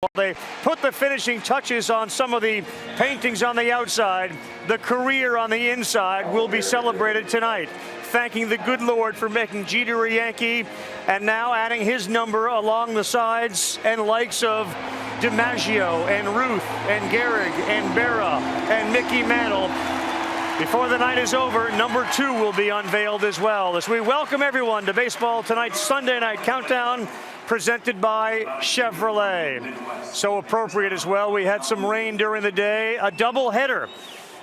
While they put the finishing touches on some of the paintings on the outside, the career on the inside will be celebrated tonight. Thanking the good Lord for making Jeter a Yankee, and now adding his number along the sides and likes of DiMaggio and Ruth and Gehrig and Berra and Mickey Mantle. Before the night is over, number 2 will be unveiled as well, as we welcome everyone to Baseball Tonight's Sunday Night Countdown, presented by Chevrolet. So appropriate as well. We had some rain during the day, a doubleheader.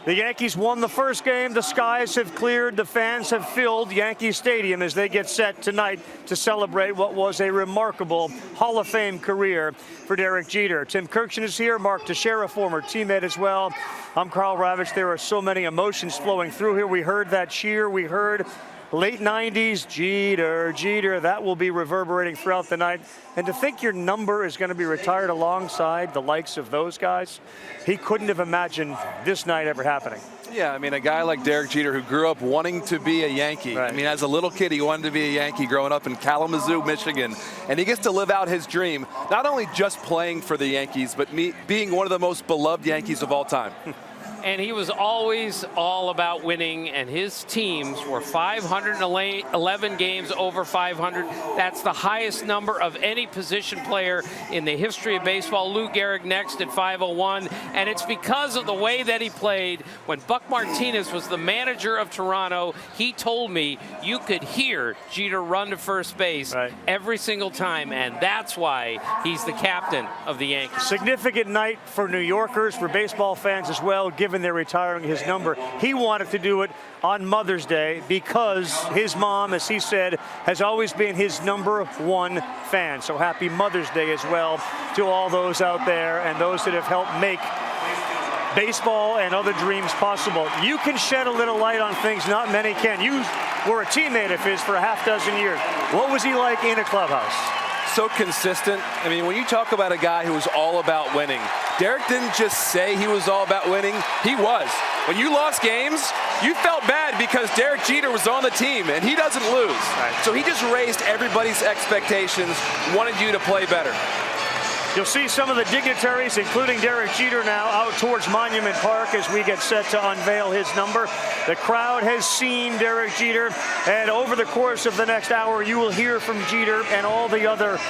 The Yankees won the first game. The skies have cleared. The fans have filled Yankee Stadium as they get set tonight to celebrate what was a remarkable Hall of Fame career for Derek Jeter. Tim Kirkshin is here. Mark Teixeira, former teammate as well. I'm Carl Ravitch. There are so many emotions flowing through here. We heard that cheer. We heard late 90s, Jeter, Jeter. That will be reverberating throughout the night. And to think your number is going to be retired alongside the likes of those guys, he couldn't have imagined this night ever happening. Yeah, I mean, a guy like Derek Jeter who grew up wanting to be a Yankee. Right. I mean, as a little kid, he wanted to be a Yankee growing up in Kalamazoo, Michigan. And he gets to live out his dream, not only just playing for the Yankees, but being one of the most beloved Yankees of all time. And he was always all about winning, and his teams were 511 games over 500. That's the highest number of any position player in the history of baseball. Lou Gehrig next at 501, and it's because of the way that he played. When Buck Martinez was the manager of Toronto, he told me you could hear Jeter run to first base every single time, and that's why he's the captain of the Yankees. Significant night for New Yorkers, for baseball fans as well, given they're retiring his number. He wanted to do it on Mother's Day because his mom, as he said, has always been his #1 fan. So happy Mother's Day as well to all those out there and those that have helped make baseball and other dreams possible. You can shed a little light on things not many can. You were a teammate of his for a half dozen years. What was he like in a clubhouse? So consistent. I mean, when you talk about a guy who was all about winning, Derek didn't just say he was all about winning, he was. When you lost games, you felt bad because Derek Jeter was on the team and he doesn't lose. Right. So he just raised everybody's expectations, wanted you to play better. You'll see some of the dignitaries, including Derek Jeter, now out towards Monument Park as we get set to unveil his number. The crowd has seen Derek Jeter, and over the course of the next hour, you will hear from Jeter and all the other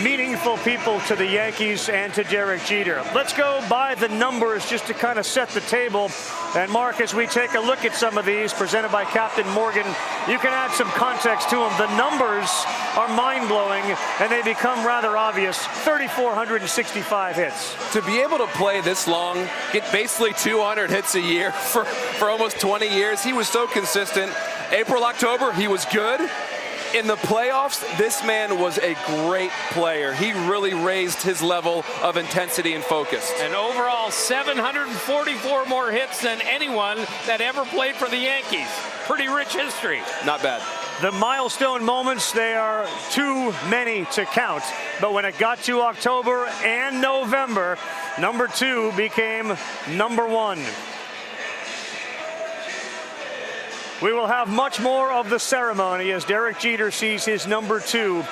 meaningful people to the Yankees and to Derek Jeter. Let's go by the numbers just to kind of set the table. And Mark, as we take a look at some of these presented by Captain Morgan, you can add some context to them. The numbers are mind-blowing, and they become rather obvious. 3,465 hits. To be able to play this long, get basically 200 hits a year for almost 20 years, he was so consistent. April, October, he was good. In the playoffs, this man was a great player. He really raised his level of intensity and focus. And overall, 744 more hits than anyone that ever played for the Yankees. Pretty rich history. Not bad. The milestone moments, they are too many to count. But when it got to October and November, number 2 became number 1. We will have much more of the ceremony as Derek Jeter sees his number 2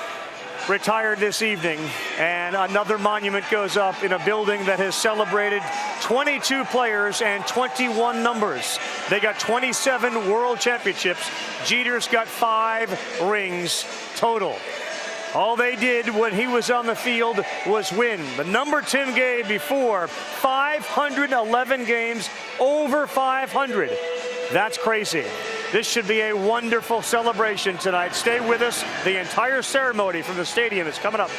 retired this evening. And another monument goes up in a building that has celebrated 22 players and 21 numbers. They got 27 world championships. Jeter's got 5 rings total. All they did when he was on the field was win. The number Tim gave before, 511 games over 500. That's crazy. This should be a wonderful celebration tonight. Stay with us. The entire ceremony from the stadium is coming up.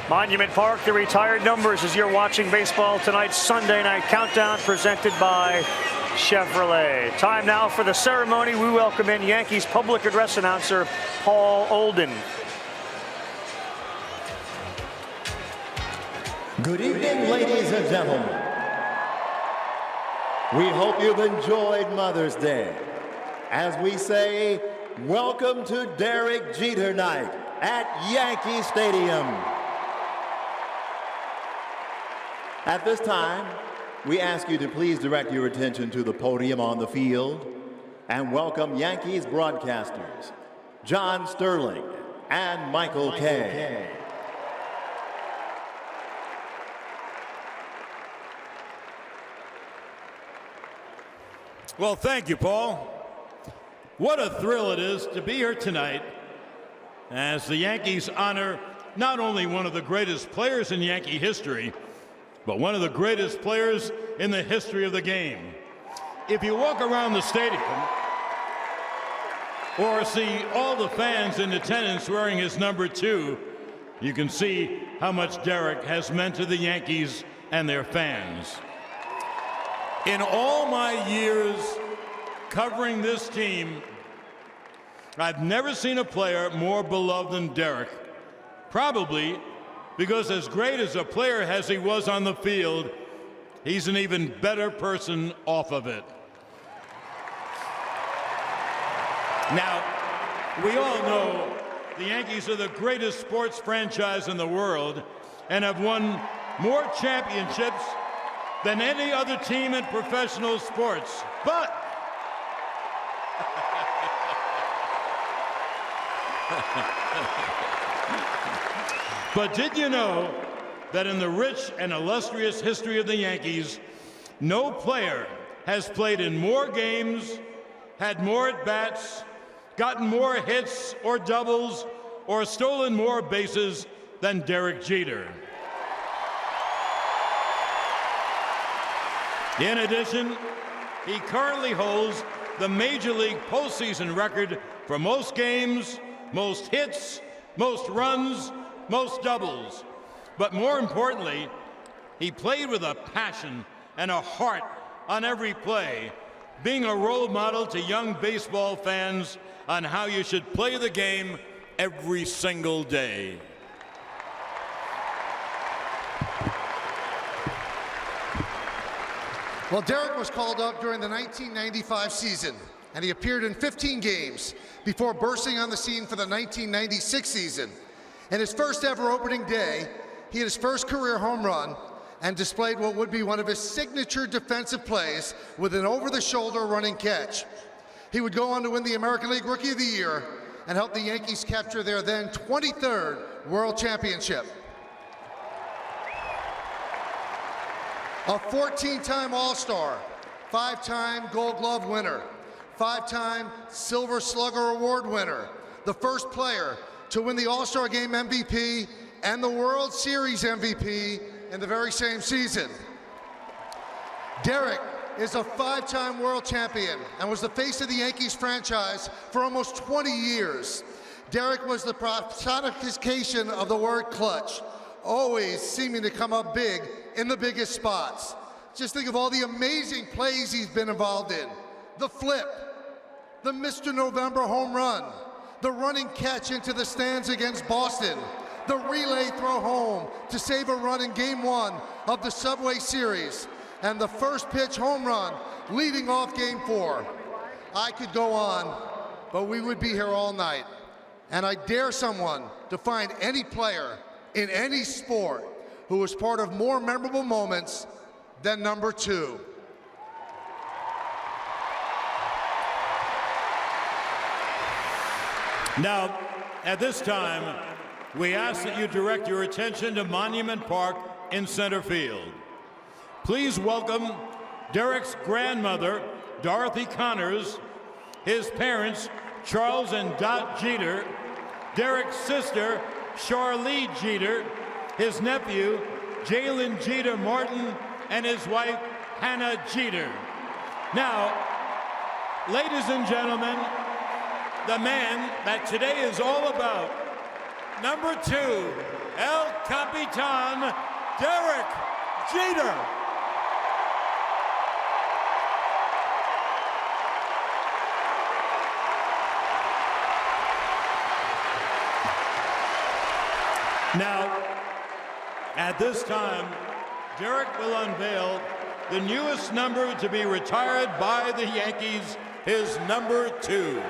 Monument Park, the retired numbers as you're watching baseball tonight's Sunday Night Countdown presented by Chevrolet. Time now for the ceremony. We welcome in Yankees public address announcer Paul Olden. Good evening, ladies and gentlemen. We hope you've enjoyed Mother's Day. As we say, welcome to Derek Jeter Night at Yankee Stadium. At this time, we ask you to please direct your attention to the podium on the field and welcome Yankees broadcasters, John Sterling and Michael Kay. Well, thank you, Paul. What a thrill it is to be here tonight as the Yankees honor not only one of the greatest players in Yankee history, but one of the greatest players in the history of the game. If you walk around the stadium or see all the fans in attendance wearing his number 2, you can see how much Derek has meant to the Yankees and their fans. In all my years covering this team, I've never seen a player more beloved than Derek. Probably because as great as a player as he was on the field, he's an even better person off of it. Now, we all know the Yankees are the greatest sports franchise in the world and have won more championships than any other team in professional sports. But did you know that in the rich and illustrious history of the Yankees, no player has played in more games, had more at-bats, gotten more hits or doubles, or stolen more bases than Derek Jeter? In addition, he currently holds the Major League postseason record for most games, most hits, most runs, most doubles. But more importantly, he played with a passion and a heart on every play, being a role model to young baseball fans on how you should play the game every single day. Well, Derek was called up during the 1995 season, and he appeared in 15 games before bursting on the scene for the 1996 season. In his first ever opening day, he had his first career home run and displayed what would be one of his signature defensive plays with an over-the-shoulder running catch. He would go on to win the American League Rookie of the Year and help the Yankees capture their then 23rd World Championship. A 14-time All-Star, 5-time Gold Glove winner, 5-time Silver Slugger Award winner, the first player to win the All-Star Game MVP and the World Series MVP in the very same season. Derek is a 5-time world champion and was the face of the Yankees franchise for almost 20 years. Derek was the personification of the word clutch, always seeming to come up big in the biggest spots. Just think of all the amazing plays he's been involved in. The flip, the Mr. November home run, the running catch into the stands against Boston, the relay throw home to save a run in Game 1 of the Subway Series, and the first pitch home run leading off Game 4. I could go on, but we would be here all night. And I dare someone to find any player in any sport who was part of more memorable moments than number 2. Now, at this time, we ask that you direct your attention to Monument Park in center field. Please welcome Derek's grandmother, Dorothy Connors, his parents, Charles and Dot Jeter, Derek's sister, Charlie Jeter, his nephew, Jalen Jeter Martin, and his wife, Hannah Jeter. Now, ladies and gentlemen, the man that today is all about, number 2, El Capitan, Derek Jeter. Now, at this time, Derek will unveil the newest number to be retired by the Yankees, his number 2.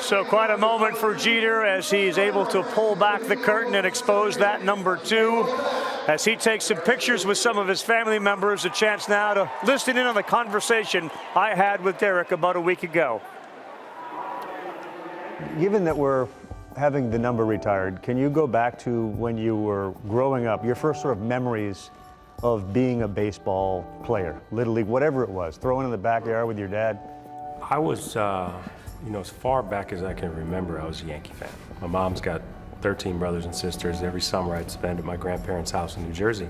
So quite a moment for Jeter as he's able to pull back the curtain and expose that number 2. As he takes some pictures with some of his family members, a chance now to listen in on the conversation I had with Derek about a week ago. Given that we're having the number retired, can you go back to when you were growing up, your first sort of memories of being a baseball player, Little League, whatever it was, throwing in the backyard with your dad? I was, as far back as I can remember, I was a Yankee fan. My mom's got 13 brothers and sisters. Every summer I'd spend at my grandparents' house in New Jersey.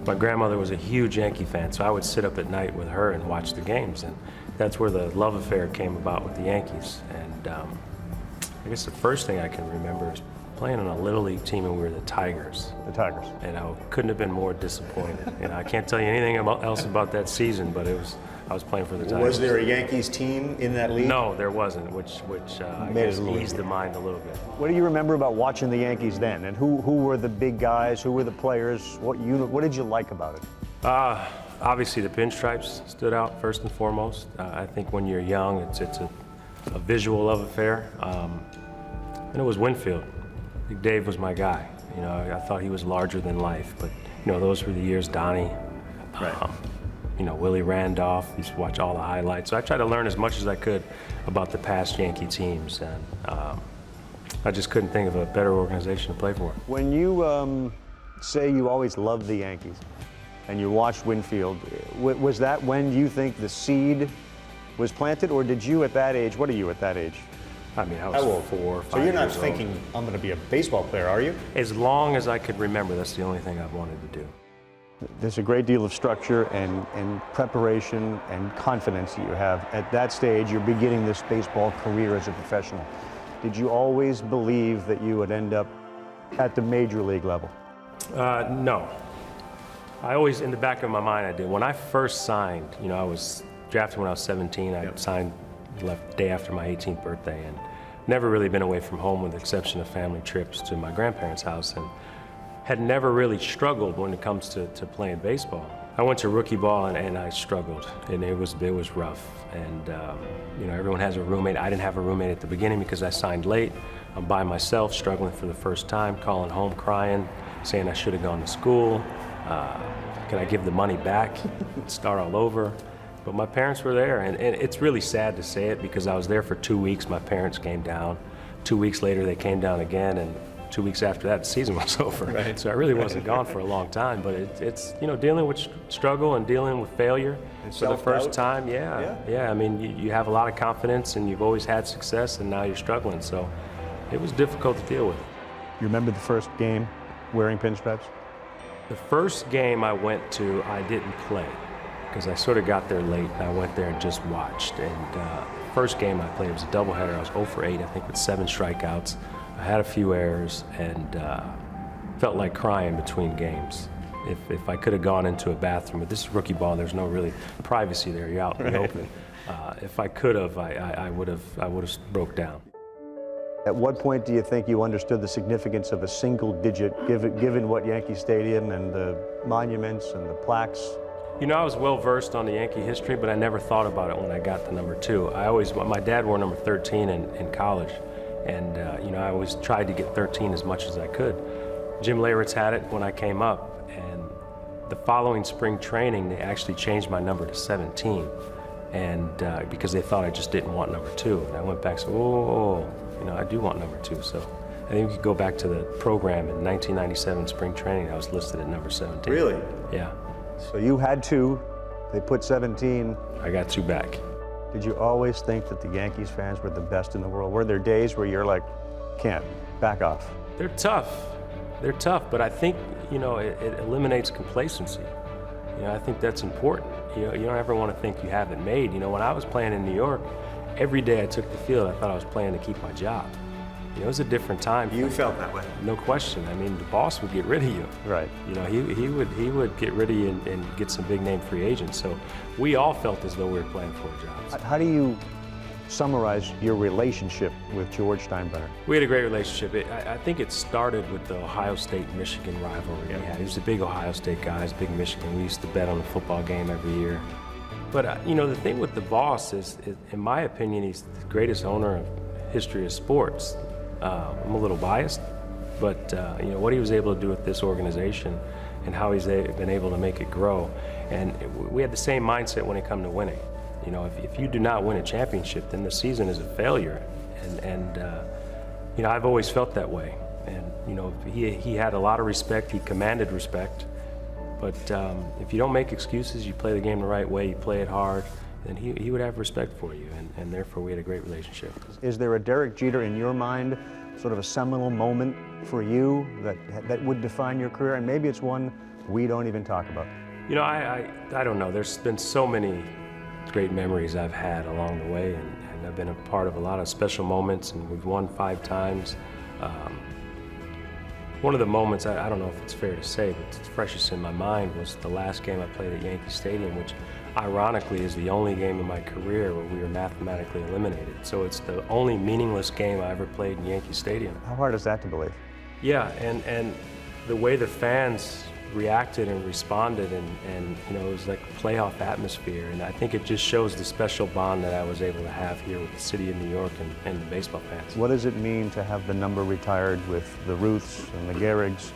My grandmother was a huge Yankee fan, so I would sit up at night with her and watch the games. And that's where the love affair came about with the Yankees. And I guess the first thing I can remember is playing on a Little League team, and we were the Tigers. The Tigers. And I couldn't have been more disappointed. And I can't tell you anything else about that season, but I was playing for the Tigers. Was there a Yankees team in that league? No, there wasn't, which I guess eased the mind a little bit. What do you remember about watching the Yankees then? And who were the big guys? Who were the players? What did you like about it? Obviously, the pinstripes stood out first and foremost. I think when you're young, it's a visual love affair. And it was Winfield. Big Dave was my guy. I thought he was larger than life. But those were the years. Donnie. Right. Willie Randolph, used to watch all the highlights. So I tried to learn as much as I could about the past Yankee teams, and I just couldn't think of a better organization to play for. When you say you always loved the Yankees and you watched Winfield, was that when you think the seed was planted, or did you at that age, what are you at that age? I mean, I was 4 or 5 So you're not years thinking, old. I'm going to be a baseball player, are you? As long as I could remember, that's the only thing I've wanted to do. There's a great deal of structure and preparation and confidence that you have. At that stage, you're beginning this baseball career as a professional. Did you always believe that you would end up at the major league level? No. I always, in the back of my mind, I did. When I first signed, I was drafted when I was 17. I signed, left the day after my 18th birthday, and never really been away from home with the exception of family trips to my grandparents' house. And had never really struggled when it comes to playing baseball. I went to rookie ball and I struggled, and it was rough. And everyone has a roommate. I didn't have a roommate at the beginning because I signed late. I'm by myself, struggling for the first time, calling home crying, saying I should have gone to school. Can I give the money back, start all over? But my parents were there, and it's really sad to say it because I was there for 2 weeks. My parents came down. 2 weeks later, they came down again, and 2 weeks after that, the season was over. Right. So I really wasn't gone for a long time, but it's dealing with struggle and dealing with failure for the first time. Yeah. I mean, you have a lot of confidence and you've always had success, and now you're struggling. So it was difficult to deal with. You remember the first game wearing pinstripes? The first game I went to, I didn't play because I sort of got there late. I went there and just watched. And first game I played was a doubleheader. I was 0 for 8, I think, with 7 strikeouts. I had a few errors and felt like crying between games. If I could have gone into a bathroom, but this is rookie ball, there's no really privacy there. You're out in the open. If I could have, I would have broke down. At what point do you think you understood the significance of a single digit, given what Yankee Stadium and the monuments and the plaques? I was well versed on the Yankee history, but I never thought about it when I got to number 2. My dad wore number 13 in college, and I always tried to get 13 as much as I could. Jim Leyritz had it when I came up, and the following spring training, they actually changed my number to 17, and because they thought I just didn't want number 2. And I went back and said, oh, you know, I do want number 2. So I think we could go back to the program in 1997 spring training. I was listed at number 17. Really? Yeah. So you had 2, they put 17. I got 2 back. Did you always think that the Yankees fans were the best in the world? Were there days where you're like, can't, back off? They're tough. They're tough, but I think, you know, it eliminates complacency. You know, I think that's important. You know, you don't ever want to think you have it made. You know, when I was playing in New York, every day I took the field, I thought I was playing to keep my job. You know, it was a different time. You felt that way? No question. I mean, the boss would get rid of you. Right. You know, he would get rid of you and get some big name free agents. So we all felt as though we were playing for jobs. How do you summarize your relationship with George Steinbrenner? We had a great relationship. I think it started with the Ohio State-Michigan rivalry we had. He was a big Ohio State guy, he's big Michigan. We used to bet on the football game every year. But, you know, the thing with the boss is, in my opinion, he's the greatest owner of history of sports. I'm a little biased, but, you know, what he was able to do with this organization and how he's been able to make it grow. And we had the same mindset when it came to winning. You know, if you do not win a championship, then the season is a failure. And you know, I've always felt that way. And, you know, he had a lot of respect. He commanded respect. But if you don't make excuses, you play the game the right way, you play it hard, then he would have respect for you. And therefore, we had a great relationship. Is there a Derek Jeter in your mind, sort of a seminal moment for you that would define your career? And maybe it's one we don't even talk about. You know, I don't know. There's been so many great memories I've had along the way, and I've been a part of a lot of special moments, and we've won 5 times. One of the moments, I don't know if it's fair to say, but it's freshest in my mind, was the last game I played at Yankee Stadium, which ironically is the only game in my career where we were mathematically eliminated. So it's the only meaningless game I ever played in Yankee Stadium. How hard is that to believe? Yeah, and the way the fans reacted and responded, and you know, it was like a playoff atmosphere, and I think it just shows the special bond that I was able to have here with the city of New York and the baseball fans. What does it mean to have the number retired with the Ruths and the Gehrigs?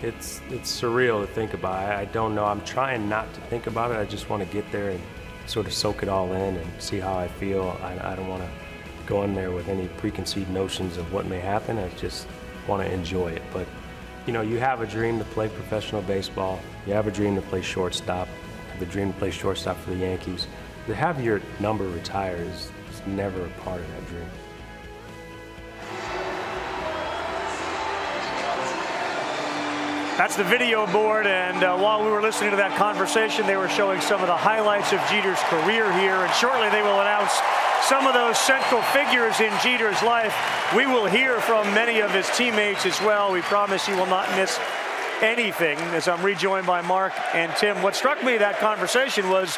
It's surreal to think about. I don't know. I'm trying not to think about it. I just want to get there and sort of soak it all in and see how I feel. I don't want to go in there with any preconceived notions of what may happen. I just want to enjoy it. But you know, you have a dream to play professional baseball. You have a dream to play shortstop. You have a dream to play shortstop for the Yankees. To have your number retired is never a part of that dream. That's the video board, and while we were listening to that conversation, they were showing some of the highlights of Jeter's career here, and shortly they will announce some of those central figures in Jeter's life. We will hear from many of his teammates as well. We promise you will not miss anything as I'm rejoined by Mark and Tim. What struck me in that conversation was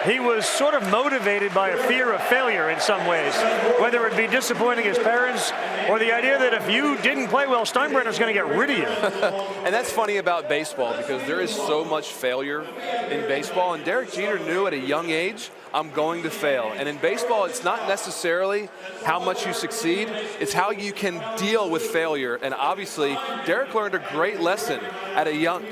he was sort of motivated by a fear of failure in some ways, whether it be disappointing his parents or the idea that if you didn't play well, Steinbrenner's going to get rid of you. And that's funny about baseball, because there is so much failure in baseball, and Derek Jeter knew at a young age, I'm going to fail. And in baseball, it's not necessarily how much you succeed, it's how you can deal with failure. And obviously, Derek learned a great lesson at a young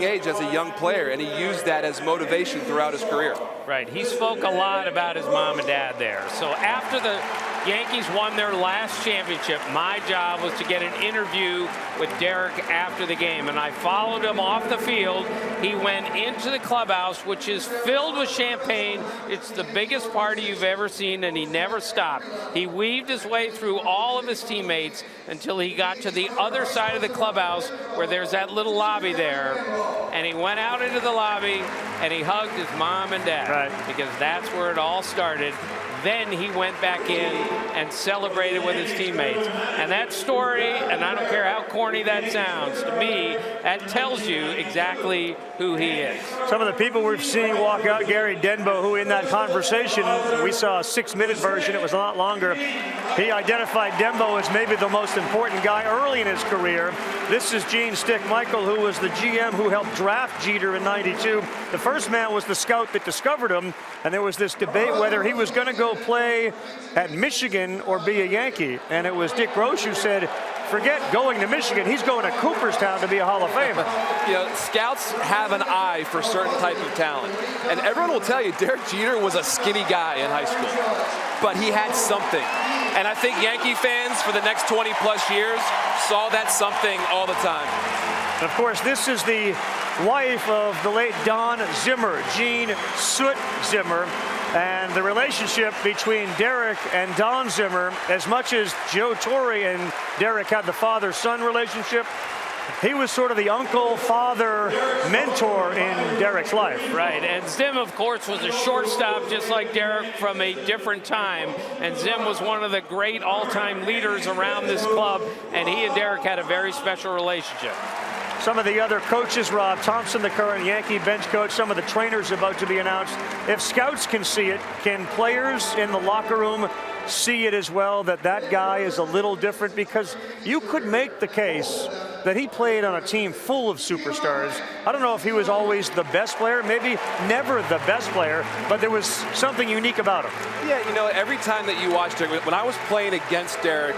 age as a young player, and he used that as motivation throughout his career. Right, he spoke a lot about his mom and dad there. So after the Yankees won their last championship, my job was to get an interview with Derek after the game, and I followed him off the field. He went into the clubhouse, which is filled with champagne. It's the biggest party you've ever seen, and he never stopped. He weaved his way through all of his teammates until he got to the other side of the clubhouse where there's that little lobby there, and he went out into the lobby and he hugged his mom and dad. Right. Because that's where it all started. Then he went back in and celebrated with his teammates. And that story, and I don't care how corny that sounds, to me, that tells you exactly who he is. Some of the people we're seeing walk out, Gary Denbo, who in that conversation, we saw a 6-minute version, it was a lot longer. He identified Denbo as maybe the most important guy early in his career. This is Gene Stickmichael, who was the GM who helped draft Jeter in '92. The first man was the scout that discovered him, and there was this debate whether he was going to go play at Michigan or be a Yankee. And it was Dick Gross who said, forget, going to Michigan, he's going to Cooperstown to be a Hall of Famer. You know, scouts have an eye for certain type of talent. And everyone will tell you, Derek Jeter was a skinny guy in high school, but he had something. And I think Yankee fans for the next 20 plus years saw that something all the time. And of course, this is the wife of the late Don Zimmer, Jean Soot Zimmer. And the relationship between Derek and Don Zimmer, as much as Joe Torre and Derek had the father-son relationship, he was sort of the uncle, father, mentor in Derek's life. Right, and Zim, of course, was a shortstop just like Derek from a different time. And Zim was one of the great all-time leaders around this club, and he and Derek had a very special relationship. Some of the other coaches, Rob Thompson, the current Yankee bench coach, some of the trainers about to be announced. If scouts can see it, can players in the locker room see it as well, that that guy is a little different? Because you could make the case that he played on a team full of superstars. I don't know if he was always the best player, maybe never the best player, but there was something unique about him. Yeah, you know, every time that you watched Derek, when I was playing against Derek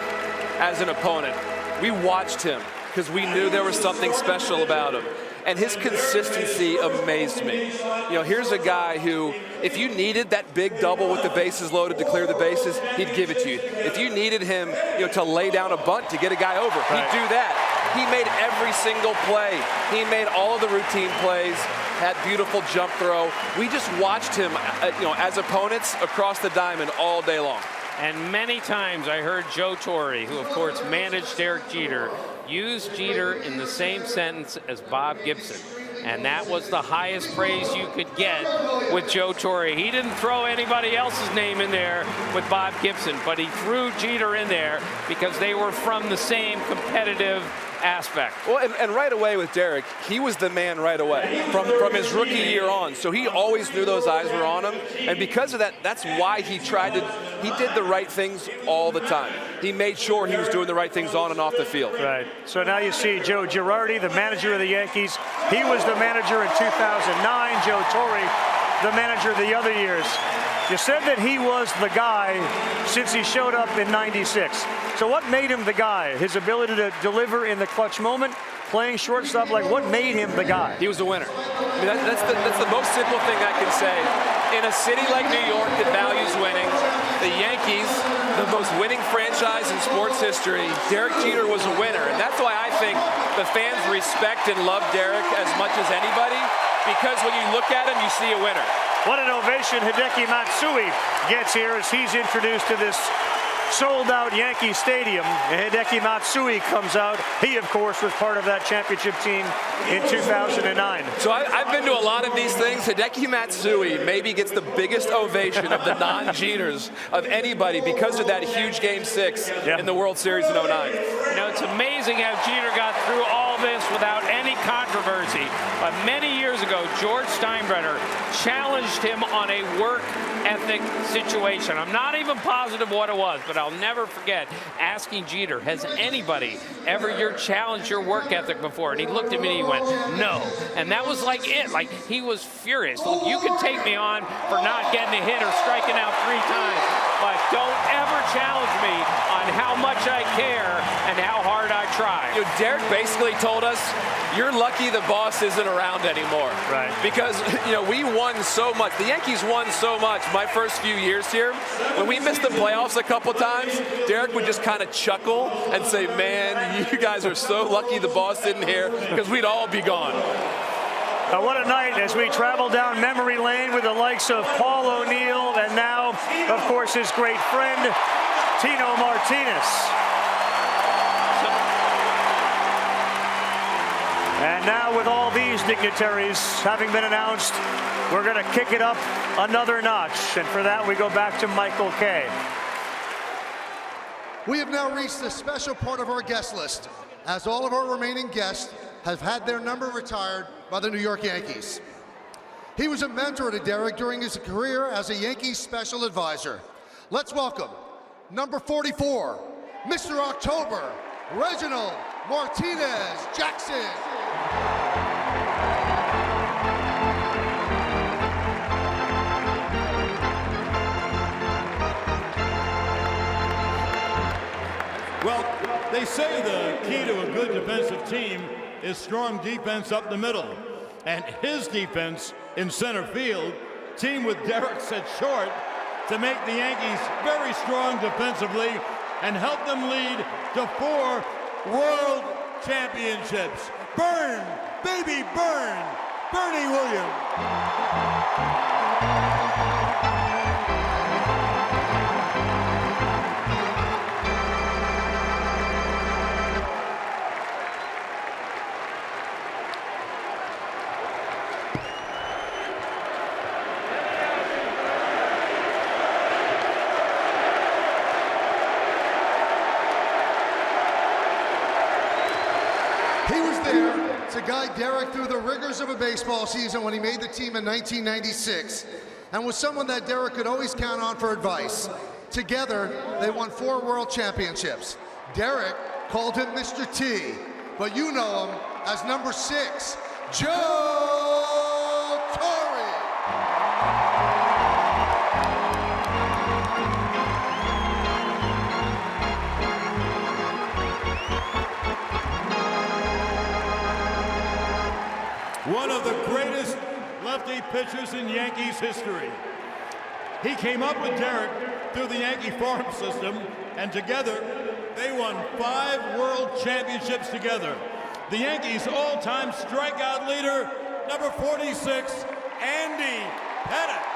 as an opponent, we watched him because we knew there was something special about him. And his consistency amazed me. You know, here's a guy who, if you needed that big double with the bases loaded to clear the bases, he'd give it to you. If you needed him, you know, to lay down a bunt to get a guy over, he'd do that. He made every single play. He made all of the routine plays, had beautiful jump throw. We just watched him, you know, as opponents across the diamond all day long. And many times I heard Joe Torre, who of course managed Derek Jeter, use Jeter in the same sentence as Bob Gibson. And that was the highest praise you could get with Joe Torre. He didn't throw anybody else's name in there with Bob Gibson, but he threw Jeter in there because they were from the same competitive aspect. Well, and right away with Derek, he was the man right away from his rookie year on. So he always knew those eyes were on him. And because of that, that's why he did the right things all the time. He made sure he was doing the right things on and off the field. Right. So now you see Joe Girardi, the manager of the Yankees. He was the manager in 2009. Joe Torre, the manager the other years. You said that he was the guy since he showed up in '96. So what made him the guy? His ability to deliver in the clutch moment, playing shortstop, like what made him the guy? He was a winner. I mean, that's the most simple thing I can say. In a city like New York that values winning, the Yankees, the most winning franchise in sports history, Derek Jeter was a winner. And that's why I think the fans respect and love Derek as much as anybody, because when you look at him, you see a winner. What an ovation Hideki Matsui gets here as he's introduced to this sold-out Yankee Stadium. And Hideki Matsui comes out. He, of course, was part of that championship team in 2009. So I've been to a lot of these things. Hideki Matsui maybe gets the biggest ovation of the non-Jeters of anybody because of that huge Game 6 in the World Series in '09. You know, it's amazing how Jeter got through all this without any controversy. But many years ago, George Steinbrenner challenged him on a work ethic situation. I'm not even positive what it was, but I'll never forget asking Jeter, has anybody ever challenged your work ethic before? And he looked at me and he went, no. And that was like it. Like, he was furious. Look, you can take me on for not getting a hit or striking out 3 times, but don't ever challenge me on how much I care and how hard I try. You know, Derek basically told us, you're lucky the boss isn't around anymore. Right. Because, you know, we won so much. The Yankees won so much my first few years here. When we missed the playoffs a couple times, Derek would just kind of chuckle and say, man, you guys are so lucky the boss isn't here because we'd all be gone. What a night as we travel down memory lane with the likes of Paul O'Neill and now, of course, his great friend, Tino Martinez. And now with all these dignitaries having been announced, we're going to kick it up another notch. And for that, we go back to Michael Kay. We have now reached the special part of our guest list, as all of our remaining guests have had their number retired by the New York Yankees. He was a mentor to Derek during his career as a Yankees special advisor. Let's welcome number 44, Mr. October, Reginald Martinez Jackson. Well, They say the key to a good defensive team is strong defense up the middle. And his defense in center field teamed with Derek at short to make the Yankees very strong defensively and help them lead to 4 World Championships. Burn, baby, burn, Bernie Williams. He was there to guide Derek through the rigors of a baseball season when he made the team in 1996, and was someone that Derek could always count on for advice. Together, they won 4 World Championships. Derek called him Mr. T, but you know him as number 6, Joe Torre. One of the greatest lefty pitchers in Yankees history. He came up with Derek through the Yankee farm system, and together they won 5 World Championships together. The Yankees' all-time strikeout leader, number 46, Andy Pettitte.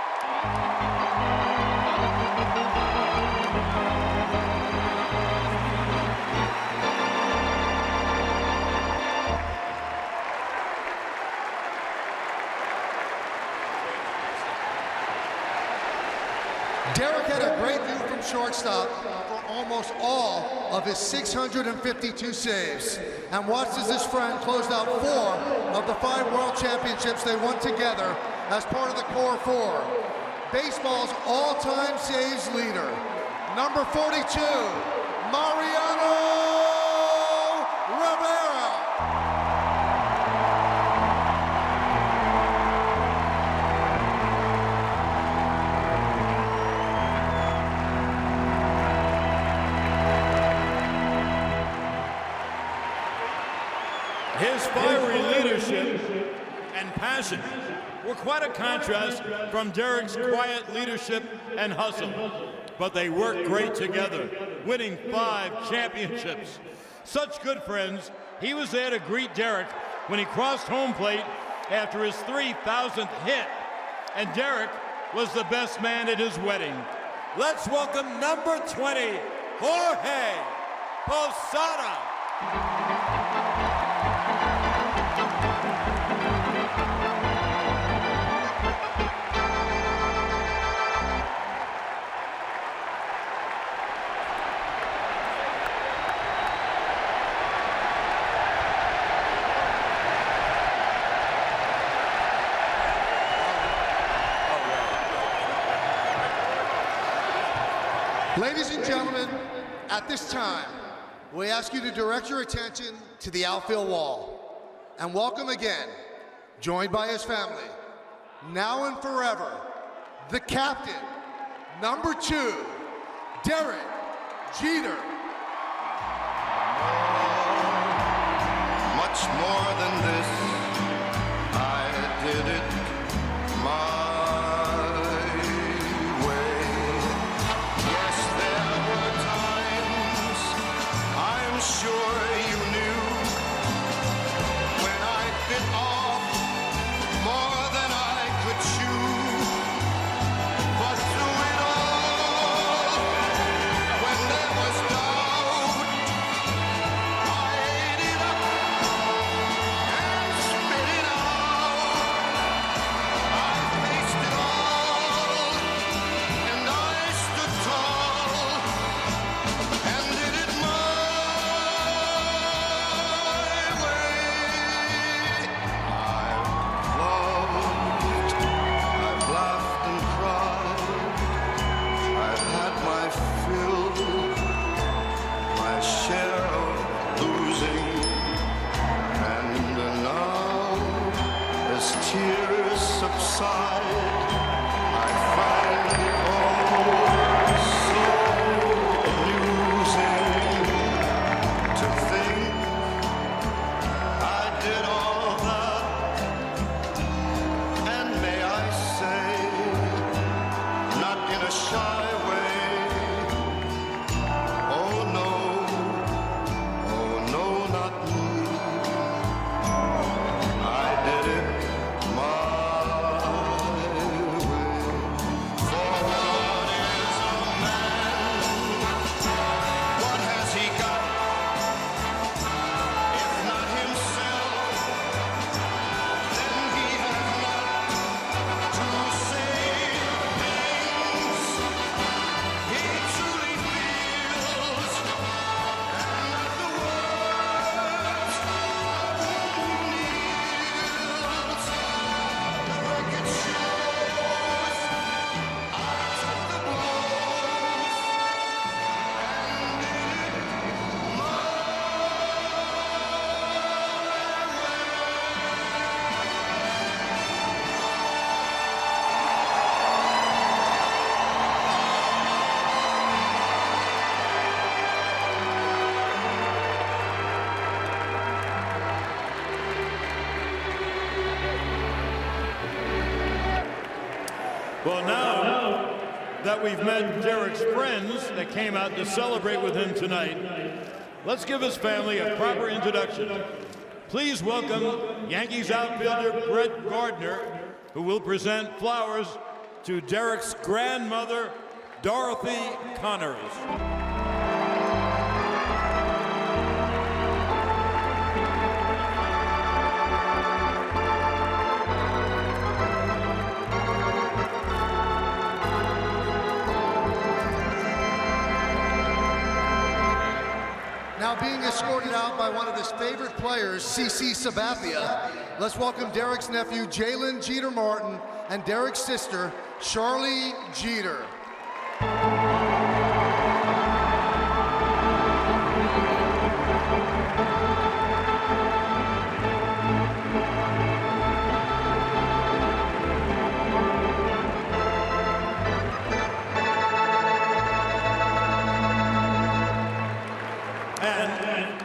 Derek had a great view from shortstop for almost all of his 652 saves, and watched as his friend closed out 4 of the 5 World Championships they won together as part of the Core 4. Baseball's all-time saves leader, number 42, Mariano Rivera. His fiery leadership and passion were quite a contrast from Derek's quiet leadership and hustle. But they worked great together, winning 5 championships. Such good friends, he was there to greet Derek when he crossed home plate after his 3,000th hit. And Derek was the best man at his wedding. Let's welcome number 20, Jorge Posada. Ladies and gentlemen, at this time, we ask you to direct your attention to the outfield wall and welcome again, joined by his family, now and forever, the captain, number 2, Derek Jeter. Much more than this, I did it my way. Yes, there were times I'm sure you knew when I bit off more than I could chew. But through it all, when there was dark Well, now that we've met Derek's friends that came out to celebrate with him tonight, let's give his family a proper introduction. Please welcome Yankees outfielder Brett Gardner, who will present flowers to Derek's grandmother, Dorothy Connors. Now being escorted out by one of his favorite players, CC Sabathia, let's welcome Derek's nephew, Jalen Jeter Martin, and Derek's sister, Charlie Jeter.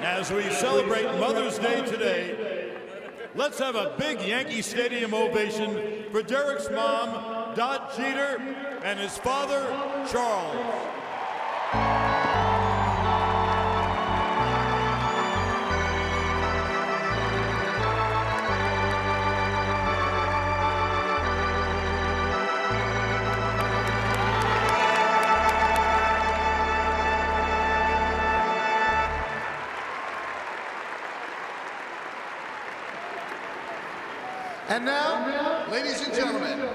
As we celebrate Mother's Day today, let's have a big Yankee Stadium ovation for Derek's mom, Dot Jeter, and his father, Charles. And now, ladies and gentlemen,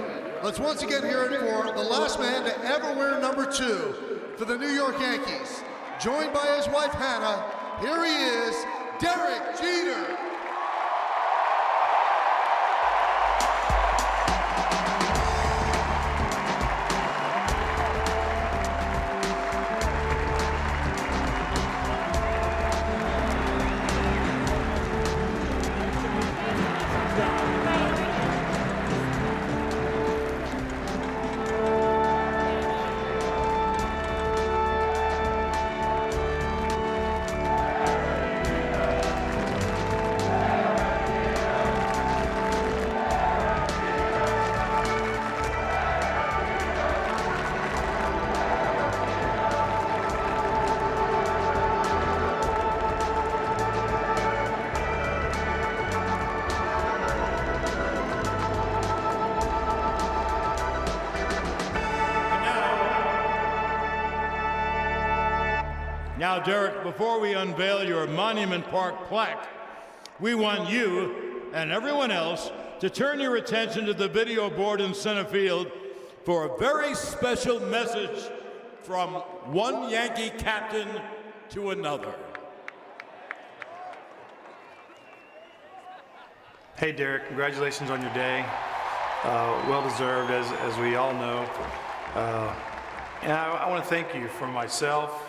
let's once again hear it for the last man to ever wear number 2 for the New York Yankees. Joined by his wife, Hannah, here he is, Derek Jeter. Now, Derek, before we unveil your Monument Park plaque, we want you and everyone else to turn your attention to the video board in center field for a very special message from one Yankee captain to another. Hey, Derek, congratulations on your day. Well-deserved, as we all know. And I want to thank you for myself,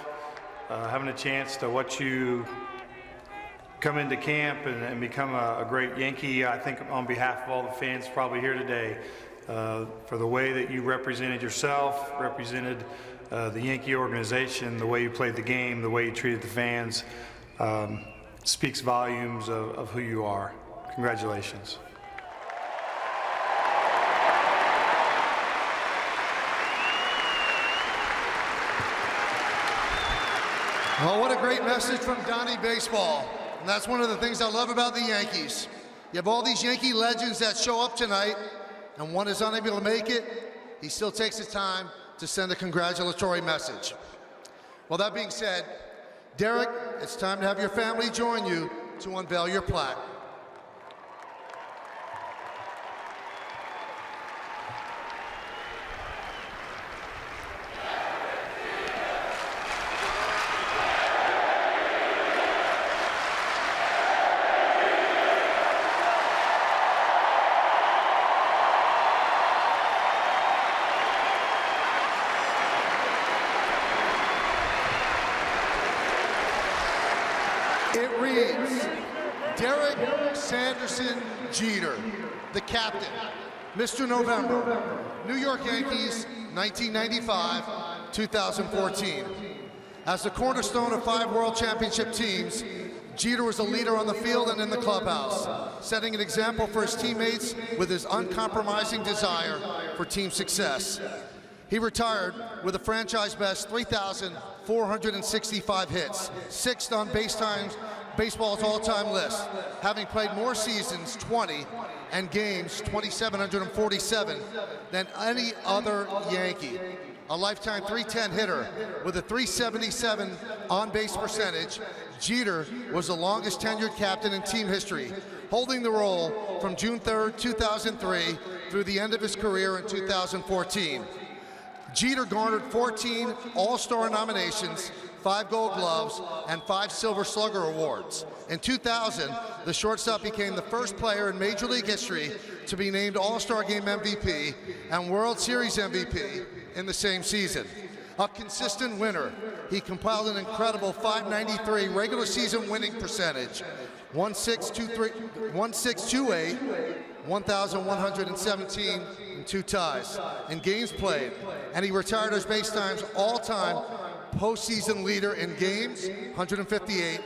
having a chance to watch you come into camp and become a great Yankee. I think on behalf of all the fans probably here today, for the way that you represented yourself, represented the Yankee organization, the way you played the game, the way you treated the fans, speaks volumes of who you are. Congratulations. Oh, what a great message from Donnie Baseball. And that's one of the things I love about the Yankees. You have all these Yankee legends that show up tonight, and one is unable to make it. He still takes his time to send a congratulatory message. Well, that being said, Derek, it's time to have your family join you to unveil your plaque. It reads, Derek Sanderson Jeter, the captain, Mr. November, New York Yankees, 1995-2014. As the cornerstone of 5 World Championship teams, Jeter was a leader on the field and in the clubhouse, setting an example for his teammates with his uncompromising desire for team success. He retired with a franchise best 3,465 hits, 6th on baseball's all-time list, having played more seasons, 20, and games, 2,747, than any other Yankee. A lifetime .310 hitter with a .377 on-base percentage, Jeter was the longest tenured captain in team history, holding the role from June 3rd, 2003 through the end of his career in 2014. Jeter garnered 14 All-Star nominations, 5 Gold Gloves, and 5 Silver Slugger awards. In 2000, the shortstop became the first player in Major League history to be named All-Star Game MVP and World Series MVP in the same season. A consistent winner, he compiled an incredible .593 regular season winning percentage, 1.628, 1,117, and 2 ties in games played, and he retired as base time's all-time postseason leader in games, 158,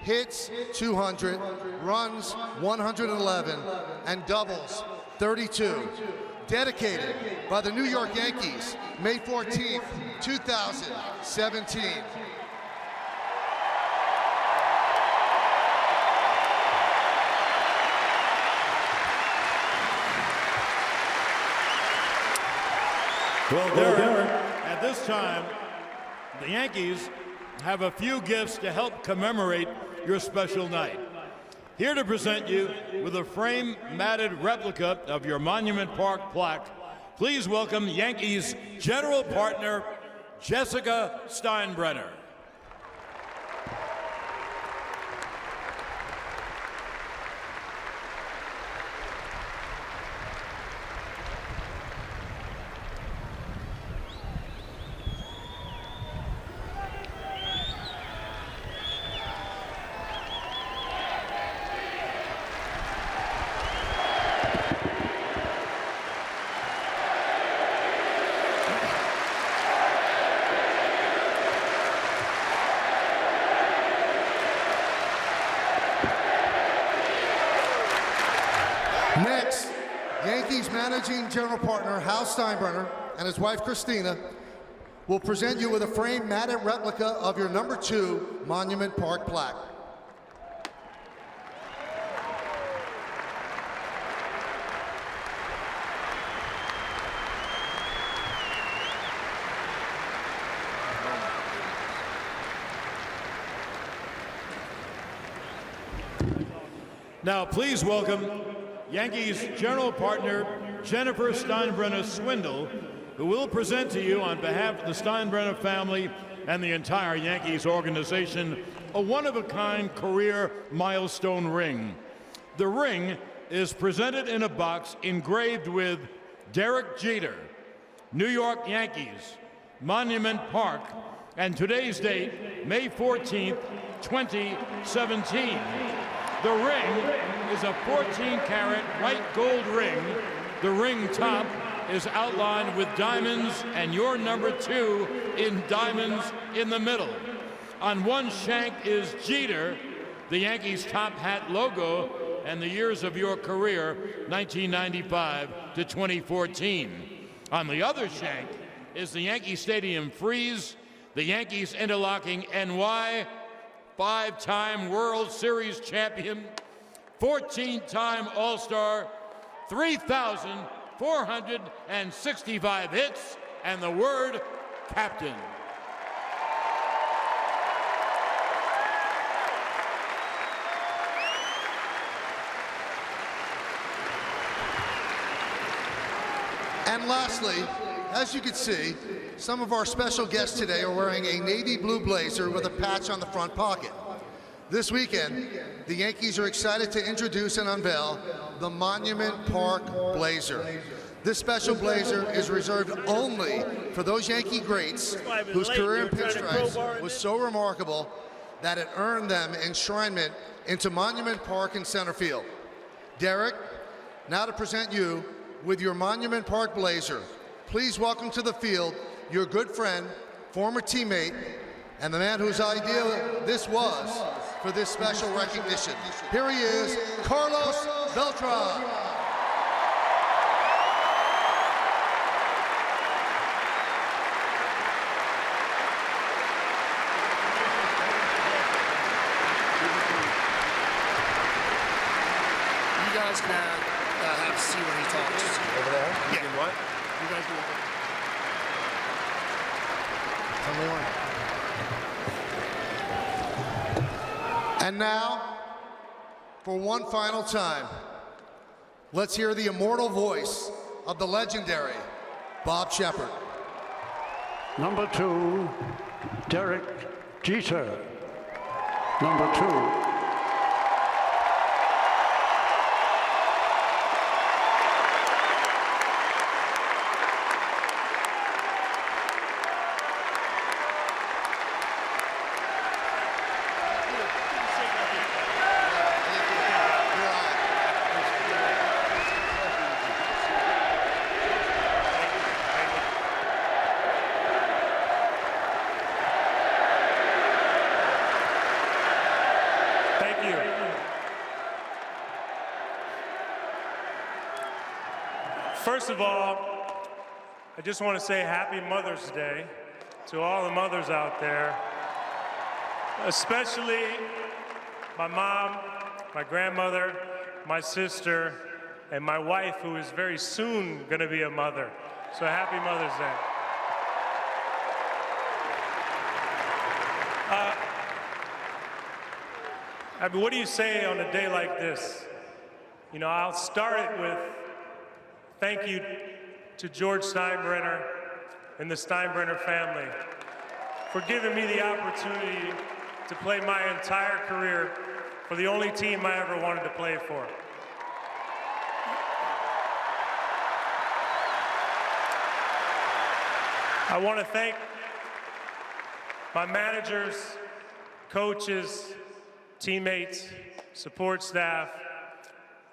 hits, 200, runs, 111, and doubles, 32. Dedicated by the New York Yankees, May 14th, 2017. Well, Derek, at this time, the Yankees have a few gifts to help commemorate your special night. Here to present you with a frame-matted replica of your Monument Park plaque, please welcome Yankees general partner, Jessica Steinbrenner. Next, Yankees managing general partner Hal Steinbrenner and his wife Christina will present you with a frame matted replica of your number 2 Monument Park plaque. Now, please welcome Yankees general partner Jennifer Steinbrenner Swindle, who will present to you on behalf of the Steinbrenner family and the entire Yankees organization a one-of-a-kind career milestone ring. The ring is presented in a box engraved with Derek Jeter, New York Yankees, Monument Park, and today's date, May 14th, 2017. The ring is a 14-karat white gold ring. The ring top is outlined with diamonds and your number 2 in diamonds in the middle. On one shank is Jeter, the Yankees top hat logo, and the years of your career, 1995 to 2014. On the other shank is the Yankee Stadium frieze, the Yankees interlocking NY, 5-time World Series champion, 14-time All-Star, 3,465 hits, and the word captain. And lastly, as you can see, some of our special guests today are wearing a navy blue blazer with a patch on the front pocket. This weekend, the Yankees are excited to introduce and unveil the Monument Park Blazer. This special blazer is reserved only for those Yankee greats whose career in pinstripes was so remarkable that it earned them enshrinement into Monument Park in center field. Derek, now to present you with your Monument Park Blazer. Please welcome to the field your good friend, former teammate, and the man whose idea this was for this special recognition. Here he is, Carlos Beltran. guys can have a seat when he talks. Over there? Yeah. In what? You guys do it. Tell me when. And now, for one final time, let's hear the immortal voice of the legendary Bob Shepard. Number 2, Derek Jeter. Number 2. First of all, I just want to say Happy Mother's Day to all the mothers out there, especially my mom, my grandmother, my sister, and my wife, who is very soon going to be a mother. So happy Mother's Day. I mean, what do you say on a day like this? You know, I'll start it with thank you to George Steinbrenner and the Steinbrenner family for giving me the opportunity to play my entire career for the only team I ever wanted to play for. I want to thank my managers, coaches, teammates, support staff,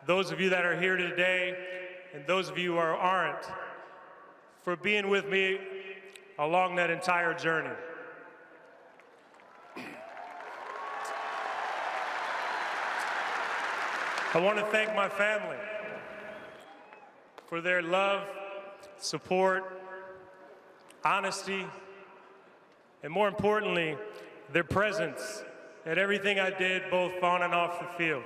those of you that are here today, and those of you who aren't, for being with me along that entire journey. I want to thank my family for their love, support, honesty, and more importantly, their presence at everything I did, both on and off the field.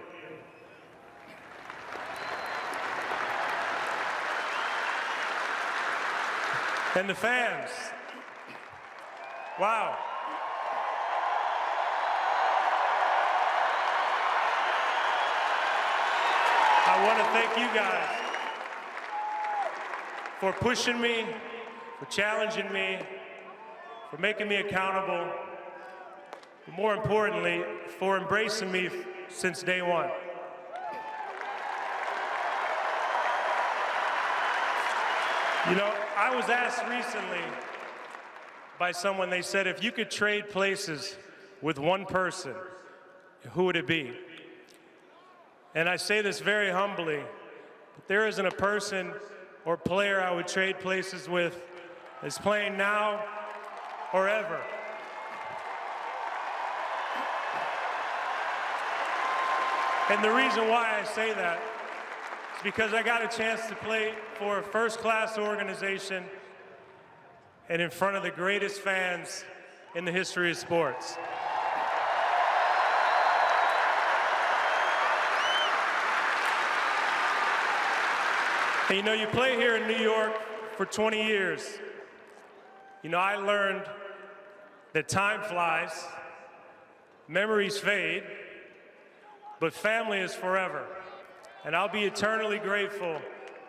And the fans, wow. I want to thank you guys for pushing me, for challenging me, for making me accountable, but more importantly, for embracing me since day one. You know, I was asked recently by someone, they said, if you could trade places with one person, who would it be? And I say this very humbly, but there isn't a person or player I would trade places with that's playing now or ever. And the reason why I say that is because I got a chance to play for a first-class organization and in front of the greatest fans in the history of sports. And you know, you play here in New York for 20 years. You know, I learned that time flies, memories fade, but family is forever. And I'll be eternally grateful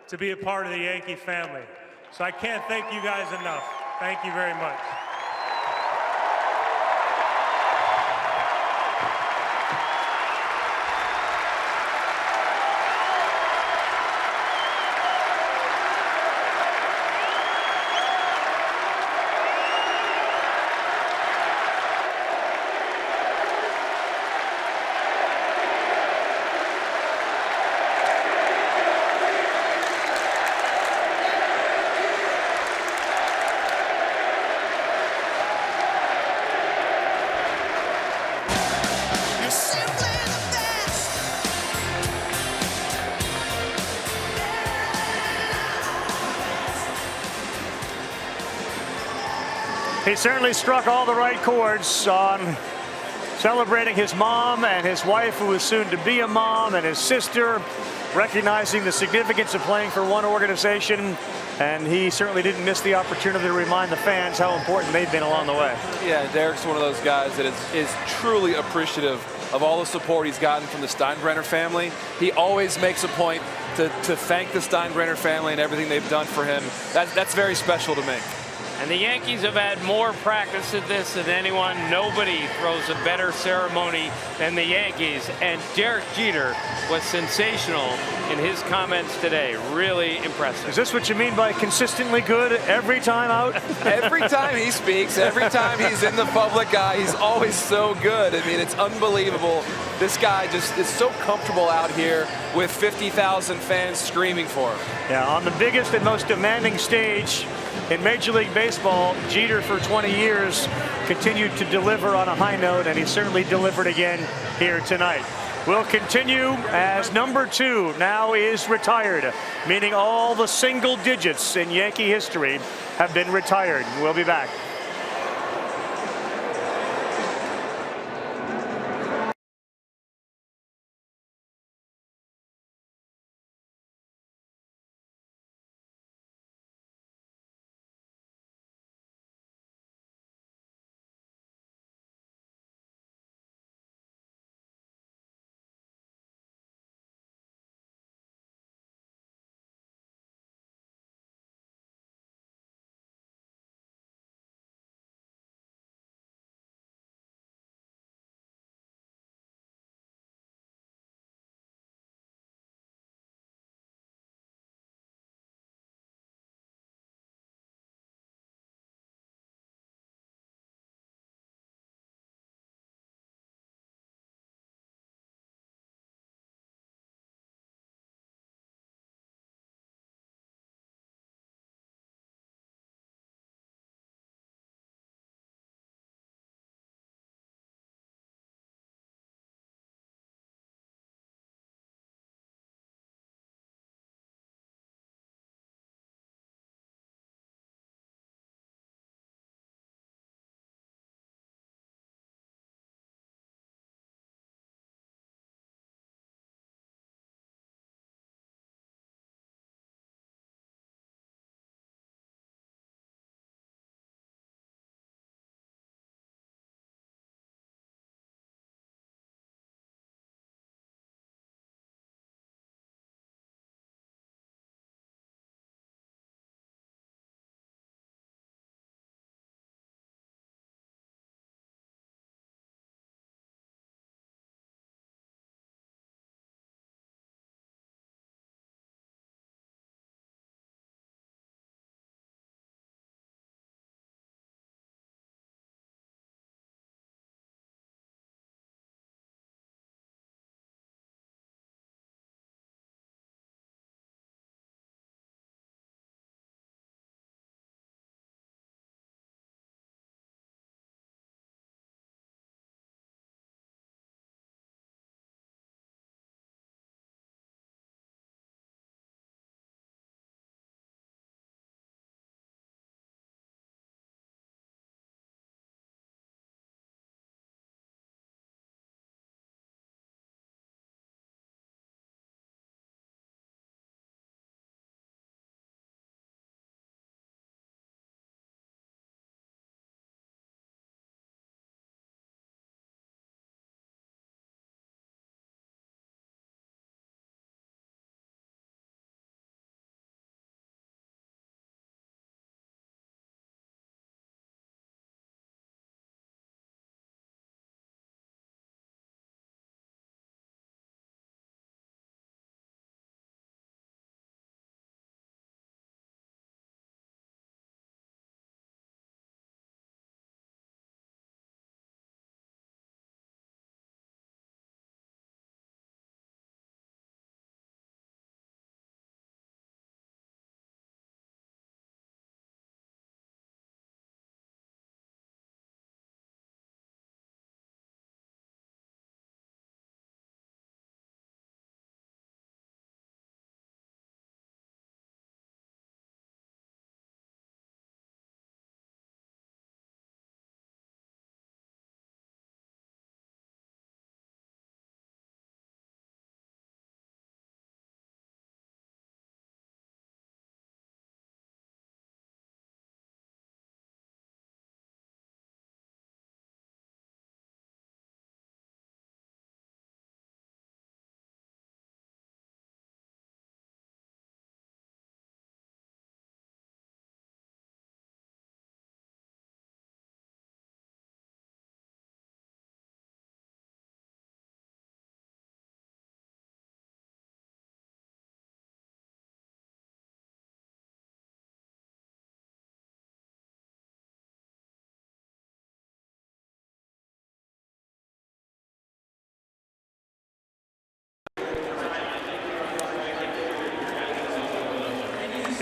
to be a part of the Yankee family. So I can't thank you guys enough. Thank you very much. He certainly struck all the right chords on celebrating his mom and his wife, who is soon to be a mom, and his sister, recognizing the significance of playing for one organization. And he certainly didn't miss the opportunity to remind the fans how important they've been along the way. Yeah, Derek's one of those guys that is truly appreciative of all the support he's gotten from the Steinbrenner family. He always makes a point to thank the Steinbrenner family and everything they've done for him. That's very special to me. And the Yankees have had more practice at this than anyone. Nobody throws a better ceremony than the Yankees. And Derek Jeter was sensational in his comments today. Really impressive. Is this what you mean by consistently good every time out? Every time he speaks, every time he's in the public eye, he's always so good. I mean, it's unbelievable. This guy just is so comfortable out here with 50,000 fans screaming for him. Yeah, on the biggest and most demanding stage in Major League Baseball, Jeter for 20 years continued to deliver on a high note, and he certainly delivered again here tonight. We'll continue as number 2 now is retired, meaning all the single digits in Yankee history have been retired. We'll be back.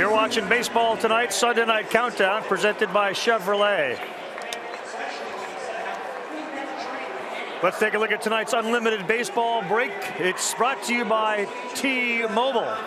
You're watching Baseball Tonight, Sunday Night Countdown, presented by Chevrolet. Let's take a look at tonight's Unlimited Baseball break. It's brought to you by T-Mobile.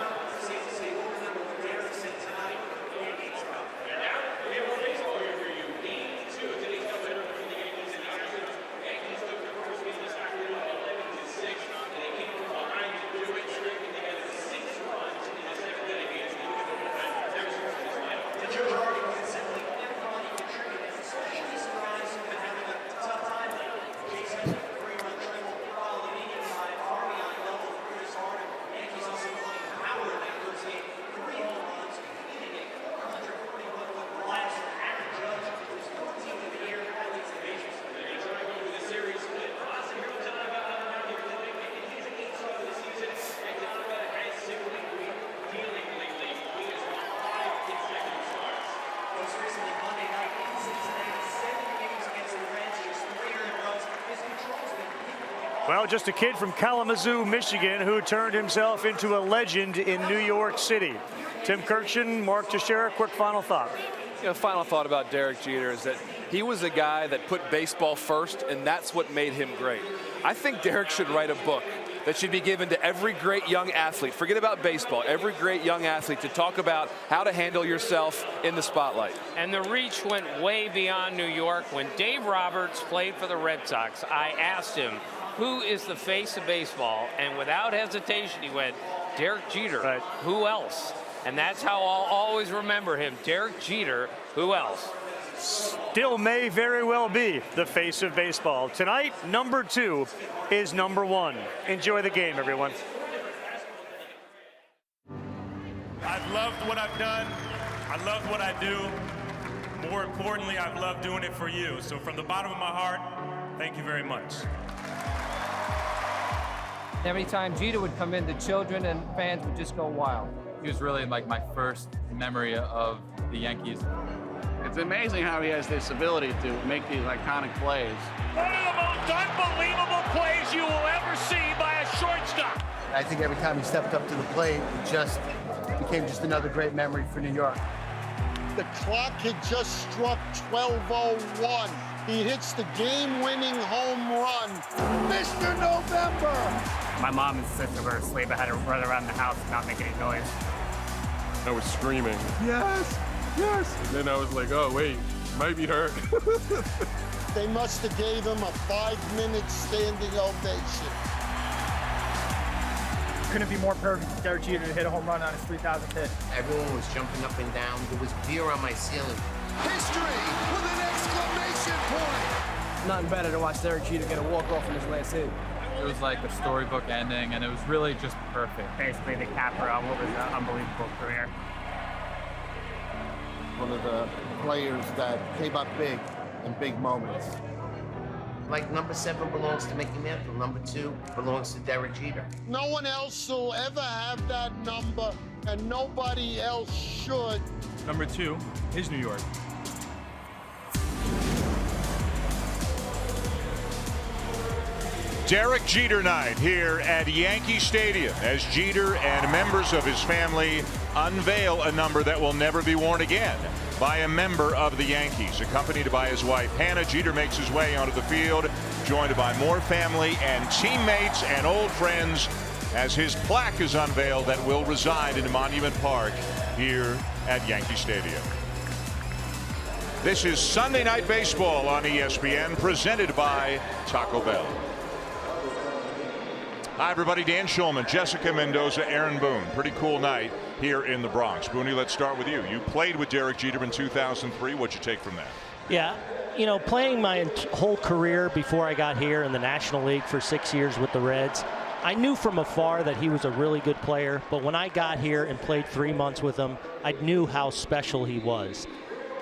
Well, just a kid from Kalamazoo, Michigan, who turned himself into a legend in New York City. Tim Kirkshin, Mark Teixeira, quick final thought. You know, final thought about Derek Jeter is that he was a guy that put baseball first, and that's what made him great. I think Derek should write a book that should be given to every great young athlete. Forget about baseball. Every great young athlete to talk about how to handle yourself in the spotlight. And the reach went way beyond New York. When Dave Roberts played for the Red Sox, I asked him, who is the face of baseball? And without hesitation, he went, Derek Jeter. Right. Who else? And that's how I'll always remember him. Derek Jeter. Who else? Still may very well be the face of baseball. Tonight, number 2 is number 1. Enjoy the game, everyone. I've loved what I've done. I love what I do. More importantly, I've loved doing it for you. So from the bottom of my heart, thank you very much. Every time Jeter would come in, the children and fans would just go wild. He was really like my first memory of the Yankees. It's amazing how he has this ability to make these iconic plays. One of the most unbelievable plays you will ever see by a shortstop. I think every time he stepped up to the plate, it just became just another great memory for New York. The clock had just struck 12:01. He hits the game-winning home run. Mr. November! My mom and sister were asleep. I had to run around the house and not make any noise. I was screaming. Yes! Yes! And then I was like, oh, wait, might be hurt. They must have gave him a 5-minute standing ovation. Couldn't be more perfect for Derek Jeter to hit a home run on his 3,000th hit. Everyone was jumping up and down. There was beer on my ceiling. History with an exclamation point! Nothing better to watch Derek Jeter get a walk-off in his last hit. It was like a storybook ending, and it was really just perfect. Basically the capper on what was an unbelievable career. One of the players that came up big in big moments. Like number 7 belongs to Mickey Mantle, number 2 belongs to Derek Jeter. No one else will ever have that number, and nobody else should. Number 2 is New York. Derek Jeter night here at Yankee Stadium as Jeter and members of his family unveil a number that will never be worn again by a member of the Yankees. Accompanied by his wife Hannah, Jeter makes his way onto the field, joined by more family and teammates and old friends as his plaque is unveiled that will reside in Monument Park here at Yankee Stadium. This is Sunday Night Baseball on ESPN, presented by Taco Bell. Hi, everybody. Dan Schulman, Jessica Mendoza, Aaron Boone. Pretty cool night here in the Bronx. Booney, let's start with you. You played with Derek Jeter in 2003. What'd you take from that? Yeah, you know, playing my whole career before I got here in the National League for 6 years with the Reds, I knew from afar that he was a really good player. But when I got here and played 3 months with him, I knew how special he was.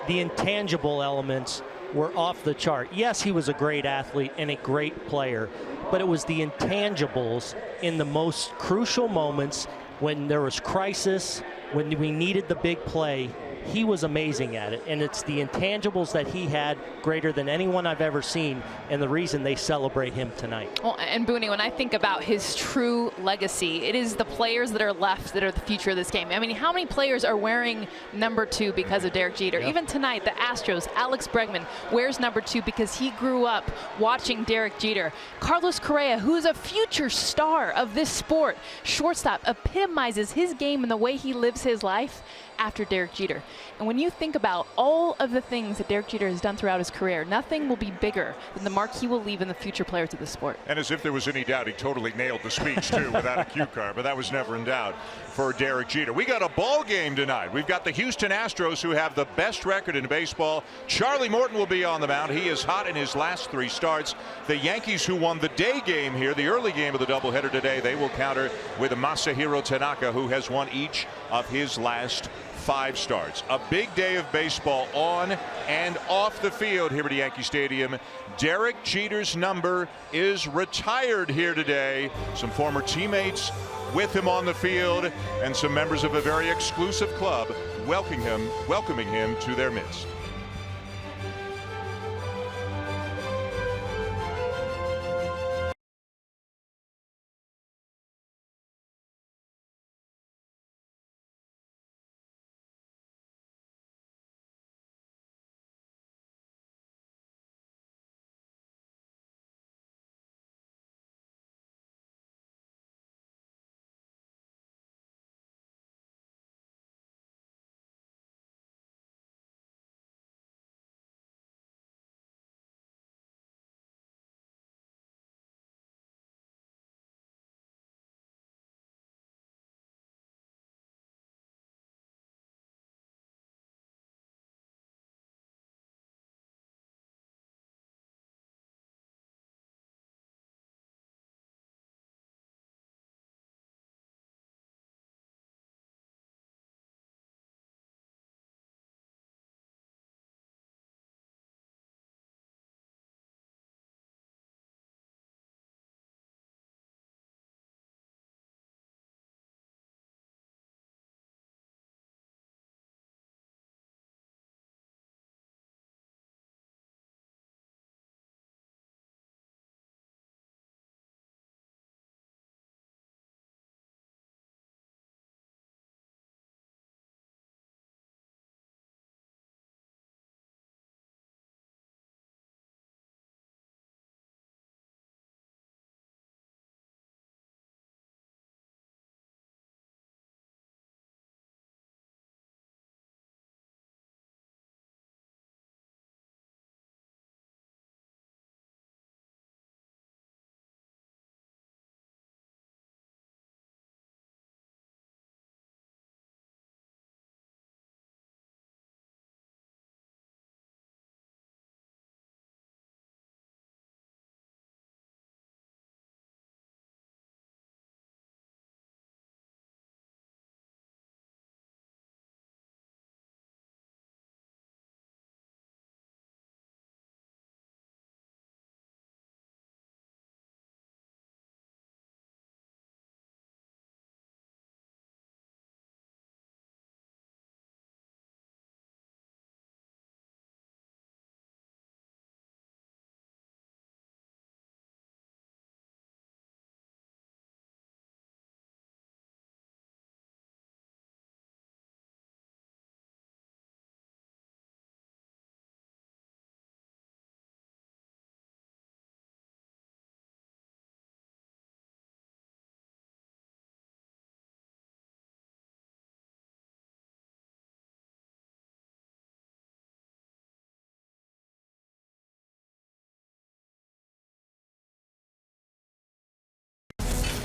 The intangible elements were off the chart. Yes, he was a great athlete and a great player, but it was the intangibles in the most crucial moments when there was crisis, when we needed the big play. he was amazing at it. And it's the intangibles that he had greater than anyone I've ever seen, and the reason they celebrate him tonight. Well, and Booney, when I think about his true legacy, it is the players that are left that are the future of this game. I mean, how many players are wearing number 2 because of Derek Jeter? Yep. Even tonight, the Astros, Alex Bregman wears number 2 because he grew up watching Derek Jeter. Carlos Correa, who's a future star of this sport, shortstop, epitomizes his game and the way he lives his life after Derek Jeter. And when you think about all of the things that Derek Jeter has done throughout his career, nothing will be bigger than the mark he will leave in the future players of the sport. And as if there was any doubt, he totally nailed the speech too without a cue card, but that was never in doubt for Derek Jeter. We got a ball game tonight. We've got the Houston Astros, who have the best record in baseball. Charlie Morton will be on the mound. He is hot in his last 3 starts. The Yankees, who won the day game here, the early game of the doubleheader today, they will counter with Masahiro Tanaka, who has won each of his last 5 starts. A big day of baseball on and off the field here at Yankee Stadium. Derek Jeter's number is retired here today. Some former teammates with him on the field, and some members of a very exclusive club welcoming him to their midst.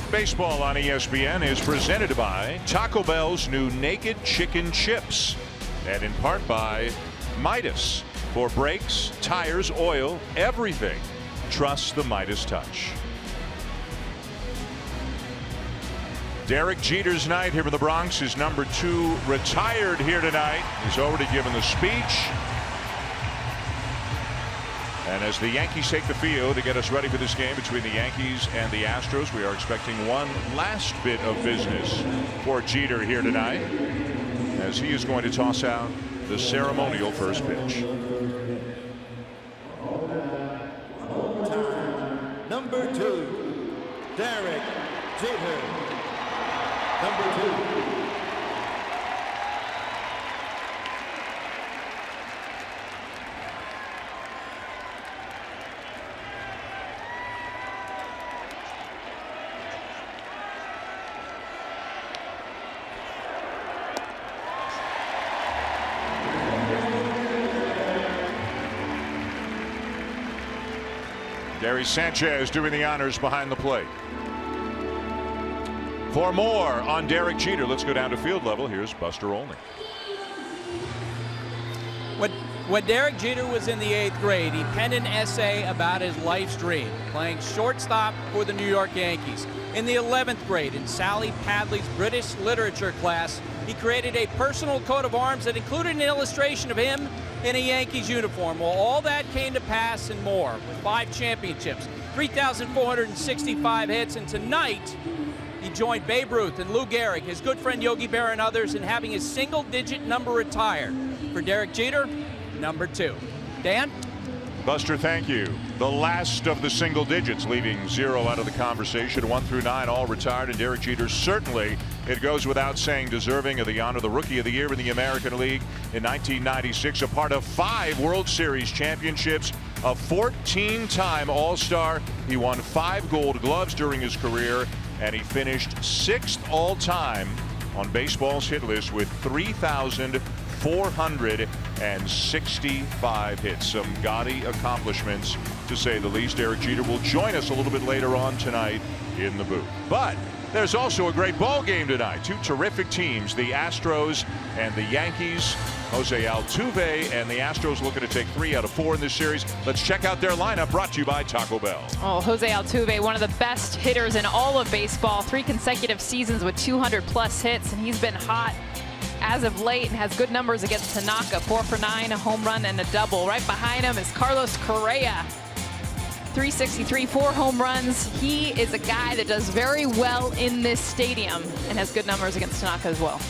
Baseball on ESPN is presented by Taco Bell's new Naked Chicken Chips, and in part by Midas. For brakes, tires, oil, everything, trust the Midas touch. Derek Jeter's night here in the Bronx. His number 2 retired here tonight. He's already given the speech. And as the Yankees take the field to get us ready for this game between the Yankees and the Astros, we are expecting one last bit of business for Jeter here tonight, as he is going to toss out the ceremonial first pitch. Number 2, Derek Jeter. Number 2. Gary Sanchez doing the honors behind the plate. For more on Derek Jeter, let's go down to field level. Here's Buster Olney. When Derek Jeter was in the 8th grade, he penned an essay about his life's dream, playing shortstop for the New York Yankees. In the 11th grade, in Sally Padley's British literature class, he created a personal coat of arms that included an illustration of him in a Yankees uniform. Well, all that came to pass and more, with 5 championships, 3,465 hits, and tonight he joined Babe Ruth and Lou Gehrig, his good friend Yogi Berra, and others in having his single-digit number retired. For Derek Jeter, number 2. Dan? Buster, thank you. The last of the single digits, leaving 0 out of the conversation. 1 through 9 all retired, and Derek Jeter certainly, it goes without saying, deserving of the honor, the Rookie of the Year in the American League in 1996, a part of 5 World Series championships, a 14-time All-Star. He won 5 Gold Gloves during his career, and he finished 6th all-time on baseball's hit list with 3,465 hits. Some gaudy accomplishments, to say the least. Derek Jeter will join us a little bit later on tonight in the booth. But there's also a great ball game tonight. 2 terrific teams, the Astros and the Yankees. Jose Altuve and the Astros looking to take 3 out of 4 in this series. Let's check out their lineup, brought to you by Taco Bell. Oh, Jose Altuve, one of the best hitters in all of baseball. 3 consecutive seasons with 200-plus hits, and he's been hot as of late and has good numbers against Tanaka. 4 for 9, a home run and a double. Right behind him is Carlos Correa. 363, 4 home runs. He is a guy that does very well in this stadium and has good numbers against Tanaka as well.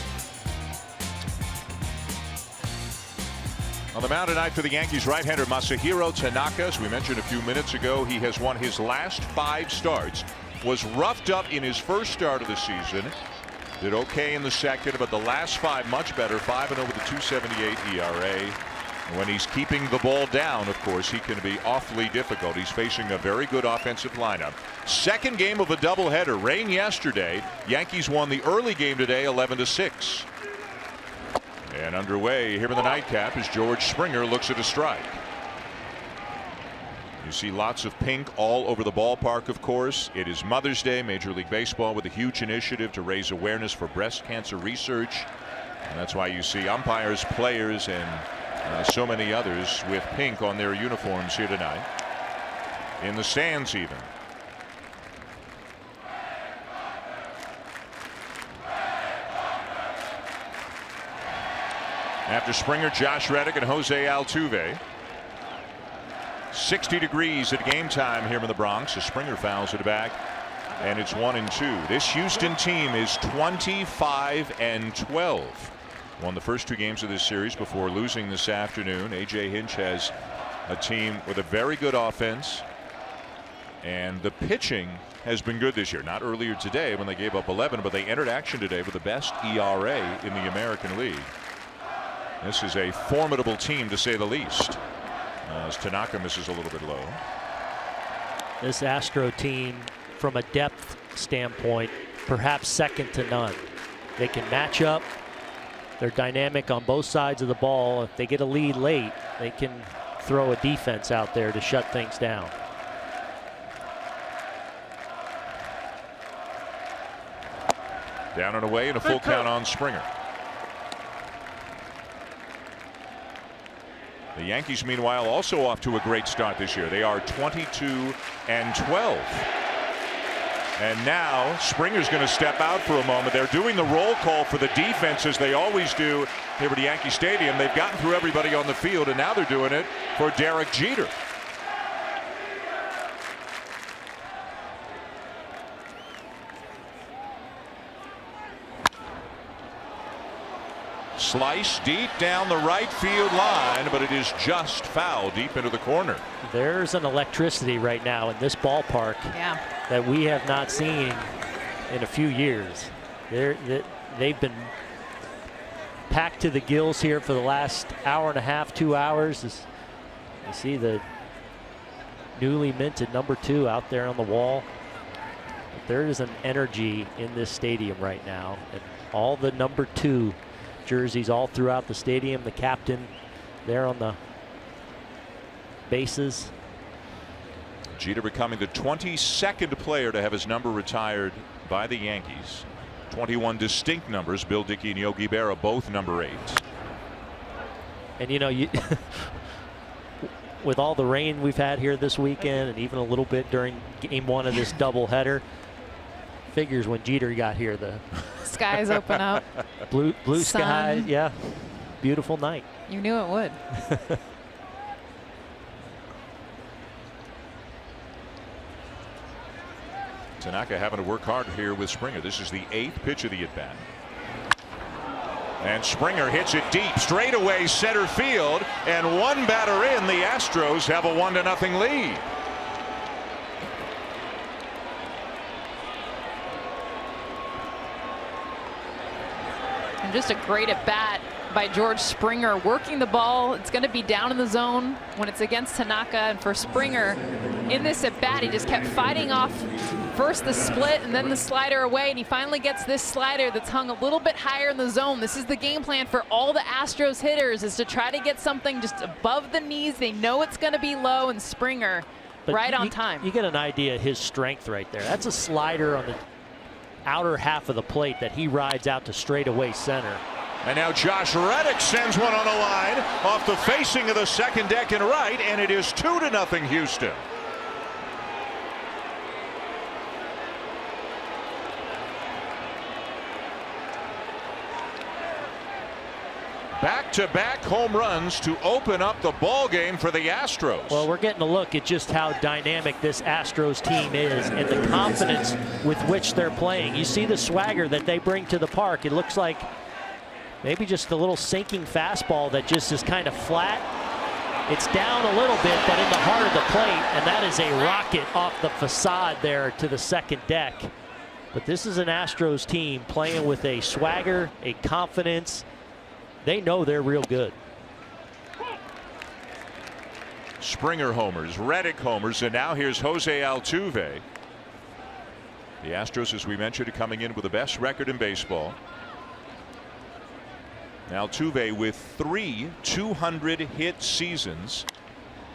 On the mound tonight for the Yankees, right-hander Masahiro Tanaka. As we mentioned a few minutes ago, he has won his last 5 starts. Was roughed up in his first start of the season. Did okay in the second, but the last 5 much better. 5-0 with a 2.78 ERA. When he's keeping the ball down, of course, he can be awfully difficult. He's facing a very good offensive lineup. Second game of a doubleheader. Rain yesterday. Yankees won the early game today, 11-6. And underway here in the nightcap as George Springer looks at a strike. You see lots of pink all over the ballpark, of course. It is Mother's Day. Major League Baseball with a huge initiative to raise awareness for breast cancer research. And that's why you see umpires, players, and so many others with pink on their uniforms here tonight. In the stands even. After Springer, Josh Reddick and Jose Altuve. 60 degrees at game time here in the Bronx as Springer fouls it back, and it's 1-2. This Houston team is 25-12. Won the first 2 games of this series before losing this afternoon. A.J. Hinch has a team with a very good offense, and the pitching has been good this year. Not earlier today when they gave up 11, but they entered action today with the best ERA in the American League. This is a formidable team, to say the least, as Tanaka misses a little bit low. This Astro team, from a depth standpoint, perhaps second to none. They can match up. They're dynamic on both sides of the ball. If they get a lead late, they can throw a defense out there to shut things down. Down and away, and a full count on Springer. The Yankees, meanwhile, also off to a great start this year. They are 22-12. And now Springer's going to step out for a moment. They're doing the roll call for the defense, as they always do here at Yankee Stadium. They've gotten through everybody on the field, and now they're doing it for Derek Jeter. Slice deep down the right field line, but it is just foul deep into the corner. There's an electricity right now in this ballpark that we have not seen in a few years. They've been packed to the gills here for the last hour and a half, 2 hours. You see the newly minted number 2 out there on the wall. But there is an energy in this stadium right now, and all the number 2 jerseys all throughout the stadium. The captain there on the bases. Jeter becoming the 22nd player to have his number retired by the Yankees. 21 distinct numbers. Bill Dickey and Yogi Berra both number 8. And you know, with all the rain we've had here this weekend, and even a little bit during game 1 of this doubleheader, figures when Jeter got here, the skies open up. Blue Sun. skies, yeah. Beautiful night. You knew it would. Tanaka having to work hard here with Springer. This is the 8th pitch of the at-bat. And Springer hits it deep, straightaway center field, and one batter in, the Astros have a 1-0 lead. And just a great at bat by George Springer, working the ball. It's going to be down in the zone when it's against Tanaka, and for Springer in this at bat, he just kept fighting off first the split and then the slider away, and he finally gets this slider that's hung a little bit higher in the zone. This is the game plan for all the Astros hitters, is to try to get something just above the knees. They know it's going to be low, and Springer right on time. You get an idea of his strength right there. That's a slider on the outer half of the plate that he rides out to straightaway center. And now Josh Reddick sends one on the line off the facing of the second deck and right, and it is 2-0 Houston. Back-to-back home runs to open up the ball game for the Astros. Well, we're getting a look at just how dynamic this Astros team is and the confidence with which they're playing. You see the swagger that they bring to the park. It looks like maybe just a little sinking fastball that just is kind of flat. It's down a little bit, but in the heart of the plate, and that is a rocket off the facade there to the second deck. But this is an Astros team playing with a swagger, a confidence. They know they're real good. Springer homers, Reddick homers, and now here's Jose Altuve. The Astros, as we mentioned, are coming in with the best record in baseball. Altuve with 3 200-hit seasons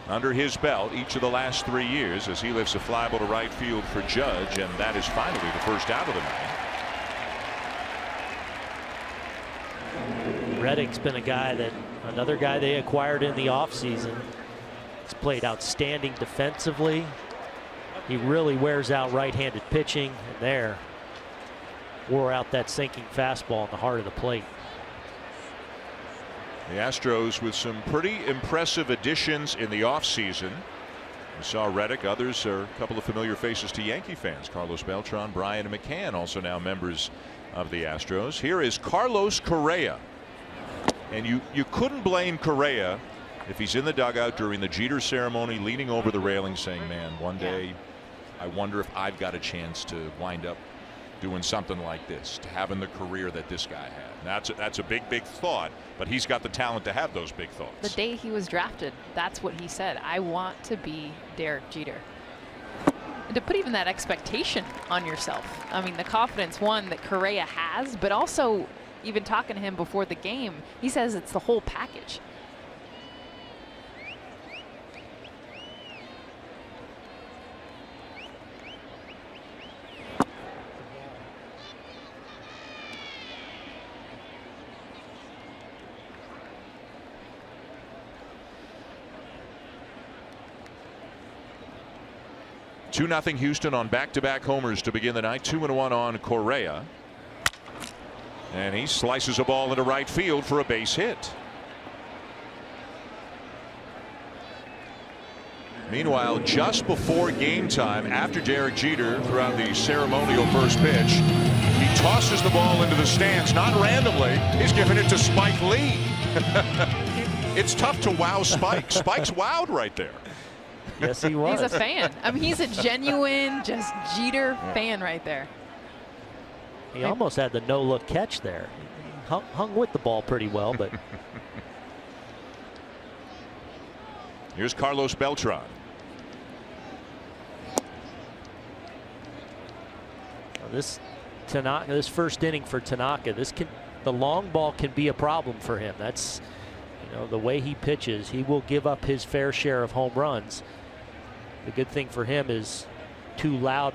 under his belt each of the last 3 years, as he lifts a fly ball to right field for Judge, and that is finally the first out of the night. Reddick's been another guy they acquired in the offseason. He's played outstanding defensively. He really wears out right-handed pitching, and there wore out that sinking fastball in the heart of the plate. The Astros with some pretty impressive additions in the offseason. We saw Reddick. Others are a couple of familiar faces to Yankee fans. Carlos Beltran, Brian McCann, also now members of the Astros. Here is Carlos Correa. And you couldn't blame Correa if he's in the dugout during the Jeter ceremony, leaning over the railing saying, man, one day I wonder if I've got a chance to wind up doing something like this, to having the career that this guy had. That's a big thought, but he's got the talent to have those big thoughts. The day he was drafted, that's what he said. I want to be Derek Jeter. And to put even that expectation on yourself. I mean, the confidence, one, that Correa has, but also even talking to him before the game, he says it's the whole package. Two 2-0 Houston on back-to-back homers to begin the night. 2-1 on Correa. And he slices a ball into right field for a base hit. Meanwhile, just before game time, after Derek Jeter threw out the ceremonial first pitch, He tosses the ball into the stands, not randomly. He's giving it to Spike Lee. It's tough to wow Spike. Spike's wowed right there. Yes, he was. He's a fan. I mean, he's a genuine, just Jeter fan right there. He almost had the no-look catch there. Hung with the ball pretty well, but. Here's Carlos Beltran. This first inning for Tanaka, the long ball can be a problem for him. That's, the way he pitches, he will give up his fair share of home runs. The good thing for him is 2 loud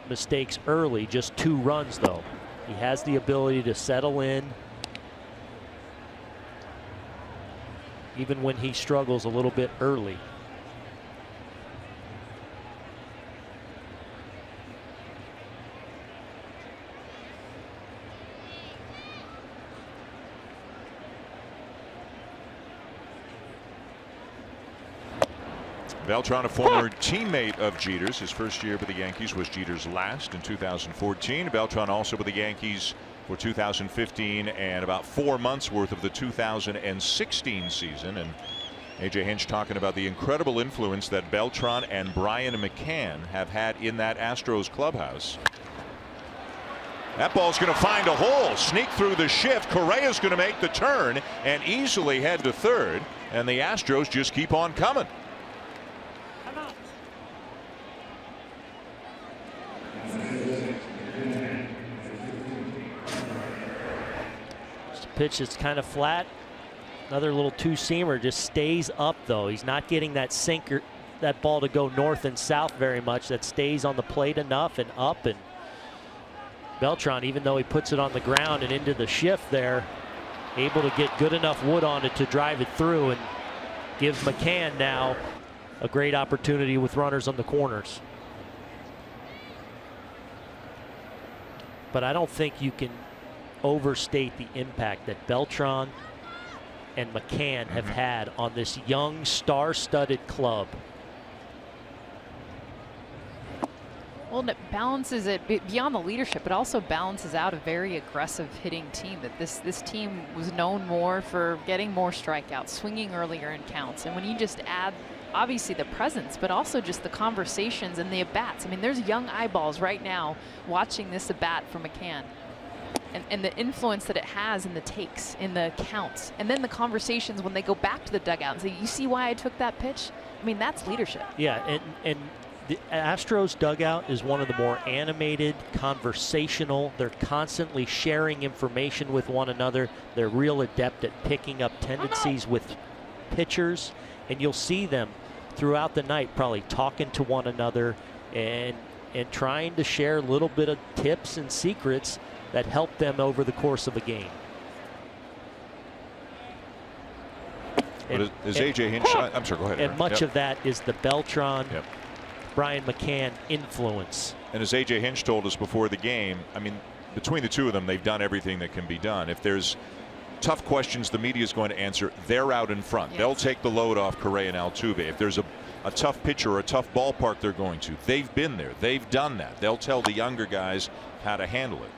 mistakes early, just 2 runs though. He has the ability to settle in, even when he struggles a little bit early. Beltran, a former teammate of Jeter's. His first year with the Yankees was Jeter's last in 2014. Beltran also with the Yankees for 2015 and about 4 months worth of the 2016 season. And A.J. Hinch talking about the incredible influence that Beltran and Brian McCann have had in that Astros clubhouse. That ball's going to find a hole, sneak through the shift. Correa's going to make the turn and easily head to third. And the Astros just keep on coming. Pitch is kind of flat. Another little 2-seamer, just stays up though. He's not getting that sinker, that ball to go north and south very much. That stays on the plate enough and up. And Beltran, even though he puts it on the ground and into the shift there, able to get good enough wood on it to drive it through and give McCann now a great opportunity with runners on the corners. But I don't think you can overstate the impact that Beltran and McCann have had on this young, star-studded club. Well, it balances it beyond the leadership. It also balances out a very aggressive hitting team. That this team was known more for getting more strikeouts, swinging earlier in counts, and when you just add obviously the presence, but also just the conversations and the at-bats. I mean, there's young eyeballs right now watching this at-bat for McCann. And the influence that it has in the takes, in the counts, and then the conversations when they go back to the dugout and say, you see why I took that pitch? I mean, that's leadership. Yeah, and the Astros dugout is one of the more animated, conversational. They're constantly sharing information with one another. They're real adept at picking up tendencies with pitchers, and you'll see them throughout the night probably talking to one another and trying to share a little bit of tips and secrets that help them over the course of a game. Is A.J. Hinch? I'm sorry, go ahead. And much of that is the Beltran, Brian McCann influence. And as A.J. Hinch told us before the game, I mean, between the two of them, they've done everything that can be done. If there's tough questions the media is going to answer, they're out in front. They'll take the load off Correa and Altuve. If there's a tough pitcher or a tough ballpark they're going to, they've been there. They've done that. They'll tell the younger guys how to handle it.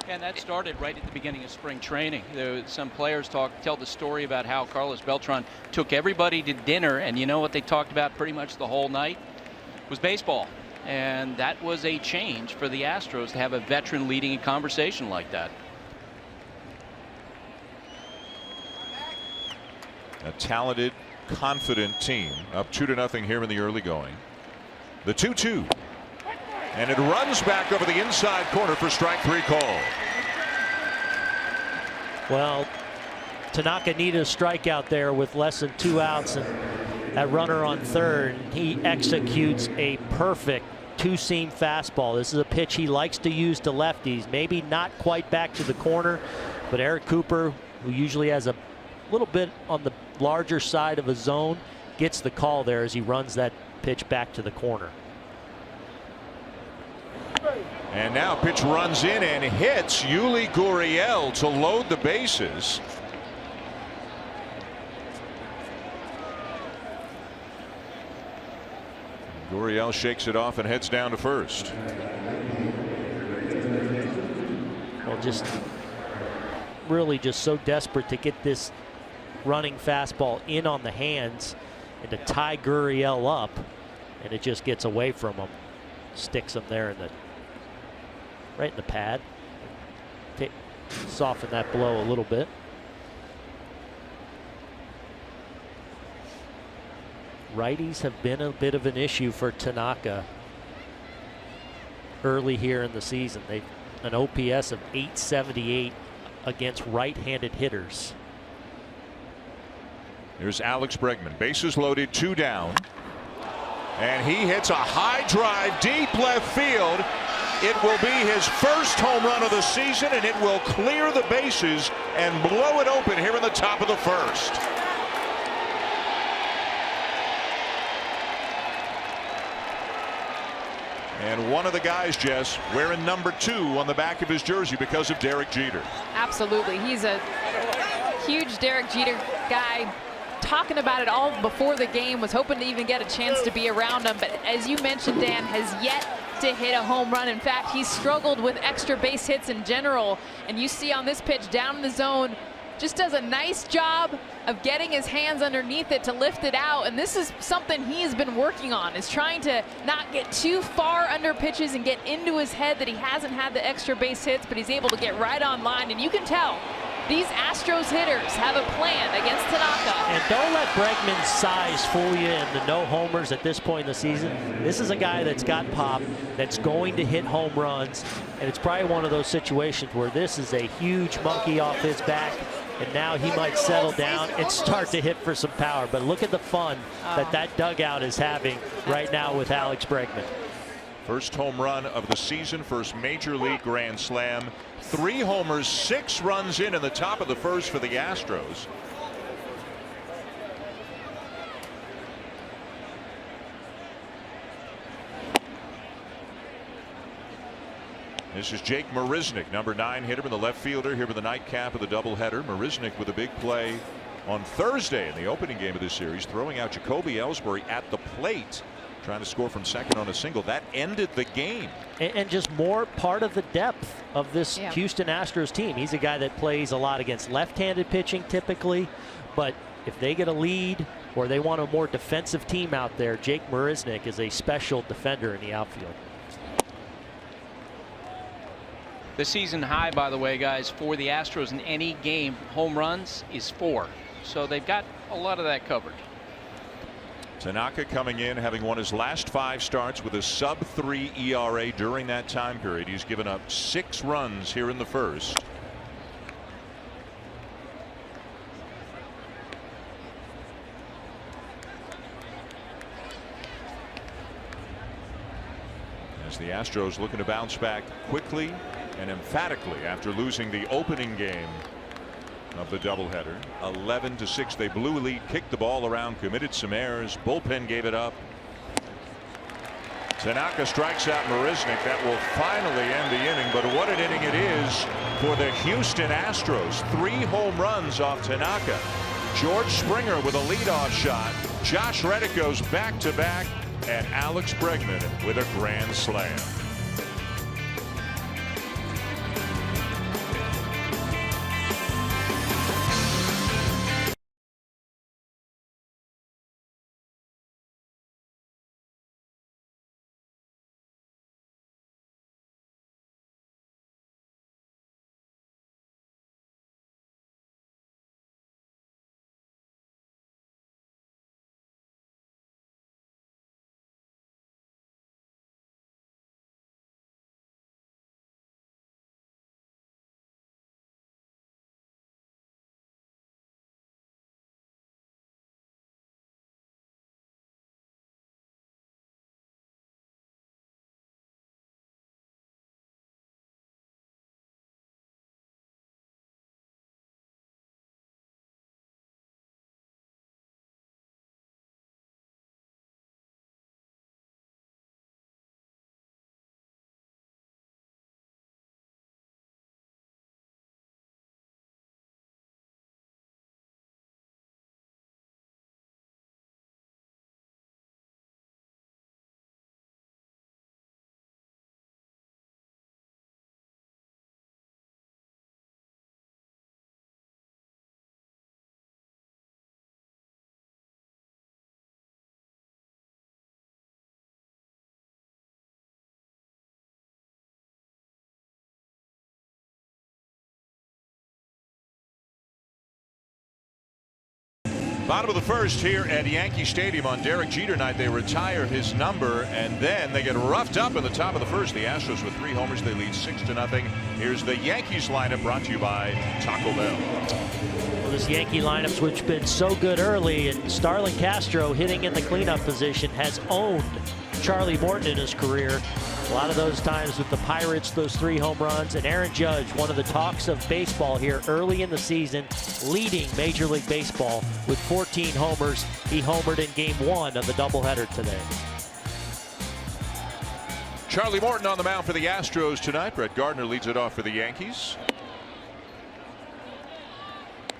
And that started right at the beginning of spring training. Some players tell the story about how Carlos Beltran took everybody to dinner, and you know what they talked about pretty much the whole night was baseball. And that was a change for the Astros to have a veteran leading a conversation like that. A talented, confident team, up 2-0 here in the early going. The 2-2. And it runs back over the inside corner for strike 3 call. Well, Tanaka needed a strikeout there with less than 2 outs and that runner on third. He executes a perfect 2-seam fastball. This is a pitch he likes to use to lefties. Maybe not quite back to the corner, but Eric Cooper, who usually has a little bit on the larger side of a zone, gets the call there as he runs that pitch back to the corner. And now pitch runs in and hits Yuli Gurriel to load the bases. Gurriel shakes it off and heads down to first. just really just so desperate to get this running fastball in on the hands and to tie Gurriel up, and it just gets away from him, sticks him there in the right in the pad. Soften that blow a little bit. Righties have been a bit of an issue for Tanaka early here in the season. They've an OPS of 878 against right-handed hitters. Here's Alex Bregman, bases loaded, 2 down, and he hits a high drive deep left field. It will be his first home run of the season, and it will clear the bases and blow it open here in the top of the first. And one of the guys, Jess, wearing number 2 on the back of his jersey because of Derek Jeter. Absolutely. He's a huge Derek Jeter guy. Talking about it all before the game, was hoping to even get a chance to be around him. But as you mentioned, Dan, has yet to hit a home run. In fact, he's struggled with extra base hits in general. And you see on this pitch down in the zone, just does a nice job of getting his hands underneath it to lift it out. And this is something he's been working on, is trying to not get too far under pitches and get into his head that he hasn't had the extra base hits, but he's able to get right on line. And you can tell these Astros hitters have a plan against Tanaka. And don't let Bregman's size fool you in the no homers at this point in the season. This is a guy that's got pop, that's going to hit home runs, and it's probably one of those situations where this is a huge monkey off his back, and now he might settle down and start to hit for some power. But look at the fun that dugout is having right now with Alex Bregman. First home run of the season, first major league grand slam. 3 homers, 6 runs in the top of the first for the Astros. This is Jake Marisnick, number 9 hitter and the left fielder here with the nightcap of the doubleheader. Marisnick with a big play on Thursday in the opening game of this series, throwing out Jacoby Ellsbury at the plate, trying to score from second on a single. That ended the game. And just more part of the depth of this Houston Astros team. He's a guy that plays a lot against left-handed pitching typically, but if they get a lead or they want a more defensive team out there, Jake Marisnick is a special defender in the outfield. The season high, by the way, guys, for the Astros in any game, home runs, is 4. So they've got a lot of that covered. Tanaka coming in, having won his last 5 starts with a sub-3 ERA during that time period. He's given up 6 runs here in the first. As the Astros looking to bounce back quickly and emphatically after losing the opening game of the doubleheader. 11-6. They blew a lead, kicked the ball around, committed some errors. Bullpen gave it up. Tanaka strikes out Marisnick. That will finally end the inning. But what an inning it is for the Houston Astros. 3 home runs off Tanaka. George Springer with a leadoff shot. Josh Reddick goes back-to-back, and Alex Bregman with a grand slam. Bottom of the first here at Yankee Stadium on Derek Jeter night. They retire his number, and then they get roughed up in the top of the first. The Astros with 3 homers. They lead 6-0. Here's the Yankees lineup brought to you by Taco Bell. Well, this Yankee lineup's which has been so good early, and Starlin Castro hitting in the cleanup position has owned Charlie Morton in his career. A lot of those times with the Pirates, those 3 home runs. And Aaron Judge, one of the talks of baseball here early in the season, leading Major League Baseball with 14 homers. He homered in Game 1 of the doubleheader today. Charlie Morton on the mound for the Astros tonight. Brett Gardner leads it off for the Yankees.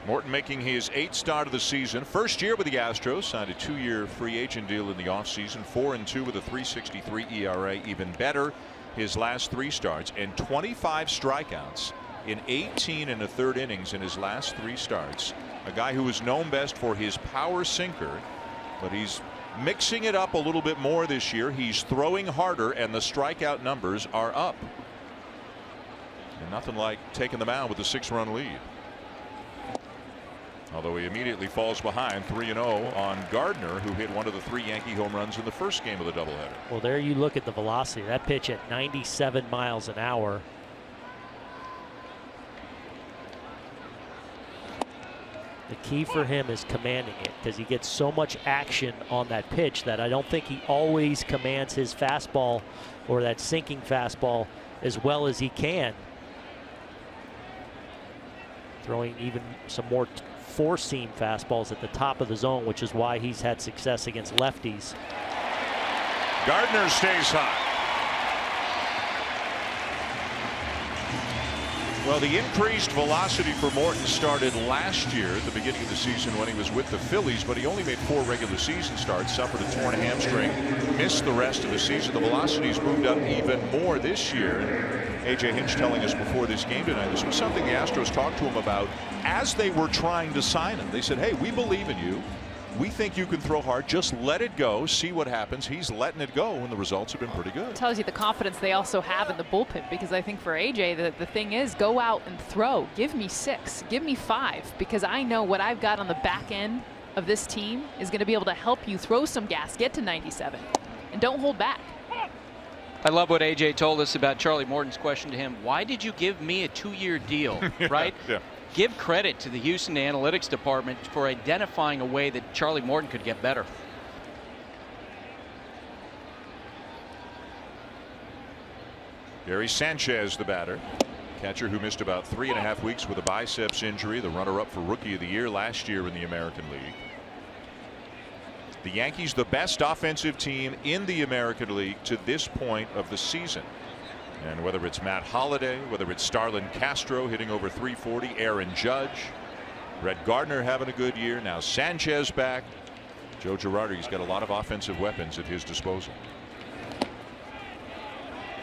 Morton making his 8th start of the season. First year with the Astros, signed a 2-year free agent deal in the offseason. 4-2 with a 3.63 ERA. Even better his last 3 starts, and 25 strikeouts in 18 1/3 innings in his last 3 starts. A guy who is known best for his power sinker, but he's mixing it up a little bit more this year. He's throwing harder, and the strikeout numbers are up. And nothing like taking the mound with a 6-run lead. Although he immediately falls behind 3-0 on Gardner, who hit one of the 3 Yankee home runs in the first game of the doubleheader. Well, there you look at the velocity. That pitch at 97 miles an hour. The key for him is commanding it, because he gets so much action on that pitch that I don't think he always commands his fastball or that sinking fastball as well as he can. Throwing even some more 4-seam fastballs at the top of the zone, which is why he's had success against lefties. Gardner stays hot. Well, the increased velocity for Morton started last year at the beginning of the season when he was with the Phillies, but he only made 4 regular season starts, suffered a torn hamstring, missed the rest of the season. The velocity's moved up even more this year. A.J. Hinch telling us before this game tonight, this was something the Astros talked to him about as they were trying to sign him. They said, hey, we believe in you. We think you can throw hard. Just let it go. See what happens. He's letting it go, and the results have been pretty good. It tells you the confidence they also have in the bullpen, because I think for AJ, the thing is, go out and throw. Give me 6. Give me 5, because I know what I've got on the back end of this team is going to be able to help you throw some gas, get to 97, and don't hold back. I love what AJ told us about Charlie Morton's question to him. Why did you give me a 2-year deal, right? Yeah. Give credit to the Houston Analytics Department for identifying a way that Charlie Morton could get better. Gary Sanchez, the batter. Catcher who missed about 3.5 weeks with a biceps injury. The runner-up for Rookie of the Year last year in the American League. The Yankees, the best offensive team in the American League to this point of the season. And whether it's Matt Holliday, whether it's Starlin Castro hitting over 340, Aaron Judge, Brett Gardner having a good year, now Sanchez back. Joe Girardi's got a lot of offensive weapons at his disposal.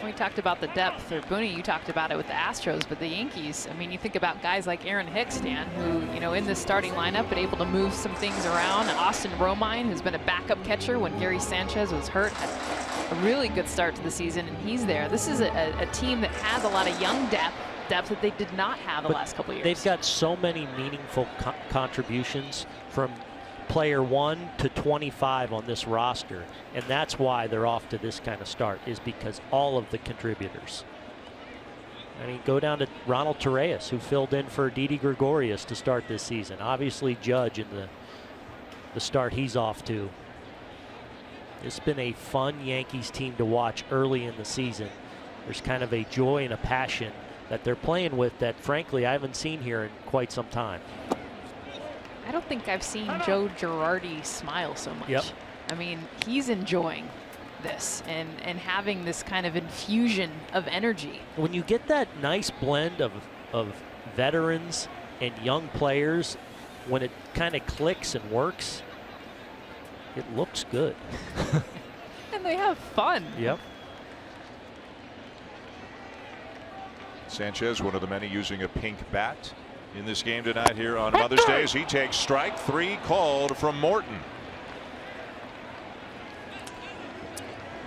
We talked about the depth, or Booney, you talked about it with the Astros, but the Yankees, I mean, you think about guys like Aaron Hicks, Dan, who, you know, in this starting lineup, but able to move some things around. Austin Romine, who's been a backup catcher when Gary Sanchez was hurt, had a really good start to the season, and he's there. This is a team that has a lot of young depth that they did not have the last couple of years. They've got so many meaningful contributions from player 1 to 25 on this roster, and that's why they're off to this kind of start, is because all of the contributors. I mean, go down to Ronald Torreyes, who filled in for Didi Gregorius to start this season. Obviously Judge in the start he's off to. It's been a fun Yankees team to watch early in the season. There's kind of a joy and a passion that they're playing with that, frankly, I haven't seen here in quite some time. I don't think I've seen Joe Girardi smile so much. Yep. I mean, he's enjoying this and having this kind of infusion of energy. When you get that nice blend of veterans and young players, when it kind of clicks and works, it looks good. And they have fun. Yep. Sanchez, one of the many using a pink bat in this game tonight here on Mother's Day, as he takes strike 3 called from Morton.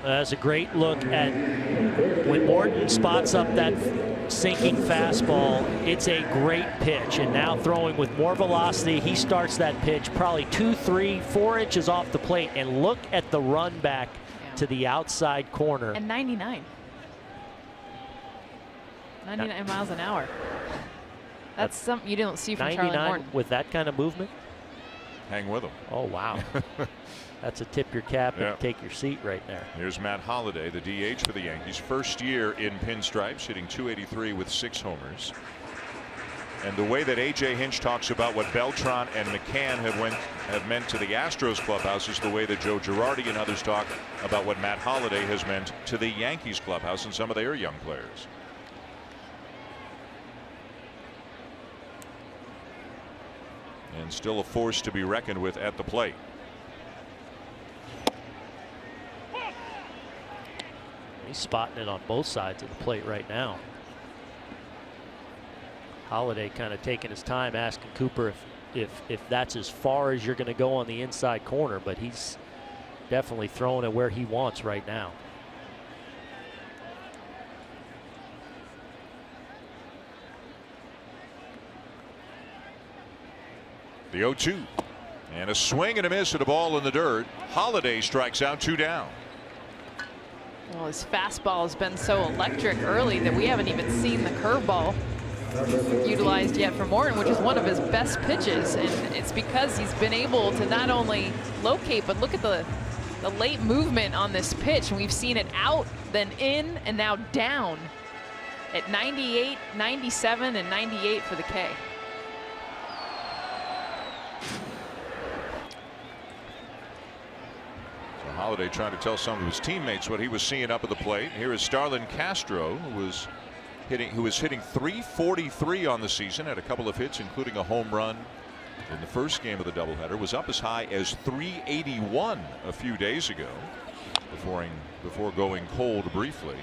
That's a great look at when Morton spots up that sinking fastball. It's a great pitch, and now throwing with more velocity, he starts that pitch probably 2, 3, 4 inches off the plate, and look at the run back to the outside corner. And 99 miles an hour. That's something you don't see from Charlie 99 Morton. with that kind of movement. Hang with him. Oh, wow. That's a tip your cap and take your seat right there. Here's Matt Holliday, the DH for the Yankees. First year in pinstripes, hitting .283 with 6 homers. And the way that A.J. Hinch talks about what Beltran and McCann have meant to the Astros clubhouse is the way that Joe Girardi and others talk about what Matt Holliday has meant to the Yankees clubhouse and some of their young players. And still a force to be reckoned with at the plate. He's spotting it on both sides of the plate right now. Holliday kind of taking his time, asking Cooper if that's as far as you're going to go on the inside corner, but he's definitely throwing it where he wants right now. The 0-2. And a swing and a miss at a ball in the dirt. Holliday strikes out, 2 down. Well, his fastball has been so electric early that we haven't even seen the curveball utilized yet for Morton, which is one of his best pitches. And it's because he's been able to not only locate, but look at the late movement on this pitch. And we've seen it out, then in, and now down at 98, 97, and 98 for the K. Holliday trying to tell some of his teammates what he was seeing up at the plate. Here is Starlin Castro, who was hitting .343 on the season, had a couple of hits, including a home run in the first game of the doubleheader. Was up as high as .381 a few days ago, before going cold briefly.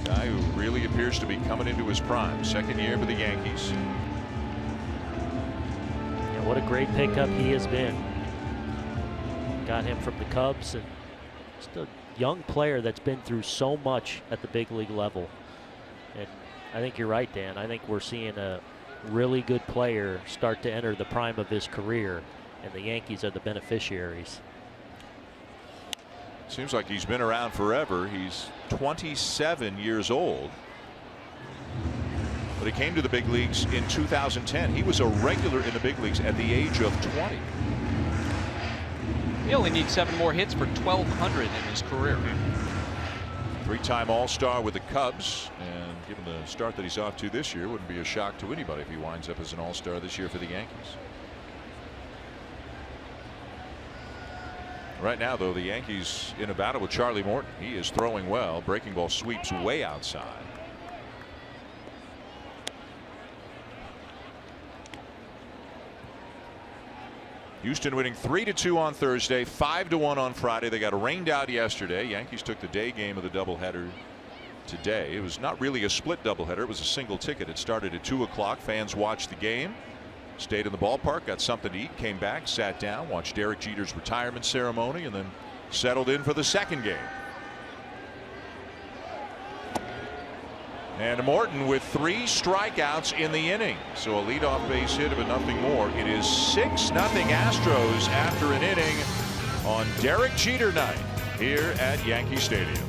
Guy who really appears to be coming into his prime. Second year for the Yankees. Yeah, what a great pickup he has been. Got him from the Cubs, and just a young player that's been through so much at the big league level. And I think you're right, Dan. I think we're seeing a really good player start to enter the prime of his career, and the Yankees are the beneficiaries. Seems like he's been around forever. He's 27 years old. But he came to the big leagues in 2010. He was a regular in the big leagues at the age of 20. He only needs 7 more hits for 1,200 in his career. 3-time All-Star with the Cubs, and given the start that he's off to this year, wouldn't be a shock to anybody if he winds up as an All-Star this year for the Yankees. Right now, though, the Yankees in a battle with Charlie Morton. He is throwing well. Breaking ball sweeps way outside. Houston winning 3-2 on Thursday, 5-1 on Friday. They got rained out yesterday. Yankees took the day game of the doubleheader today. It was not really a split doubleheader. It was a single ticket. It started at 2 o'clock. Fans watched the game, stayed in the ballpark, got something to eat, came back, sat down, watched Derek Jeter's retirement ceremony, and then settled in for the second game. And Morton with 3 strikeouts in the inning. So a leadoff base hit, but nothing more. It is 6-0 Astros after an inning on Derek Jeter night here at Yankee Stadium.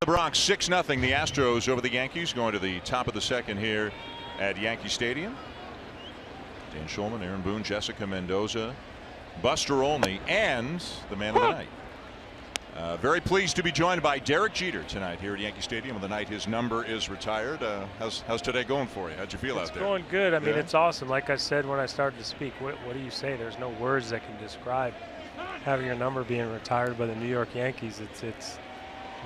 The Bronx 6-0 the Astros over the Yankees, going to the top of the second here at Yankee Stadium. Dan Shulman, Aaron Boone, Jessica Mendoza, Buster Olney, and the man of the night. Very pleased to be joined by Derek Jeter tonight here at Yankee Stadium. On the night his number is retired. How's today going for you? How'd you feel out there? It's going good. I mean, it's awesome. Like I said when I started to speak, what do you say? There's no words that can describe having your number being retired by the New York Yankees. It's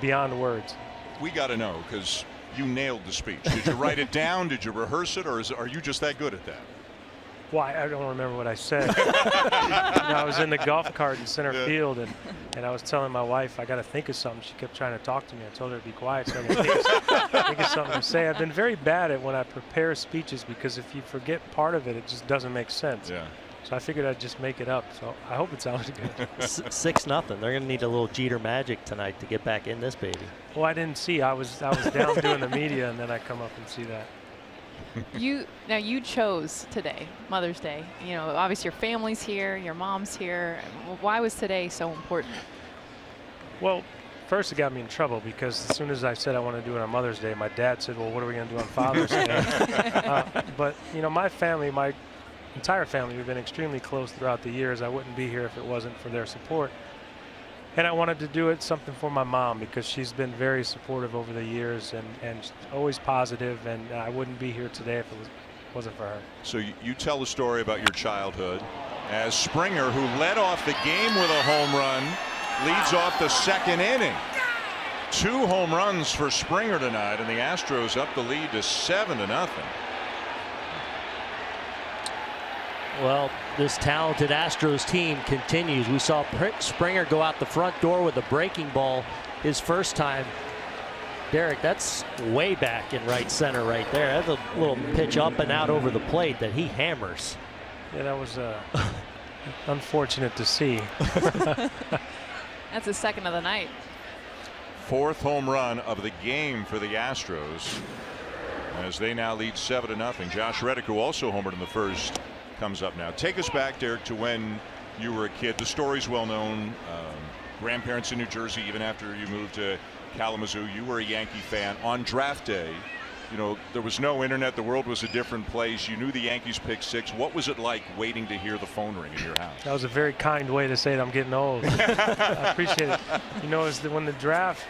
beyond words. We got to know, because you nailed the speech. Did you write it down? Did you rehearse it? Or are you just that good at that? Well, I don't remember what I said. I was in the golf cart in center field, and I was telling my wife I got to think of something. She kept trying to talk to me. I told her to be quiet so I could think of something to say. I've been very bad at when I prepare speeches, because if you forget part of it, it just doesn't make sense. Yeah. So I figured I'd just make it up. So I hope it sounded good. 6-0. They're going to need a little Jeter magic tonight to get back in this baby. Well, I didn't see. I was down doing the media, and then I come up and see that. You chose today, Mother's Day. You know, obviously your family's here, your mom's here. Why was today so important? Well, first it got me in trouble, because as soon as I said I want to do it on Mother's Day, my dad said, well, what are we going to do on Father's Day? But, you know, my family, my entire family, we've been extremely close throughout the years. I wouldn't be here if it wasn't for their support. And I wanted to do it something for my mom, because she's been very supportive over the years and always positive, and I wouldn't be here today if it wasn't for her. So you tell the story about your childhood as Springer, who led off the game with a home run, leads off the second inning. 2 home runs for Springer tonight, and the Astros up the lead to 7-0. Well, this talented Astros team continues. We saw Springer go out the front door with a breaking ball his first time. Derek, that's way back in right center right there. That's a little pitch up and out over the plate that he hammers. Yeah, that was unfortunate to see. That's the second of the night. 4th home run of the game for the Astros, as they now lead 7-0. Josh Reddick, who also homered in the first, comes up now. Take us back, Derek, to when you were a kid. The story's well known. Grandparents in New Jersey, even after you moved to Kalamazoo, you were a Yankee fan. On draft day, you know, there was no internet. The world was a different place. You knew the Yankees picked 6. What was it like waiting to hear the phone ring in your house? That was a very kind way to say that I'm getting old. I appreciate it. You know, when the draft,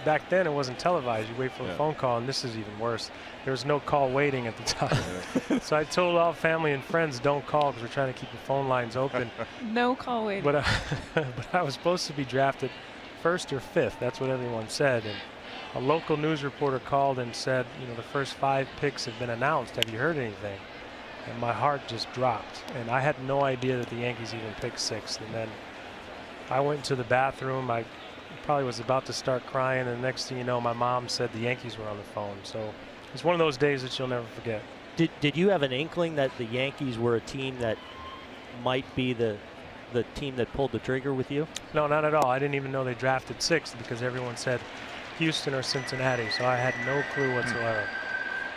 back then it wasn't televised. You wait for a phone call, and this is even worse. There was no call waiting at the time. So I told all family and friends, don't call, because we're trying to keep the phone lines open. No call waiting. But I was supposed to be drafted 1st or 5th. That's what everyone said. And a local news reporter called and said, you know, the first 5 picks have been announced. Have you heard anything? And my heart just dropped. And I had no idea that the Yankees even picked 6th. And then I went to the bathroom. I probably was about to start crying, and the next thing you know, my mom said the Yankees were on the phone. So it's one of those days that you'll never forget. Did you have an inkling that the Yankees were a team that might be the team that pulled the trigger with you? No, not at all. I didn't even know they drafted 6th, because everyone said Houston or Cincinnati, so I had no clue whatsoever.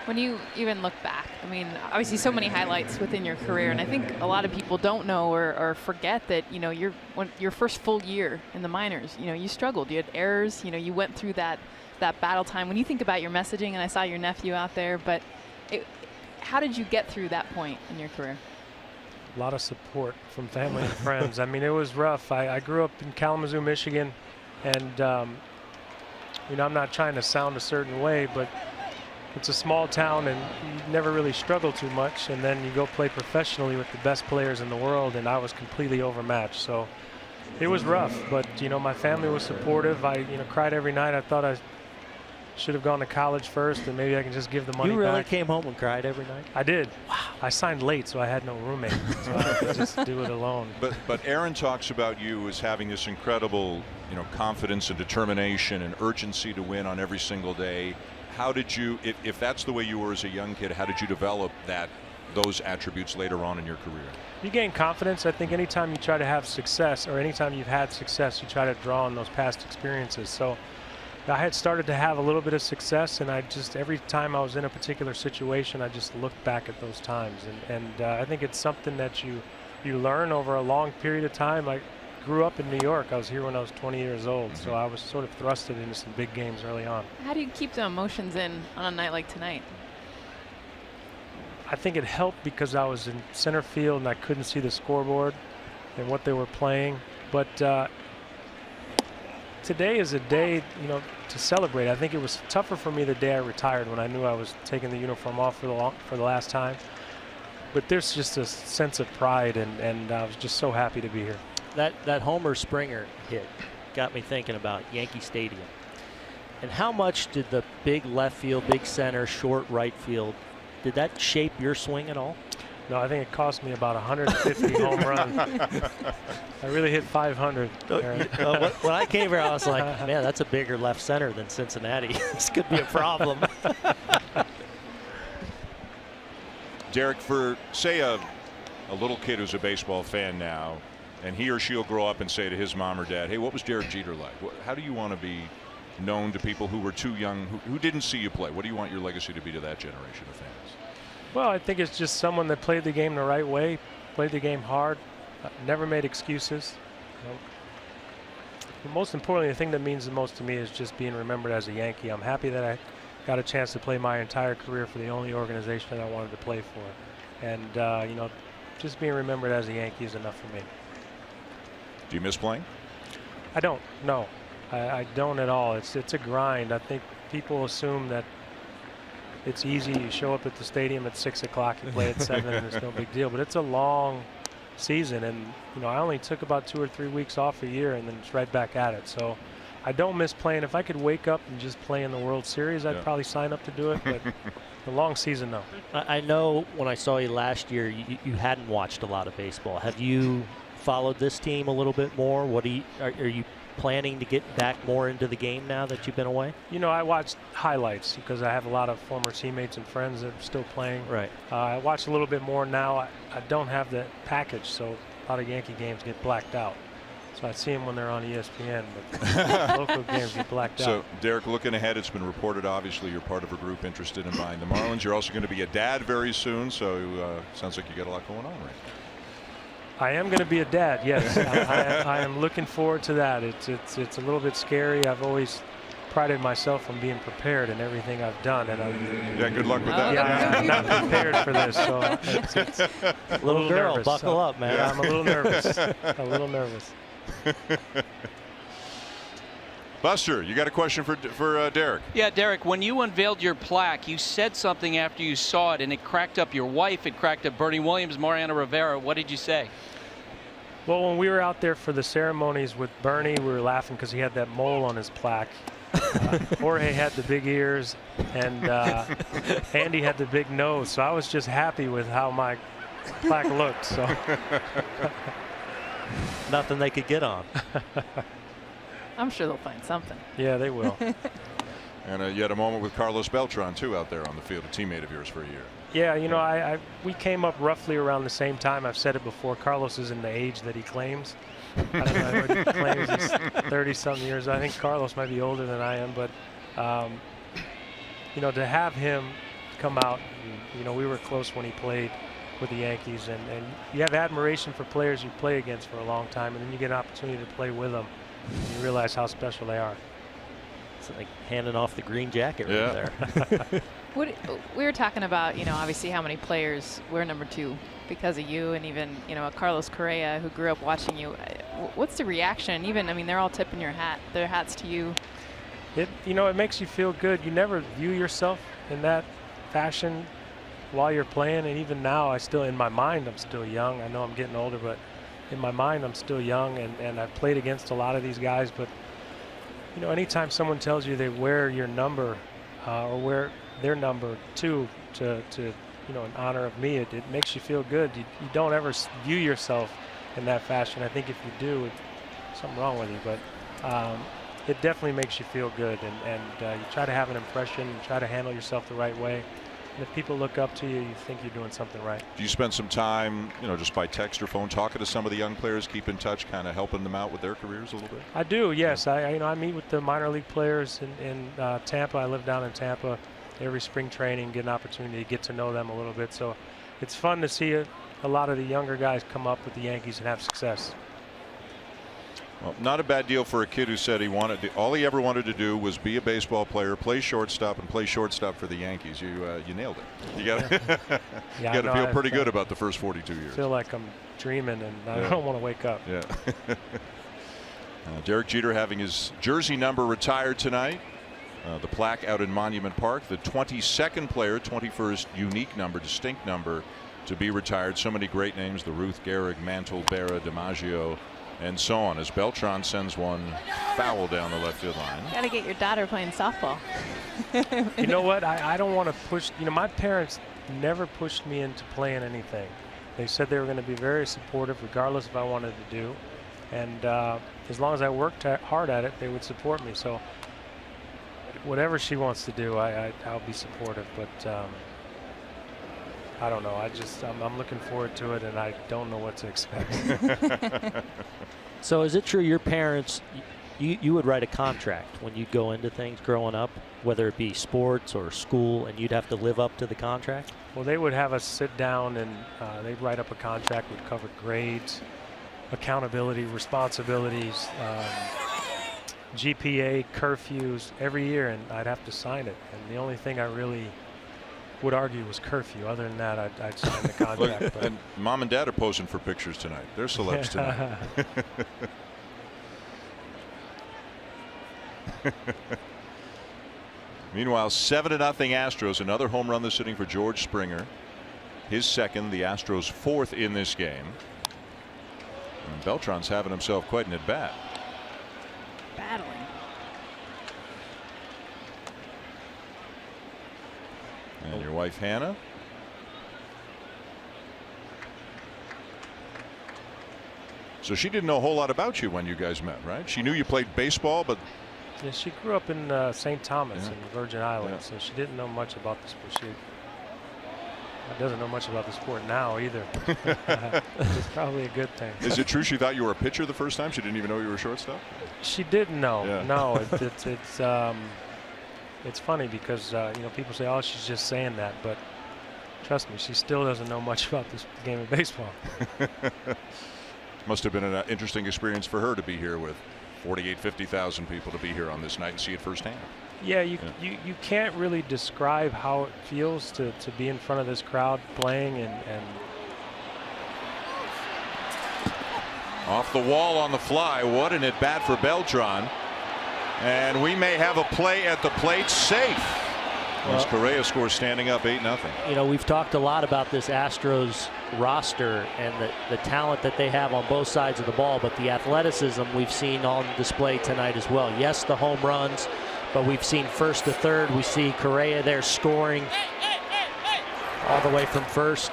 When you even look back, I mean, obviously so many highlights within your career, and I think a lot of people don't know or forget that, you know, your first full year in the minors, you know, you struggled. You had errors. You know, you went through that battle time. When you think about your messaging, and I saw your nephew out there, but how did you get through that point in your career? A lot of support from family and friends. I mean, it was rough. I grew up in Kalamazoo, Michigan, and, you know, I'm not trying to sound a certain way, but it's a small town, and you never really struggle too much, and then you go play professionally with the best players in the world, and I was completely overmatched. So it was rough, but, you know, my family was supportive. I, you know, cried every night. I thought I should have gone to college first, and maybe I can just give the money back. You really came home and cried every night? I did. Wow. I signed late, so I had no roommate, so I could just do it alone. But Aaron talks about you as having this incredible, you know, confidence and determination and urgency to win on every single day. How did you, if that's the way you were as a young kid, how did you develop those attributes later on in your career? You gain confidence. I think anytime you try to have success, or anytime you've had success, you try to draw on those past experiences. So I had started to have a little bit of success, and I just, every time I was in a particular situation, I just looked back at those times. And I think it's something that you learn over a long period of time. Like grew up in New York. I was here when I was 20 years old, so I was sort of thrusted into some big games early on. How do you keep the emotions in on a night like tonight? I think it helped because I was in center field and I couldn't see the scoreboard and what they were playing. But today is a day, to celebrate. I think it was tougher for me the day I retired when I knew I was taking the uniform off for the last time. But there's just a sense of pride, and I was just so happy to be here. That Homer Springer hit got me thinking about Yankee Stadium. And how much did the big left field, big center, short right field, did that shape your swing at all? No, I think it cost me about 150 home runs. I really hit 500. When I came here, I was like, man, that's a bigger left center than Cincinnati. This could be a problem. Derek, for, say, a little kid who's a baseball fan now, and he or she will grow up and say to his mom or dad, hey, what was Derek Jeter like? How do you want to be known to people who were too young, who didn't see you play? What do you want your legacy to be to that generation of fans? Well, I think it's just someone that played the game the right way, played the game hard, never made excuses. Most importantly, the thing that means the most to me is just being remembered as a Yankee. I'm happy that I got a chance to play my entire career for the only organization that I wanted to play for. And, just being remembered as a Yankee is enough for me. Do you miss playing? I don't, no. I don't at all. It's a grind. I think people assume that it's easy. You show up at the stadium at 6 o'clock, you play at 7, and it's no big deal. But it's a long season, and I only took about 2 or 3 weeks off a year, and then it's right back at it. So I don't miss playing. If I could wake up and just play in the World Series, I'd probably sign up to do it. But the long season, no. I know when I saw you last year, you hadn't watched a lot of baseball. Have you followed this team a little bit more? Are you planning to get back more into the game now that you've been away? I watched highlights because I have a lot of former teammates and friends that are still playing. Right. I watch a little bit more now. I don't have the package, so a lot of Yankee games get blacked out. So I see them when they're on ESPN, but local games get blacked out. So, Derek, looking ahead, it's been reported, obviously, you're part of a group interested in buying the Marlins. You're also going to be a dad very soon, so sounds like you got a lot going on right now. I am going to be a dad, yes. I am looking forward to that. It's a little bit scary. I've always prided myself on being prepared in everything I've done. And good luck with that. Yeah, I'm not prepared for this, so it's a little girl, nervous. buckle up, man. Yeah, I'm a little nervous. A little nervous. Buster, you got a question for Derek? Yeah, Derek, when you unveiled your plaque, you said something after you saw it, and it cracked up your wife, it cracked up Bernie Williams, Mariano Rivera. What did you say? Well, when we were out there for the ceremonies with Bernie, we were laughing because he had that mole on his plaque. Jorge had the big ears, and Andy had the big nose. So I was just happy with how my plaque looked. So nothing they could get on. I'm sure they'll find something. Yeah, they will. And you had a moment with Carlos Beltran, too, out there on the field, a teammate of yours for a year. Yeah, we came up roughly around the same time. I've said it before. Carlos is in the age that he claims. I don't know what he claims. He's 30-something years. I think Carlos might be older than I am. But, to have him come out, and, we were close when he played with the Yankees. And you have admiration for players you play against for a long time, and then you get an opportunity to play with them. You realize how special they are. It's like handing off the green jacket right there. We were talking about, obviously how many players wear number 2 because of you, and even, a Carlos Correa who grew up watching you. What's the reaction? Even, they're all tipping their hats to you. It makes you feel good. You never view yourself in that fashion while you're playing, and even now, in my mind, I'm still young. I know I'm getting older, but in my mind, I'm still young, and I've played against a lot of these guys. But, anytime someone tells you they wear your number or wear their number 2 to in honor of me, it makes you feel good. You don't ever view yourself in that fashion. I think if you do, there's something wrong with you. But it definitely makes you feel good, and you try to have an impression, you try to handle yourself the right way. And if people look up to you, you think you're doing something right. Do you spend some time, just by text or phone, talking to some of the young players, keep in touch, kind of helping them out with their careers a little bit? I do, yes. I meet with the minor league players in Tampa. I live down in Tampa every spring training, get an opportunity to get to know them a little bit. So it's fun to see a lot of the younger guys come up with the Yankees and have success. Well, not a bad deal for a kid who said all he ever wanted to do was be a baseball player, play shortstop, and play shortstop for the Yankees. You nailed it. You got Yeah, to feel pretty good about the first 42 years. I feel like I'm dreaming, and I don't want to wake up. Yeah. Derek Jeter having his jersey number retired tonight. The plaque out in Monument Park. The 22nd player, 21st unique number, distinct number to be retired. So many great names: the Ruth, Gehrig, Mantle, Berra, DiMaggio, and so on, as Beltran sends one foul down the left field line. Got to get your daughter playing softball. You know what? I don't want to push. You know, my parents never pushed me into playing anything. They said they were going to be very supportive, regardless if I wanted to do. And as long as I worked hard at it, they would support me. So whatever she wants to do, I'll be supportive. But I don't know. I'm looking forward to it, and I don't know what to expect. So is it true your parents, you would write a contract when you go into things growing up, whether it be sports or school, and you'd have to live up to the contract? Well, they would have us sit down, and they'd write up a contract that covered grades, accountability, responsibilities, GPA, curfews every year, and I'd have to sign it. And the only thing I really would argue was curfew. Other than that, I'd sign the contract. And Mom and Dad are posing for pictures tonight. They're celebs tonight. Meanwhile, 7-0 Astros. Another home run this inning for George Springer. His second, the Astros' fourth in this game. And Beltran's having himself quite an at-bat. Battling. And your wife, Hannah. So she didn't know a whole lot about you when you guys met, right? She knew you played baseball, but... Yeah, she grew up in St. Thomas in the Virgin Islands, so she didn't know much about this pursuit. She doesn't know much about the sport now either. It's probably a good thing. Is it true she thought you were a pitcher the first time? She didn't even know you were a shortstop? She didn't know. Yeah. No, it's funny because you know, people say, "Oh, she's just saying that," but trust me, she still doesn't know much about this game of baseball. Must have been an interesting experience for her to be here with 50,000 people to be here on this night and see it firsthand. Yeah, you can't really describe how it feels to be in front of this crowd playing and off the wall on the fly. What an at bat for Beltran. And we may have a play at the plate safe. As Correa scores standing up 8-0. You know, we've talked a lot about this Astros roster and the talent that they have on both sides of the ball, but the athleticism we've seen on display tonight as well. Yes, the home runs, but we've seen first to third. We see Correa there scoring all the way from first.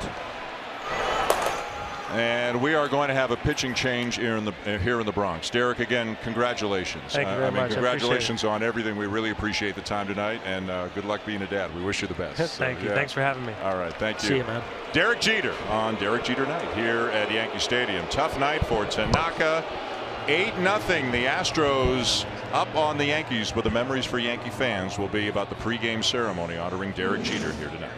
And we are going to have a pitching change here in the Bronx. Derek, again, congratulations. Thank you very much. Congratulations on everything. We really appreciate the time tonight, and good luck being a dad. We wish you the best. Thank you. Thanks for having me. All right. Thank you. See you, man. Derek Jeter on Derek Jeter Night here at Yankee Stadium. Tough night for Tanaka. 8-0. The Astros up on the Yankees, but the memories for Yankee fans will be about the pregame ceremony honoring Derek Jeter here tonight.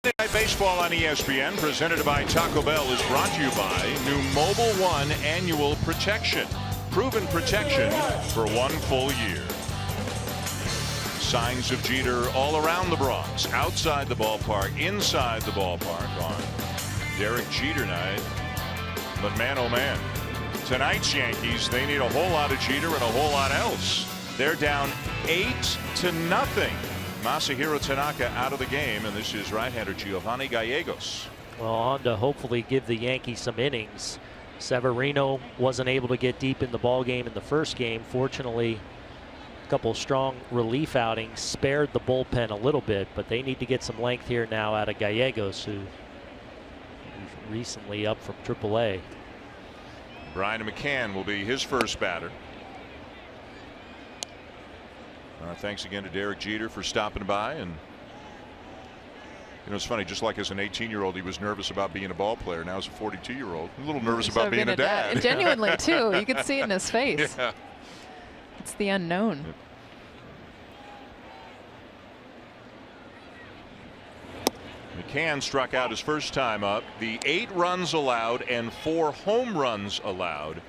Night Baseball on ESPN, presented by Taco Bell, is brought to you by new Mobile One Annual Protection. Proven protection for 1 full year. Signs of Jeter all around the Bronx, outside the ballpark, inside the ballpark on Derek Jeter night. But man, oh man, tonight's Yankees, they need a whole lot of Jeter and a whole lot else. They're down 8-0. Masahiro Tanaka out of the game, and this is right-hander Giovanni Gallegos. Well, on to hopefully give the Yankees some innings. Severino wasn't able to get deep in the ball game in the first game. Fortunately, a couple strong relief outings spared the bullpen a little bit, but they need to get some length here now out of Gallegos, who's recently up from AAA. Brian McCann will be his first batter. Thanks again to Derek Jeter for stopping by. And you know, it's funny, just like as an 18-year-old he was nervous about being a ball player, now as a 42-year-old a little nervous about being a dad. Genuinely too. You could see it in his face. Yeah. It's the unknown. McCann struck out his first time up. The 8 runs allowed and 4 home runs allowed,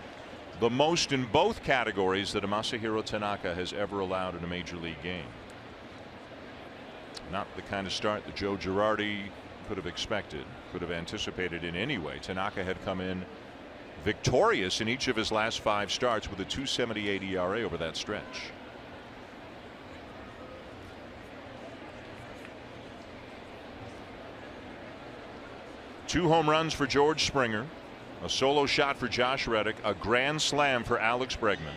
the most in both categories that a Masahiro Tanaka has ever allowed in a major league game. Not the kind of start that Joe Girardi could have expected, could have anticipated in any way. Tanaka had come in victorious in each of his last 5 starts with a 2.78 ERA over that stretch. Two home runs for George Springer, a solo shot for Josh Reddick, a grand slam for Alex Bregman.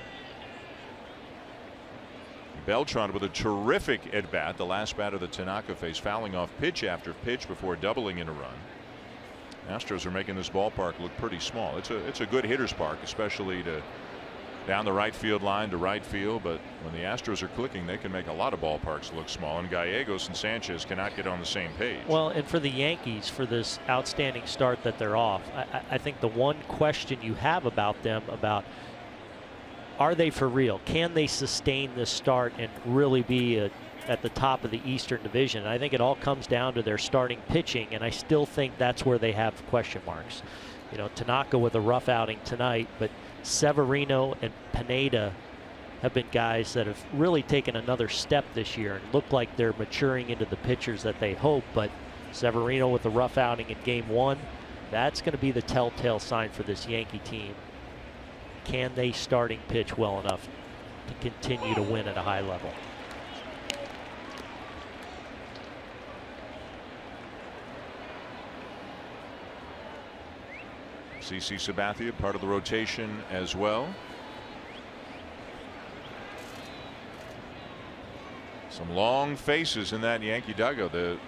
Beltran with a terrific at bat, the last batter that Tanaka faced, fouling off pitch after pitch before doubling in a run. Astros are making this ballpark look pretty small. It's a good hitter's park, especially to down the right field line to right field, but when the Astros are clicking, they can make a lot of ballparks look small, and Gallegos and Sanchez cannot get on the same page. Well, and for the Yankees, for this outstanding start that they're off, I think the one question you have about them, are they for real? Can they sustain this start and really be at the top of the Eastern Division? And I think it all comes down to their starting pitching, and I still think that's where they have question marks. You know, Tanaka with a rough outing tonight, but Severino and Pineda have been guys that have really taken another step this year and look like they're maturing into the pitchers that they hope. But Severino with a rough outing in game 1, that's going to be the telltale sign for this Yankee team. Can they starting pitch well enough to continue to win at a high level? CC Sabathia part of the rotation as well. Some long faces in that Yankee dugout. The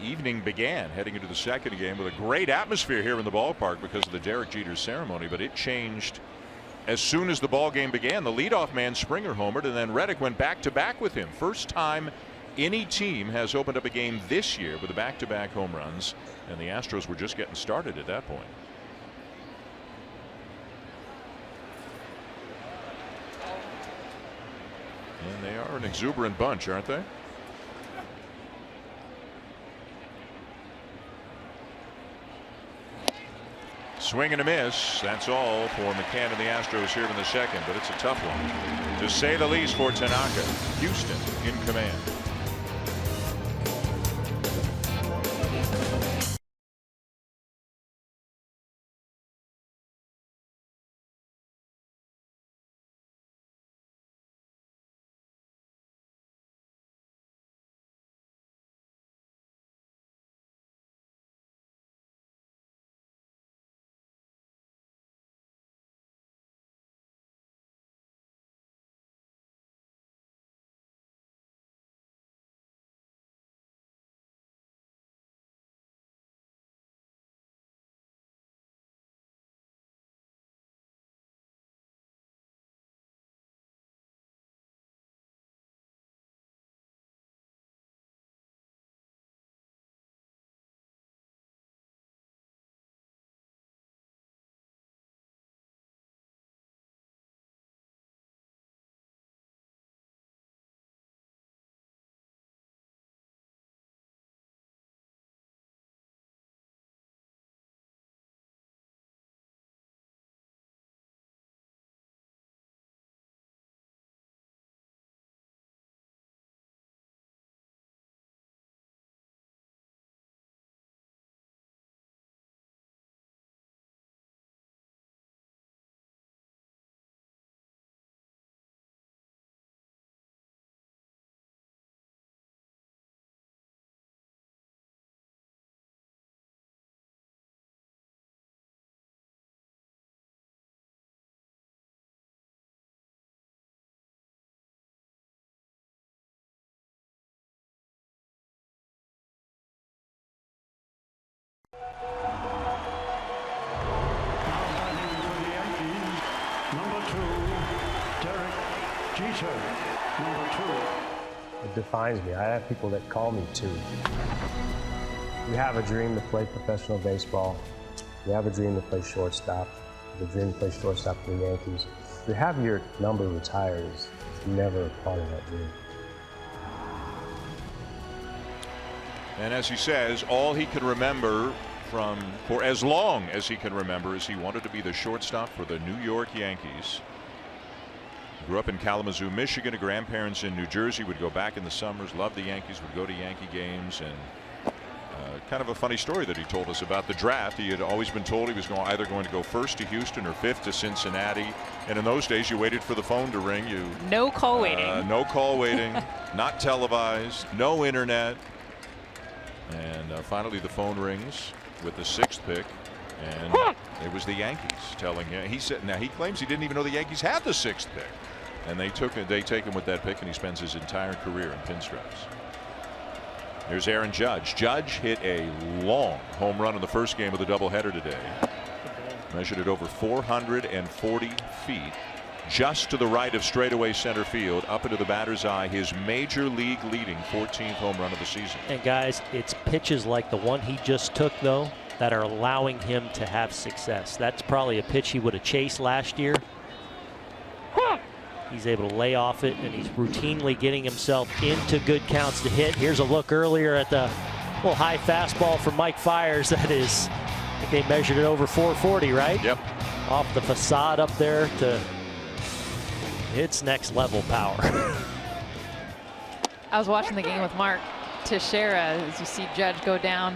evening began heading into the second game with a great atmosphere here in the ballpark because of the Derek Jeter ceremony, but it changed as soon as the ball game began. The leadoff man Springer homered, and then Reddick went back-to-back with him. First time any team has opened up a game this year with a back-to-back home runs, and the Astros were just getting started at that point. And they are an exuberant bunch, aren't they? Swing and a miss. That's all for McCann and the Astros here in the second, but it's a tough one, to say the least, for Tanaka. Houston in command. It defines me. I have people that call me too. You have a dream to play professional baseball. You have a dream to play shortstop. You have a dream to play shortstop for the Yankees. To have your number retired is never a part of that dream. And as he says, all he can remember for as long as he can remember is he wanted to be the shortstop for the New York Yankees. Grew up in Kalamazoo, Michigan. Grandparents in New Jersey, would go back in the summers, loved the Yankees, would go to Yankee games. And kind of a funny story that he told us about the draft. He had always been told he was either going to go first to Houston or fifth to Cincinnati. And in those days, you waited for the phone to ring. No call waiting. No call waiting. Not televised. No internet. And finally, the phone rings with the 6th pick, and it was the Yankees telling him. He said, now he claims he didn't even know the Yankees had the 6th pick, and they take him with that pick, and he spends his entire career in pinstripes. Here's Aaron Judge. Judge hit a long home run in the first game of the doubleheader today. Measured it over 440 feet. Just to the right of straightaway center field, up into the batter's eye, his major league leading 14th home run of the season. And guys, it's pitches like the one he just took, though, that are allowing him to have success. That's probably a pitch he would have chased last year. He's able to lay off it, and he's routinely getting himself into good counts to hit. Here's a look earlier at the little high fastball from Mike Fiers. That is, I think they measured it over 440, right? Yep. Off the facade up there to its next level power. I was watching the game with Mark Teixeira as you see Judge go down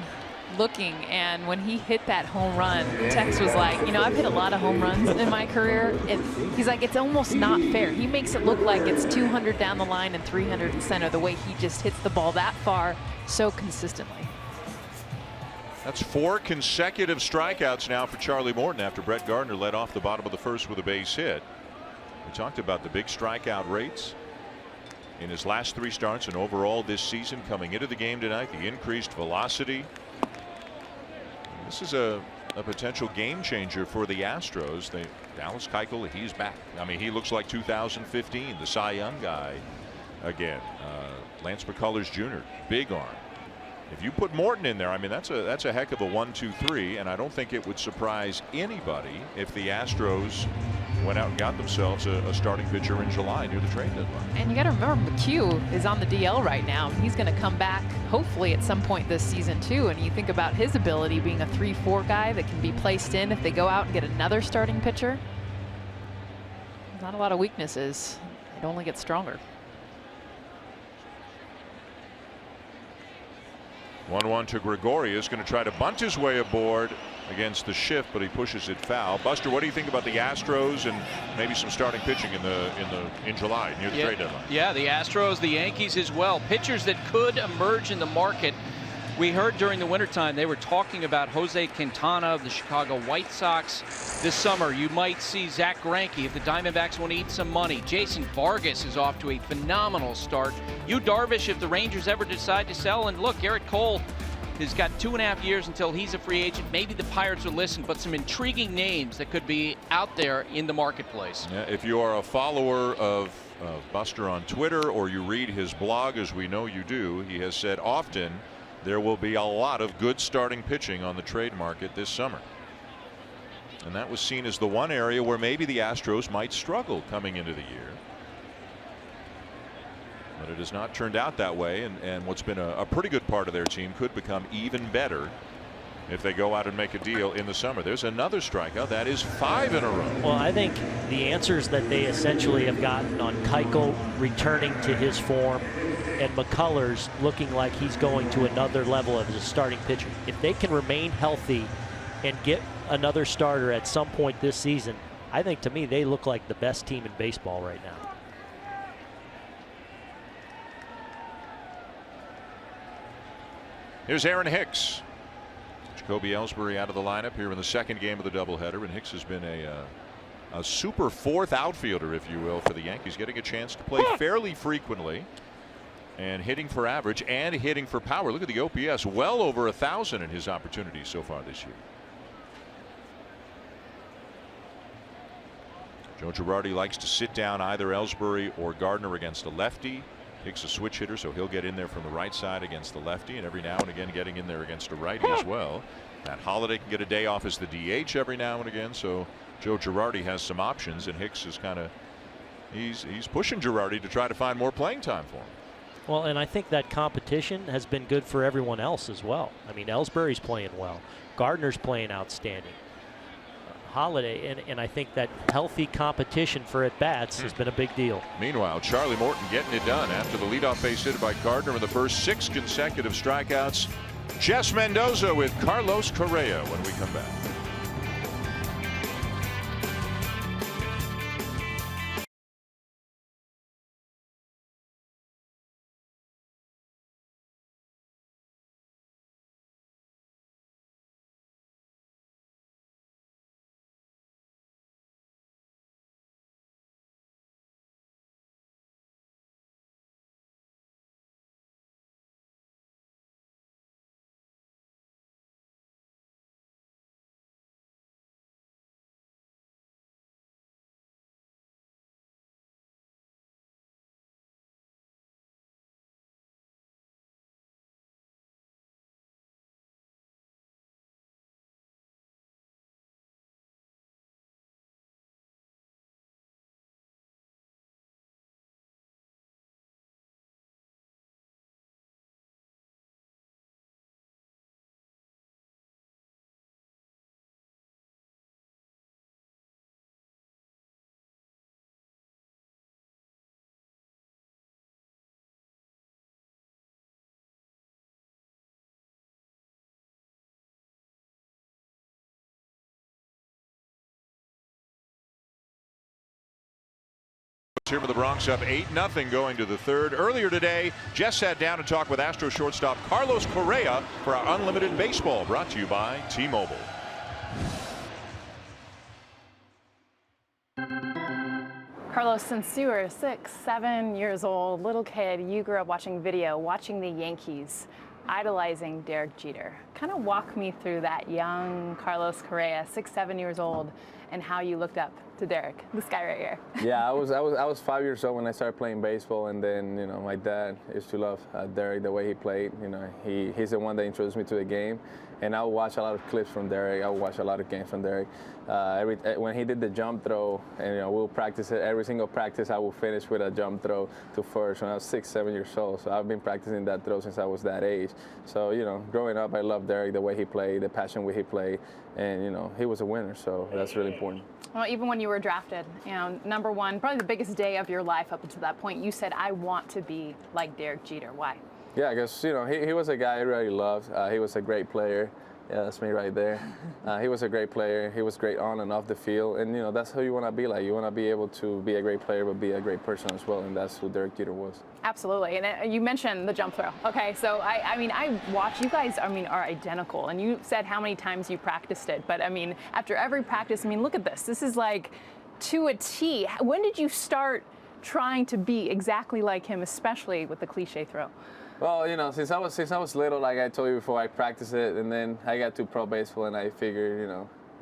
looking, and when he hit that home run, Tex was like, you know, I've hit a lot of home runs in my career, and he's like, it's almost not fair. He makes it look like it's 200 down the line and 300 in center, the way he just hits the ball that far so consistently. That's 4 consecutive strikeouts now for Charlie Morton after Brett Gardner led off the bottom of the first with a base hit. We talked about the big strikeout rates in his last 3 starts and overall this season. Coming into the game tonight, the increased velocity. This is a potential game changer for the Astros. Dallas Keuchel, he's back. I mean, he looks like 2015, the Cy Young guy again. Lance McCullers Jr., big arm. If you put Morton in there, I mean, that's a heck of a 1-2-3, and I don't think it would surprise anybody if the Astros went out and got themselves a starting pitcher in July near the trade deadline. And you got to remember, McHugh is on the DL right now. He's going to come back hopefully at some point this season too. And you think about his ability being a 3-4 guy that can be placed in if they go out and get another starting pitcher. Not a lot of weaknesses. It only gets stronger. 1-1 to Gregorius, going to try to bunt his way aboard against the shift, but he pushes it foul. Buster, what do you think about the Astros and maybe some starting pitching in July near the trade deadline? Yeah, the Astros, the Yankees as well. Pitchers that could emerge in the market. We heard during the wintertime they were talking about Jose Quintana of the Chicago White Sox. This summer you might see Zach Greinke if the Diamondbacks want to eat some money. Jason Vargas is off to a phenomenal start. Yu Darvish if the Rangers ever decide to sell. And look, Garrett Cole has got 2.5 years until he's a free agent. Maybe the Pirates will listen, but some intriguing names that could be out there in the marketplace. Yeah, if you are a follower of Buster on Twitter or you read his blog, as we know you do, he has said often there will be a lot of good starting pitching on the trade market this summer. And that was seen as the one area where maybe the Astros might struggle coming into the year. But it has not turned out that way, and what's been a pretty good part of their team could become even better if they go out and make a deal in the summer. There's another strikeout. That is 5 in a row. Well, I think the answers that they essentially have gotten on Keuchel returning to his form and McCullers looking like he's going to another level as a starting pitcher. If they can remain healthy and get another starter at some point this season, I think to me they look like the best team in baseball right now. Here's Aaron Hicks. Jacoby Ellsbury out of the lineup here in the second game of the doubleheader, and Hicks has been a super 4th outfielder, if you will, for the Yankees, getting a chance to play fairly frequently and hitting for average and hitting for power. Look at the OPS, well over 1,000 in his opportunities so far this year. Joe Girardi likes to sit down either Ellsbury or Gardner against a lefty. Hicks a switch hitter, so he'll get in there from the right side against the lefty, and every now and again getting in there against a righty as well. Matt Holliday can get a day off as the DH every now and again, so Joe Girardi has some options, and Hicks is kind of he's pushing Girardi to try to find more playing time for him. Well, and I think that competition has been good for everyone else as well. I mean, Ellsbury's playing well. Gardner's playing outstanding. Holliday, and I think that healthy competition for at-bats has been a big deal. Meanwhile, Charlie Morton getting it done after the leadoff base hit by Gardner in the first 6 consecutive strikeouts. Jess Mendoza with Carlos Correa when we come back. Here with the Bronx up 8-0 going to the third. Earlier today, Jess sat down and talked with Astros shortstop Carlos Correa for our Unlimited Baseball, brought to you by T-Mobile. Carlos, since you were 6, 7 years old, little kid, you grew up watching video, watching the Yankees, idolizing Derek Jeter. Kind of walk me through that young Carlos Correa, 6, 7 years old, and how you looked up to Derek, this guy right here. Yeah, I was 5 years old when I started playing baseball, and then my dad used to love Derek, the way he played. He's the one that introduced me to the game, and I would watch a lot of clips from Derek. I would watch a lot of games from Derek. When he did the jump throw, and we'll practice it every single practice. I will finish with a jump throw to first when I was 6, 7 years old. So I've been practicing that throw since I was that age. So growing up, I loved Derek, the way he played, the passion way he played, and he was a winner. So that's really important. Well, even when you were drafted, number one, probably the biggest day of your life up until that point, you said, I want to be like Derek Jeter. Why? Yeah, I guess, he was a guy I really loved. He was a great player. Yeah, that's me right there. He was a great player. He was great on and off the field. And, that's who you want to be like. You want to be able to be a great player, but be a great person as well. And that's who Derek Jeter was. Absolutely. And you mentioned the jump throw. Okay, so I watch, you guys, are identical. And you said how many times you practiced it. But, after every practice, look at this. This is like to a T. When did you start trying to be exactly like him, especially with the cliche throw? Well, since I was little, like I told you before, I practiced it, and then I got to pro baseball, and I figured,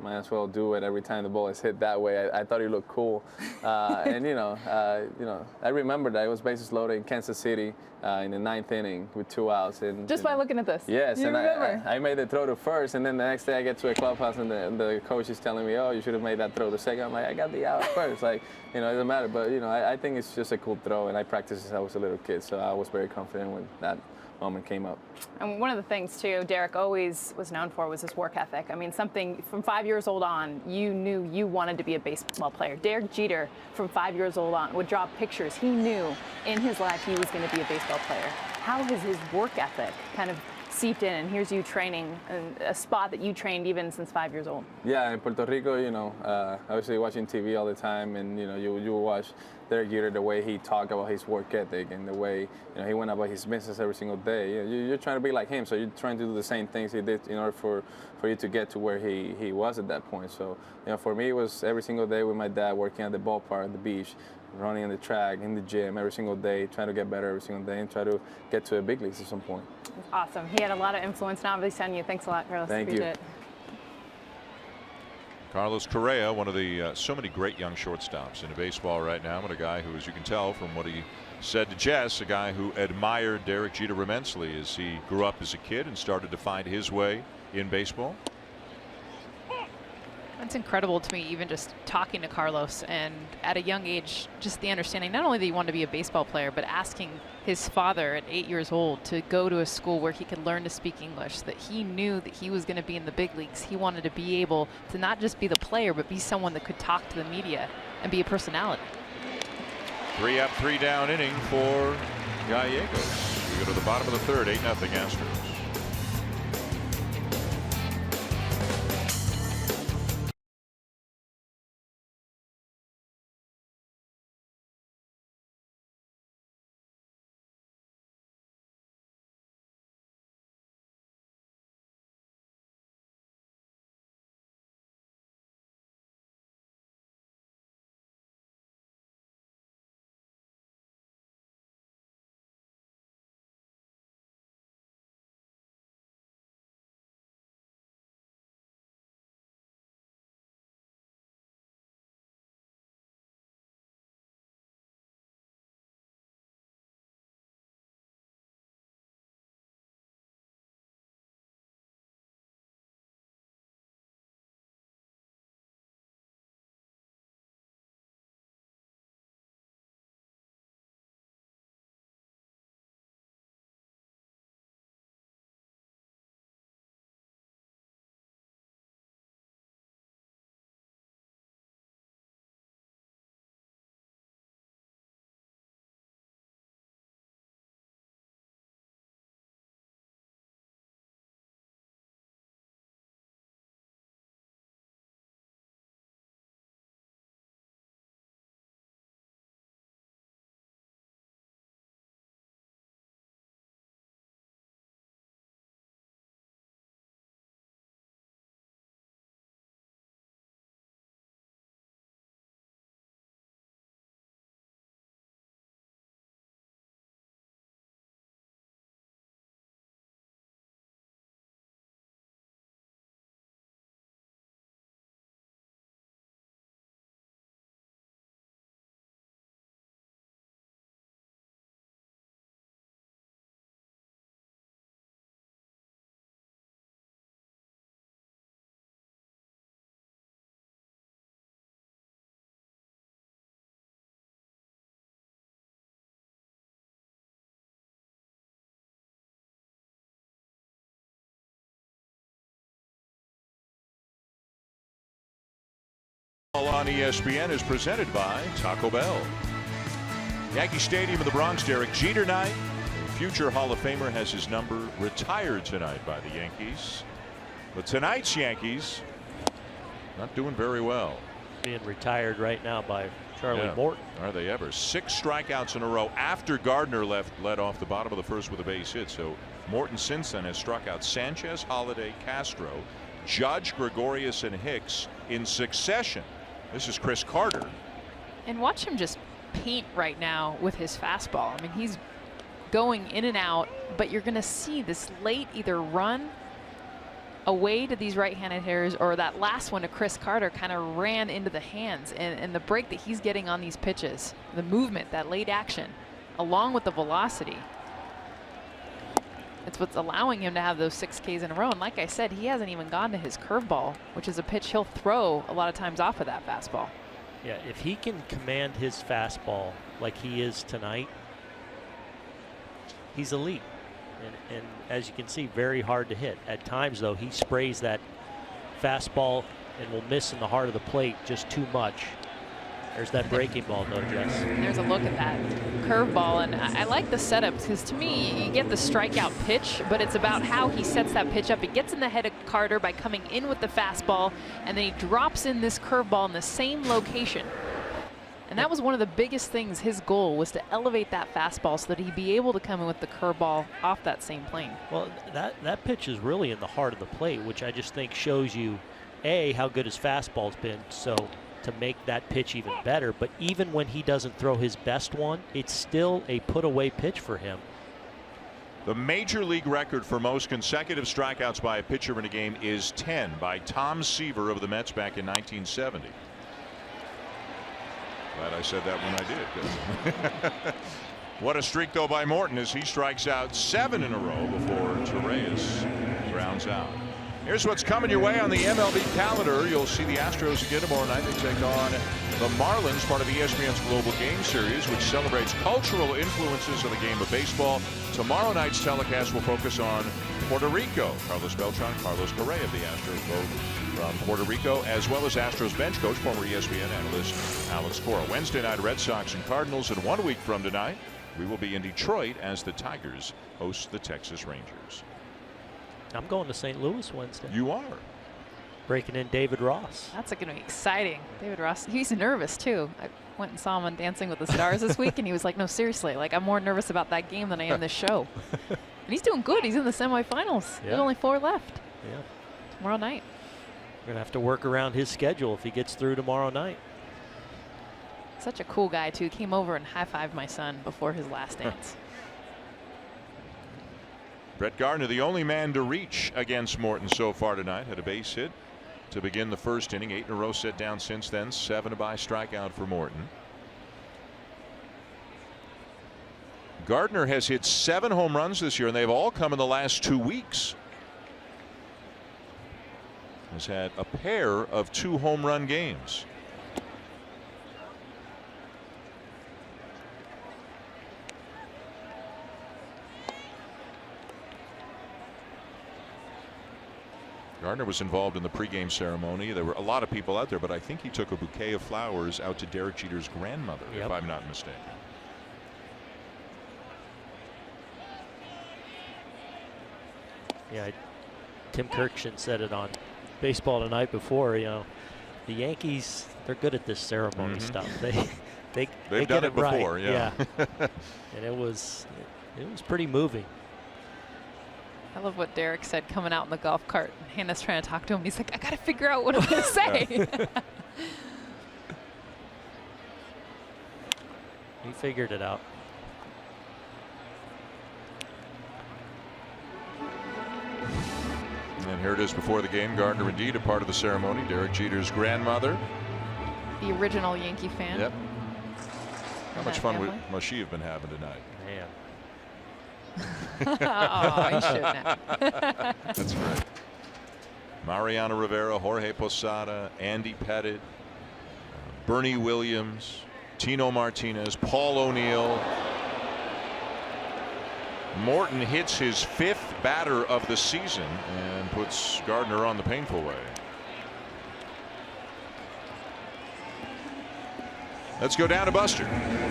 might as well do it every time the ball is hit that way. I thought it looked cool, and I remember that it was bases loaded in Kansas City in the 9th inning with 2 outs. And just by looking at this. Yes, you and remember? I made the throw to first, and then the next day I get to a clubhouse, and the coach is telling me, "Oh, you should have made that throw to second." I'm like, "I got the out first." Like, it doesn't matter. But I think it's just a cool throw, and I practiced since I was a little kid, so I was very confident when that moment came up. And one of the things, too, Derek always was known for was his work ethic. Something from 5 years old on, you knew you wanted to be a baseball player. Derek Jeter, from 5 years old on, would draw pictures. He knew in his life he was going to be a baseball player. How has his work ethic kind of seeped in? And here's you training a spot that you trained even since 5 years old. Yeah, in Puerto Rico, obviously watching TV all the time, and you watch Derek Jeter, the way he talked about his work ethic and the way he went about his business every single day. You're trying to be like him, so you're trying to do the same things he did in order for you to get to where he was at that point. So for me, it was every single day with my dad, working at the ballpark, at the beach, running on the track, in the gym every single day, trying to get better every single day and try to get to the big leagues at some point. Awesome. He had a lot of influence, and obviously on you. Thanks a lot, Carlos. Thank you. Appreciate it. Carlos Correa, one of the so many great young shortstops in baseball right now, and a guy who, as you can tell from what he said to Jess, a guy who admired Derek Jeter immensely as he grew up as a kid and started to find his way in baseball. It's incredible to me, even just talking to Carlos, and at a young age, just the understanding not only that he wanted to be a baseball player, but asking his father at 8 years old to go to a school where he could learn to speak English, that he knew that he was going to be in the big leagues. He wanted to be able to not just be the player, but be someone that could talk to the media and be a personality. 3 up, 3 down inning for Gallegos. We go to the bottom of the 3rd, 8-0 Astros. On ESPN is presented by Taco Bell. Yankee Stadium in the Bronx, Derek Jeter night. Future Hall of Famer has his number retired tonight by the Yankees. But tonight's Yankees not doing very well. Being retired right now by Charlie Morton. Are they ever? 6 strikeouts in a row after Gardner led off the bottom of the 1st with a base hit. So Morton since then has struck out Sanchez, Holiday, Castro, Judge, Gregorius, and Hicks in succession. This is Chris Carter. And watch him just paint right now with his fastball. I mean, he's going in and out, but you're going to see this late either run away to these right-handed hitters, or that last one to Chris Carter kind of ran into the hands, and the break that he's getting on these pitches, the movement, that late action, along with the velocity. It's what's allowing him to have those 6 Ks in a row. And like I said, he hasn't even gone to his curveball, which is a pitch he'll throw a lot of times off of that fastball. Yeah, if he can command his fastball like he is tonight, he's elite. And as you can see, very hard to hit. At times, though, he sprays that fastball and will miss in the heart of the plate just too much. There's that breaking ball, though, Jess. There's a look at that curveball, and I like the setup, because to me, you get the strikeout pitch, but it's about how he sets that pitch up. He gets in the head of Carter by coming in with the fastball, and then he drops in this curveball in the same location. And that was one of the biggest things. His goal was to elevate that fastball so that he'd be able to come in with the curveball off that same plane. Well, that pitch is really in the heart of the plate, which I just think shows you, A, how good his fastball's been, so to make that pitch even better. But even when he doesn't throw his best one, it's still a put-away pitch for him. The major league record for most consecutive strikeouts by a pitcher in a game is 10 by Tom Seaver of the Mets back in 1970. Glad I said that when I did. What a streak, though, by Morton as he strikes out 7 in a row before Torres grounds out. Here's what's coming your way on the MLB calendar. You'll see the Astros again tomorrow night. They take on the Marlins, part of ESPN's Global Game Series, which celebrates cultural influences of the game of baseball. Tomorrow night's telecast will focus on Puerto Rico. Carlos Beltran, Carlos Correa of the Astros, both from Puerto Rico, as well as Astros bench coach, former ESPN analyst Alex Cora. Wednesday night, Red Sox and Cardinals, and 1 week from tonight, we will be in Detroit as the Tigers host the Texas Rangers. I'm going to St. Louis Wednesday. You are. Breaking in David Ross. That's going to be exciting. David Ross, he's nervous too. I went and saw him on Dancing with the Stars this week, and he was like, no, seriously, like I'm more nervous about that game than I am this show. And he's doing good. He's in the semifinals. Yeah. There's only 4 left. Yeah. Tomorrow night. We're going to have to work around his schedule if he gets through tomorrow night. Such a cool guy too. Came over and high-fived my son before his last dance. Brett Gardner, the only man to reach against Morton so far tonight, had a base hit to begin the first inning. 8 in a row set down since then. 7 by strikeout for Morton. Gardner has hit 7 home runs this year, and they've all come in the last 2 weeks. Has had a pair of 2 home run games. Gardner was involved in the pregame ceremony. There were a lot of people out there, but I think he took a bouquet of flowers out to Derek Jeter's grandmother, if I'm not mistaken. Yeah, Tim Kirkshin said it on Baseball Tonight before. You know, the Yankees, they're good at this ceremony stuff. They've done get it before, right. yeah. And it was pretty moving. I love what Derek said coming out in the golf cart. Hannah's trying to talk to him. And he's like, I got to figure out what I'm going to say. He figured it out. And here it is before the game. Gardner indeed a part of the ceremony. Derek Jeter's grandmother. The original Yankee fan. Yep. How much fun must she have been having tonight? Man. Oh, you shouldn't have. That's right. Mariano Rivera, Jorge Posada, Andy Pettit, Bernie Williams, Tino Martinez, Paul O'Neill. Morton hits his 5th batter of the season and puts Gardner on the painful way. Let's go down to Buster.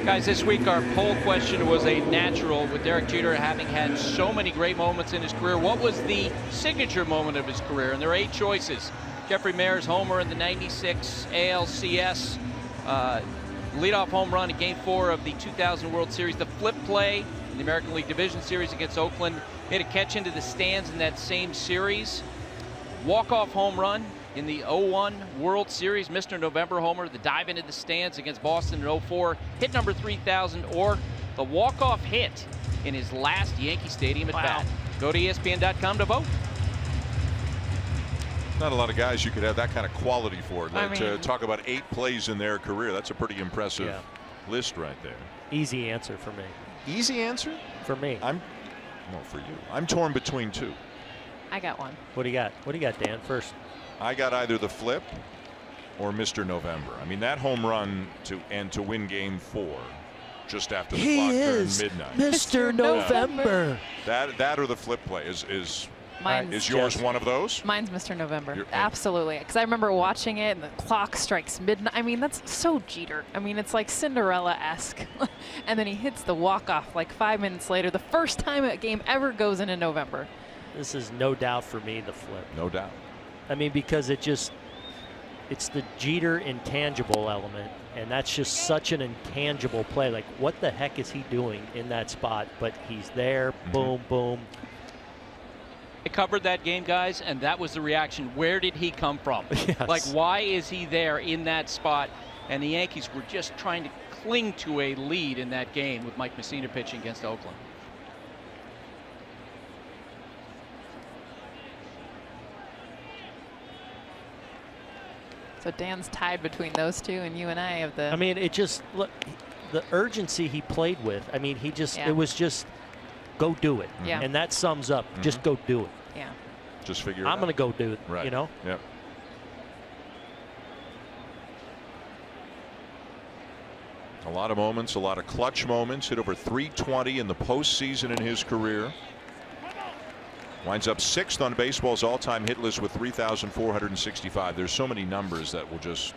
Guys, this week our poll question was a natural, with Derek Jeter having had so many great moments in his career. What was the signature moment of his career? And there are 8 choices. Jeffrey Mayer's homer in the '96 ALCS, leadoff home run in Game 4 of the 2000 World Series, the flip play in the American League Division Series against Oakland, hit a catch into the stands in that same series, walk-off home run in the 01 World Series, Mr. November homer, the dive into the stands against Boston in 04, hit number 3,000, or the walk-off hit in his last Yankee Stadium at bat. Go to ESPN.com to vote. Not a lot of guys you could have that kind of quality for. To talk about 8 plays in their career, that's a pretty impressive list right there. Easy answer for me. Easy answer? For me. For you. I'm torn between 2. I got one. What do you got? What do you got, Dan, first? I got either the flip or Mr. November. I mean, that home run to win Game 4 just after the clock turned midnight. Mr. November. That or the flip play is Mine's yours one of those? Mine's Mr. November. Absolutely. Because I remember watching it and the clock strikes midnight. I mean, that's so Jeter. I mean, it's like Cinderella-esque. And then he hits the walk-off like 5 minutes later, the first time a game ever goes into November. This is no doubt for me the flip. No doubt. I mean, because it's the Jeter intangible element, and that's just such an intangible play. Like, what the heck is he doing in that spot? But he's there, boom, boom. I covered that game, guys, and that was the reaction. Where did he come from? Yes. Like, why is he there in that spot? And the Yankees were just trying to cling to a lead in that game with Mike Messina pitching against Oakland. So Dan's tied between those two, and you and I have the. I mean, it just look the urgency he played with. I mean, it was just go do it. Yeah. And that sums up just go do it. Yeah. Just figure it out. I'm going to go do it. Right. You know. Yep. A lot of moments, a lot of clutch moments. Hit over 320 in the postseason in his career. Winds up 6th on baseball's all-time hit list with 3,465. There's so many numbers that will just,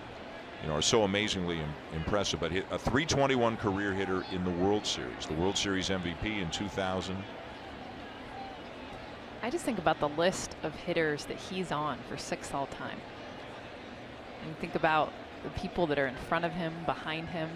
are so amazingly impressive. But hit a 321 career hitter in the World Series. The World Series MVP in 2000. I just think about the list of hitters that he's on for 6th all time. And think about the people that are in front of him, behind him.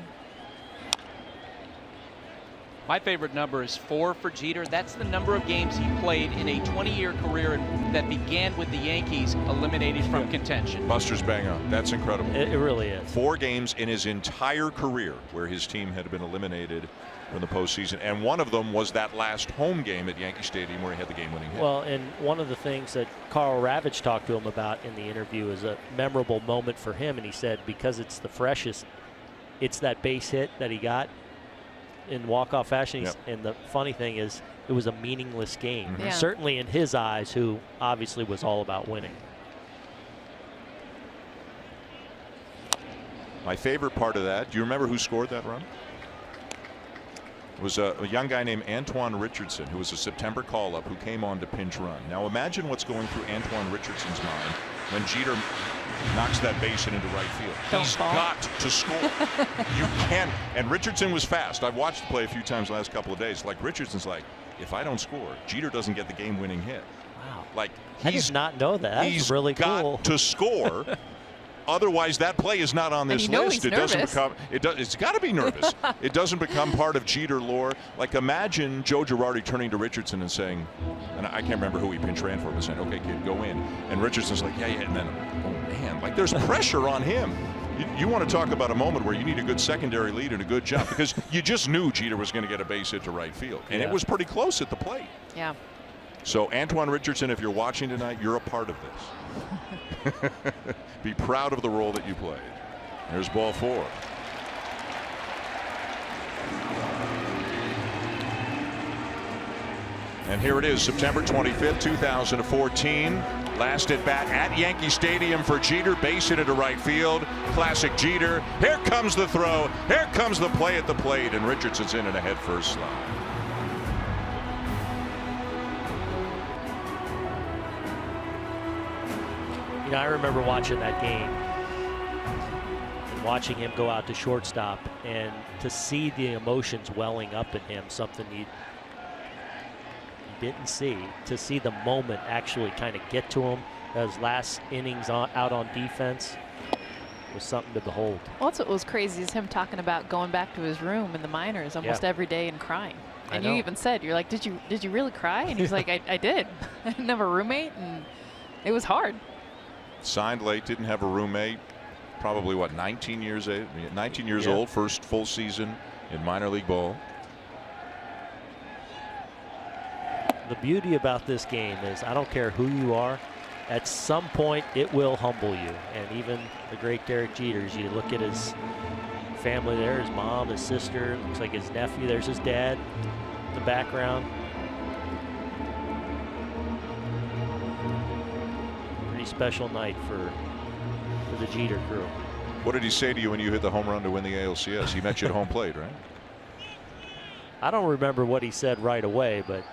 My favorite number is 4 for Jeter. That's the number of games he played in a 20-year career that began with the Yankees eliminated from contention. Buster's bang on. That's incredible. It really is. 4 games in his entire career where his team had been eliminated from the postseason, and one of them was that last home game at Yankee Stadium where he had the game-winning hit. Well, and one of the things that Carl Ravitch talked to him about in the interview is a memorable moment for him, and he said because it's the freshest, it's that base hit that he got in walk-off fashion. And the funny thing is it was a meaningless game. Yeah. Certainly in his eyes, who obviously was all about winning. My favorite part of that, do you remember who scored that run? It was a young guy named Antoine Richardson, who was a September call-up who came on to pinch run. Now imagine what's going through Antoine Richardson's mind when Jeter knocks that base hit into right field. He's got to score. You can't. And Richardson was fast. I've watched the play a few times the last couple of days. Like Richardson's like, if I don't score, Jeter doesn't get the game-winning hit. Wow. Like I did not know that. That's really cool. He's got to score. Otherwise, that play is not on this list. It doesn't become. It's got to be nervous. It doesn't become part of Jeter lore. Like imagine Joe Girardi turning to Richardson and saying, and I can't remember who he pinch ran for, but saying, "Okay, kid, go in." And Richardson's like, "Yeah." And then, oh man, like there's pressure on him. You want to talk about a moment where you need a good secondary lead and a good jump because you just knew Jeter was going to get a base hit to right field, and it was pretty close at the plate. Yeah. So Antoine Richardson, if you're watching tonight, you're a part of this. Be proud of the role that you played. There's ball 4. And here it is, September 25th, 2014. Last at bat at Yankee Stadium for Jeter. Base hit into right field. Classic Jeter. Here comes the throw. Here comes the play at the plate. And Richardson's in a head-first slide. You know, I remember watching that game and watching him go out to shortstop and to see the emotions welling up in him, something you didn't see. To see the moment actually kind of get to him, those last innings out on defense was something to behold. Well, that's what was crazy is him talking about going back to his room in the minors almost every day and crying. And you even said, you're like, did you really cry? And he's like, I did. I didn't have a roommate, and it was hard. Signed late, didn't have a roommate. Probably what, 19 years old, first full season in minor league ball. The beauty about this game is I don't care who you are, at some point it will humble you. And even the great Derek Jeter, you look at his family there, his mom, his sister, looks like his nephew, there's his dad in the background. Special night for the Jeter crew. What did he say to you when you hit the home run to win the ALCS? He met you at home plate, right? I don't remember what he said right away, but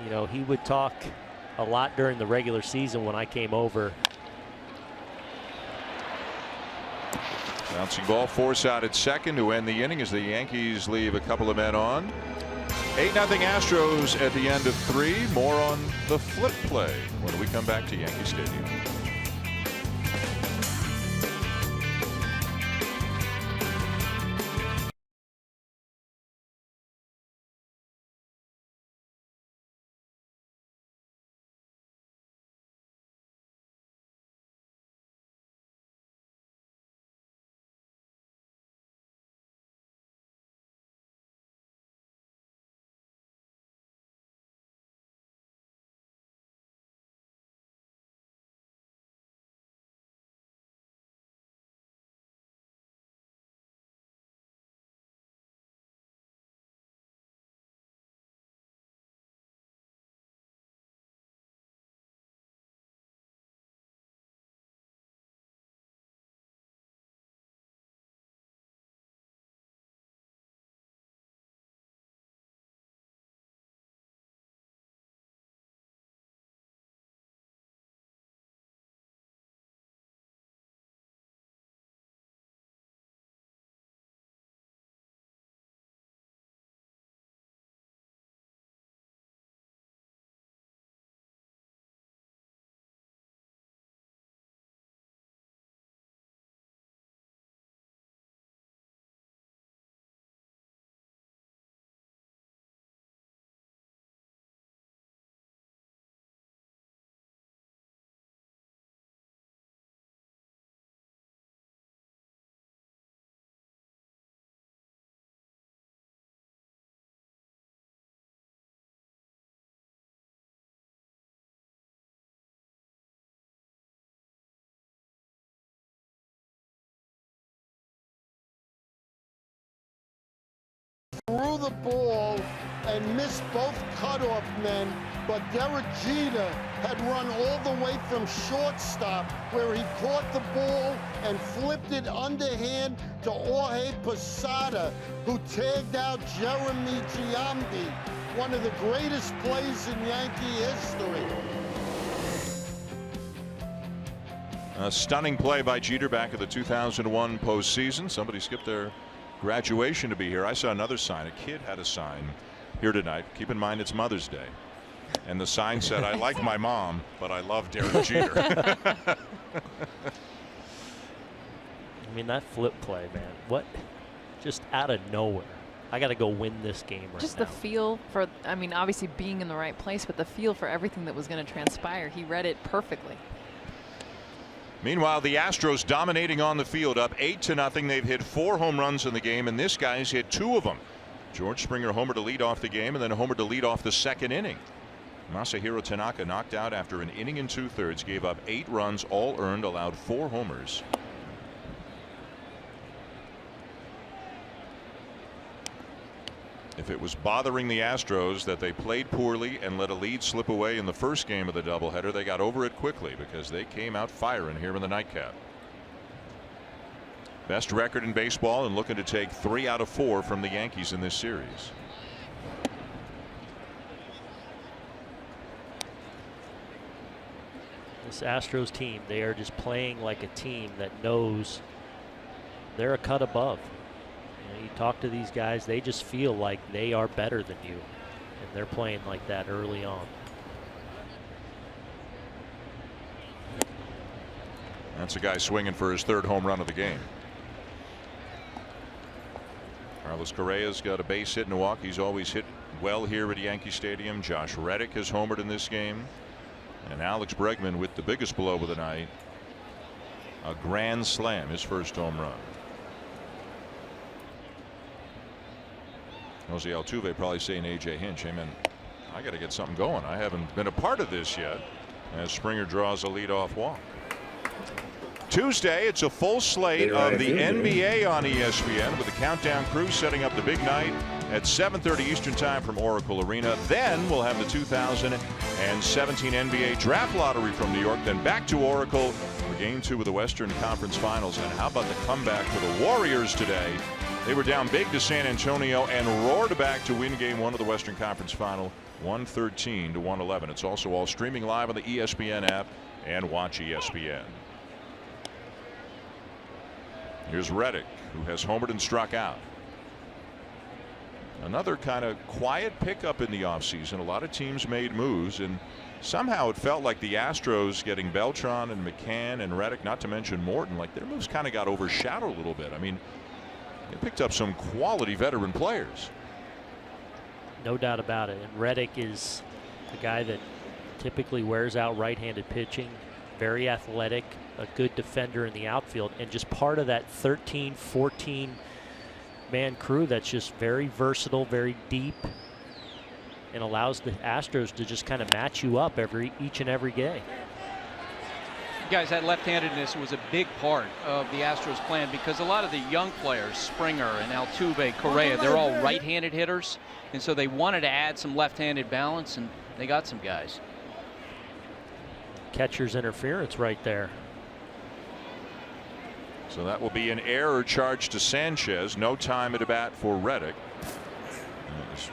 you know, he would talk a lot during the regular season when I came over. Bouncing ball, force out at second to end the inning as the Yankees leave a couple of men on. 8-0 Astros at the end of 3. More on the flip play when we come back to Yankee Stadium. the ball and missed both cutoff men, but Derek Jeter had run all the way from shortstop where he caught the ball and flipped it underhand to Jorge Posada, who tagged out Jeremy Giambi, one of the greatest plays in Yankee history. A stunning play by Jeter back at the 2001 postseason. Somebody skipped their graduation to be here. I saw another sign. A kid had a sign here tonight. Keep in mind it's Mother's Day. And the sign said, "I like my mom, but I love Derek Jeter." I mean, that flip play, man. What? Just out of nowhere. I got to go win this game right Just now. the feel for, I mean, obviously being in the right place, but the feel for everything that was going to transpire. He read it perfectly. Meanwhile, the Astros dominating on the field, up 8-0. They've hit 4 home runs in the game, and this guy's hit 2 of them. George Springer homer to lead off the game, and then a homer to lead off the second inning. Masahiro Tanaka knocked out after an inning and 2/3, gave up 8 runs, all earned, allowed 4 homers. If it was bothering the Astros that they played poorly and let a lead slip away in the first game of the doubleheader, they got over it quickly because they came out firing here in the nightcap. Best record in baseball and looking to take 3 out of 4 from the Yankees in this series. This Astros team, they are just playing like a team that knows they're a cut above. You talk to these guys, they just feel like they are better than you, and they're playing like that early on. That's a guy swinging for his 3rd home run of the game. Carlos Correa's got a base hit in Milwaukee. He's always hit well here at Yankee Stadium. Josh Reddick has homered in this game, and Alex Bregman with the biggest blow of the night, a grand slam, his 1st home run. Jose Altuve probably saying AJ Hinch, "Hey man, I got to get something going. I haven't been a part of this yet." As Springer draws a leadoff walk. Tuesday, it's a full slate of the NBA on ESPN with the Countdown Crew setting up the big night at 7:30 Eastern Time from Oracle Arena. Then we'll have the 2017 NBA Draft Lottery from New York. Then back to Oracle for Game 2 of the Western Conference Finals. And how about the comeback for the Warriors today? They were down big to San Antonio and roared back to win Game 1 of the Western Conference Final, 113-111. It's also all streaming live on the ESPN app and watch ESPN. Here's Reddick, who has homered and struck out. Another kind of quiet pickup in the offseason. A lot of teams made moves, and somehow it felt like the Astros getting Beltran and McCann and Reddick, not to mention Morton, like their moves kind of got overshadowed a little bit. I mean, they picked up some quality veteran players. No doubt about it. And Reddick is a guy that typically wears out right-handed pitching, very athletic, a good defender in the outfield, and just part of that 13, 14-man crew that's just very versatile, very deep, and allows the Astros to just kind of match you up each and every day. Guys, that left-handedness was a big part of the Astros plan because a lot of the young players, Springer and Altuve, Correa, they're all right-handed hitters, and so they wanted to add some left-handed balance, and they got some guys. Catcher's interference right there. So that will be an error charge to Sanchez. No time at a bat for Reddick.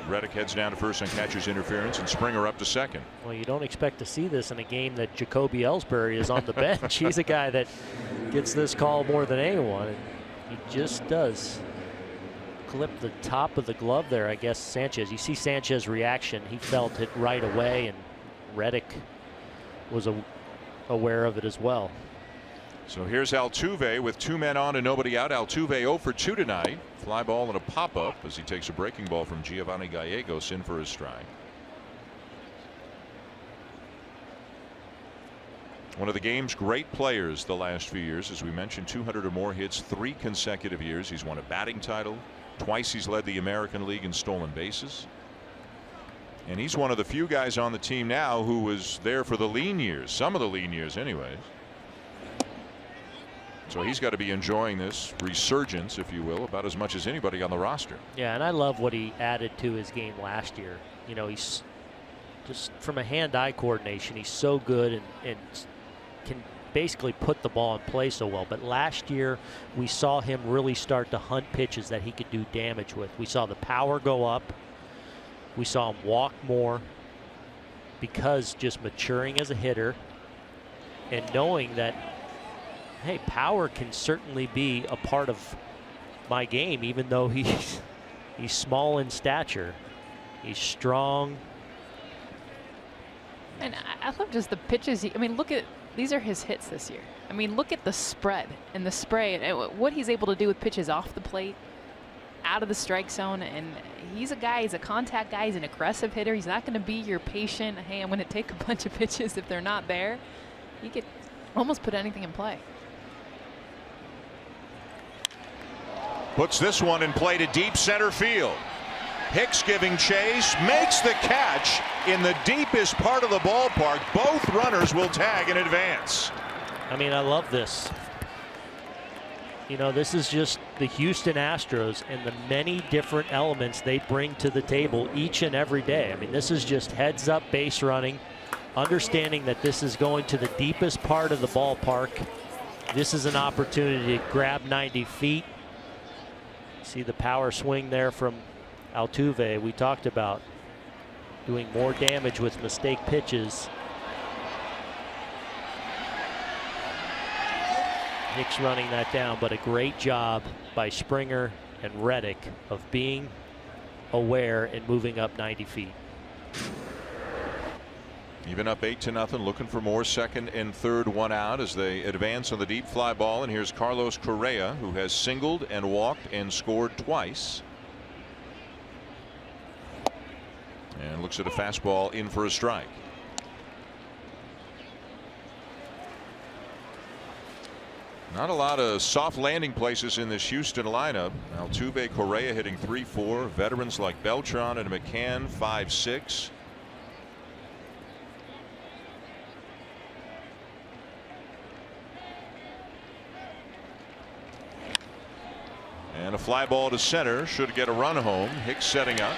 Reddick heads down to first on catcher's interference, and Springer up to second. Well, you don't expect to see this in a game that Jacoby Ellsbury is on the bench. He's a guy that gets this call more than anyone. And he just does clip the top of the glove there, I guess, Sanchez. You see Sanchez's reaction. He felt it right away, and Reddick was aware of it as well. So here's Altuve with 2 men on and nobody out. Altuve 0 for 2 tonight. Fly ball and a pop-up as he takes a breaking ball from Giovanni Gallegos in for his strike. One of the game's great players the last few years. As we mentioned, 200 or more hits 3 consecutive years. He's won a batting title. Twice he's led the American League in stolen bases. And he's one of the few guys on the team now who was there for the lean years. Some of the lean years anyways. So he's got to be enjoying this resurgence, if you will, about as much as anybody on the roster. Yeah, and I love what he added to his game last year. You know, he's just from a hand-eye coordination, he's so good and can basically put the ball in play so well. But last year, we saw him really start to hunt pitches that he could do damage with. We saw the power go up. We saw him walk more because just maturing as a hitter and knowing that, hey, power can certainly be a part of my game, even though he's small in stature. He's strong. And I love just the pitches. I mean, look at, these are his hits this year. I mean, look at the spread and the spray and what he's able to do with pitches off the plate, out of the strike zone. And he's a guy, he's a contact guy, he's an aggressive hitter. He's not going to be your patient, hey, I'm going to take a bunch of pitches if they're not there. He could almost put anything in play. Puts this one in play to deep center field. Hicks giving chase, makes the catch in the deepest part of the ballpark. Both runners will tag in advance. I mean, I love this. You know, this is just the Houston Astros and the many different elements they bring to the table each and every day. I mean, this is just heads up base running, understanding that this is going to the deepest part of the ballpark. This is an opportunity to grab 90 feet. See the power swing there from Altuve. We talked about doing more damage with mistake pitches. Hicks running that down, but a great job by Springer and Reddick of being aware and moving up 90 feet. Even up 8-0, looking for more. Second and third, one out as they advance on the deep fly ball. And here's Carlos Correa, who has singled and walked and scored twice. And looks at a fastball in for a strike. Not a lot of soft landing places in this Houston lineup. Altuve, Correa hitting 3-4. Veterans like Beltran and McCann 5-6. And a fly ball to center should get a run home. Hicks setting up.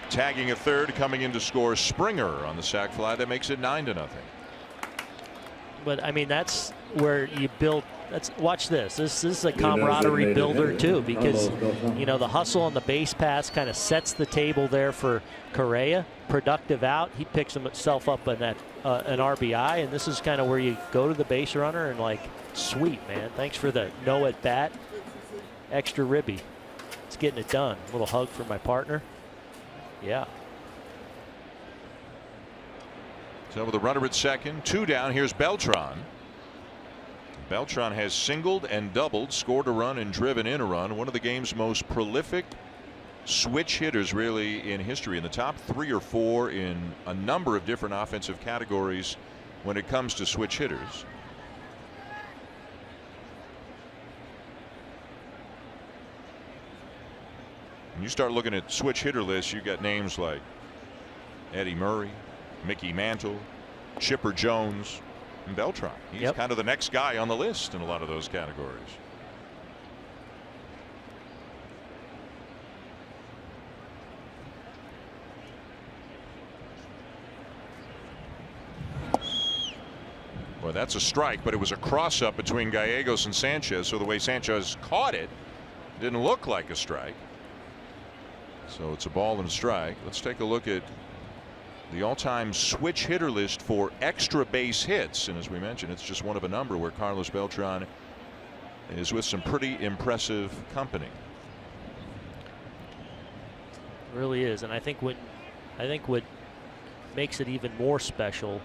Tagging a third, coming in to score Springer on the sac fly. That makes it 9-0. But I mean, that's where you build. Watch this. This is a camaraderie builder too, because you know the hustle on the base pass kind of sets the table there for Correa. Productive out. He picks himself up in that an RBI, and this is kind of where you go to the base runner and like, sweet man, thanks for the no at bat. Extra ribby. It's getting it done. A little hug for my partner. Yeah. So with a runner at second, two down, here's Beltran. Beltran has singled and doubled, scored a run and driven in a run. One of the game's most prolific switch hitters really in history, in the top 3 or 4 in a number of different offensive categories when it comes to switch hitters. When you start looking at switch hitter lists, you got names like Eddie Murray, Mickey Mantle, Chipper Jones, and Beltran. He's kind of the next guy on the list in a lot of those categories. Well, that's a strike, but it was a cross up between Gallegos and Sanchez, so the way Sanchez caught it didn't look like a strike. So it's a ball and a strike. Let's take a look at the all-time switch hitter list for extra base hits, and as we mentioned, it's just one of a number where Carlos Beltran is with some pretty impressive company. It really is, and I think what makes it even more special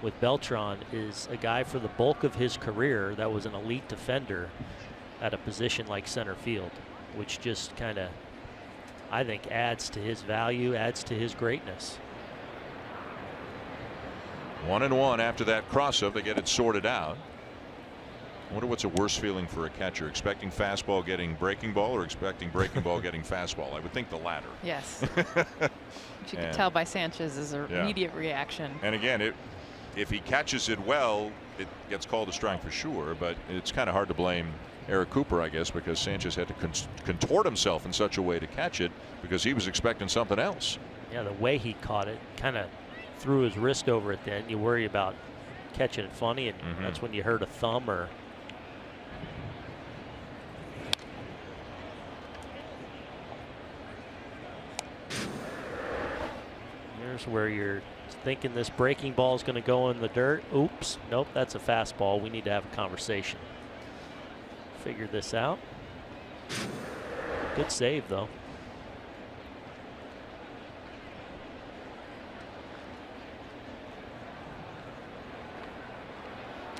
with Beltran is a guy for the bulk of his career that was an elite defender at a position like center field, which just kind of, I think, adds to his value, adds to his greatness. 1-1 after that cross-up. They get it sorted out. I wonder what's a worse feeling for a catcher, expecting fastball getting breaking ball or expecting breaking ball getting fastball. I would think the latter. Yes. Which you can tell by Sanchez's immediate reaction. And again, if he catches it well, it gets called a strike for sure, but it's kind of hard to blame Eric Cooper, I guess, because Sanchez had to contort himself in such a way to catch it because he was expecting something else. Yeah, the way he caught it kind of threw his wrist over it. Then you worry about catching it funny, and that's when you hurt a thumb or. Here's where you're thinking this breaking ball is going to go in the dirt. Oops, nope, that's a fastball. We need to have a conversation. Figure this out. Good save, though.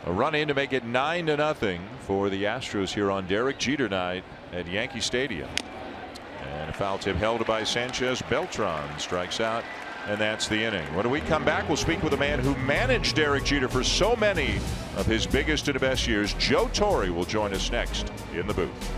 A run in to make it 9-0 for the Astros here on Derek Jeter night at Yankee Stadium. And a foul tip held by Sanchez. Beltran strikes out, and that's the inning. When we come back, we'll speak with a man who managed Derek Jeter for so many of his biggest and best years. Joe Torre will join us next in the booth.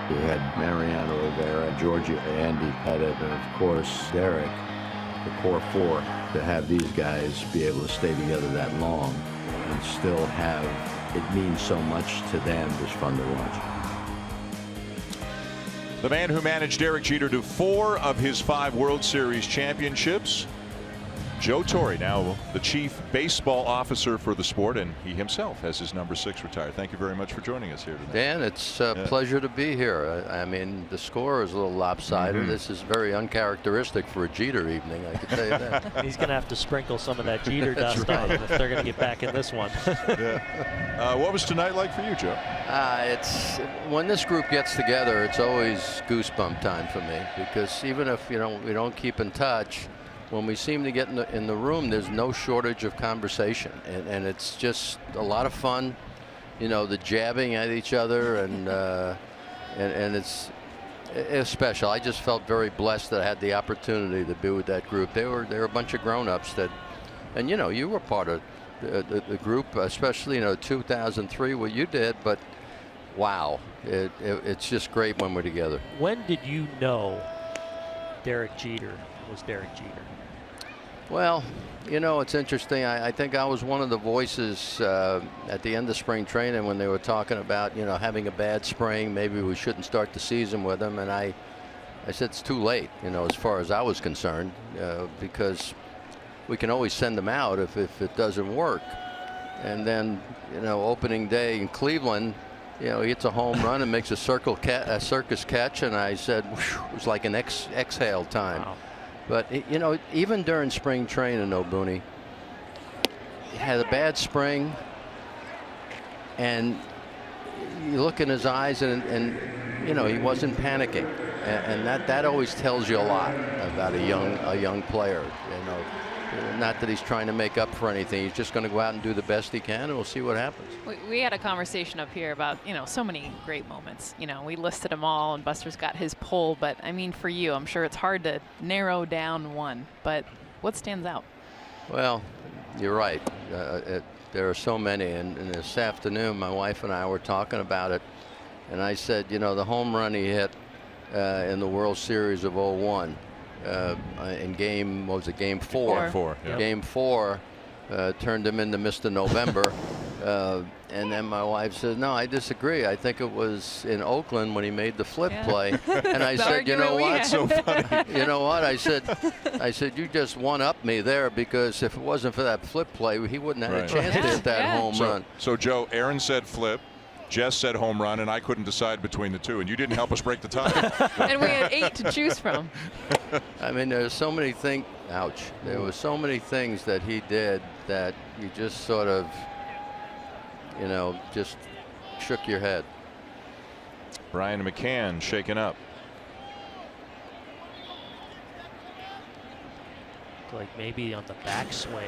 We had Mariano Rivera, Georgia, Andy Pettit, and of course Derek, the core four. To have these guys be able to stay together that long and still have it mean so much to them is fun to watch. The man who managed Derek Jeter to 4 of his 5 World Series championships, Joe Torre, now the chief baseball officer for the sport, and he himself has his number 6 retired. Thank you very much for joining us here today. Dan, it's a pleasure to be here. I mean, the score is a little lopsided. This is very uncharacteristic for a Jeter evening, I can tell you that. He's going to have to sprinkle some of that Jeter dust on him if they're going to get back in this one. What was tonight like for you, Joe? It's when this group gets together, it's always goosebump time for me, because even if we don't keep in touch, when we seem to get in the room, there's no shortage of conversation, and it's just a lot of fun. The jabbing at each other, and it's special. I just felt very blessed that I had the opportunity to be with that group. They were a bunch of grown-ups that, and you were part of the group, especially 2003, what you did. But wow, it's just great when we're together. When did you know Derek Jeter was Derek Jeter? Well, it's interesting. I think I was one of the voices at the end of spring training when they were talking about, having a bad spring. Maybe we shouldn't start the season with him. And I said it's too late, as far as I was concerned, because we can always send him out if it doesn't work. And then, opening day in Cleveland, he hits a home run and makes a circus catch. And I said, it was like an exhale time. Wow. But, even during spring training, Booney, he had a bad spring, and you look in his eyes, and he wasn't panicking. and that always tells you a lot about a young player. You know, not that he's trying to make up for anything. He's just going to go out and do the best he can, and we'll see what happens. We had a conversation up here about, you know, so many great moments. You know, we listed them all, and Buster's got his poll. But I mean, for you, I'm sure it's hard to narrow down one. But what stands out? Well, you're right. There are so many, and this afternoon, my wife and I were talking about it, and I said, you know, the home run he hit in the World Series of '01. In game, what was it, game 4? Yeah. Game 4 turned him into Mr. November. And then my wife said, no, I disagree. I think it was in Oakland when he made the flip play. And I said, you know what? So funny. You know what? I said, you just one-up me there, because if it wasn't for that flip play, he wouldn't have had a chance to hit that home run. So, Joe, Aaron said flip. Jess said home run, and I couldn't decide between the two, and you didn't help us break the tie. And we had 8 to choose from. I mean, there's so many things. Ouch! There were so many things that he did that you just sort of, you know, just shook your head. Brian McCann shaken up. Like maybe on the backswing.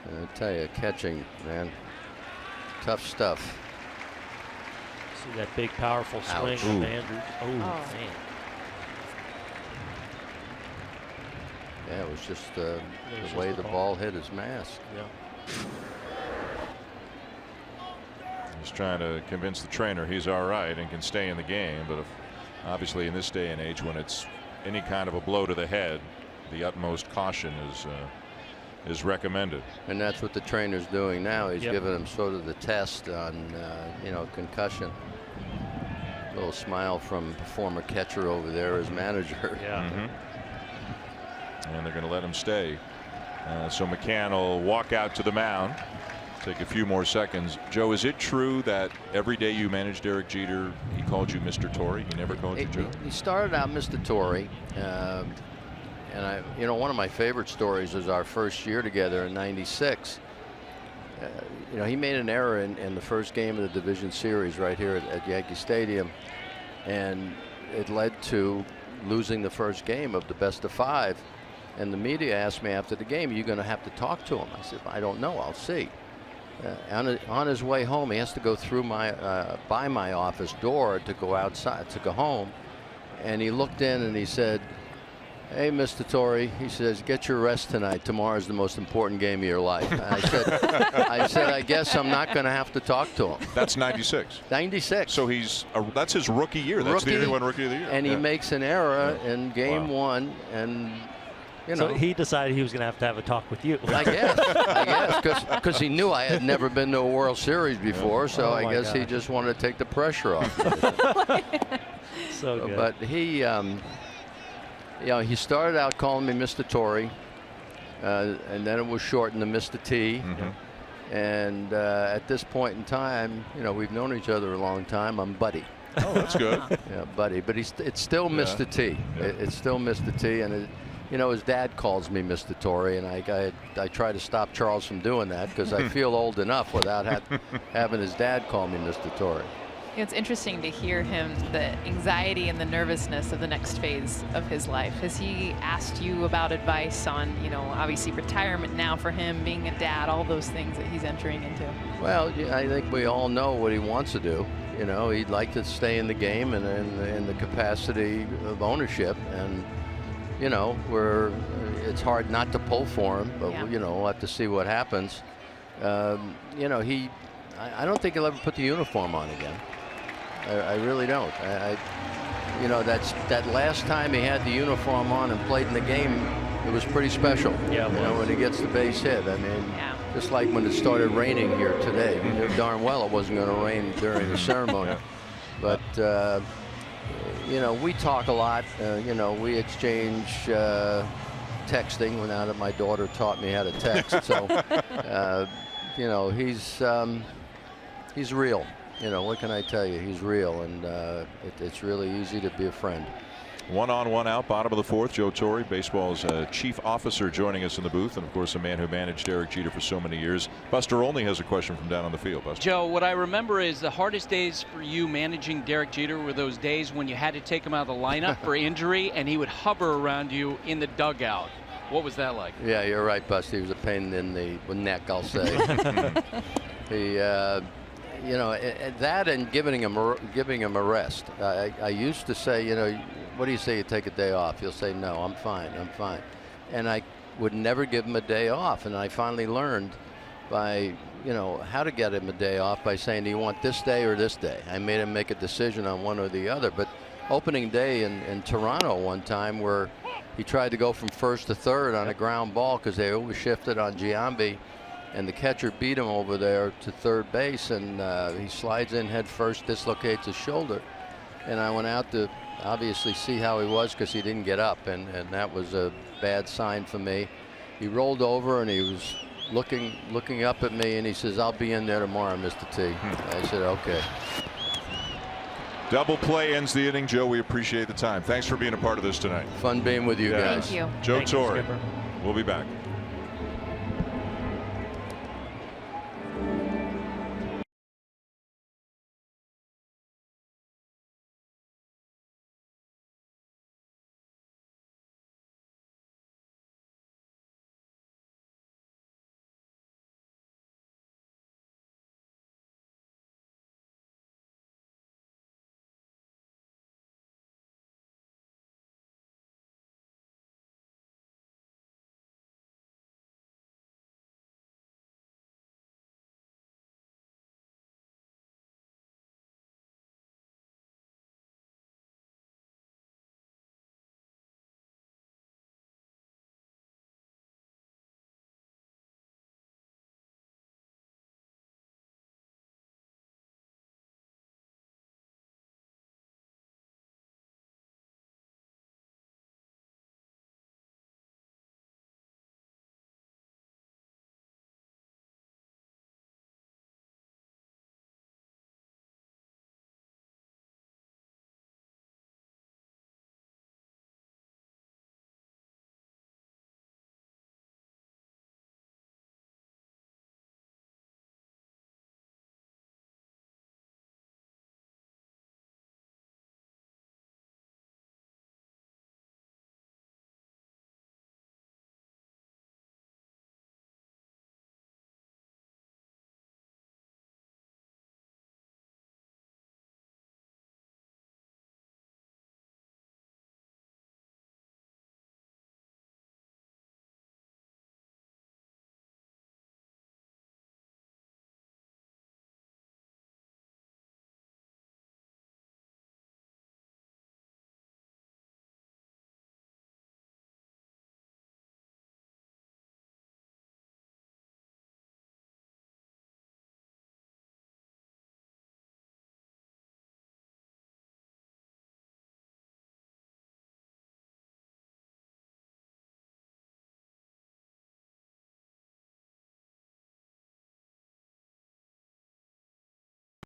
I tell you, catching, man. Tough stuff. See that big, powerful swing of Andrews. Oh, man. Yeah, it was just the way the ball hit his mask. Yeah. He's trying to convince the trainer he's all right and can stay in the game. But obviously, in this day and age, when it's any kind of a blow to the head, the utmost caution is recommended. And that's what the trainer's doing now. He's giving him sort of the test on, you know, concussion. A little smile from former catcher over there as manager. Yeah. And they're going to let him stay. So McCann will walk out to the mound. Take a few more seconds. Joe, is it true that every day you managed Derek Jeter, he called you Mr. Torrey? He never called you Joe? He started out Mr. Torrey. And you know, one of my favorite stories is our first year together in '96. You know, he made an error in the first game of the division series right here at Yankee Stadium, and it led to losing the first game of the best of 5. And the media asked me after the game, "Are you going to have to talk to him?" I said, "I don't know. I'll see." On his way home, he has to go through by my office door to go outside to go home, and he looked in and he said, "Hey, Mr. Torrey," he says, "get your rest tonight. Tomorrow's the most important game of your life." And I said, I guess I'm not going to have to talk to him. That's '96. '96. So that's his rookie year. That's the '81 Rookie of the Year. And he makes an error in game 1, and you know. So he decided he was going to have a talk with you. I guess, because he knew I had never been to a World Series before, so I guess he just wanted to take the pressure off. So good. But he. You know, he started out calling me Mr. Torrey, and then it was shortened to Mr. T. And at this point in time, you know, we've known each other a long time. I'm Buddy. Oh, that's good. Yeah, Buddy. But it's still Mr. T. Yeah. It's still Mr. T. And, you know, his dad calls me Mr. Torrey, and I try to stop Charles from doing that because I feel old enough without having his dad call me Mr. Torrey. It's interesting to hear him, the anxiety and the nervousness of the next phase of his life. Has he asked you about advice on, you know, obviously retirement now for him, being a dad, all those things that he's entering into? Well, I think we all know what he wants to do. You know, he'd like to stay in the game and in the capacity of ownership. And, you know, it's hard not to pull for him, but, you know, we'll have to see what happens. You know, I don't think he'll ever put the uniform on again. I really don't. You know, that last time he had the uniform on and played in the game, it was pretty special. Yeah. You know, when he gets the base hit. I mean, just like when it started raining here today. We knew darn well it wasn't going to rain during the ceremony. But, you know, we talk a lot. You know, we exchange texting now that my daughter taught me how to text. So, you know, he's real. You know, what can I tell you? He's real, and it's really easy to be a friend. 1 on, 1 out, bottom of the 4th. Joe Torre, baseball's chief officer, joining us in the booth, and of course a man who managed Derek Jeter for so many years. Buster Olney has a question from down on the field. Buster. Joe, what I remember is the hardest days for you managing Derek Jeter were those days when you had to take him out of the lineup for injury, and he would hover around you in the dugout. What was that like? Yeah, you're right, Buster. He was a pain in the neck, I'll say. He, you know, that and giving him a rest. I used to say, you know, what do you say? You take a day off? He'll say, no, I'm fine. I'm fine. And I would never give him a day off. And I finally learned by, you know, how to get him a day off by saying, do you want this day or this day? I made him make a decision on one or the other. But opening day in Toronto one time where he tried to go from first to third on a ground ball because they always shifted on Giambi, and the catcher beat him over there to third base, and he slides in head first, dislocates his shoulder. And I went out to obviously see how he was because he didn't get up, and that was a bad sign for me. He rolled over and he was looking up at me, and he says, I'll be in there tomorrow, Mr. T. I said, okay. Double play ends the inning. Joe, we appreciate the time. Thanks for being a part of this tonight. Fun being with you guys. Thank you. Joe Torre. We'll be back.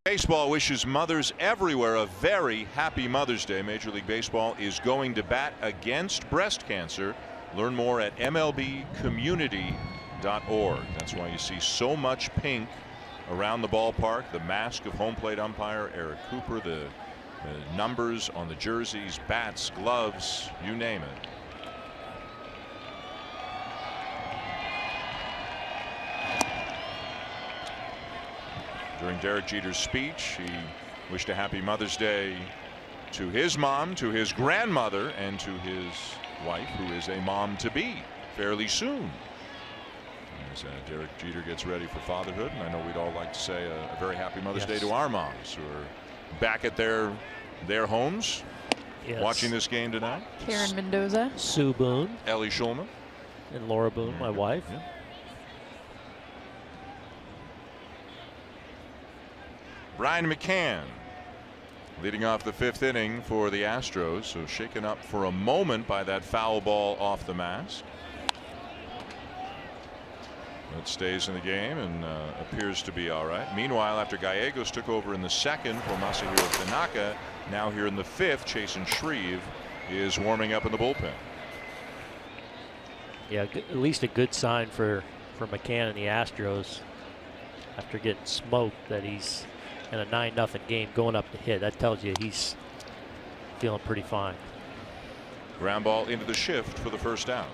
Baseball wishes mothers everywhere a very happy Mother's Day. Major League Baseball is going to bat against breast cancer. Learn more at MLBcommunity.org. That's why you see so much pink around the ballpark. The mask of home plate umpire Eric Cooper, the numbers on the jerseys, bats, gloves, you name it. During Derek Jeter's speech, he wished a happy Mother's Day to his mom, to his grandmother, and to his wife, who is a mom-to-be fairly soon. As Derek Jeter gets ready for fatherhood, and I know we'd all like to say a very happy Mother's Day to our moms who are back at their homes watching this game tonight. Karen Mendoza, Sue Boone, Ellie Schulman, and Laura Boone, my wife. Yeah. Brian McCann leading off the 5th inning for the Astros, so shaken up for a moment by that foul ball off the mask. It stays in the game and appears to be all right. Meanwhile, after Gallegos took over in the 2nd for Masahiro Tanaka, now here in the 5th, Chasen Shreve is warming up in the bullpen. Yeah, at least a good sign for McCann and the Astros after getting smoked that he's in a 9-0 game going up to hit. That tells you he's feeling pretty fine. Ground ball into the shift for the first out.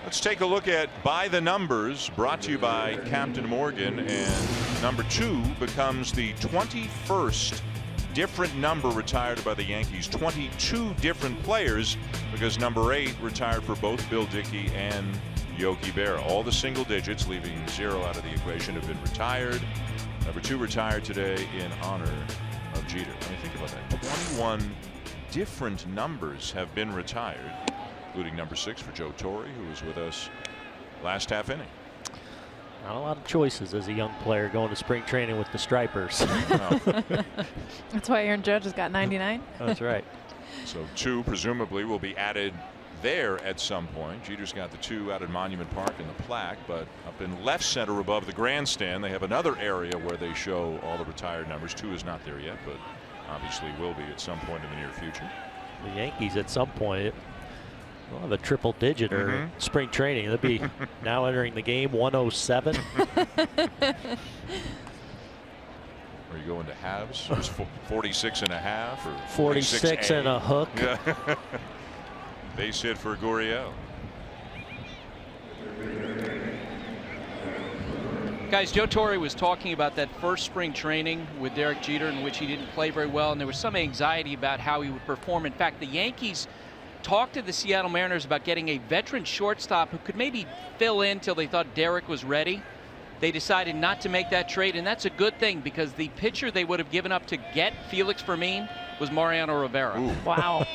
Let's take a look at By the Numbers, brought to you by Captain Morgan. And number 2 becomes the 21st different number retired by the Yankees. 22 different players, because number 8 retired for both Bill Dickey and Yogi Berra. All the single digits, leaving 0 out of the equation, have been retired. Number 2 retired today in honor of Jeter. I mean, think about that. 21 different numbers have been retired, including number 6 for Joe Torre, who was with us last half inning. Not a lot of choices as a young player going to spring training with the Stripers. That's why Aaron Judge has got 99. That's right. So 2 presumably will be added there at some point. Jeter's got the 2 out at Monument Park in the plaque, but up in left center above the grandstand, they have another area where they show all the retired numbers. 2 is not there yet, but obviously will be at some point in the near future. The Yankees at some point will have a triple digit or spring training. They'll be now entering the game 107. Are you going to halves? There's 46 and a half or 46 and a hook. Yeah. Base hit for Gurriel. Guys, Joe Torre was talking about that first spring training with Derek Jeter in which he didn't play very well, and there was some anxiety about how he would perform. In fact, the Yankees talked to the Seattle Mariners about getting a veteran shortstop who could maybe fill in till they thought Derek was ready. They decided not to make that trade, and that's a good thing because the pitcher they would have given up to get Felix Fermin was Mariano Rivera. Ooh. Wow.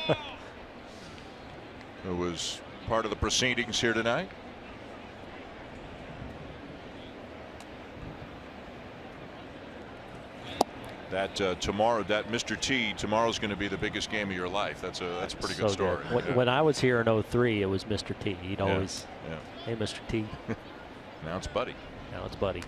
It was part of the proceedings here tonight. That tomorrow, that Mr. T, tomorrow's going to be the biggest game of your life. That's a pretty good story. Good. When I was here in 03, it was Mr. T. He'd always, hey, Mr. T. Now it's Buddy. Now it's Buddy.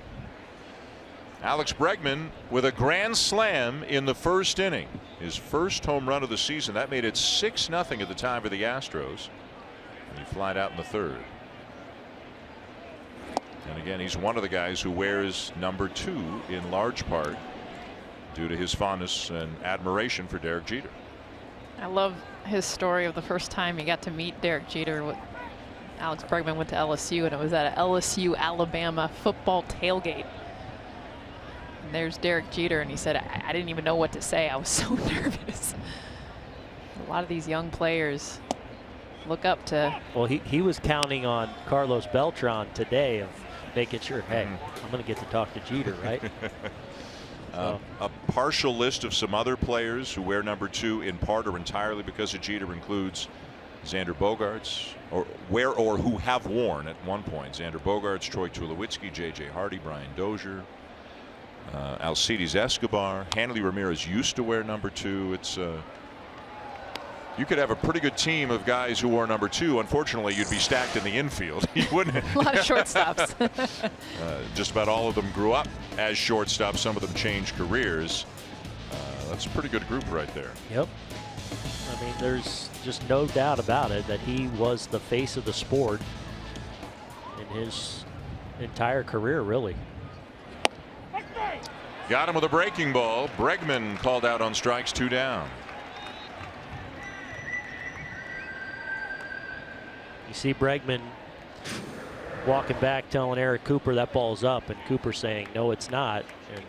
Alex Bregman with a grand slam in the first inning. His first home run of the season. That made it 6-0 at the time for the Astros. And he flied out in the third. And again, he's one of the guys who wears number 2 in large part due to his fondness and admiration for Derek Jeter. I love his story of the first time he got to meet Derek Jeter. Alex Bregman went to LSU, and it was at a LSU Alabama football tailgate. And there's Derek Jeter, and he said, I didn't even know what to say. I was so nervous. A lot of these young players look up to. Well, he was counting on Carlos Beltran today of making sure, hey, I'm going to get to talk to Jeter, right? A partial list of some other players who wear number 2 in part or entirely because of Jeter includes Xander Bogaerts, or who have worn at one point. Xander Bogaerts, Troy Tulowitzki, J.J. Hardy, Brian Dozier, Alcides Escobar. Hanley Ramirez used to wear number 2. It's you could have a pretty good team of guys who wore number 2. Unfortunately, you'd be stacked in the infield. You wouldn't. A lot of shortstops. Just about all of them grew up as shortstops. Some of them changed careers. That's a pretty good group right there. Yep. I mean, there's just no doubt about it that he was the face of the sport in his entire career, really. Got him with a breaking ball. Bregman called out on strikes, 2 down. You see Bregman walking back telling Eric Cooper that ball's up, and Cooper saying no it's not, and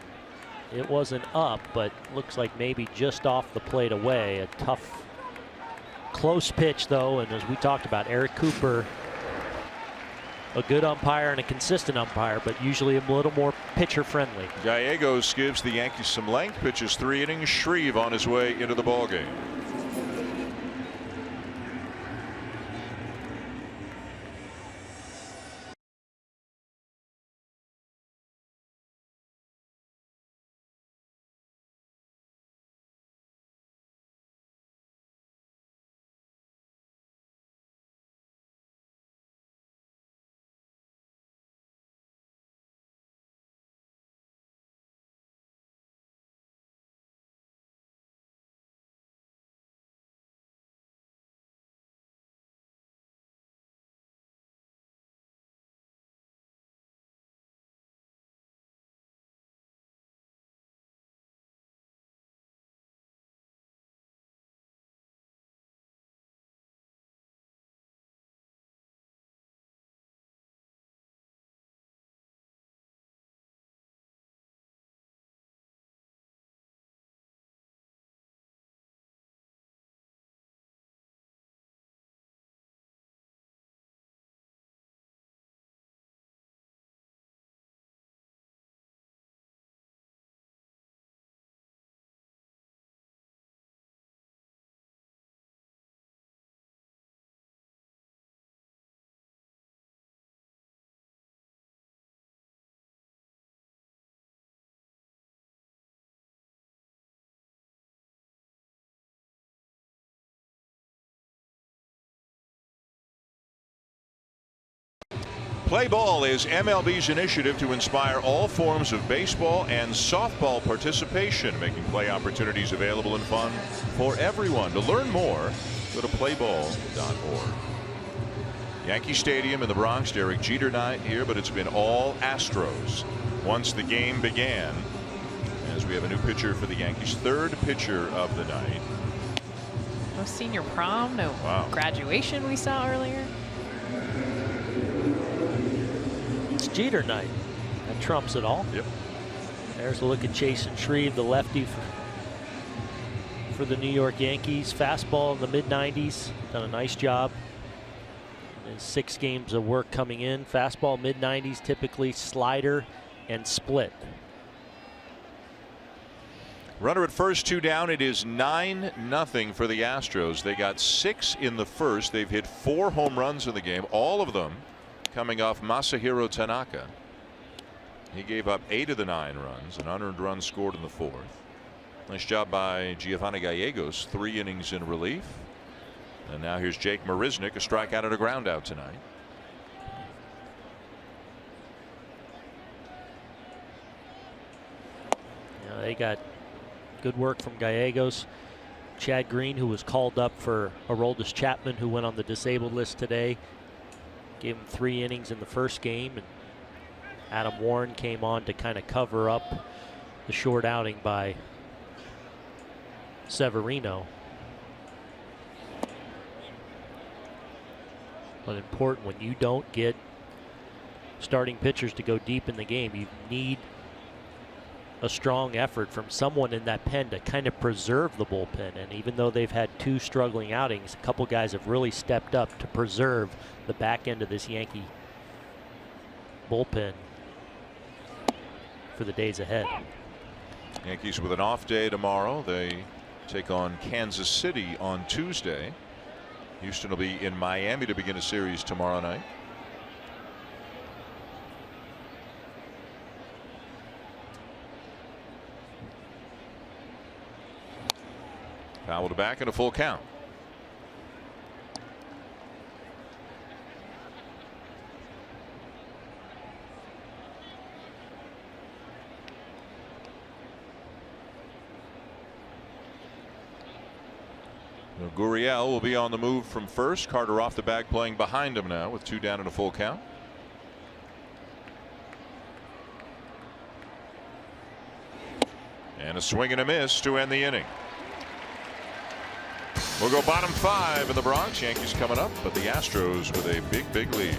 it wasn't up, but looks like maybe just off the plate away. A tough close pitch though, and as we talked about, Eric Cooper, a good umpire and a consistent umpire, but usually a little more pitcher friendly. Gallegos gives the Yankees some length, pitches 3 innings. Shreve on his way into the ballgame. Play Ball is MLB's initiative to inspire all forms of baseball and softball participation, making play opportunities available and fun for everyone. To learn more, go to playball.org. Yankee Stadium in the Bronx, Derek Jeter night here, but it's been all Astros once the game began, as we have a new pitcher for the Yankees, third pitcher of the night. No senior prom, no graduation we saw earlier. It's Jeter night. That trumps it all. Yep. There's a look at Jason Shreve, the lefty for the New York Yankees. Fastball in the mid-90s. Done a nice job. And 6 games of work coming in. Fastball mid-90s, typically slider and split. Runner at first, 2 down. It is 9-0 for the Astros. They got 6 in the first. They've hit 4 home runs in the game, all of them coming off Masahiro Tanaka. He gave up 8 of the 9 runs, an unearned run scored in the 4th. Nice job by Giovanni Gallegos, 3 innings in relief. And now here's Jake Marisnick, a strikeout and a groundout tonight. Yeah, they got good work from Gallegos. Chad Green, who was called up for Aroldis Chapman, who went on the disabled list today, gave him 3 innings in the first game, and Adam Warren came on to kind of cover up the short outing by Severino. But important, when you don't get starting pitchers to go deep in the game, you need a strong effort from someone in that pen to kind of preserve the bullpen. And even though they've had 2 struggling outings, a couple guys have really stepped up to preserve the back end of this Yankee bullpen for the days ahead. Yankees with an off day tomorrow. They take on Kansas City on Tuesday. Houston will be in Miami to begin a series tomorrow night. Foul to back and a full count. Gurriel will be on the move from first. Carter off the bag, playing behind him now with 2 down and a full count. And a swing and a miss to end the inning. We'll go bottom 5 in the Bronx. Yankees coming up, but the Astros with a big lead.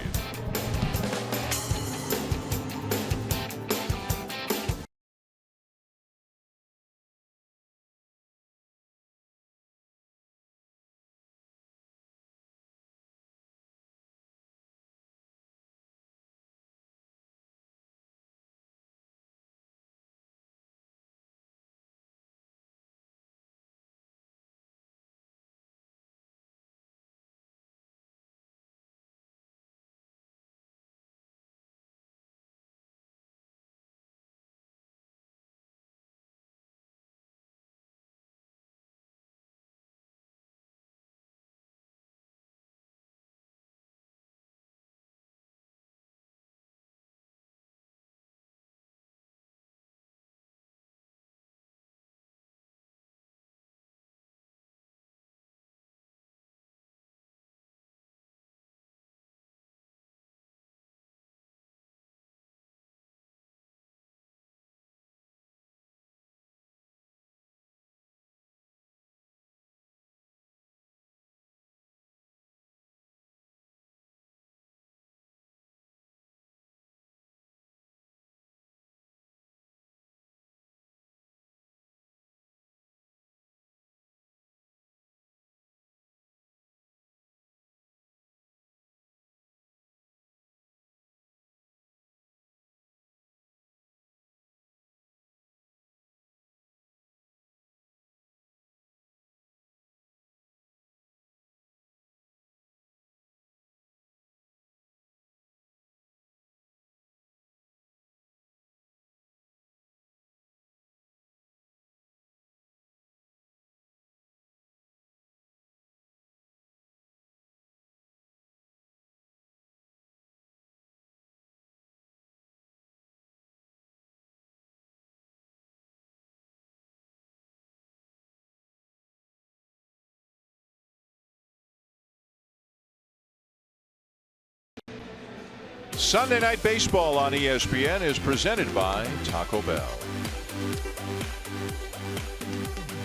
Sunday Night Baseball on ESPN is presented by Taco Bell.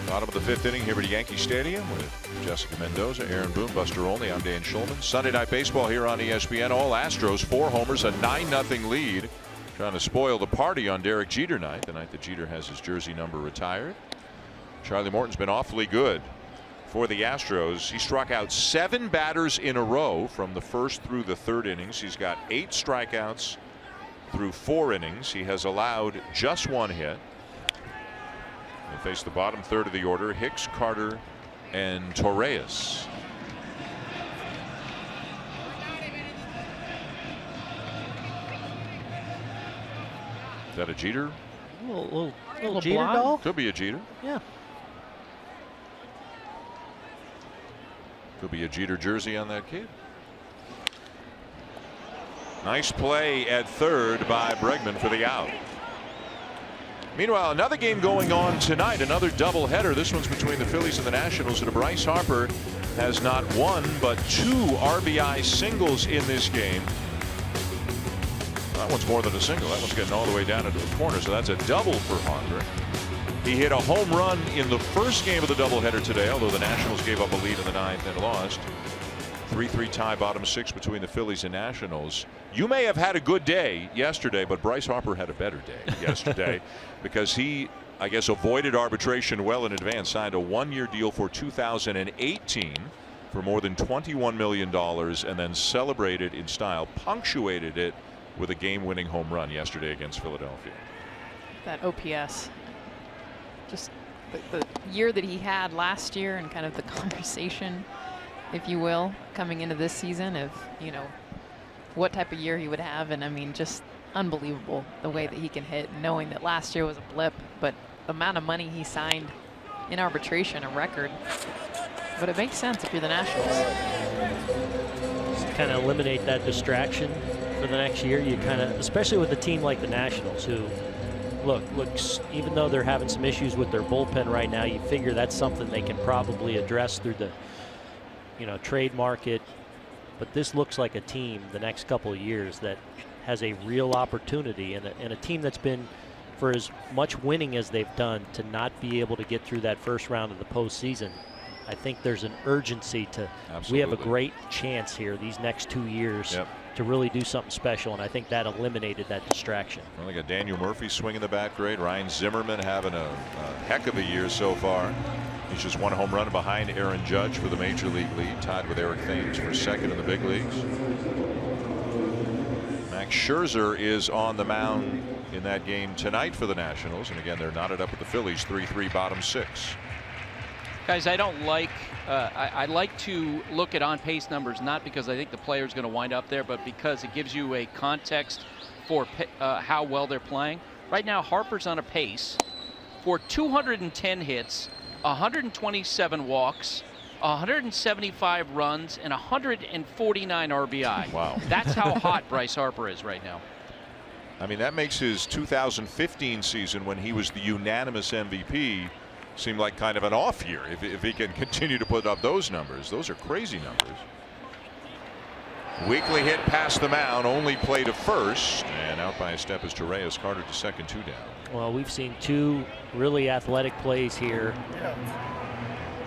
Bottom of the 5th inning here at Yankee Stadium with Jessica Mendoza, Aaron Boone, Buster Olney. I'm Dan Schulman. Sunday Night Baseball here on ESPN. All Astros, 4 homers, a 9-0 lead. Trying to spoil the party on Derek Jeter night, the night that Jeter has his jersey number retired. Charlie Morton's been awfully good for the Astros. He struck out 7 batters in a row from the 1st through the 3rd innings. He's got 8 strikeouts through 4 innings. He has allowed just 1 hit. They face the bottom 3rd of the order: Hicks, Carter, and Torreyes. Is that a Jeter? Little Jeter doll? Could be a Jeter. Yeah. Could be a Jeter jersey on that kid. Nice play at 3rd by Bregman for the out. Meanwhile, another game going on tonight, another doubleheader. This one's between the Phillies and the Nationals, and Bryce Harper has not 1 but 2 RBI singles in this game. That one's more than a single. That one's getting all the way down into the corner, so that's a double for Harper. He hit a home run in the first game of the doubleheader today, although the Nationals gave up a lead in the 9th and lost. 3-3 tie, bottom 6 between the Phillies and Nationals. You may have had a good day yesterday, but Bryce Harper had a better day yesterday because he, I guess, avoided arbitration well in advance, signed a 1-year deal for 2018 for more than $21 million, and then celebrated in style, punctuated it with a game-winning home run yesterday against Philadelphia. That OPS, just the year that he had last year, and kind of the conversation, if you will, coming into this season of, you know, what type of year he would have. And I mean, just unbelievable the way that he can hit, knowing that last year was a blip, but the amount of money he signed in arbitration, a record. But it makes sense if you're the Nationals. Just kind of eliminate that distraction for the next year. You kind of, especially with a team like the Nationals, who looks, even though they're having some issues with their bullpen right now, you figure that's something they can probably address through the, you know, trade market. But this looks like a team the next couple of years that has a real opportunity, and a team that's been, for as much winning as they've done, to not be able to get through that first round of the postseason. I think there's an urgency to, we have a great chance here these next 2 years to really do something special, and I think that eliminated that distraction. Well, they got Daniel Murphy swinging the bat great. Ryan Zimmerman having a heck of a year so far. He's just 1 home run behind Aaron Judge for the major league lead, tied with Eric Thames for 2nd in the big leagues. Max Scherzer is on the mound in that game tonight for the Nationals, and again, they're knotted up with the Phillies, 3-3 bottom 6. Guys, I don't like, I like to look at on-pace numbers, not because I think the player's going to wind up there, but because it gives you a context for how well they're playing. Right now, Harper's on a pace for 210 hits, 127 walks, 175 runs, and 149 RBI. Wow. That's how hot Bryce Harper is right now. I mean, that makes his 2015 season, when he was the unanimous MVP, seem like kind of an off year. If he can continue to put up those numbers, those are crazy numbers. Weekly hit past the mound, only play to first, and out by a step is Torreyes. Carter to second, 2 down. Well, we've seen 2 really athletic plays here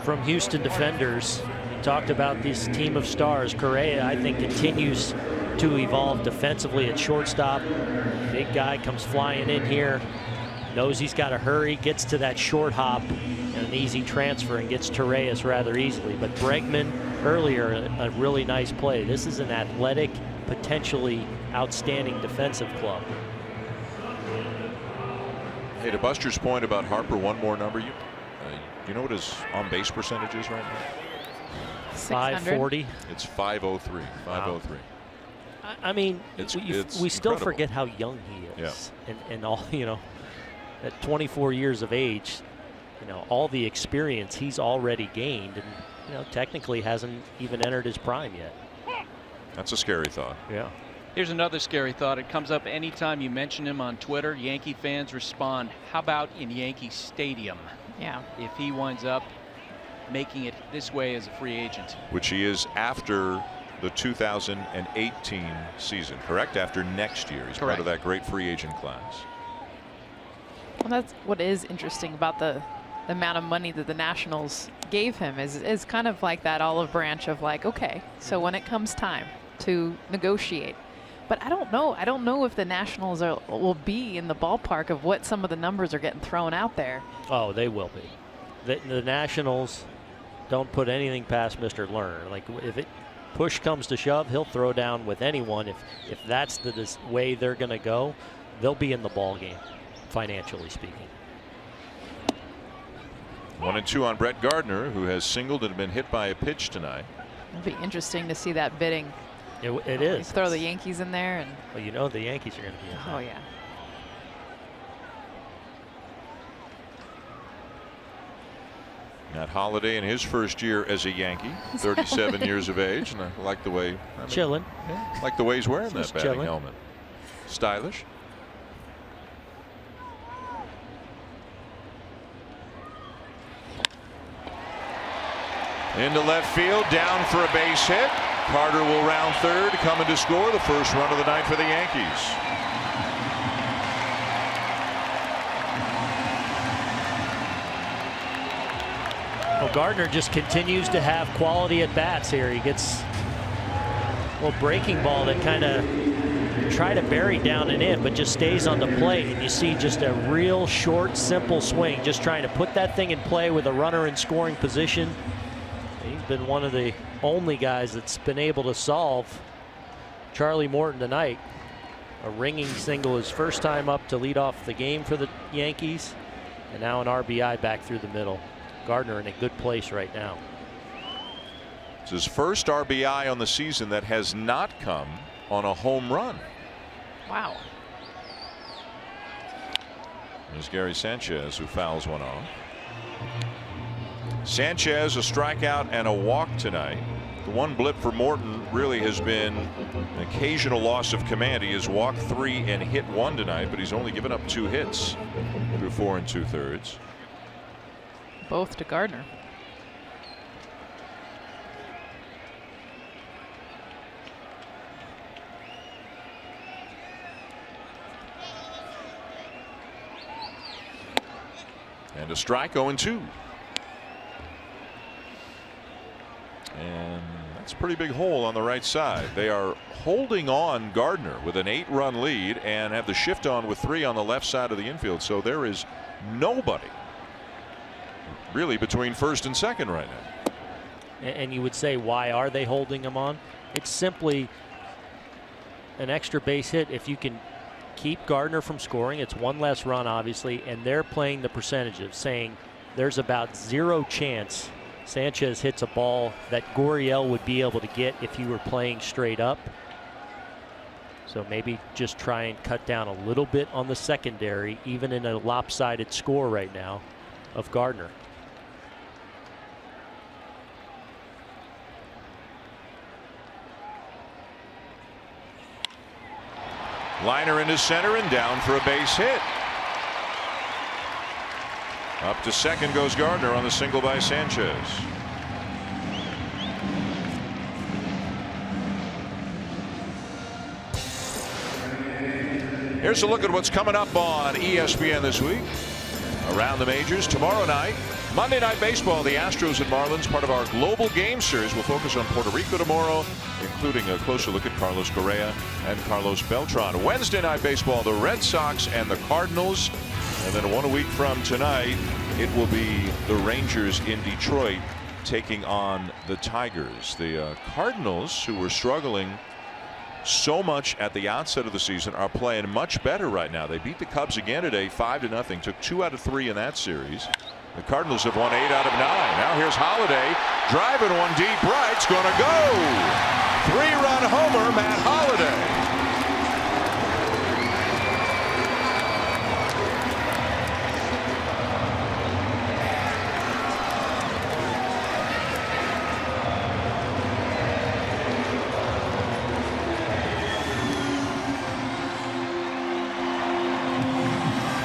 from Houston defenders. We talked about this team of stars. Correa, I think, continues to evolve defensively at shortstop. Big guy comes flying in here, knows he's got to hurry, gets to that short hop and an easy transfer, and gets Torreyes rather easily. But Bregman earlier, a really nice play. This is an athletic, potentially outstanding defensive club. Hey, to Buster's point about Harper, one more number. You know what his on-base percentage is right now? 540. It's 503. 503. Wow. I mean, we still forget how young he is. Yeah. And all, you know, at 24 years of age, you know, all the experience he's already gained, and, you know, technically hasn't even entered his prime yet. That's a scary thought. Yeah. Here's another scary thought. It comes up anytime you mention him on Twitter. Yankee fans respond, how about in Yankee Stadium? Yeah. If he winds up making it this way as a free agent. Which he is after the 2018 season, correct? After next year. He's part of that great free agent class. Well, that's what is interesting about the amount of money that the Nationals gave him is kind of like that olive branch of like, okay, so when it comes time to negotiate. But I don't know. I don't know if the Nationals will be in the ballpark of what some of the numbers are getting thrown out there. Oh, they will be. The Nationals don't put anything past Mr. Lerner. Like if push comes to shove, he'll throw down with anyone. If that's the way they're going to go, they'll be in the ball game, financially speaking. 1-2 on Brett Gardner, who has singled and been hit by a pitch tonight. It'll be interesting to see that bidding. It is. Throw the Yankees in there, and well, you know the Yankees are going to be in there. Oh yeah. Matt Holliday in his first year as a Yankee, 37 years of age, and I like the way chilling. Yeah, like the way he's wearing that batting helmet. Stylish. Into left field, down for a base hit. Carter will round third, coming to score the first run of the night for the Yankees. Well, Gardner just continues to have quality at bats here. He gets a little breaking ball that kind of try to bury down and in, but just stays on the plate. And you see just a real short, simple swing, just trying to put that thing in play with a runner in scoring position. He's been one of the only guys that's been able to solve Charlie Morton tonight. A ringing single his first time up to lead off the game for the Yankees, and now an RBI back through the middle. Gardner in a good place right now. It's his first RBI on the season that has not come on a home run. Wow. There's Gary Sanchez, who fouls one off. Sanchez a strikeout and a walk tonight. The one blip for Morton really has been an occasional loss of command. He has walked 3 and hit 1 tonight, but he's only given up 2 hits through 4 2/3. Both to Gardner. And a strike, 0-2. And that's a pretty big hole on the right side. They are holding on Gardner with an 8-run lead and have the shift on with 3 on the left side of the infield. So there is nobody really between first and second right now. And you would say, why are they holding him on? It's simply an extra base hit. If you can keep Gardner from scoring, it's one less run, obviously, and they're playing the percentages, saying there's about 0 chance Sanchez hits a ball that Gurriel would be able to get if he were playing straight up. So maybe just try and cut down a little bit on the secondary, even in a lopsided score right now of Gardner. Liner into center and down for a base hit. Up to second goes Gardner on the single by Sanchez. Here's a look at what's coming up on ESPN this week. Around the majors tomorrow night. Monday Night Baseball, the Astros and Marlins, part of our global game series. We'll focus on Puerto Rico tomorrow, including a closer look at Carlos Correa and Carlos Beltran. Wednesday Night Baseball, the Red Sox and the Cardinals. And then 1 week from tonight, it will be the Rangers in Detroit taking on the Tigers. The Cardinals, who were struggling so much at the outset of the season, are playing much better right now. They beat the Cubs again today, 5-0. Took 2 out of 3 in that series. The Cardinals have won 8 out of 9. Now here's Holliday driving one deep right's going to go. 3-run homer, Matt Holliday.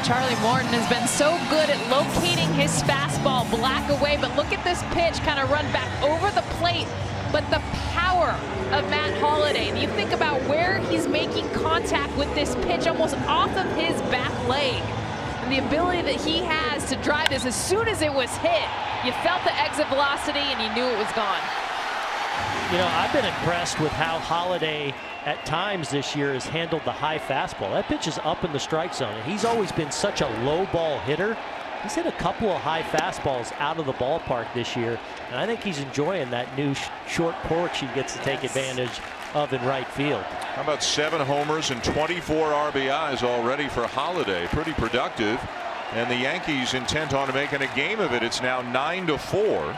Charlie Morton has been so good at locating his fastball black away, but look at this pitch kind of run back over the plate but the power of Matt Holliday. And you think about where he's making contact with this pitch almost off of his back leg. And the ability that he has to drive this, as soon as it was hit, you felt the exit velocity and you knew it was gone. You know, I've been impressed with how Holliday at times this year has handled the high fastball. That pitch is up in the strike zone, and he's always been such a low ball hitter. He's hit a couple of high fastballs out of the ballpark this year, and I think he's enjoying that new short porch he gets to take advantage of in right field. How about 7 homers and 24 RBIs already for Holliday? Pretty productive. And the Yankees intent on making a game of it. It's now 9-4.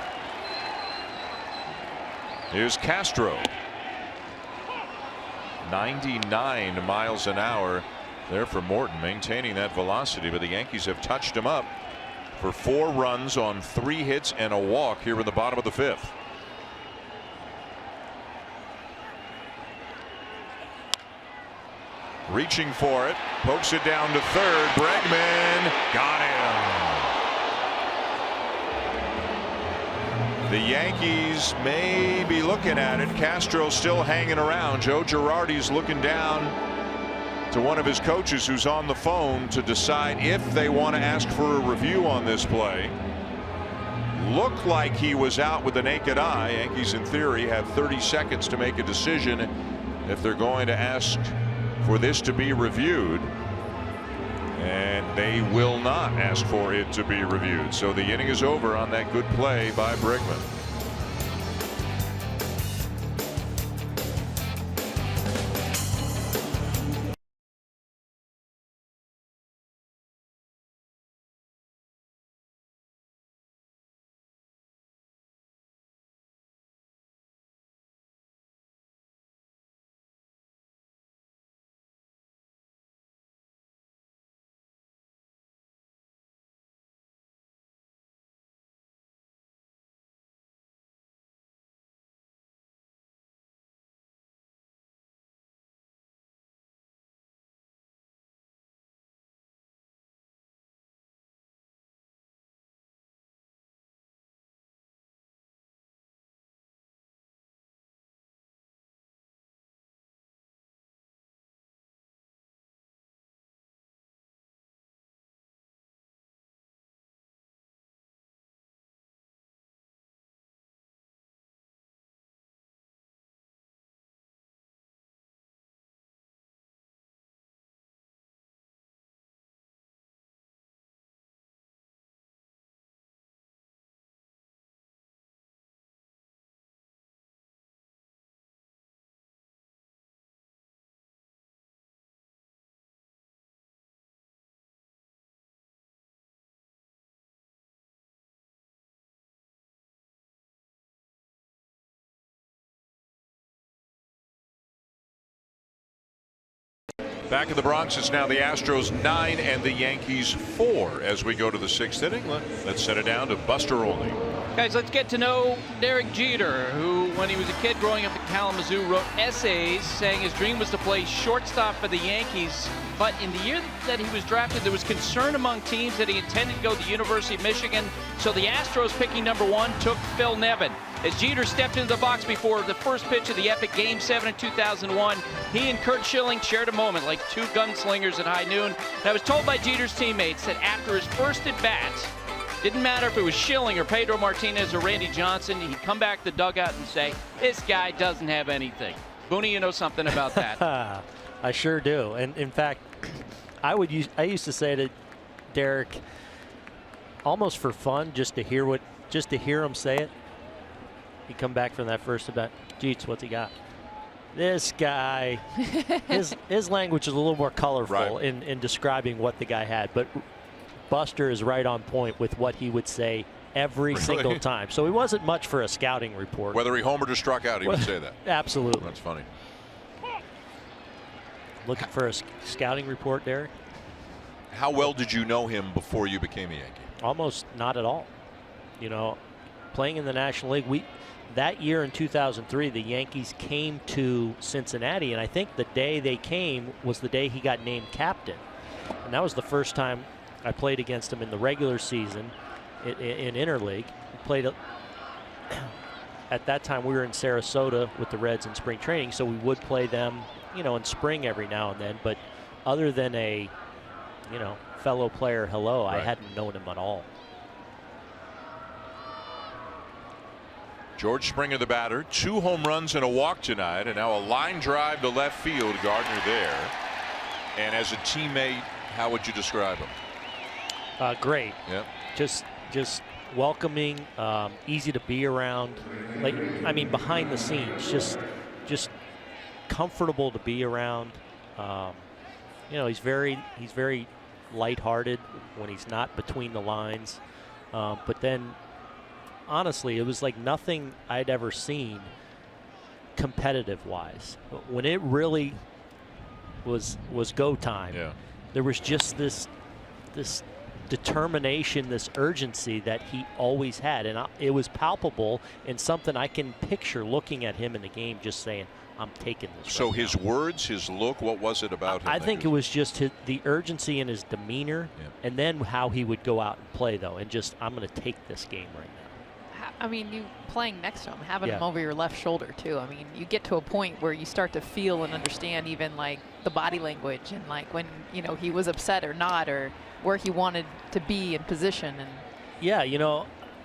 Here's Castro. 99 miles an hour there for Morton, maintaining that velocity, but the Yankees have touched him up for 4 runs on 3 hits and a walk here in the bottom of the 5th. Reaching for it, pokes it down to third. Bregman got him. The Yankees may be looking at it. Castro still hanging around. Joe Girardi's looking down to one of his coaches who's on the phone to decide if they want to ask for a review on this play. Looked like he was out with the naked eye. Yankees in theory have 30 seconds to make a decision if they're going to ask for this to be reviewed, and they will not ask for it to be reviewed. So the inning is over on that good play by Bregman. Back in the Bronx, it's now the Astros 9 and the Yankees 4 as we go to the 6th inning. Let's set it down to Buster Olney. Guys, let's get to know Derek Jeter, who, when he was a kid growing up in Kalamazoo, wrote essays saying his dream was to play shortstop for the Yankees. But in the year that he was drafted, there was concern among teams that he intended to go to the University of Michigan. So the Astros, picking number 1, took Phil Nevin. As Jeter stepped into the box before the first pitch of the epic Game 7 in 2001, he and Kurt Schilling shared a moment like 2 gunslingers at high noon. And I was told by Jeter's teammates that after his first at-bat, didn't matter if it was Schilling or Pedro Martinez or Randy Johnson, he'd come back to the dugout and say, this guy doesn't have anything. Booney, you know something about that. I sure do. And in fact, I used to say to Derek, almost for fun, just to hear him say it. He'd come back from that first at bat. Jeets, what's he got? This guy, his language is a little more colorful in describing what the guy had, but Buster is right on point with what he would say every single time. So he wasn't much for a scouting report. Whether he homered or struck out, he would say that. Absolutely. That's funny. Looking for a scouting report, Derek? How well did you know him before you became a Yankee? Almost not at all. You know, playing in the National League, that year in 2003, the Yankees came to Cincinnati, and I think the day they came was the day he got named captain. And that was the first time I played against him in the regular season in interleague. We played at that time we were in Sarasota with the Reds in spring training, so we would play them, in spring every now and then. But other than a, fellow player hello, I hadn't known him at all. George Springer, the batter, 2 home runs and a walk tonight, and now a line drive to left field. Gardner there. And as a teammate, how would you describe him? Great. Yep. Just welcoming, easy to be around. Behind the scenes, just comfortable to be around. He's very lighthearted when he's not between the lines. But then, honestly, it was like nothing I'd ever seen competitive-wise. When it really was go time, there was just this determination, this urgency that he always had, and it was palpable and something I can picture looking at him in the game, just saying, I'm taking this. So right his now. words, his look, what was it about him? I think it was just the urgency in his demeanor, and then how he would go out and play, though, and just, I'm going to take this game right now. I mean, you playing next to him, having him over your left shoulder too. I mean, you get to a point where you start to feel and understand even like the body language and like when he was upset or not, or where he wanted to be in position. And yeah,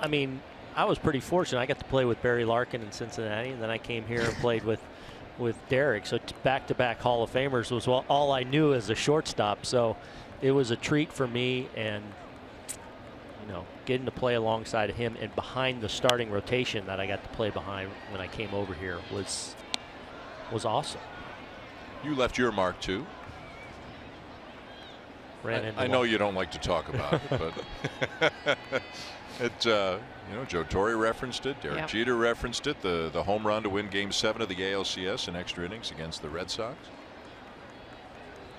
I mean, I was pretty fortunate. I got to play with Barry Larkin in Cincinnati, and then I came here and played with Derek. So back-to-back Hall of Famers was all I knew as a shortstop. So it was a treat for me, and getting to play alongside of him and behind the starting rotation that I got to play behind when I came over here was awesome. You left your mark too. I know you don't like to talk about it, but Joe Torre referenced it. Derek Jeter referenced it. The home run to win Game 7 of the ALCS in extra innings against the Red Sox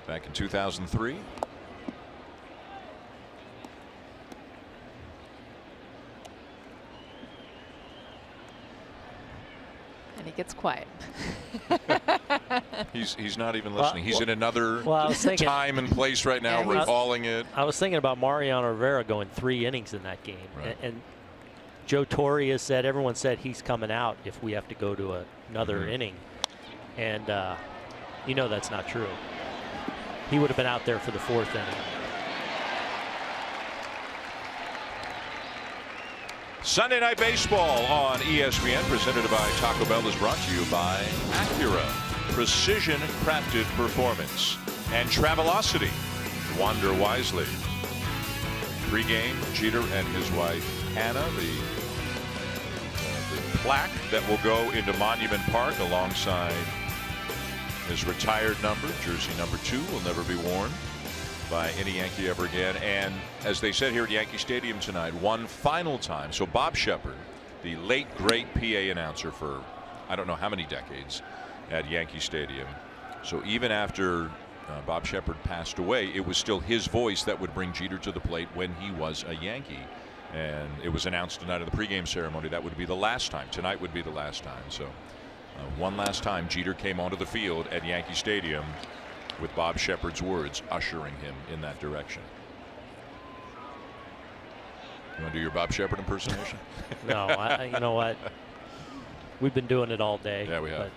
back in 2003. and he gets quiet. He's not even listening. He's in another time and place right now, recalling it. I was thinking about Mariano Rivera going 3 innings in that game, and Joe Torre has said, everyone said he's coming out if we have to go to another inning, and that's not true. He would have been out there for the 4th inning. Sunday Night Baseball on ESPN, presented by Taco Bell, is brought to you by Acura, precision crafted performance, and Travelocity. Wander wisely. Pre-game, Jeter and his wife Hannah, the plaque that will go into Monument Park alongside his retired number, jersey number 2, will never be worn by any Yankee ever again. And as they said here at Yankee Stadium tonight, one final time. So Bob Shepard, the late great PA announcer for I don't know how many decades at Yankee Stadium. So even after Bob Shepard passed away, it was still his voice that would bring Jeter to the plate when he was a Yankee. And it was announced tonight at the pregame ceremony that would be the last time. Tonight would be the last time. So one last time Jeter came onto the field at Yankee Stadium with Bob Shepard's words ushering him in that direction. You want to do your Bob Shepard impersonation? No, you know what? We've been doing it all day. Yeah, we have.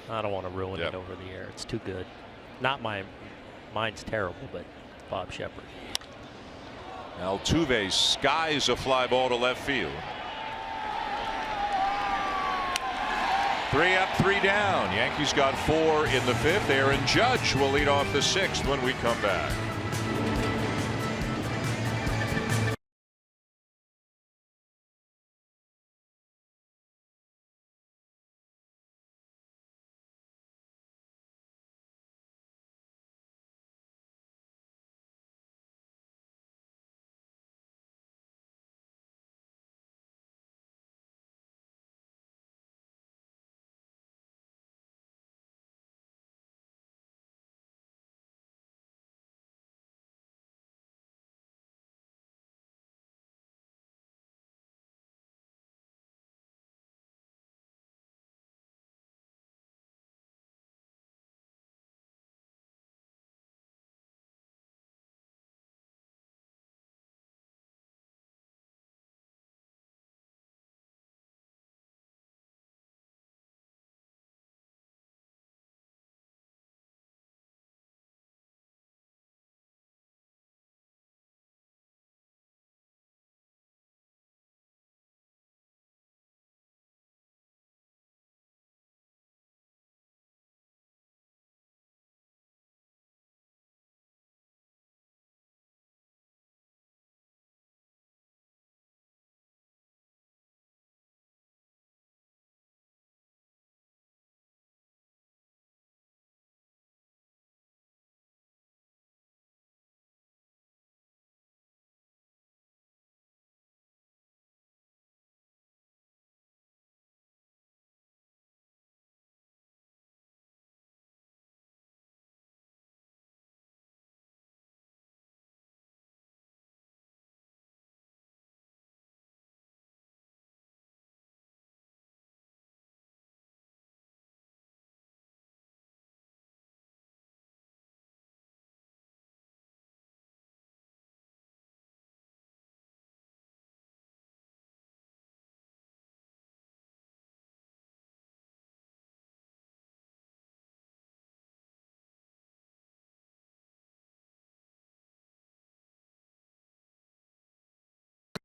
But I don't want to ruin it over the air. It's too good. Not mine's terrible, but Bob Shepard. Altuve skies a fly ball to left field. 3 up, 3 down. Yankees got 4 in the 5th. Aaron Judge will lead off the 6th when we come back.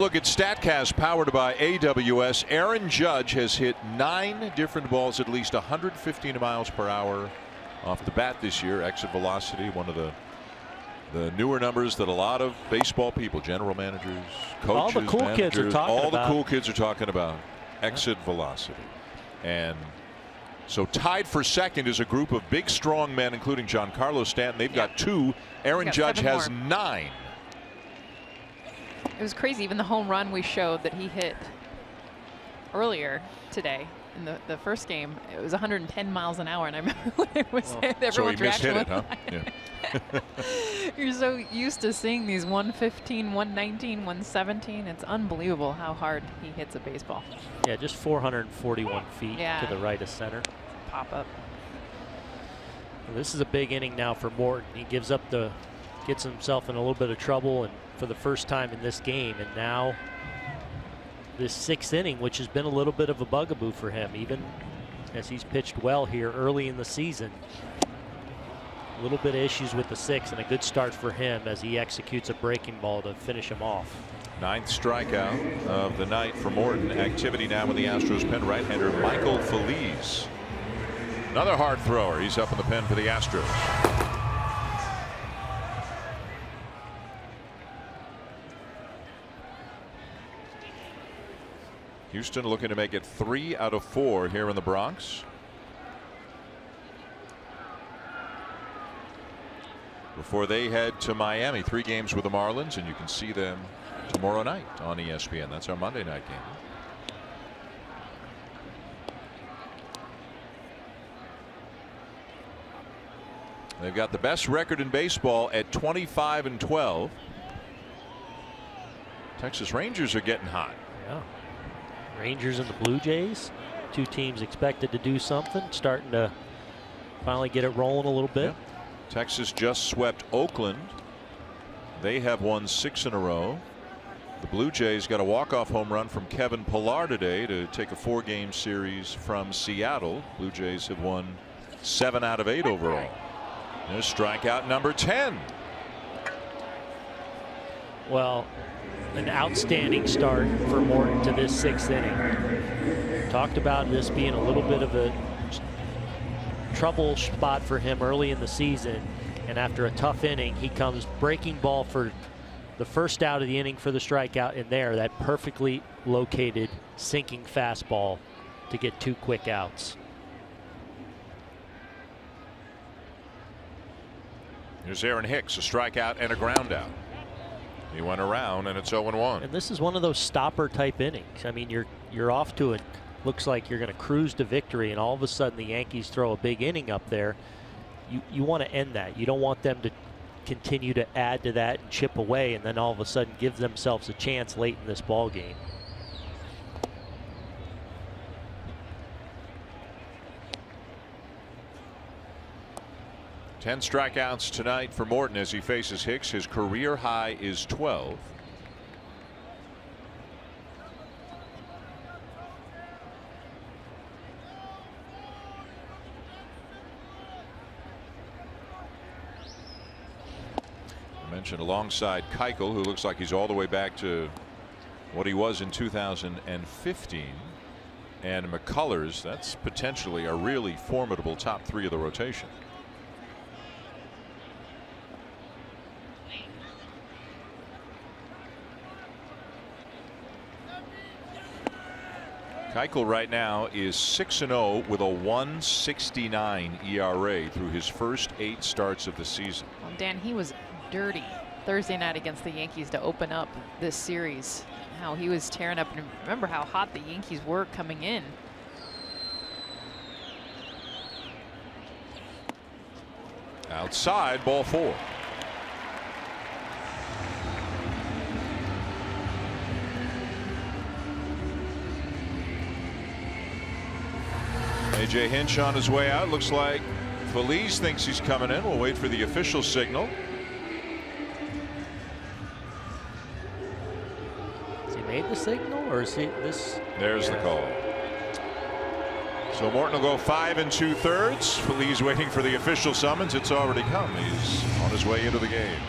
Look at StatCast powered by AWS. Aaron Judge has hit 9 different balls at least 115 miles per hour off the bat this year. Exit velocity, one of the newer numbers that a lot of baseball people, general managers, coaches, all the cool kids are talking all about. The cool kids are talking about exit velocity. And so tied for second is a group of big, strong men, including Giancarlo Stanton. They've got 2. Aaron Judge has 9. It was crazy. Even the home run we showed that he hit earlier today in the first game, it was 110 miles an hour. And I remember when it was everyone's so he reaction mishit it, huh? Yeah. You're so used to seeing these 115, 119, 117. It's unbelievable how hard he hits a baseball. Yeah, just 441 feet to the right of center. Pop up. Well, this is a big inning now for Morton. He gets himself in a little bit of trouble, and for the first time in this game, and now this 6th inning, which has been a little bit of a bugaboo for him, even as he's pitched well here early in the season. A little bit of issues with the 6th, and a good start for him as he executes a breaking ball to finish him off. 9th strikeout of the night for Morton. Activity now with the Astros pen, right-hander Michael Phillies. Another hard thrower. He's up in the pen for the Astros. Houston looking to make it 3 out of 4 here in the Bronx. Before they head to Miami, 3 games with the Marlins, and you can see them tomorrow night on ESPN. That's our Monday night game. They've got the best record in baseball at 25-12. Texas Rangers are getting hot. Yeah. Rangers and the Blue Jays, 2 teams expected to do something, starting to finally get it rolling a little bit. Yep. Texas just swept Oakland. They have won 6 in a row. The Blue Jays got a walk-off home run from Kevin Pillar today to take a 4-game series from Seattle. Blue Jays have won 7 out of 8 overall. There's strikeout number 10. Well, an outstanding start for Morton to this 6th inning. Talked about this being a little bit of a trouble spot for him early in the season, and after a tough inning, he comes breaking ball for the first out of the inning for the strikeout, and there, that perfectly located sinking fastball to get 2 quick outs. Here's Aaron Hicks, a strikeout and a ground out. He went around, and it's 0-1. And this is one of those stopper type innings. I mean, you're off to it. Looks like you're going to cruise to victory, and all of a sudden the Yankees throw a big inning up there. You want to end that. You don't want them to continue to add to that and chip away, and then all of a sudden give themselves a chance late in this ball game. Ten strikeouts tonight for Morton as he faces Hicks. His career high is 12. I mentioned alongside Keuchel, who looks like he's all the way back to what he was in 2015. And McCullers, that's potentially a really formidable top 3 of the rotation. Keuchel right now is 6-0 with a 1.69 ERA through his first 8 starts of the season. Well, Dan, he was dirty Thursday night against the Yankees to open up this series. How he was tearing up, and remember how hot the Yankees were coming in. Outside, ball 4. A.J. Hinch on his way out. Looks like Feliz thinks he's coming in. We'll wait for the official signal. Has he made the signal, or is he this? There's the call. So Morton will go 5 2/3. Feliz waiting for the official summons. It's already come. He's on his way into the game.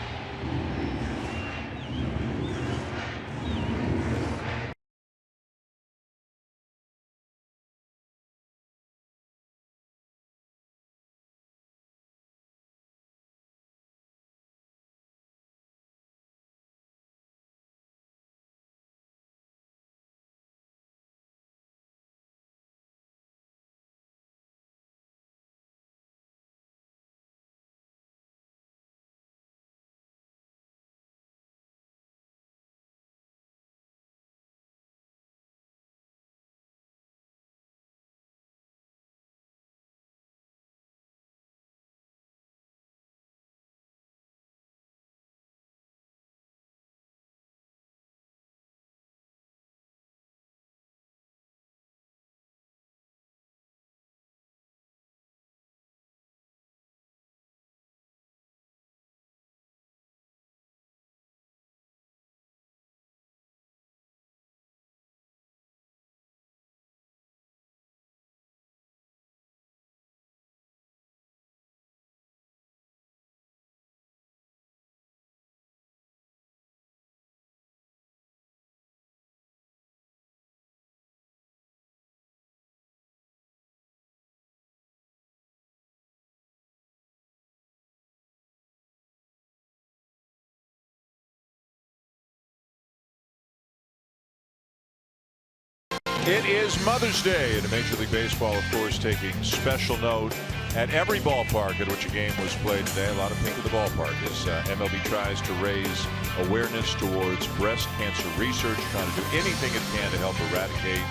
It is Mother's Day, and Major League Baseball, of course, taking special note at every ballpark at which a game was played today. A lot of pink at the ballpark as MLB tries to raise awareness towards breast cancer research, trying to do anything it can to help eradicate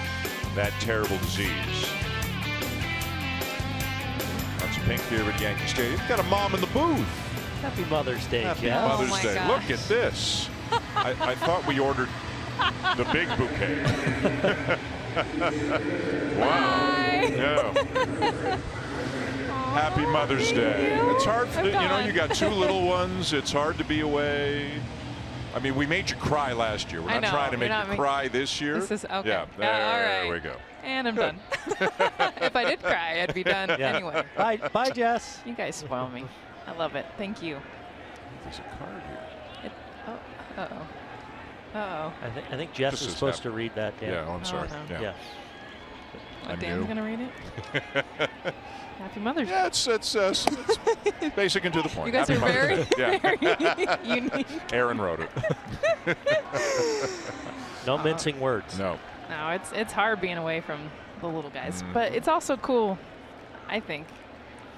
that terrible disease. Lots of pink here at Yankee Stadium. Got a mom in the booth. Happy Mother's Day, Happy Jeff. Mother's Day. gosh. Look at this. I thought we ordered the big bouquet. Wow. Yeah. Happy Mother's Day. It's hard for you got two little ones. It's hard to be away. I mean, we made you cry last year. We're not trying to make you cry this year. This is okay. Yeah, there we go. And I'm done. If I did cry, I'd be done anyway. Bye, Jess. You guys spoil me. I love it. Thank you. There's a card here. Uh-oh. I think Jess is supposed to read that, Dan. Yeah, I'm sorry. No. Yeah. What, Dan's going to read it? Happy Mother's Day. Yeah, it's basic and to the point. You guys Happy are Mother's very, Day. very unique. Aaron wrote it. No mincing words. No. No, it's hard being away from the little guys, but it's also cool, I think.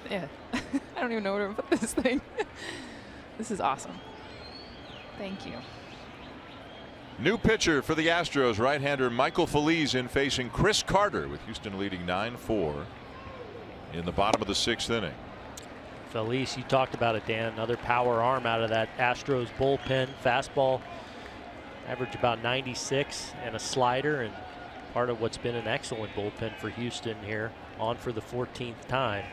Yeah. I don't even know where to put this thing. This is awesome. Thank you. New pitcher for the Astros, right-hander Michael Phillies in facing Chris Carter, with Houston leading 9-4 in the bottom of the 6th inning. Felice, you talked about it, Dan. Another power arm out of that Astros bullpen. Fastball average about 96 and a slider, and part of what's been an excellent bullpen for Houston here, on for the 14th time.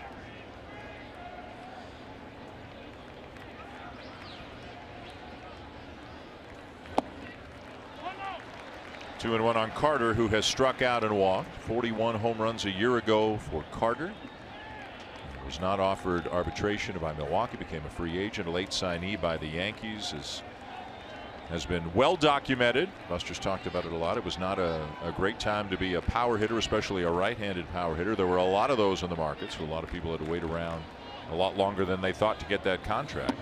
Two and one on Carter, who has struck out and walked. 41 home runs a year ago for Carter. Was not offered arbitration by Milwaukee, became a free agent, a late signee by the Yankees. Has been well documented. Buster's talked about it a lot. It was not a great time to be a power hitter, especially a right-handed power hitter. There were a lot of those in the market, so a lot of people had to wait around a lot longer than they thought to get that contract.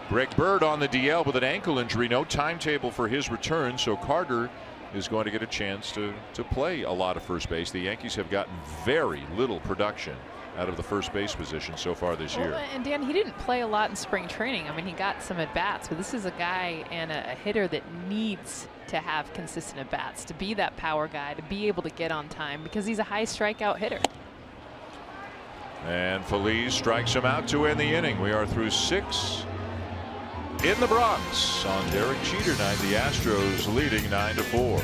Greg Bird on the DL with an ankle injury. No timetable for his return, so Carter is going to get a chance to play a lot of first base. The Yankees have gotten very little production out of the first base position so far this year. And Dan, he didn't play a lot in spring training. I mean, he got some at-bats, but this is a guy and a hitter that needs to have consistent at-bats, to be that power guy, to be able to get on time, because he's a high strikeout hitter. And Feliz strikes him out to end the inning. We are through 6 in the Bronx on Derek Jeter night. The Astros leading 9-4.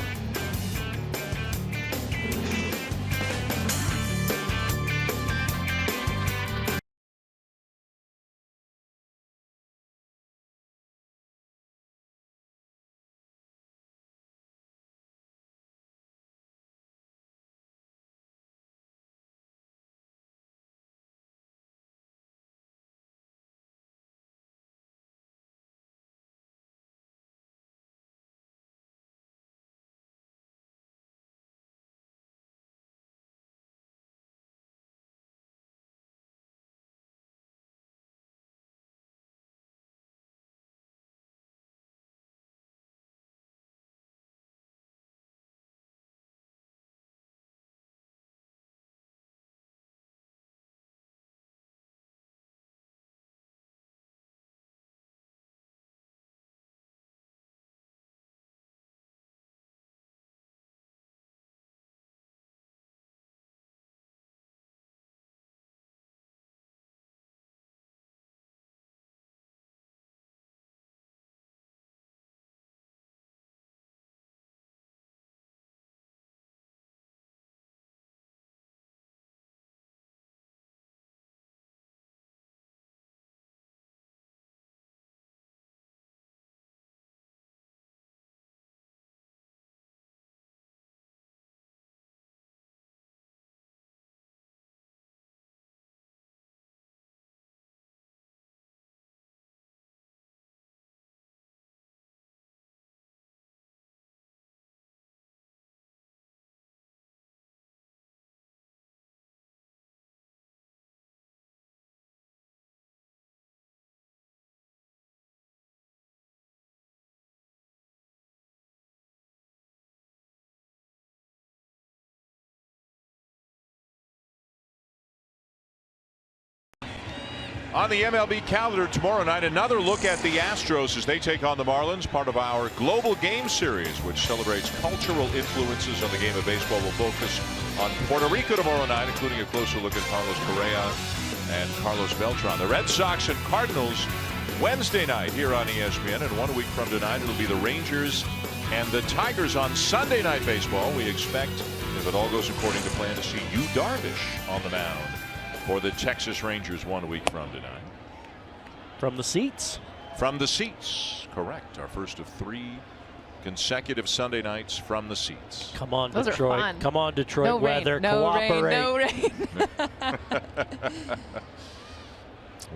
On the MLB calendar tomorrow night, another look at the Astros as they take on the Marlins, part of our Global Game Series, which celebrates cultural influences on the game of baseball. We'll focus on Puerto Rico tomorrow night, including a closer look at Carlos Correa and Carlos Beltran. The Red Sox and Cardinals Wednesday night here on ESPN, and 1 week from tonight it'll be the Rangers and the Tigers on Sunday Night Baseball. We expect, if it all goes according to plan, to see Yu Darvish on the mound for the Texas Rangers 1 week from tonight. From the seats. From the seats, correct. Our first of 3 consecutive Sunday nights from the seats. Come on, Those are Detroit. fun. Come on, Detroit No weather. rain, no Cooperate. rain,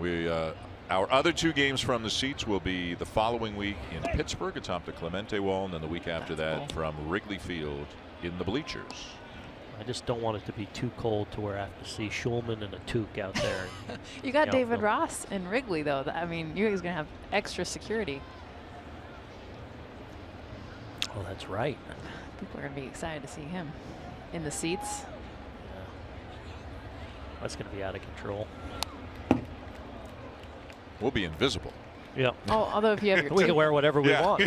no rain. Our other 2 games from the seats will be the following week in Pittsburgh atop the Clemente Wall, and then the week after that from Wrigley Field in the bleachers. I just don't want it to be too cold to where I have to see Schulman and a toque out there. You got David Ross in Wrigley, though. I mean, you guys going to have extra security. Oh, that's right. People are going to be excited to see him in the seats. Yeah. That's going to be out of control. We'll be invisible. Yeah. Oh, although if you have your we can wear whatever we want.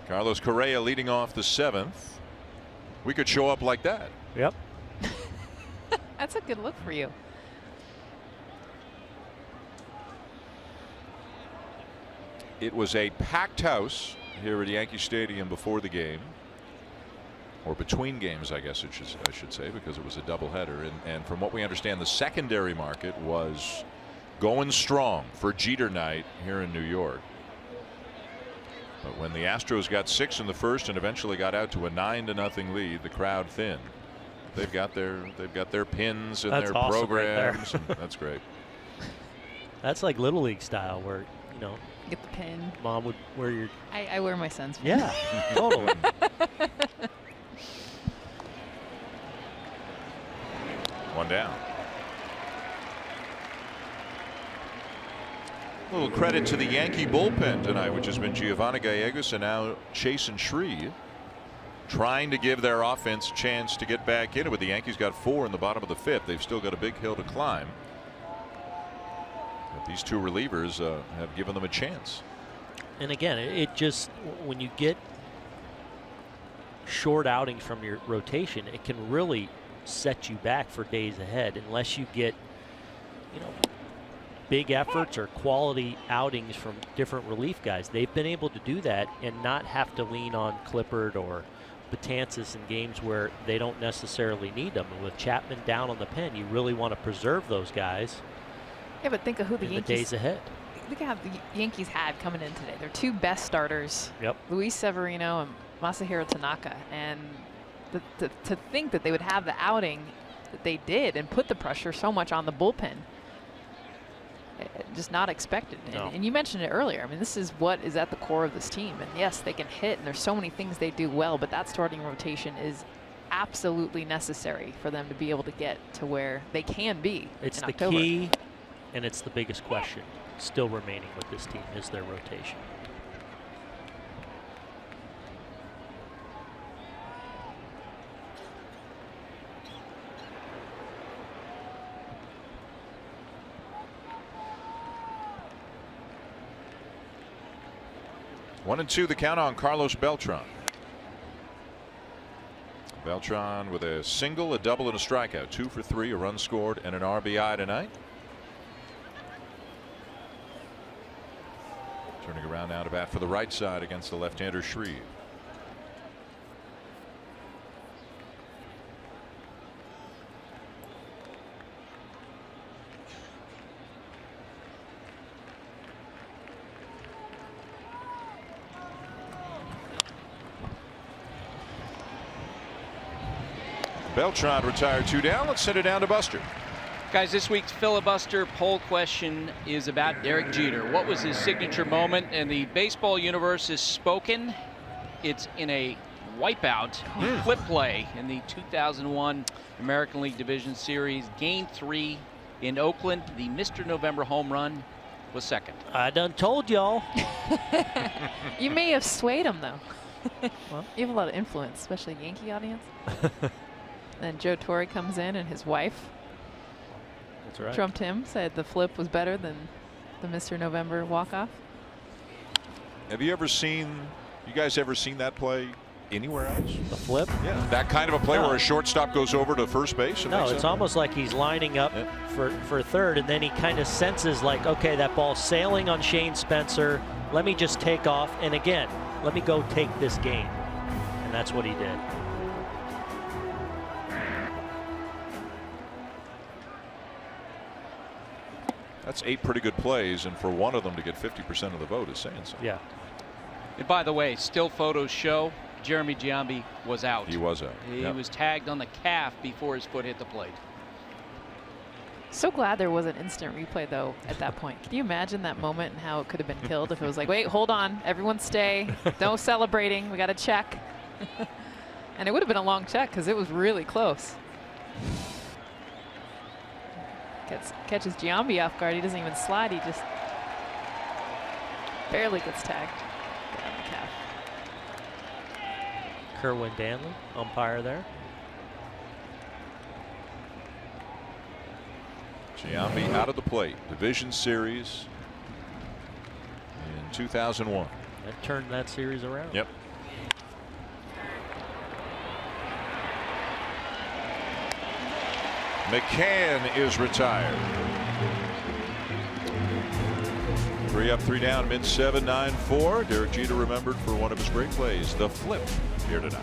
Carlos Correa leading off the 7th. We could show up like that. Yep. That's a good look for you. It was a packed house here at Yankee Stadium before the game, or between games, I guess I should say, because it was a doubleheader. And from what we understand, the secondary market was going strong for Jeter night here in New York. But when the Astros got 6 in the first and eventually got out to a 9-0 lead, the crowd thinned. They've got their pins and that's their awesome programs. right And that's great. That's like Little League style, where get the pin. Mom would wear your. I wear my son's pin. Yeah, totally. One down. A little credit to the Yankee bullpen tonight, which has been Giovanni Gallegos and now Chase and Shree, trying to give their offense a chance to get back in it. But the Yankees got 4 in the bottom of the 5th. They've still got a big hill to climb. But these 2 relievers have given them a chance. And again, it just, when you get short outings from your rotation, it can really set you back for days ahead unless you get, big efforts or quality outings from different relief guys. They've been able to do that and not have to lean on Clippard or Betances in games where they don't necessarily need them. And with Chapman down on the pen, you really want to preserve those guys. Yeah, but think of who the Yankees. Days ahead. Look at how the Yankees had coming in today. Their 2 best starters, yep, Luis Severino and Masahiro Tanaka, and to think that they would have the outing that they did and put the pressure so much on the bullpen. Just not expected. No. And you mentioned it earlier. I mean, this is what is at the core of this team. And yes, they can hit, and there's so many things they do well, but that starting rotation is absolutely necessary for them to be able to get to where they can be. It's in the October. key, and it's the biggest question still remaining with this team is their rotation. One and 2 the count on Carlos Beltran. Beltran with a single, a double, and a strikeout. 2 for 3, a run scored, and an RBI tonight. Turning around now to bat for the right side against the left-hander Shreve. Beltran retired 2 down. Let's send it down to Buster. Guys, this week's filibuster poll question is about Derek Jeter. What was his signature moment? And the baseball universe is spoken. It's in a wipeout flip play in the 2001 American League Division Series. Game 3 in Oakland. The Mr. November home run was second. I done told y'all. You may have swayed him, though. Well, you have a lot of influence, especially Yankee audience. Then Joe Torre comes in and his wife. That's right. Trumped him, said the flip was better than the Mr. November walk-off. Have you guys ever seen that play anywhere else? The flip? Yeah. That kind of a play where a shortstop goes over to first base? And No, it's almost like he's lining up for third, and then he kind of senses like, okay, that ball's sailing on Shane Spencer. Let me just take off, and again, let me go take this game. And that's what he did. That's 8 pretty good plays, and for one of them to get 50% of the vote is saying something. Yeah. And by the way, still photos show Jeremy Giambi was out. He was out. He was tagged on the calf before his foot hit the plate. So glad there was an instant replay, though, at that point. Can you imagine that moment and how it could have been killed if it was like, wait, hold on, everyone stay, no celebrating, we got to check. And it would have been a long check because it was really close. Catches Giambi off guard. He doesn't even slide. He just barely gets tagged on the calf. Kerwin Danley, umpire there. Giambi out of the plate. Division series in 2001. That turned that series around. Yep. McCann is retired. 3 up, 3 down, mid-7, 9-4. Derek Jeter remembered for one of his great plays, the flip, here tonight.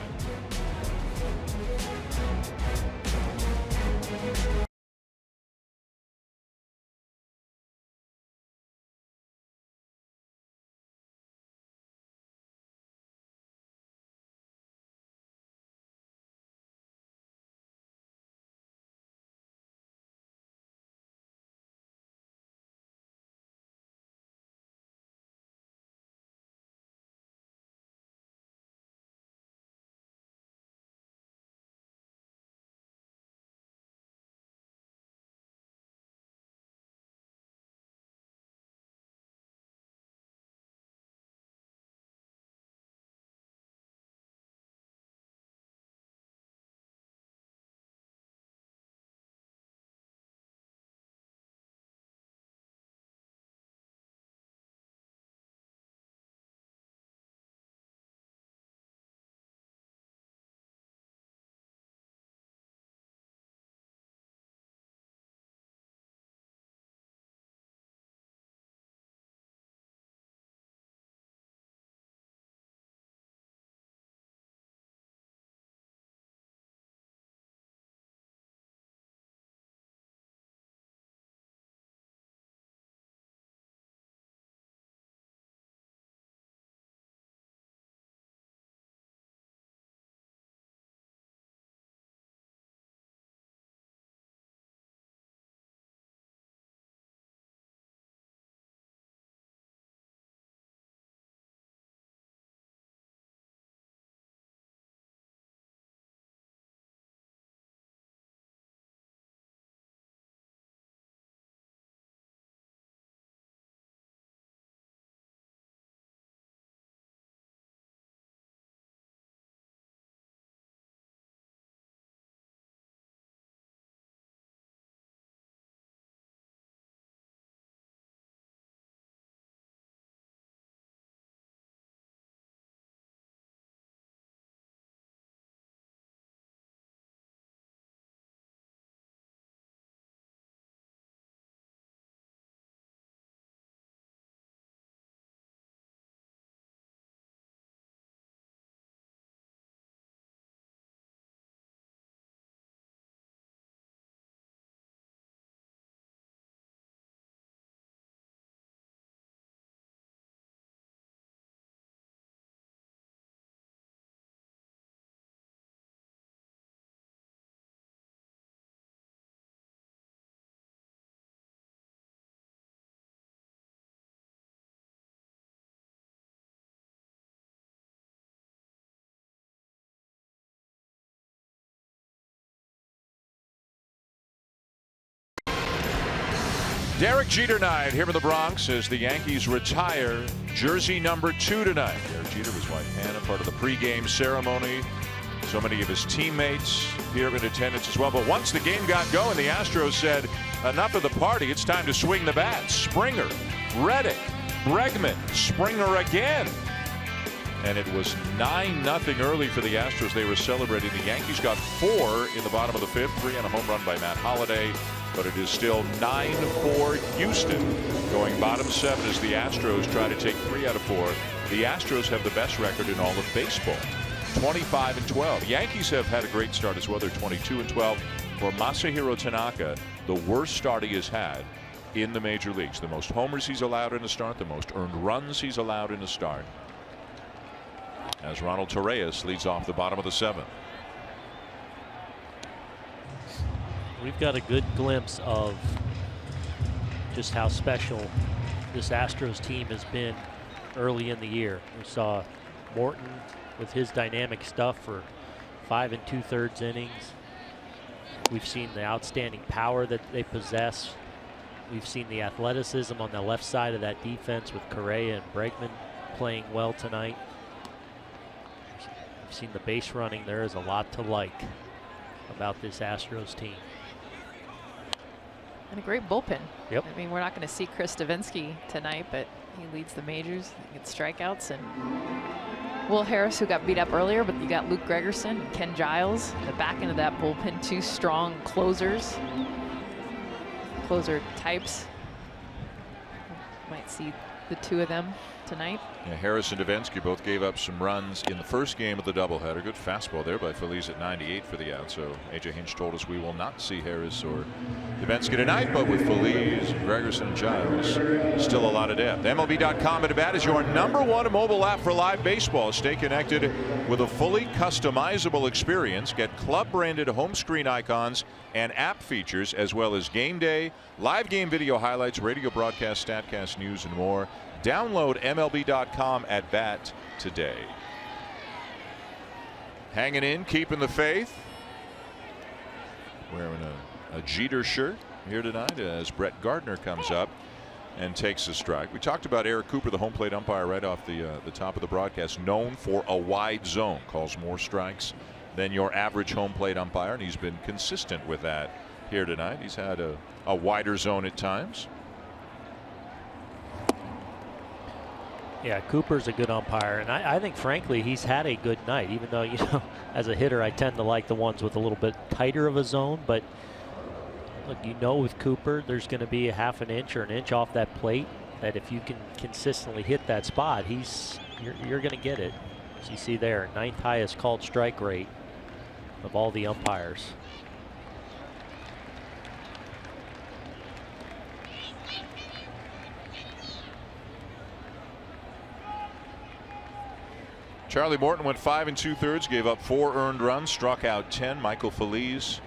Derek Jeter night here in the Bronx as the Yankees retire jersey number 2 tonight. Derek Jeter was wife Hannah, part of the pregame ceremony. So many of his teammates here in attendance as well. But once the game got going, the Astros said, enough of the party. It's time to swing the bat. Springer, Reddick, Bregman, Springer again. And it was 9-0 early for the Astros. They were celebrating. The Yankees got 4 in the bottom of the 5th, 3 on a home run by Matt Holliday. But it is still 9-4 Houston, going bottom 7 as the Astros try to take 3 out of 4. The Astros have the best record in all of baseball, 25-12. Yankees have had a great start as well. They're 22-12. For Masahiro Tanaka, the worst start he has had in the major leagues. The most homers he's allowed in a start, the most earned runs he's allowed in a start. As Ronald Torreyes leads off the bottom of the 7th. We've got a good glimpse of just how special this Astros team has been early in the year. We saw Morton with his dynamic stuff for 5 2/3 innings. We've seen the outstanding power that they possess. We've seen the athleticism on the left side of that defense with Correa and Bregman playing well tonight. We've seen the base running. There is a lot to like about this Astros team. And a great bullpen. Yep. I mean, we're not going to see Chris Davinsky tonight, but he leads the majors. He gets strikeouts. And Will Harris, who got beat up earlier, but you got Luke Gregerson and Ken Giles. The back end of that bullpen, 2 strong closers. Closer types. Might see the 2 of them tonight. Yeah, Harris and Davinsky both gave up some runs in the first game of the doubleheader. Good fastball there by Phillies at 98 for the out. So AJ Hinch told us we will not see Harris or Davinsky tonight, but with Phillies, Gregerson, and Giles, still a lot of depth. MLB.com at bat is your #1 mobile app for live baseball. Stay connected with a fully customizable experience. Get club-branded home screen icons and app features, as well as game day, live game video highlights, radio broadcast, StatCast news, and more. Download MLB.com at bat today. Hanging in, keeping the faith. Wearing a Jeter shirt here tonight as Brett Gardner comes up and takes a strike. We talked about Eric Cooper, the home plate umpire, right off the top of the broadcast, known for a wide zone, calls more strikes than your average home plate umpire, and he's been consistent with that here tonight. He's had a wider zone at times. Yeah, Cooper's a good umpire, and I think, frankly, he's had a good night, even though, you know, as a hitter, I tend to like the ones with a little bit tighter of a zone. But, look, you know, with Cooper, there's going to be a half an inch or an inch off that plate that if you can consistently hit that spot, you're going to get it. As you see there, 9th highest called strike rate of all the umpires. Charlie Morton went 5 2/3, gave up 4 earned runs, struck out 10. Michael Feliz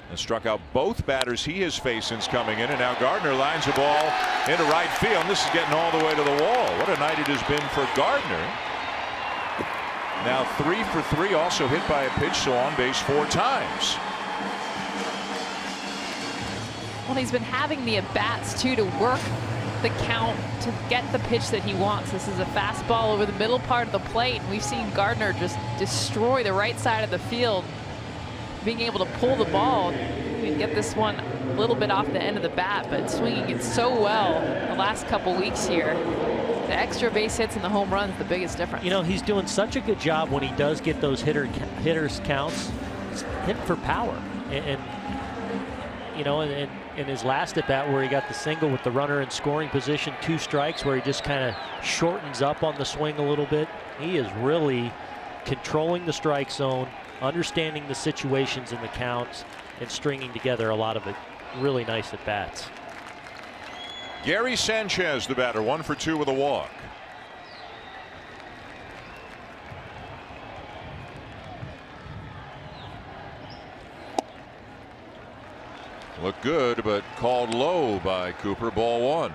and struck out both batters he has faced since coming in. And now Gardner lines the ball into right field. And this is getting all the way to the wall. What a night it has been for Gardner. Now 3 for 3, also hit by a pitch, so on base 4 times. Well, he's been having the at-bats, too, to work the count to get the pitch that he wants. This is a fastball over the middle part of the plate, and we've seen Gardner just destroy the right side of the field, being able to pull the ball. We get this one a little bit off the end of the bat, but swinging it so well the last couple weeks here. The extra base hits and the home runs, the biggest difference. You know, he's doing such a good job when he does get those hitters counts. He's hitting for power, and you know, and in his last at bat where he got the single with the runner in scoring position, 2 strikes, where he just kind of shortens up on the swing a little bit. He is really controlling the strike zone, understanding the situations in the counts, and stringing together a lot of it. Really nice at bats. Gary Sanchez, the batter, 1 for 2 with a walk. Looked good, but called low by Cooper. Ball 1.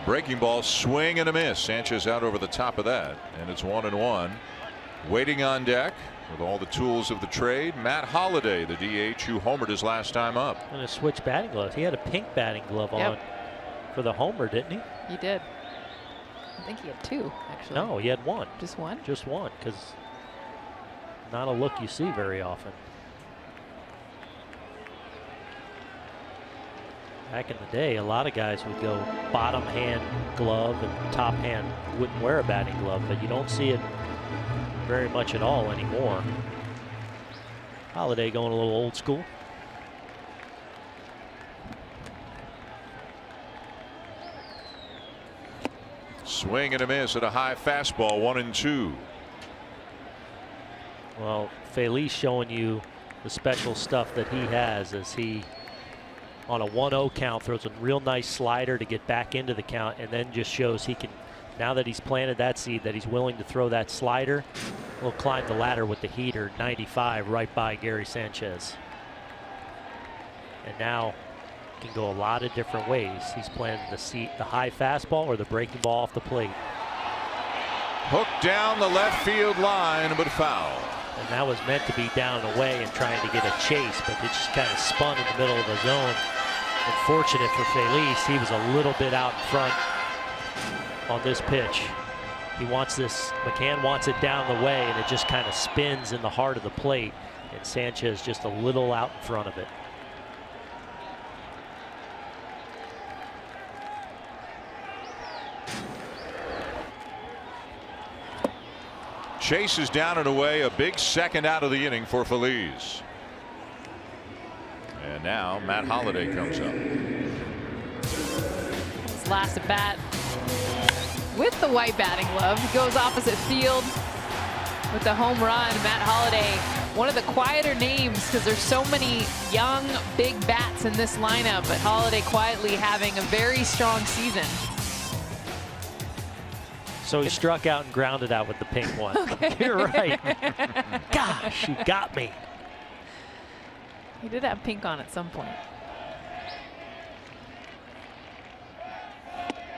Breaking ball, swing and a miss. Sanchez out over the top of that, and it's 1-1. Waiting on deck with all the tools of the trade, Matt Holliday, the DH who homered his last time up. And a switch batting glove. He had a pink batting glove on for the homer, didn't he? He did. I think he had 2, actually. No, he had 1. Just 1? Just 1, because not a look you see very often. Back in the day, a lot of guys would go bottom hand glove and top hand wouldn't wear a batting glove, but you don't see it very much at all anymore. Holliday going a little old school. Swing and a miss at a high fastball, 1-2. Well, Phillies showing you the special stuff that he has as he, on a 1-0 count, throws a real nice slider to get back into the count, and then just shows he can, now that he's planted that seed, that he's willing to throw that slider. Will climb the ladder with the heater, 95, right by Gary Sanchez. And now can go a lot of different ways. He's playing the high fastball or the breaking ball off the plate. Hooked down the left field line, but foul. And that was meant to be down and away and trying to get a chase, but it just kind of spun in the middle of the zone. Unfortunate for Feliz, he was a little bit out in front on this pitch. He wants this, McCann wants it down the way, and it just kind of spins in the heart of the plate, and Sanchez just a little out in front of it. Chase is down and away, a big second out of the inning for Feliz. And now Matt Holliday comes up. His last at bat with the white batting glove. He goes opposite field with the home run. Matt Holliday, one of the quieter names because there's so many young, big bats in this lineup, but Holliday quietly having a very strong season. So he struck out and grounded out with the pink one. Okay. You're right. Gosh, you got me. He did have pink on at some point.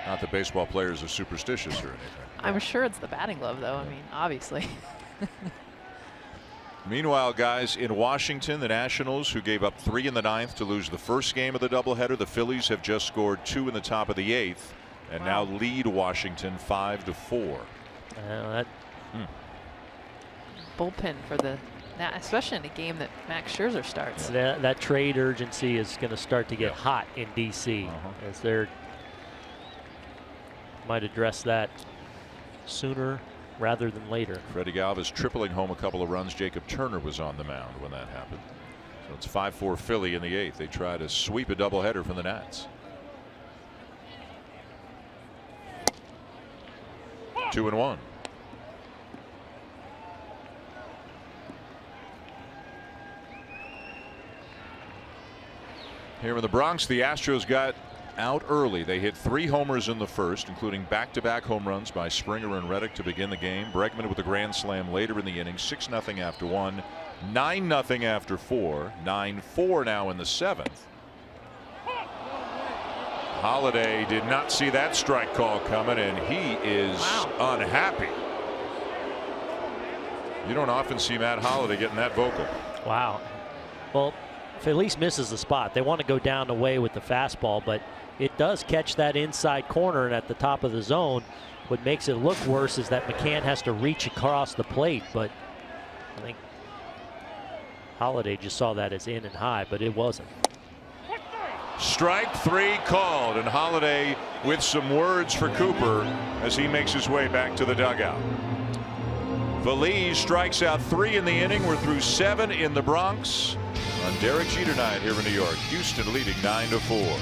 Not that baseball players are superstitious or anything. I'm sure it's the batting glove, though. I mean, obviously. Meanwhile, guys, in Washington, the Nationals, who gave up 3 in the 9th to lose the first game of the doubleheader, the Phillies have just scored 2 in the top of the 8th. And now lead Washington 5-4. Bullpen for the, especially in a game that Max Scherzer starts. That trade urgency is going to start to get hot in DC as they're might address that sooner rather than later. Freddie Galvis tripling home a couple of runs. Jacob Turner was on the mound when that happened. So it's 5-4 Philly in the 8th. They try to sweep a doubleheader from the Nats. 2-1. Here in the Bronx, the Astros got out early. They hit 3 homers in the first, including back-to-back home runs by Springer and Reddick to begin the game. Bregman with a grand slam later in the inning. 6-0 after 1, 9-0 after 4, 9-4 now in the 7th. Holliday did not see that strike call coming, and he is unhappy. You don't often see Matt Holliday getting that vocal. Wow. Well, Feliz misses the spot. They want to go down the way with the fastball, but it does catch that inside corner and at the top of the zone. What makes it look worse is that McCann has to reach across the plate, but I think Holliday just saw that as in and high, but it wasn't. Strike 3 called, and Holliday with some words for Cooper as he makes his way back to the dugout. Feliz strikes out 3 in the inning. We're through 7 in the Bronx on Derek Jeter night here in New York. Houston leading 9-4.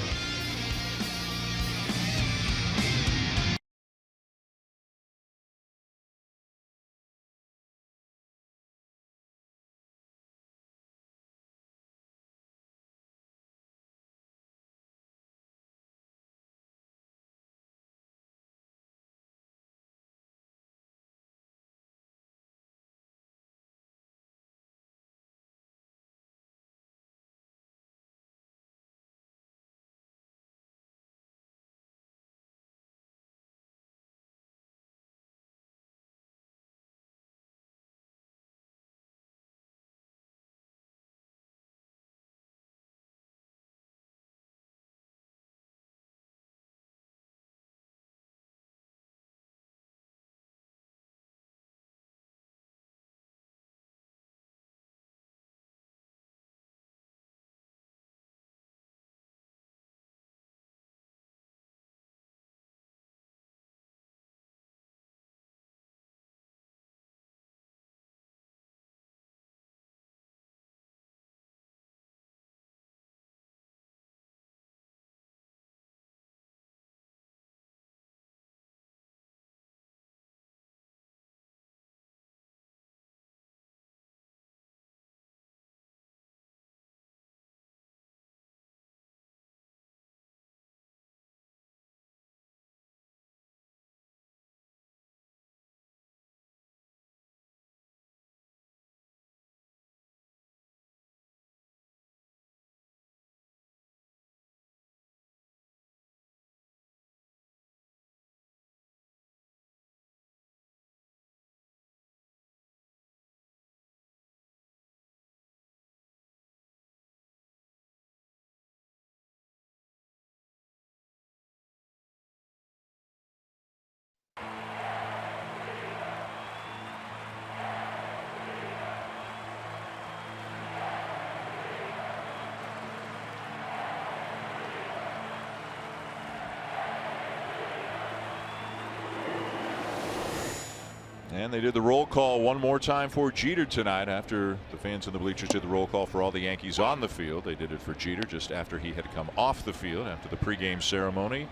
And they did the roll call one more time for Jeter tonight after the fans in the bleachers did the roll call for all the Yankees on the field. They did it for Jeter just after he had come off the field after the pregame ceremony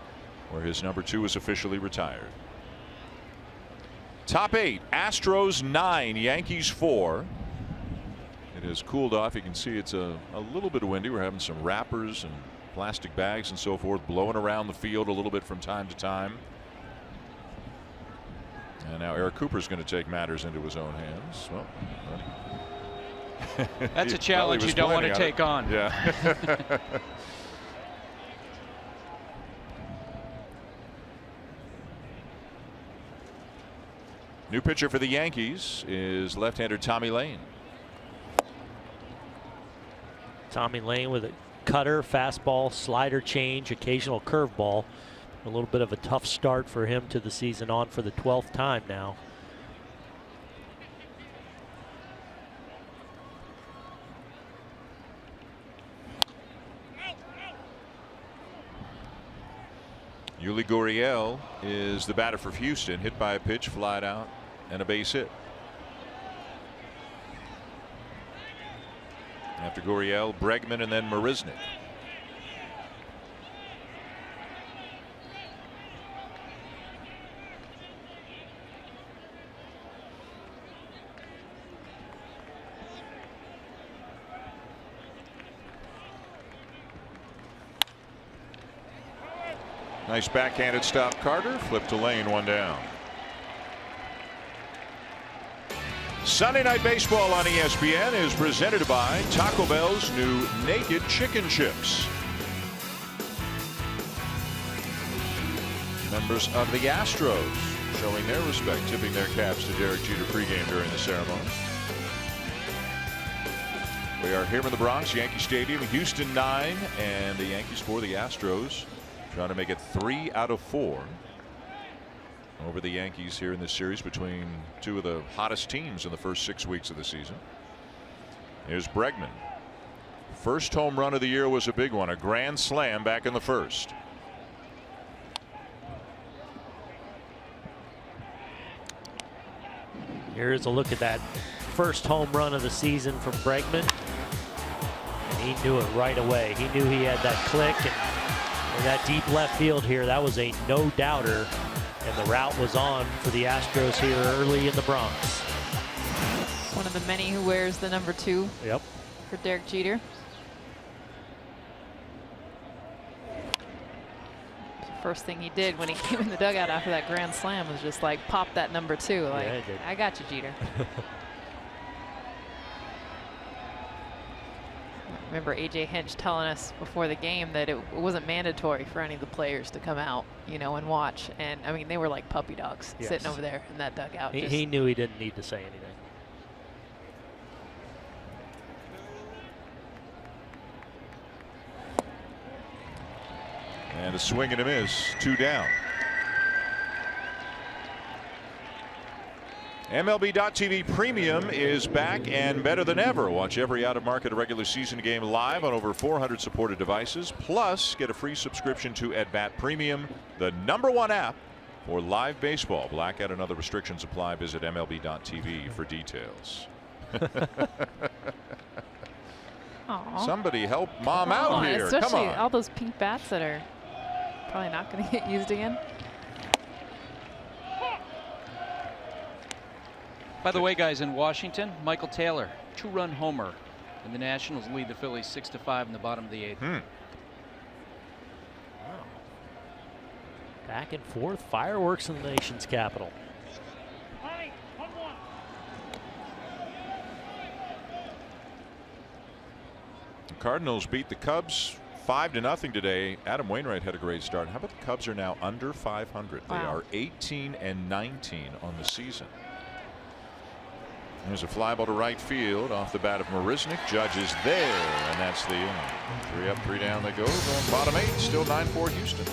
where his number 2 was officially retired. Top 8, Astros 9, Yankees 4. It has cooled off. You can see it's a little bit windy. We're having some wrappers and plastic bags and so forth blowing around the field a little bit from time to time. And now Eric Cooper's going to take matters into his own hands. Well, that's a challenge you don't want to take on. Yeah. New pitcher for the Yankees is left-hander Tommy Lane. Tommy Lane with a cutter, fastball, slider change, occasional curveball. A little bit of a tough start for him to the season, on for the 12th time now. Yuli Gurriel is the batter for Houston, hit by a pitch, flied out, and a base hit. After Gurriel, Bregman, and then Marisnick. Nice backhanded stop, Carter. Flip to Lane, 1 down. Sunday Night Baseball on ESPN is presented by Taco Bell's new Naked Chicken Chips. Members of the Astros showing their respect, tipping their caps to Derek Jeter pregame during the ceremony. We are here in the Bronx, Yankee Stadium, Houston 9, and the Yankees for the Astros. Trying to make it 3 out of 4 over the Yankees here in this series between two of the hottest teams in the first 6 weeks of the season. Here's Bregman. First home run of the year was a big one, a grand slam back in the first. Here's a look at that first home run of the season from Bregman. And he knew it right away. He knew he had that click, and that deep left field here, that was a no-doubter, and the route was on for the Astros here early in the Bronx. One of the many who wears the number 2 for Derek Jeter. The first thing he did when he came in the dugout after that grand slam was just like pop that number 2. Like, yeah, I got you, Jeter. Remember AJ Hinch telling us before the game that it wasn't mandatory for any of the players to come out, you know, and watch. And I mean, they were like puppy dogs sitting over there in that dugout. He knew he didn't need to say anything. And a swing and a miss, 2 down. MLB.TV Premium is back and better than ever. Watch every out-of-market regular season game live on over 400 supported devices. Plus, get a free subscription to At Bat Premium, the #1 app for live baseball. Blackout and other restrictions apply. Visit MLB.TV for details. Somebody help Mom out here. Especially Come on. all those pink bats that are probably not going to get used again. By the way, guys, in Washington, Michael Taylor, 2-run homer, and the Nationals lead the Phillies 6-5 in the bottom of the 8th. Wow. Back and forth, fireworks in the nation's capital. The Cardinals beat the Cubs 5-0 today. Adam Wainwright had a great start. How about the Cubs are now under 500? Wow. They are 18-19 on the season. There's a fly ball to right field off the bat of Marisnick. Judge is there, and that's the inning. 3 up, 3 down they go. Going bottom 8, still 9-4 Houston.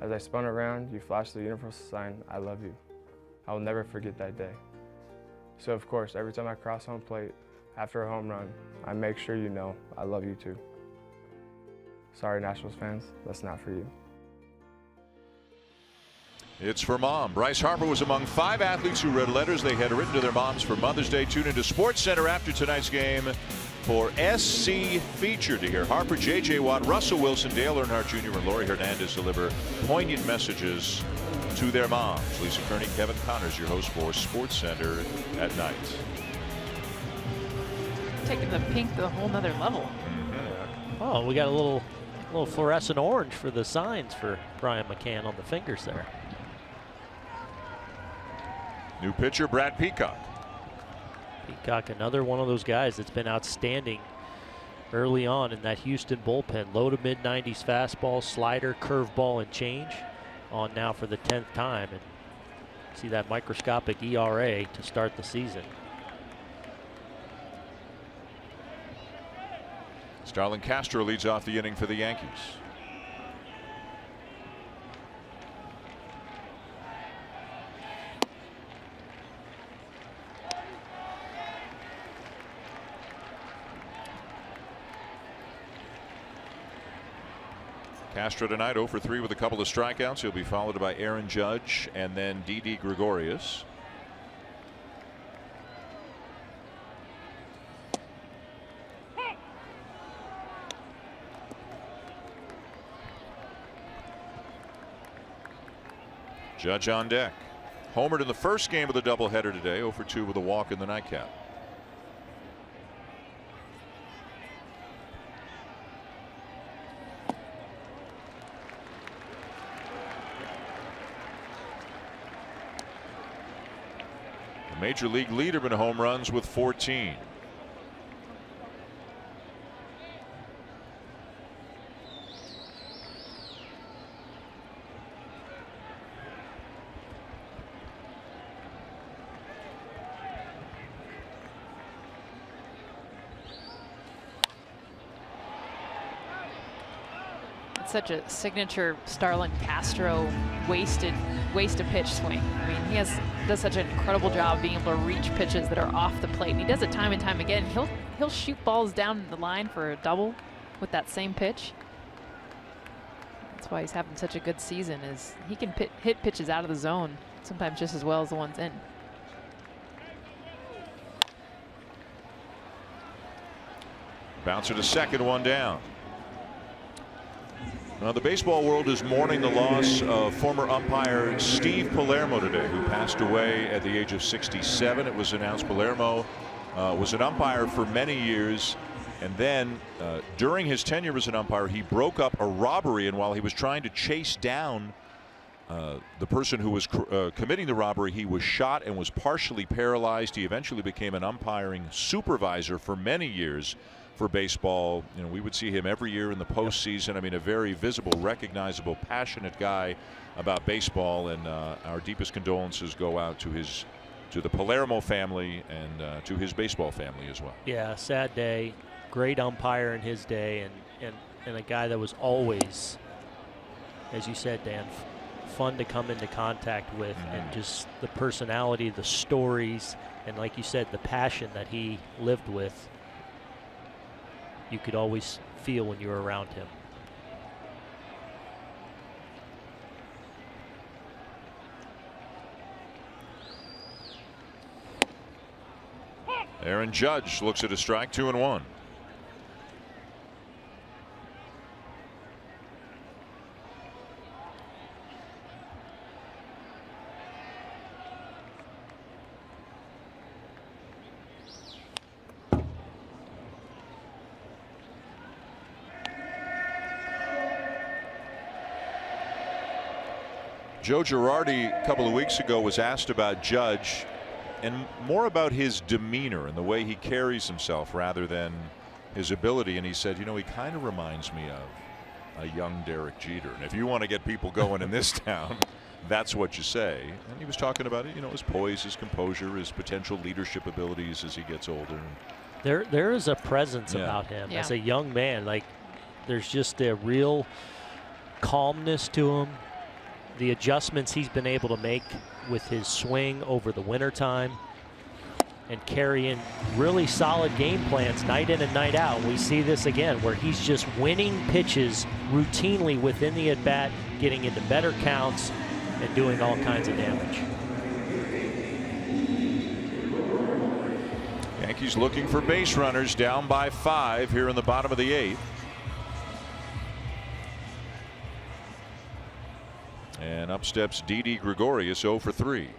As I spun around, you flashed the universal sign, I love you. I will never forget that day. So of course, every time I cross home plate after a home run, I make sure you know I love you too. Sorry, Nationals fans, that's not for you. It's for Mom. Bryce Harper was among 5 athletes who read letters they had written to their moms for Mother's Day. Tune into SportsCenter after tonight's game for SC Feature to hear Harper, J.J. Watt, Russell Wilson, Dale Earnhardt Jr., and Laurie Hernandez deliver poignant messages to their moms. Lisa Kearney, Kevin Connors, your host for SportsCenter at night. Taking the pink to a whole nother level. Oh, we got a little fluorescent orange for the signs for Brian McCann on the fingers there. New pitcher, Brad Peacock. Peacock, another one of those guys that's been outstanding early on in that Houston bullpen. Low to mid 90s fastball, slider, curveball, and change. On now for the 10th time, and see that microscopic ERA to start the season. Starlin Castro leads off the inning for the Yankees. Castro tonight 0 for 3 with a couple of strikeouts. He'll be followed by Aaron Judge and then Didi Gregorius. Judge on deck. Homered in the first game of the doubleheader today, 0 for 2 with a walk in the nightcap. Major league leader in home runs with 14. It's such a signature Starlin Castro wasted pitch swing. I mean, he does such an incredible job being able to reach pitches that are off the plate, and he does it time and time again. He'll shoot balls down the line for a double with that same pitch. That's why he's having such a good season, is he can hit pitches out of the zone sometimes just as well as the ones in. Bouncer to second, one down. Now, the baseball world is mourning the loss of former umpire Steve Palermo today, who passed away at the age of 67. It was announced Palermo was an umpire for many years, and then during his tenure as an umpire, he broke up a robbery, and while he was trying to chase down the person who was committing the robbery, he was shot and was partially paralyzed. He eventually became an umpiring supervisor for many years for baseball. You know, we would see him every year in the postseason. I mean, a very visible, recognizable, passionate guy about baseball, and our deepest condolences go out to the Palermo family and to his baseball family as well. Yeah, sad day. Great umpire in his day, and a guy that was always, as you said, Dan, fun to come into contact with, and just the personality, the stories, and like you said, the passion that he lived with. You could always feel when you were around him. Aaron Judge looks at a strike, 2-1. Joe Girardi a couple of weeks ago was asked about Judge and more about his demeanor and the way he carries himself rather than his ability, and he said, you know, he kind of reminds me of a young Derek Jeter, and if you want to get people going in this town, that's what you say. And he was talking about it, you know, his poise, his composure, his potential leadership abilities as he gets older. There is a presence about him as a young man. Like, there's just a real calmness to him. the adjustments he's been able to make with his swing over the wintertime and carrying really solid game plans night in and night out. We see this again where he's just winning pitches routinely within the at-bat, getting into better counts and doing all kinds of damage. Yankees looking for base runners, down by 5 here in the bottom of the 8th. And up steps Didi Gregorius, 0 for 3.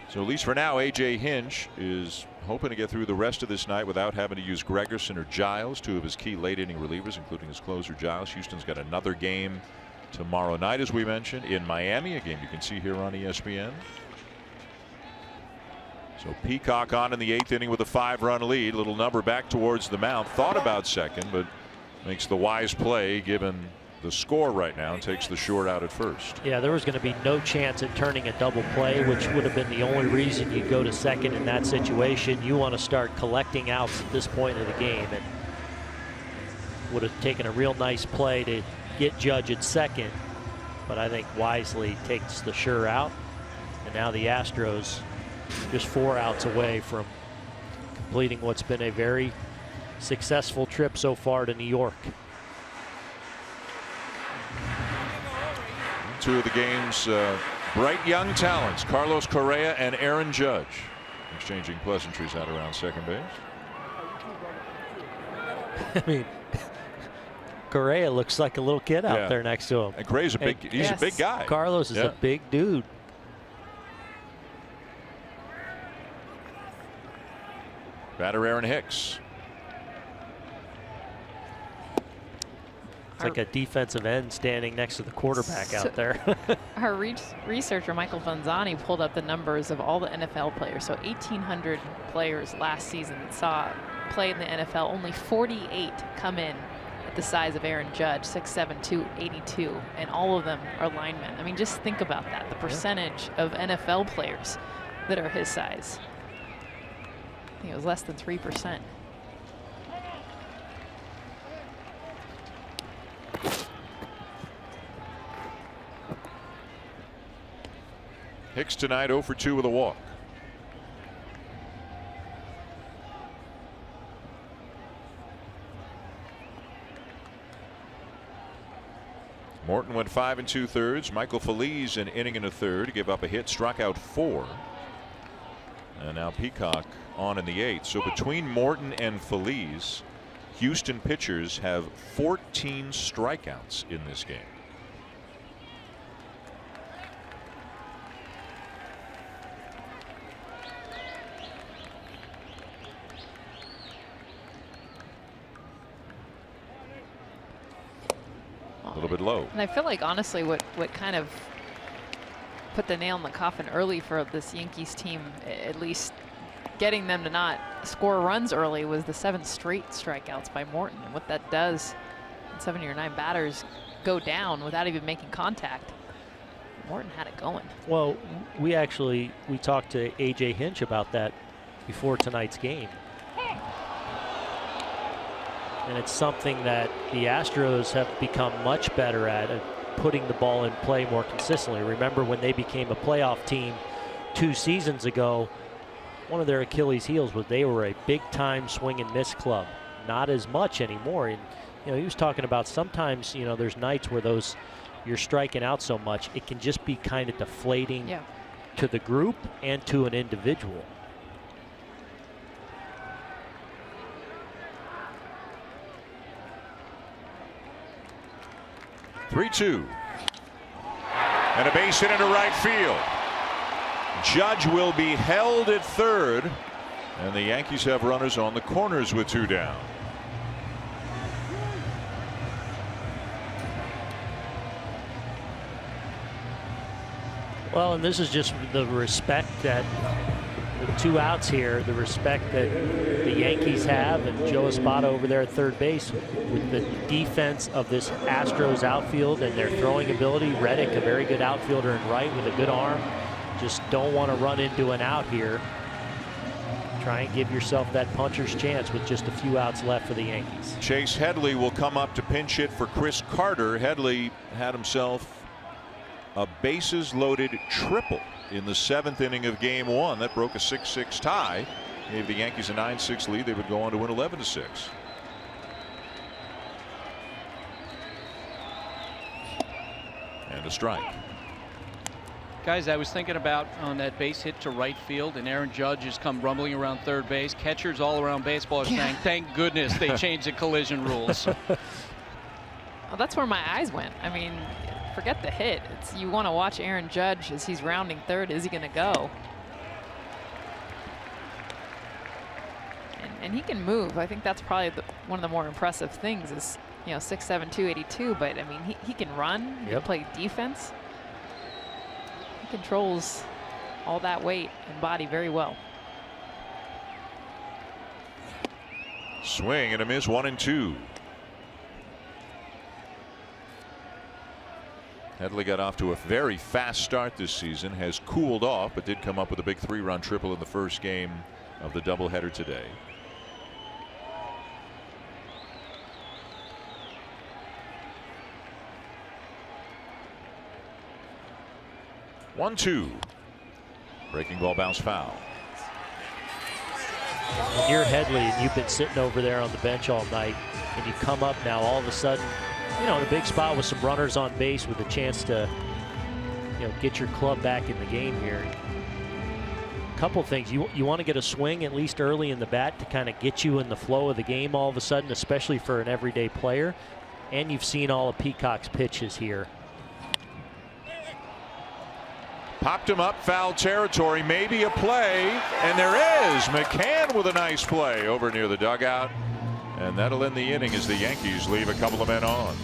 So at least for now, A.J. Hinch is hoping to get through the rest of this night without having to use Gregerson or Giles, 2 of his key late inning relievers, including his closer Giles. Houston's got another game tomorrow night, as we mentioned, in Miami, a game you can see here on ESPN. So Peacock on in the 8th inning with a 5-run lead. Little number back towards the mound. Thought about second, but makes the wise play given the score right now and takes the short out at first. Yeah, there was going to be no chance at turning a double play, which would have been the only reason you'd go to second in that situation. You want to start collecting outs at this point of the game, and would have taken a real nice play to get Judge at second, but I think wisely takes the sure out. And now the Astros just 4 outs away from completing what's been a very successful trip so far to New York. 2 of the game's bright young talents, Carlos Correa and Aaron Judge, exchanging pleasantries out around second base. I mean, Correa looks like a little kid out there next to him. And Correa's a big guy. Carlos is a big dude. Batter Aaron Hicks. It's like a defensive end standing next to the quarterback out there. Our researcher, Michael Vanzani, pulled up the numbers of all the NFL players. So 1,800 players last season play in the NFL. Only 48 come in at the size of Aaron Judge, 6'7", 282, and all of them are linemen. I mean, just think about that, the percentage of NFL players that are his size. I think it was less than 3%. Hicks tonight 0 for 2 with a walk. Morton went 5 2/3. Michael Feliz an inning and a third, give up a hit, struck out 4. And now Peacock on in the 8th. So between Morton and Feliz, Houston pitchers have 14 strikeouts in this game. A little bit low. And I feel like, honestly, what kind of put the nail in the coffin early for this Yankees team, at least getting them to not score runs early, was the 7 straight strikeouts by Morton. And what that does, 7 of your 9 batters go down without even making contact. Morton had it going. Well, we talked to A.J. Hinch about that before tonight's game. And it's something that the Astros have become much better at putting the ball in play more consistently. Remember when they became a playoff team 2 seasons ago, one of their Achilles heels was they were a big-time swing and miss club. Not as much anymore. And he was talking about sometimes there's nights where you're striking out so much it can just be kind of deflating to the group and to an individual. (3-2) and a base hit into right field. Judge will be held at third, and the Yankees have runners on the corners with 2 down. Well, and this is just the respect that with 2 outs here, the respect that the Yankees have and Joe Espada over there at third base with the defense of this Astros outfield and their throwing ability. Reddick, a very good outfielder in right with a good arm. Just don't want to run into an out here. Try and give yourself that puncher's chance with just a few outs left for the Yankees. Chase Headley will come up to pinch hit for Chris Carter. Headley had himself a bases loaded triple in the 7th inning of Game 1. That broke a 6-6 tie. Gave the Yankees a 9-6 lead. They would go on to win 11-6. And a strike. Guys, I was thinking about on that base hit to right field, and Aaron Judge has come rumbling around third base. Catchers all around baseball are saying, thank goodness they changed the collision rules. Well, that's where my eyes went. I mean, forget the hit. You want to watch Aaron Judge as he's rounding third. Is he going to go? And he can move. I think that's probably one of the more impressive things is, 6'7", 282. But, I mean, he can run. He can play defense. He controls all that weight and body very well. Swing and a miss, 1-2. Headley got off to a very fast start this season, has cooled off, but did come up with a big 3-run triple in the first game of the doubleheader today. One-two. Breaking ball bounce foul. When you're Headley and you've been sitting over there on the bench all night, and you come up now all of a sudden, in a big spot with some runners on base with a chance to, get your club back in the game here. A couple things. You want to get a swing at least early in the bat to kind of get you in the flow of the game all of a sudden, especially for an everyday player. And you've seen all of Peacock's pitches here. Popped him up, foul territory, maybe a play, and there is. McCann with a nice play over near the dugout, and that'll end the inning as the Yankees leave a couple of men on.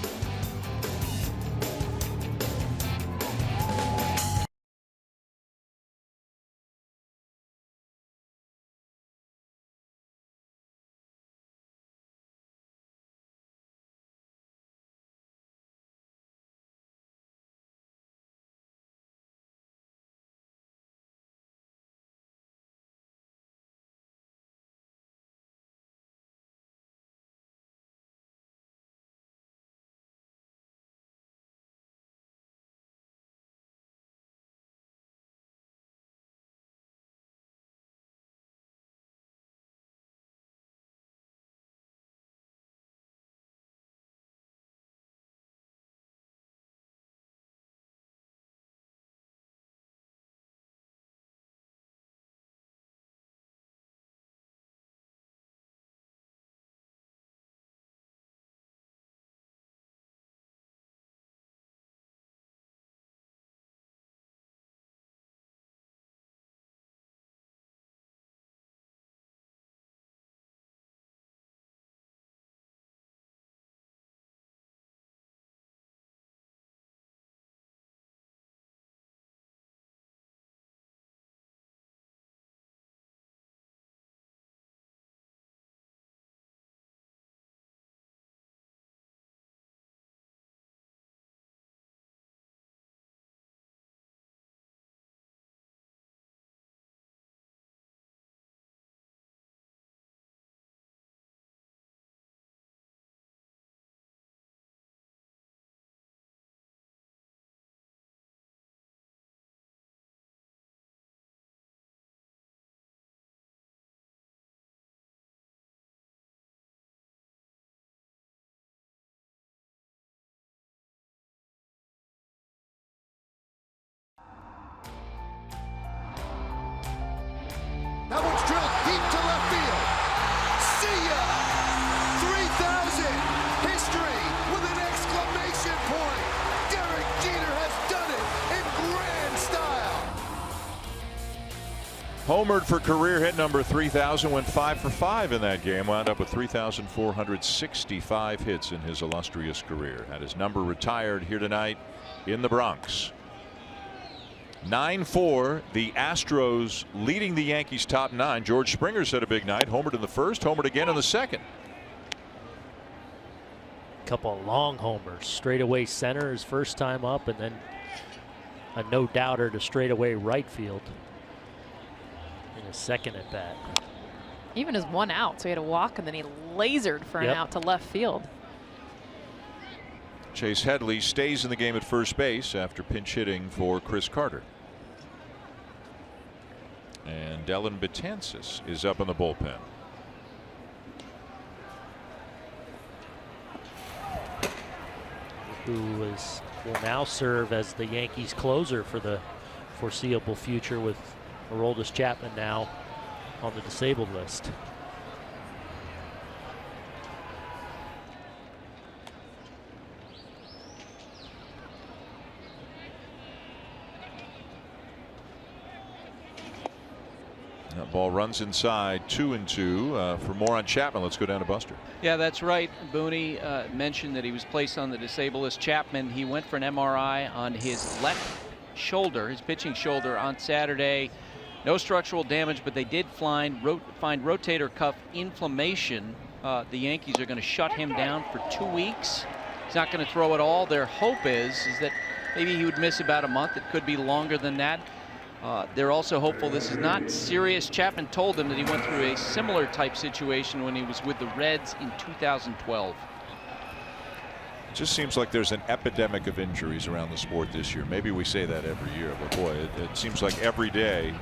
That one's drilled deep to left field. See ya! 3,000! History with an exclamation point! Derek Jeter has done it in grand style! Homered for career hit number 3,000, went 5 for 5 in that game, wound up with 3,465 hits in his illustrious career. Had his number retired here tonight in the Bronx. 9-4, the Astros leading the Yankees top 9. George Springer's had a big night. Homered in the first, homered again in the second. Couple of long homers. Straightaway center his first time up, and then a no-doubter to straightaway right field in his second at bat. Even his one out, so he had a walk, and then he lasered for an out to left field. Chase Headley stays in the game at first base after pinch hitting for Chris Carter. And Dellin Betances is up in the bullpen. Who will now serve as the Yankees closer for the foreseeable future, with Aroldis Chapman now on the disabled list. That ball runs inside, 2-2. For more on Chapman, let's go down to Buster. Yeah, that's right. Booney mentioned that he was placed on the disabled list. Chapman, he went for an MRI on his left shoulder, his pitching shoulder, on Saturday. No structural damage, but they did find rotator cuff inflammation. The Yankees are going to shut him down for 2 weeks. He's not going to throw at all. Their hope is that maybe he would miss about a month. It could be longer than that. They're also hopeful this is not serious. Chapman told them that he went through a similar type situation when he was with the Reds in 2012. It just seems like there's an epidemic of injuries around the sport this year. Maybe we say that every year, but boy, it seems like every day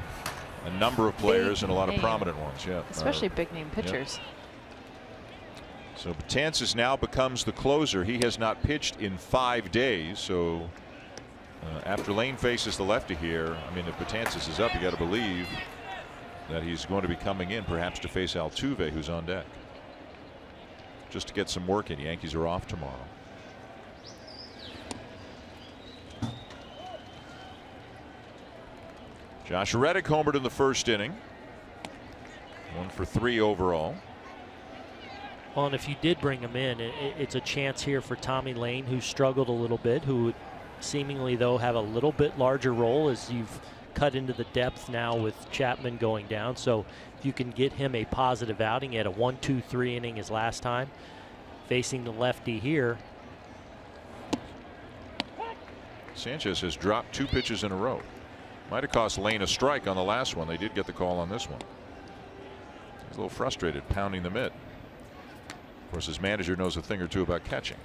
a number of players and a lot of prominent ones. Yeah, especially big name pitchers. Yeah. So Betances now becomes the closer. He has not pitched in 5 days, so after Lane faces the lefty here, I mean, if Betances is up, you got to believe that he's going to be coming in perhaps to face Altuve, who's on deck, just to get some work in. Yankees are off tomorrow. Josh Reddick homered in the first inning. 1 for 3 overall. Well, and if you did bring him in, it's a chance here for Tommy Lane, who struggled a little bit, who would seemingly, though, have a little bit larger role as you've cut into the depth now with Chapman going down. So if you can get him a positive outing, he had a 1-2-3 inning his last time, facing the lefty here. Sanchez has dropped 2 pitches in a row. Might have cost Lane a strike on the last one. They did get the call on this one. He's a little frustrated, pounding the mitt. Of course, his manager knows a thing or two about catching.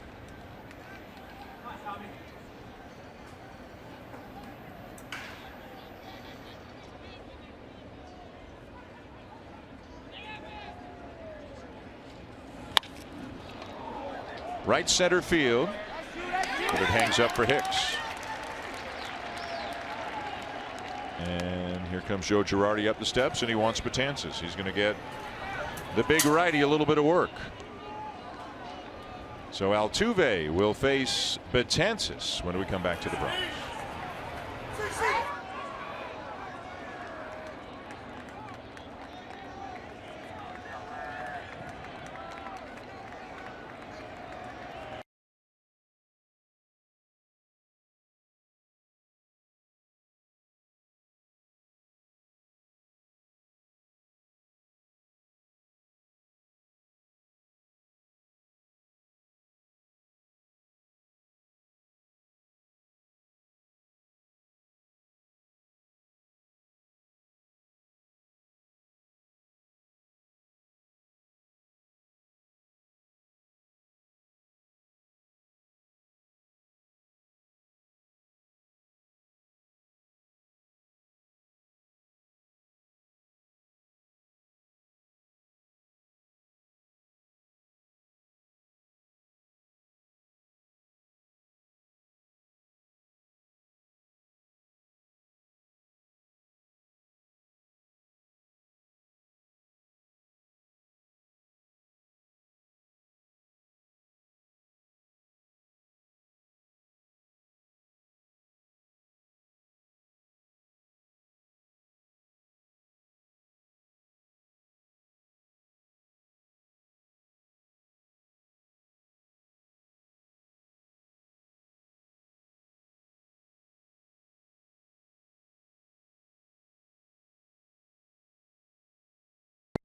Right center field, but it hangs up for Hicks. And here comes Joe Girardi up the steps, and he wants Betances. He's going to get the big righty a little bit of work. So Altuve will face Betances when we come back to the Bronx.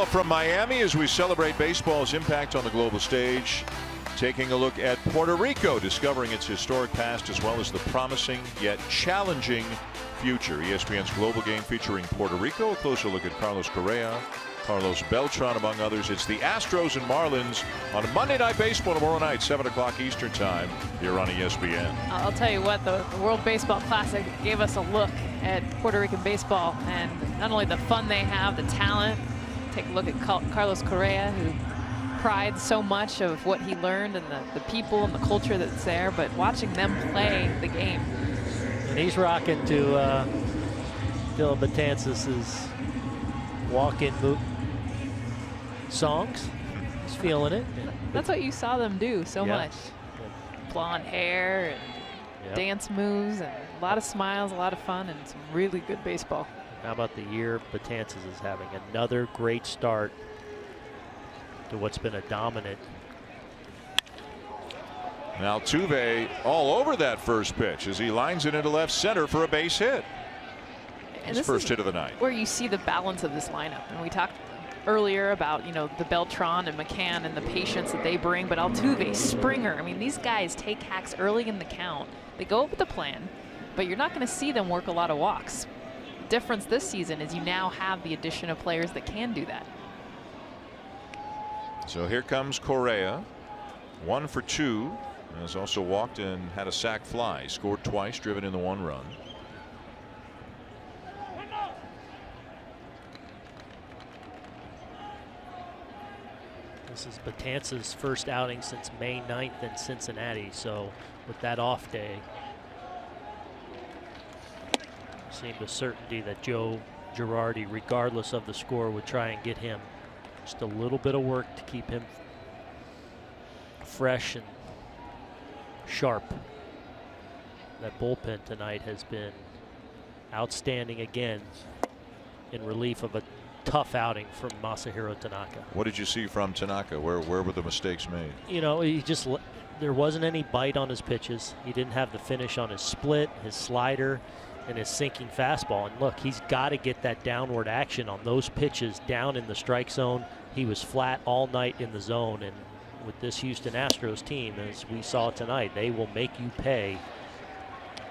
From Miami as we celebrate baseball's impact on the global stage, taking a look at Puerto Rico, discovering its historic past as well as the promising yet challenging future. ESPN's Global Game featuring Puerto Rico. A closer look at Carlos Correa, Carlos Beltran, among others. It's the Astros and Marlins on Monday Night Baseball tomorrow night, 7 o'clock Eastern Time, here on ESPN. I'll tell you what, the World Baseball Classic gave us a look at Puerto Rican baseball and not only the fun they have, the talent. Take a look at Carlos Correa, who prides so much of what he learned and the people and the culture that's there, but watching them play the game. And he's rocking to Dylan Betances' walk-in songs. He's feeling it. That's what you saw them do so Yeah. much. Blonde hair and dance moves and a lot of smiles, a lot of fun, and some really good baseball. How about the year Betances is having? Another great start to what's been a dominant. Now Altuve all over that first pitch as he lines it into left center for a base hit. His first hit of the night. Where you see the balance of this lineup. And we talked earlier about, you know, the Beltran and McCann and the patience that they bring, but Altuve, Springer, I mean, these guys take hacks early in the count. They go up with the plan, but you're not going to see them work a lot of walks. The difference this season is you now have the addition of players that can do that. So here comes Correa, 1 for 2, has also walked and had a sac fly, scored twice, driven in the 1 run. This is Betances' first outing since May 9th in Cincinnati, so with that off day, seemed a certainty that Joe Girardi, regardless of the score, would try and get him just a little bit of work to keep him fresh and sharp. That bullpen tonight has been outstanding again in relief of a tough outing from Masahiro Tanaka. What did you see from Tanaka? Where were the mistakes made? You know, there wasn't any bite on his pitches. He didn't have the finish on his split, his slider, and his sinking fastball. And look, he's got to get that downward action on those pitches down in the strike zone. He was flat all night in the zone, and with this Houston Astros team, as we saw tonight, they will make you pay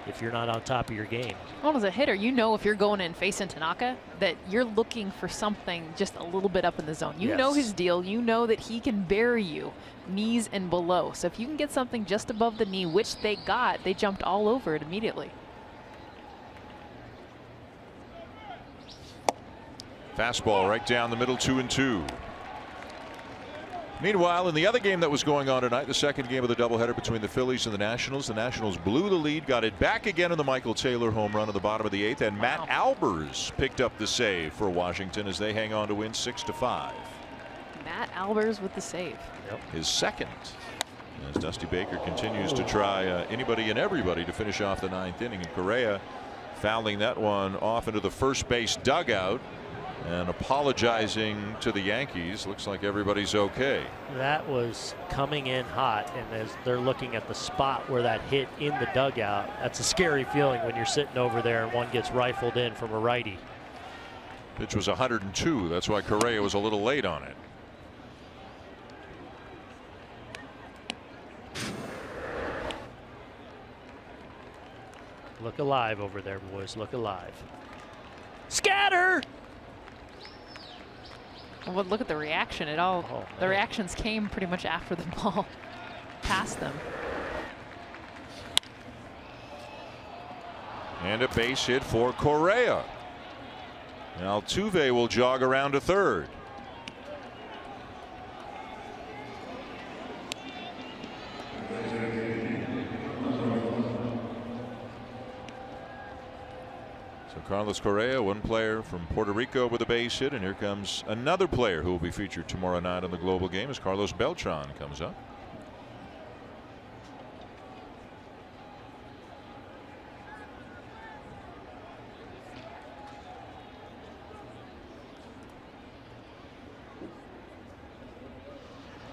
if you're not on top of your game. Well, as a hitter, you know if you're going in facing Tanaka that you're looking for something just a little bit up in the zone. You know his deal. You know that he can bury you knees and below. So if you can get something just above the knee, which they got, they jumped all over it immediately. Fastball right down the middle, 2-2. Meanwhile, in the other game that was going on tonight, the second game of the doubleheader between the Phillies and the Nationals blew the lead, got it back again in the Michael Taylor home run at the bottom of the 8th, and Matt Albers picked up the save for Washington as they hang on to win 6-5. Matt Albers with the save. His second, as Dusty Baker continues to try anybody and everybody to finish off the 9th inning, and Correa fouling that one off into the first base dugout and apologizing to the Yankees. Looks like everybody's okay. That was coming in hot, and as they're looking at the spot where that hit in the dugout, that's a scary feeling when you're sitting over there and one gets rifled in from a righty. Pitch was 102. That's why Correa was a little late on it. Look alive over there, boys. Look alive. Scatter! Well, look at the reaction. The reactions came pretty much after the ball passed them. And a base hit for Correa. Now Altuve will jog around to third. Carlos Correa, one player from Puerto Rico with a base hit, and here comes another player who will be featured tomorrow night on the global game as Carlos Beltran comes up.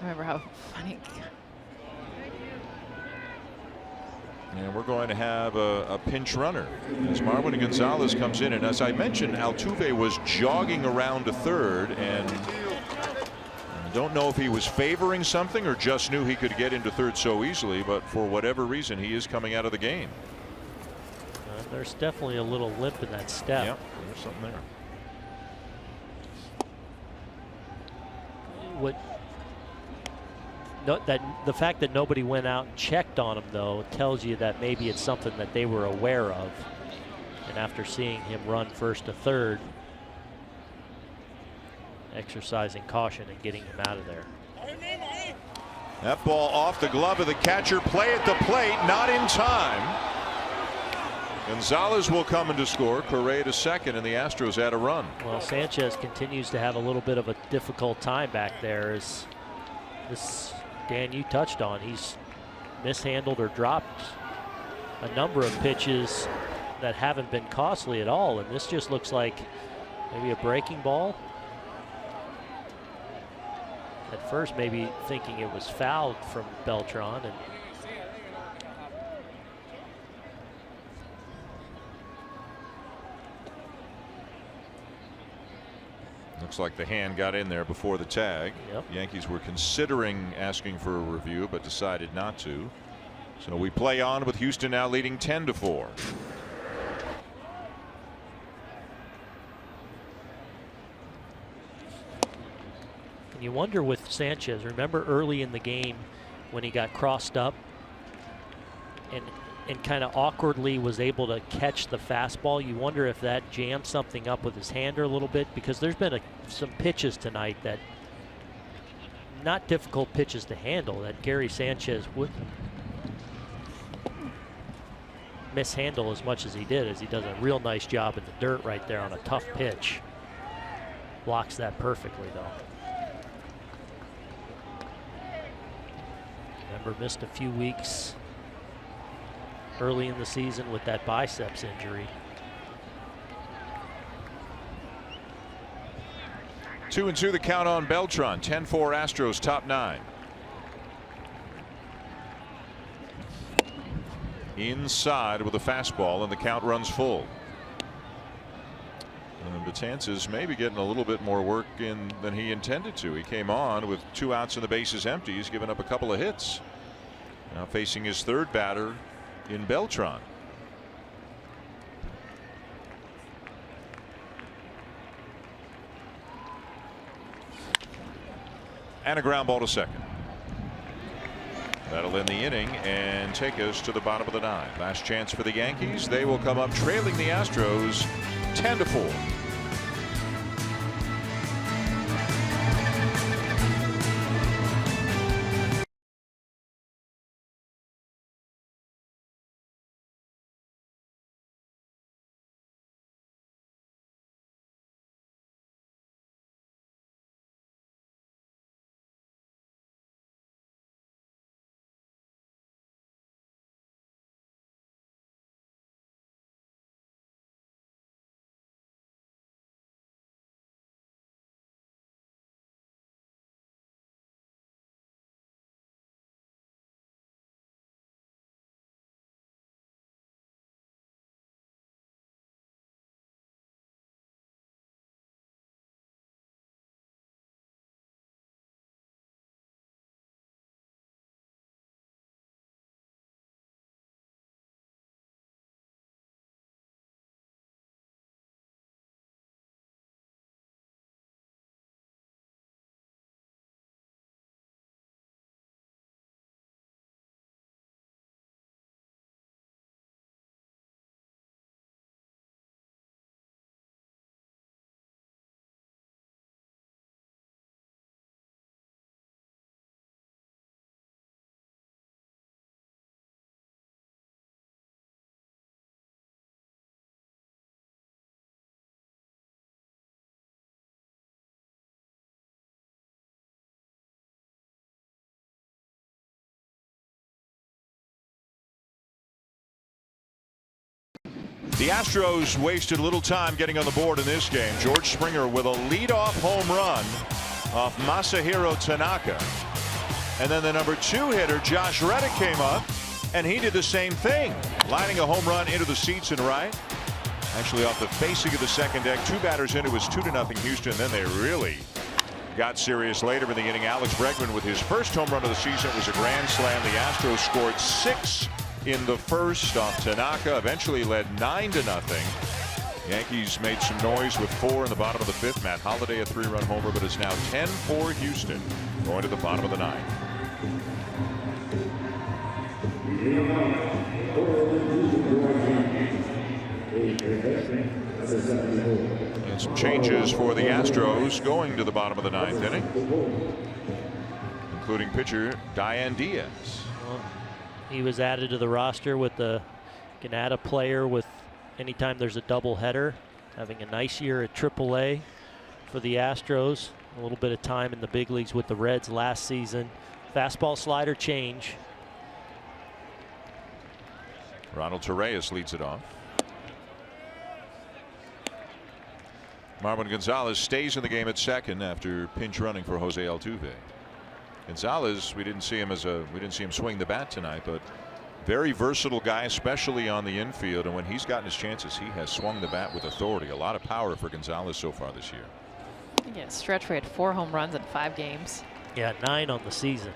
I remember how funny And we're going to have a pinch runner as Marwin Gonzalez comes in. And as I mentioned, Altuve was jogging around to third, and I don't know if he was favoring something or just knew he could get into third so easily, but for whatever reason, he is coming out of the game. There's definitely a little limp in that step. Yep, there's something there. The fact that nobody went out and checked on him, though, tells you that maybe it's something that they were aware of. And after seeing him run first to third, exercising caution and getting him out of there. That ball off the glove of the catcher. Play at the plate, not in time. Gonzalez will come in to score. Correa to second, and the Astros add a run. Well, Sanchez continues to have a little bit of a difficult time back there. As this, Dan, you touched on, he's mishandled or dropped a number of pitches that haven't been costly at all, and this just looks like maybe a breaking ball. At first, maybe thinking it was fouled from Beltran, and looks like the hand got in there before the tag. Yep. Yankees were considering asking for a review, but decided not to. So we play on with Houston now leading 10-4. And you wonder with Sanchez, remember early in the game when he got crossed up and kind of awkwardly was able to catch the fastball. You wonder if that jammed something up with his hander a little bit, because there's been some pitches tonight that not difficult pitches to handle that Gary Sanchez wouldn't mishandle as much as he did, as he does a real nice job in the dirt right there on a tough pitch. Blocks that perfectly, though. Remember, missed a few weeks early in the season with that biceps injury. 2-2 the count on Beltran. 10-4 Astros, top 9. Inside with a fastball, and the count runs full. And Betances maybe getting a little bit more work in than he intended to. He came on with 2 outs and the bases empty. He's given up a couple of hits. Now facing his third batter in Beltran. And a ground ball to second. That'll end the inning and take us to the bottom of the 9th. Last chance for the Yankees. They will come up trailing the Astros 10-4. The Astros wasted a little time getting on the board in this game. George Springer with a leadoff home run off Masahiro Tanaka. And then the number 2 hitter, Josh Reddick, came up And he did the same thing, lining a home run into the seats and right. Actually off the facing of the second deck. 2 batters in. It was 2-0 Houston. Then they really got serious later in the inning. Alex Bregman with his first home run of the season. It was a grand slam. The Astros scored 6 in the first off Tanaka. Eventually led 9-0. Yankees made some noise with 4 in the bottom of the 5th. Matt Holliday a 3-run homer, but it's now 10-4 Houston going to the bottom of the 9th. And some changes for the Astros going to the bottom of the 9th inning, including pitcher Diane Diaz. Well, he was added to the roster with the can add a player with anytime there's a doubleheader. Having a nice year at AAA for the Astros. A little bit of time in the big leagues with the Reds last season. Fastball slider change. Ronald Torreyes leads it off. Marwin Gonzalez stays in the game at second after pinch running for Jose Altuve. Gonzalez, we didn't see him swing the bat tonight, but very versatile guy, especially on the infield. And when he's gotten his chances, he has swung the bat with authority. A lot of power for Gonzalez so far this year. Yeah, stretch where he had 4 home runs in 5 games. Yeah, 9 on the season.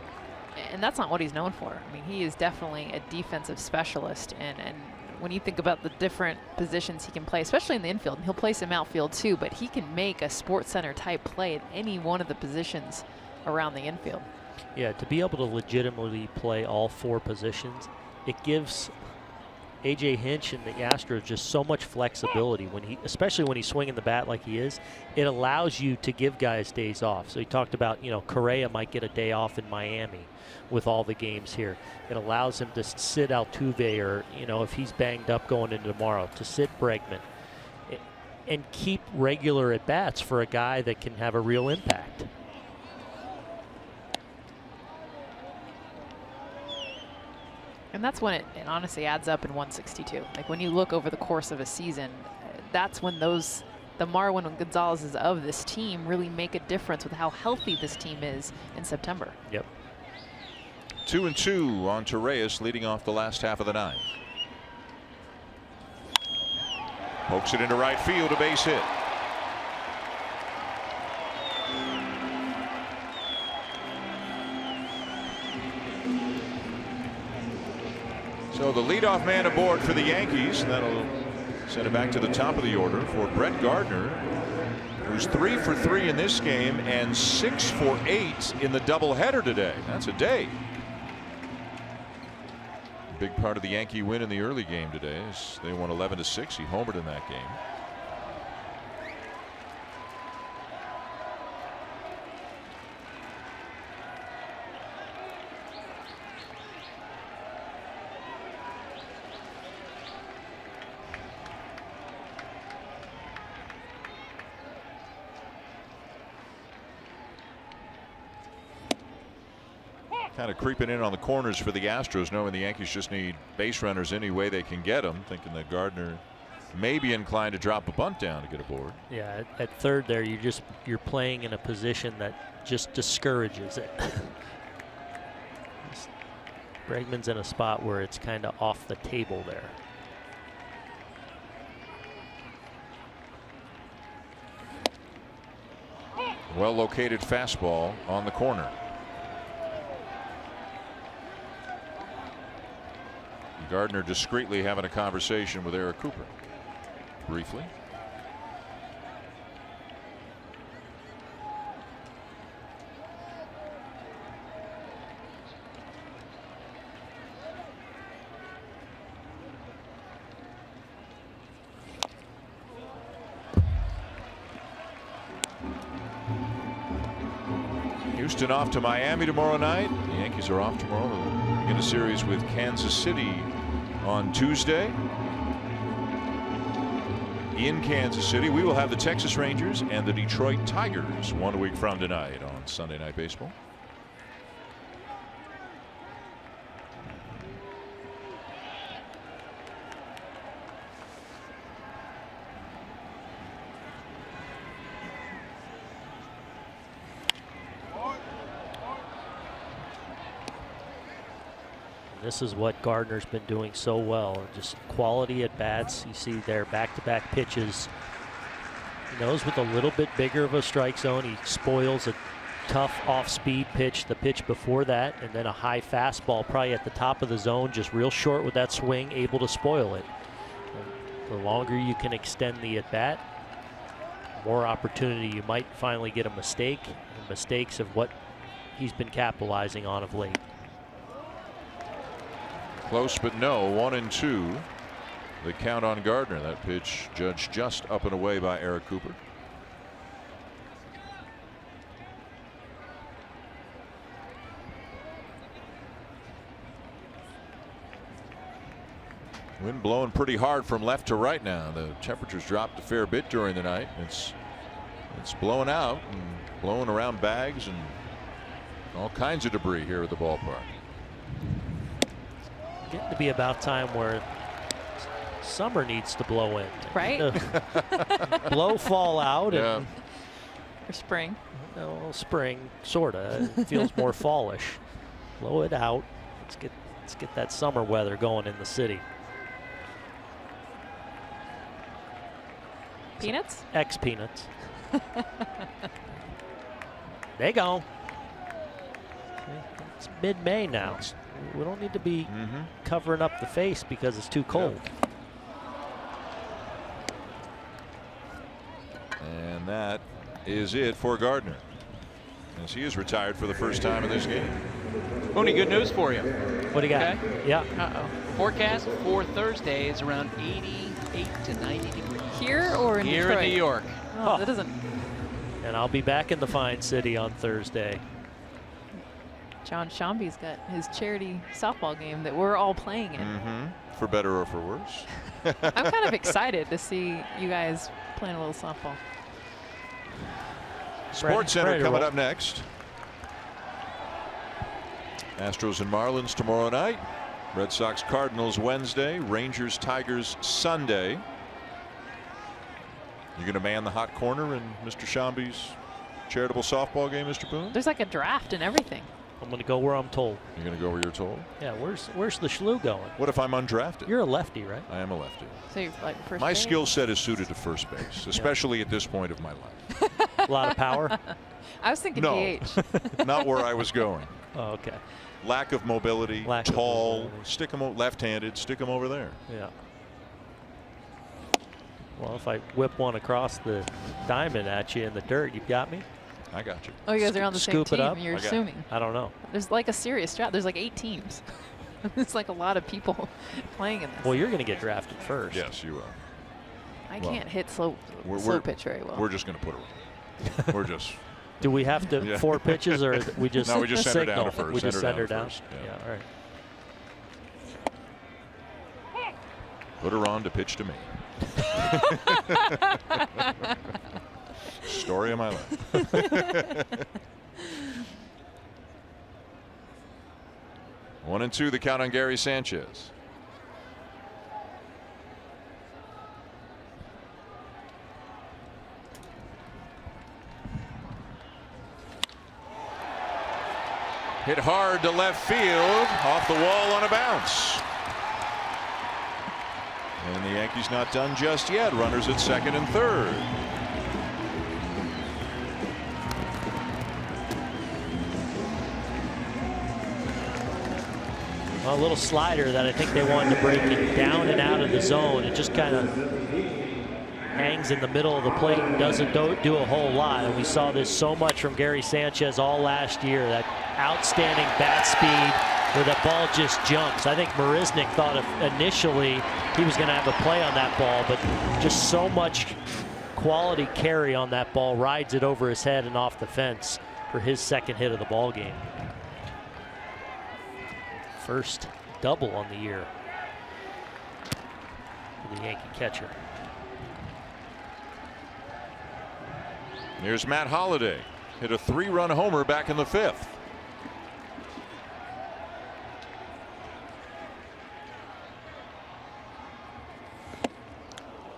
And that's not what he's known for. I mean, he is definitely a defensive specialist. And when you think about the different positions he can play, especially in the infield, and he'll play some outfield too, but he can make a Sports Center type play at any one of the positions around the infield. Yeah, to be able to legitimately play all 4 positions, it gives A.J. Hinch and the Astros just so much flexibility especially when he's swinging the bat like he is. It allows you to give guys days off. So he talked about, Correa might get a day off in Miami with all the games here. It allows him to sit Altuve, or if he's banged up going into tomorrow, to sit Bregman and keep regular at bats for a guy that can have a real impact. And that's when it honestly adds up in 162. Like when you look over the course of a season, that's when the Marwin Gonzalez's of this team really make a difference with how healthy this team is in September. Yep. 2-2 on Torreyes, leading off the last half of the 9th. Pokes it into right field, a base hit. So the leadoff man aboard for the Yankees, and that'll send it back to the top of the order for Brett Gardner, who's 3 for 3 in this game and 6 for 8 in the doubleheader today. That's a day. Big part of the Yankee win in the early game today is they won 11-6. He homered in that game. Kind of creeping in on the corners for the Astros, knowing the Yankees just need base runners any way they can get them, thinking that Gardner may be inclined to drop a bunt down to get a board. Yeah, at third there, you're playing in a position that just discourages it. Bregman's in a spot where it's kind of off the table there. Well located fastball on the corner. Gardner discreetly having a conversation with Eric Cooper briefly. Houston off to Miami tomorrow night. The Yankees are off tomorrow. They'll begin a series with Kansas City on Tuesday. In Kansas City, we will have the Texas Rangers and the Detroit Tigers 1 week from tonight on Sunday Night Baseball. This is what Gardner's been doing so well. Just quality at bats. You see there back-to-back pitches. He knows with a little bit bigger of a strike zone, he spoils a tough off-speed pitch, the pitch before that, and then a high fastball probably at the top of the zone, just real short with that swing, able to spoil it. And the longer you can extend the at-bat, more opportunity you might finally get a mistake, and mistakes of what he's been capitalizing on of late. Close, but no. 1-2. The count on Gardner. That pitch judged just up and away by Eric Cooper. Wind blowing pretty hard from left to right now. The temperatures dropped a fair bit during the night. It's blowing out and blowing around bags and all kinds of debris here at the ballpark. Getting to be about time where summer needs to blow in. Right? Blow fall out. Yeah. And or spring. well, spring, sorta. It feels more fallish. Blow it out. Let's get that summer weather going in the city. Peanuts? Peanuts. They go. It's mid-May now. We don't need to be covering up the face because it's too cold. And that is it for Gardner, as he is retired for the first time in this game. Only good news for you. What do you got? Okay. Yeah. Uh-oh. Forecast for Thursday is around 88 to 90 degrees. Here or in Here Detroit? in New York. Oh, that doesn't. And I'll be back in the fine city on Thursday. John Shambi's got his charity softball game that we're all playing in. For better or for worse. I'm kind of excited to see you guys playing a little softball. Sports Center coming up next. Astros and Marlins tomorrow night. Red Sox Cardinals Wednesday. Rangers Tigers Sunday. You going to man the hot corner in Mr. Shambi's charitable softball game, Mr. Boone? There's like a draft and everything. I'm going to go where I'm told. You're going to go where you're told? Yeah, where's the Schlu going? What if I'm undrafted? You're a lefty, right? I am a lefty. So you're like first My base? skill set is suited to first base, especially at this point of my life. A lot of power? I was thinking No, DH. not where I was going. Oh, okay. Lack of mobility, Lack of tall, mobility. stick them left-handed, stick them over there. Yeah. Well, if I whip one across the diamond at you in the dirt, you've got me? I got you. Oh, you guys are on the same Scoop it team, up? you're assuming. I don't know. There's like a serious draft. There's like 8 teams. It's like a lot of people playing in this. Well, you're going to get drafted first. Yes, you will. I well, can't hit slow pitch very well. We're just going to put her. We're just. Do we have to 4 pitches, or we just No, we just send her down signal? to first. We just send her down. First. Yeah, all right. Put her on to pitch to me. Story of my life. 1-2, the count on Gary Sanchez. Hit hard to left field, off the wall on a bounce. And the Yankees not done just yet. Runners at second and third. A little slider that I think they wanted to break it down and out of the zone. It just kind of hangs in the middle of the plate and doesn't do a whole lot. And we saw this so much from Gary Sanchez all last year, that outstanding bat speed where that ball just jumps. I think Marisnik thought initially he was going to have a play on that ball, but just so much quality carry on that ball, rides it over his head and off the fence for his second hit of the ball game. First double on the year for the Yankee catcher. Here's Matt Holliday. Hit a 3-run homer back in the 5th.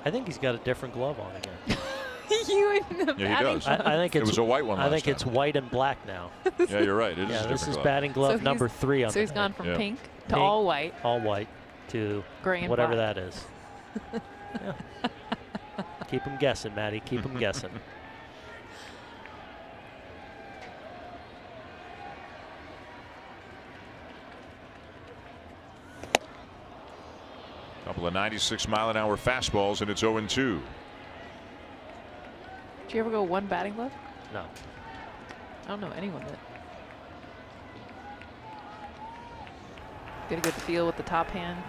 I think he's got a different glove on again. you in the Yeah, he does. I think it was a white one last I think time. it's white and black now. Yeah, you're right. It is a this different is glove. batting glove So number 3 on So he's gone from pink to all white. All white to Gray and whatever black. that is. Yeah. Keep them guessing, Maddie. Keep them guessing. Couple of 96-mile-an-hour fastballs, and it's 0-2. Did you ever go one batting glove? No. I don't know anyone that. Get a good feel with the top hand.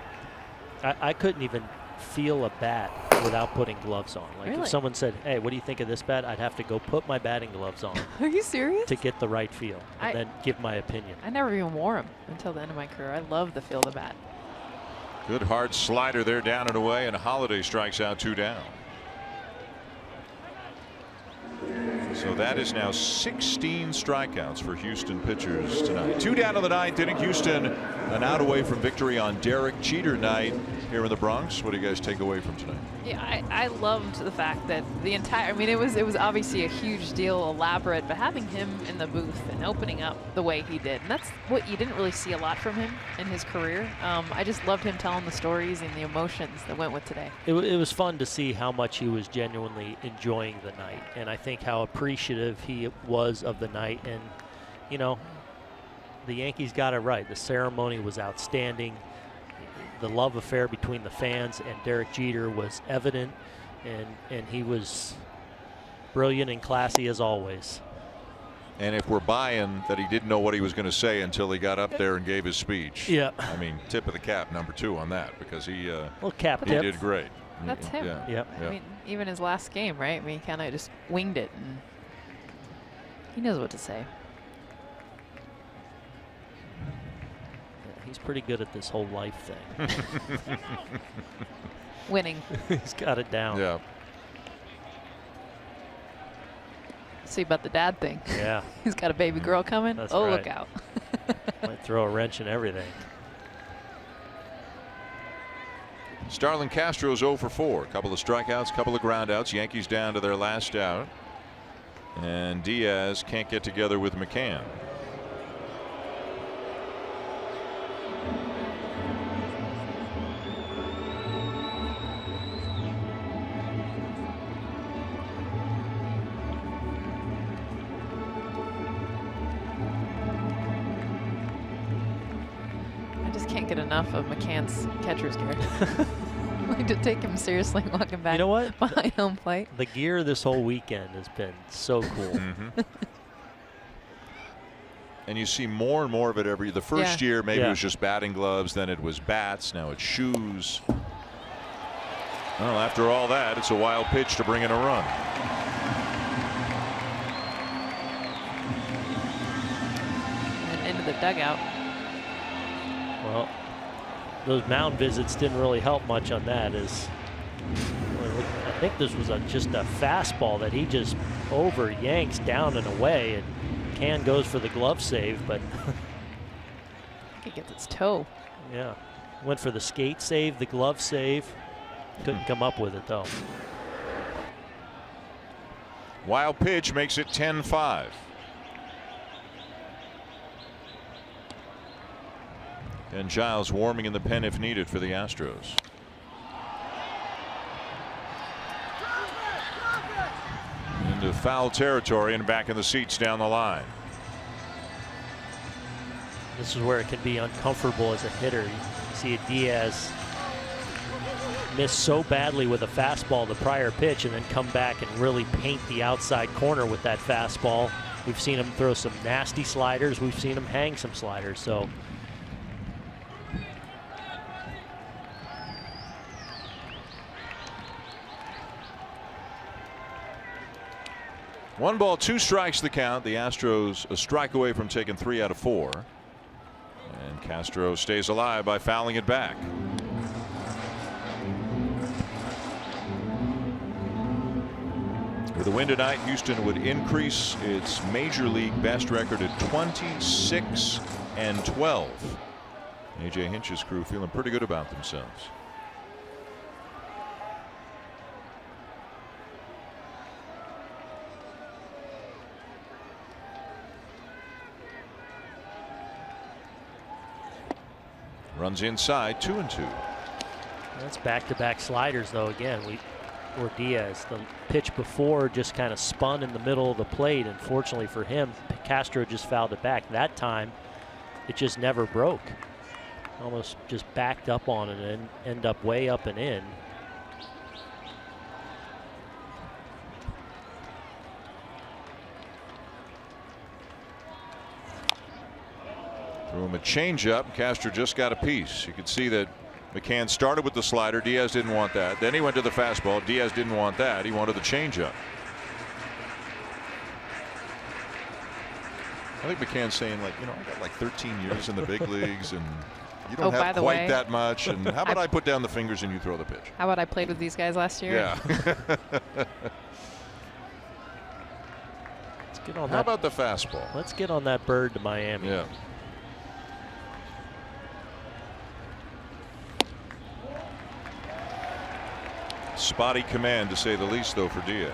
I couldn't even feel a bat without putting gloves on. Like Really? if someone said, "Hey, what do you think of this bat?" I'd have to go put my batting gloves on Are you serious? to get the right feel and then give my opinion. I never even wore them until the end of my career. I love the feel of the bat. Good hard slider there, down and away, and Holiday strikes out 2 down. So that is now 16 strikeouts for Houston pitchers tonight. 2 down in the 9th inning. Houston an out away from victory on Derek Jeter night here in the Bronx. What do you guys take away from tonight? Yeah, I loved the fact that the entire, I mean, it was obviously a huge deal, elaborate, but having him in the booth and opening up the way he did, and that's what you didn't really see a lot from him in his career. I just loved him telling the stories and the emotions that went with today. It was fun to see how much he was genuinely enjoying the night, and I think how appreciative he was of the night. And, you know, the Yankees got it right. The ceremony was outstanding. The love affair between the fans and Derek Jeter was evident, and he was brilliant and classy as always. And if we're buying that he didn't know what he was going to say until he got up there and gave his speech. Yeah. I mean, tip of the cap, number 2 on that, because he cap he tip. did great. That's him. Yeah. Yep. I mean, even his last game, right? I mean, he kind of just winged it, and he knows what to say. He's pretty good at this whole life thing. Winning. He's got it down. Yeah. See about the dad thing. Yeah. He's got a baby girl coming. That's oh, right. look out. Might throw a wrench in everything. Starlin Castro's 0 for 4. Couple of strikeouts, couple of groundouts. Yankees down to their last out. And Diaz can't get together with McCann. Get enough of McCann's catcher's gear. Like to take him seriously walking back. You know what? Behind home plate. The gear this whole weekend has been so cool. And you see more and more of it the first year maybe Yeah. it was just batting gloves, then it was bats, now it's shoes. Well, after all that, it's a wild pitch to bring in a run. And into the dugout. Well, those mound visits didn't really help much on that. I think this was just a fastball that he just over yanks down and away, and Can goes for the glove save, but He gets its toe. yeah, went for the skate save, the glove save. Couldn't come up with it though. Wild pitch makes it 10-5. And Giles warming in the pen if needed for the Astros. Into foul territory and back in the seats down the line. This is where it can be uncomfortable as a hitter. You see Diaz miss so badly with a fastball the prior pitch and then come back and really paint the outside corner with that fastball. We've seen him throw some nasty sliders. We've seen him hang some sliders. So One ball, 2 strikes the count. The Astros a strike away from taking 3 out of 4. And Castro stays alive by fouling it back. With a win tonight, Houston would increase its major league best record at 26-12. A.J. Hinch's crew feeling pretty good about themselves. Runs inside, 2-2. That's back-to-back sliders, though. Again, or Diaz, the pitch before just kind of spun in the middle of the plate. Unfortunately for him, Castro just fouled it back. That time, it just never broke. Almost just backed up on it and end up way up and in. Threw him a changeup. Castro just got a piece. You could see that McCann started with the slider. Diaz didn't want that. Then he went to the fastball. Diaz didn't want that. He wanted the changeup. I think McCann's saying, like, you know, I got like 13 years in the big leagues, and you don't have quite that much. And how about I put down the fingers and you throw the pitch? How about I played with these guys last year? Yeah. Let's get on How about the fastball? Let's get on that bird to Miami. Yeah. Spotty command, to say the least, though, for Diaz.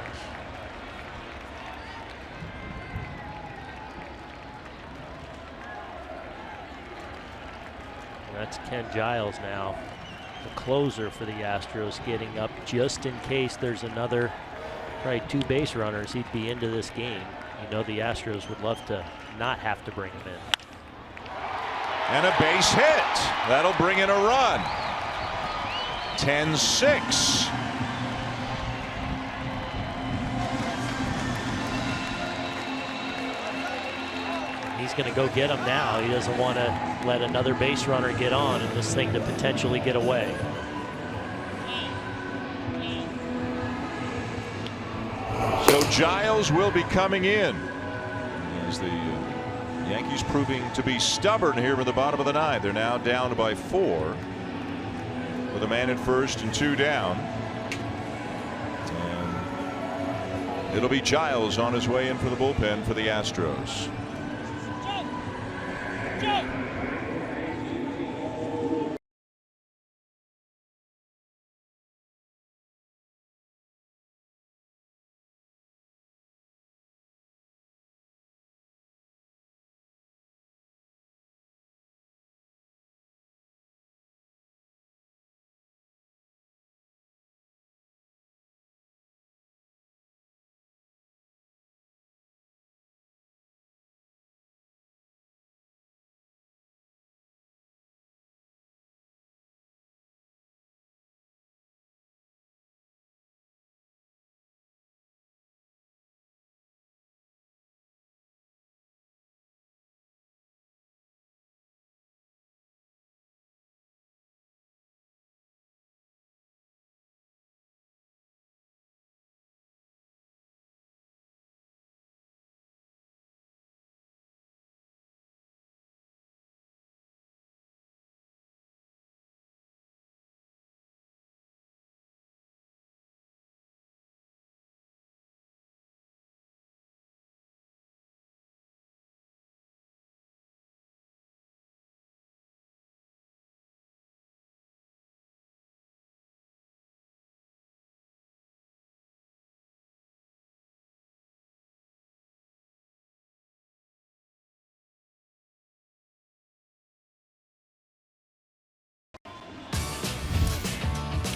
That's Ken Giles now, the closer for the Astros, getting up just in case there's another, probably 2 base runners. He'd be into this game. You know, the Astros would love to not have to bring him in. And a base hit. That'll bring in a run. 10-6. He's going to go get him now. He doesn't want to let another base runner get on and this thing to potentially get away. So Giles will be coming in as the Yankees proving to be stubborn here in the bottom of the 9th. They're now down by 4 with a man at first and 2 down. And it'll be Giles on his way in for the bullpen for the Astros.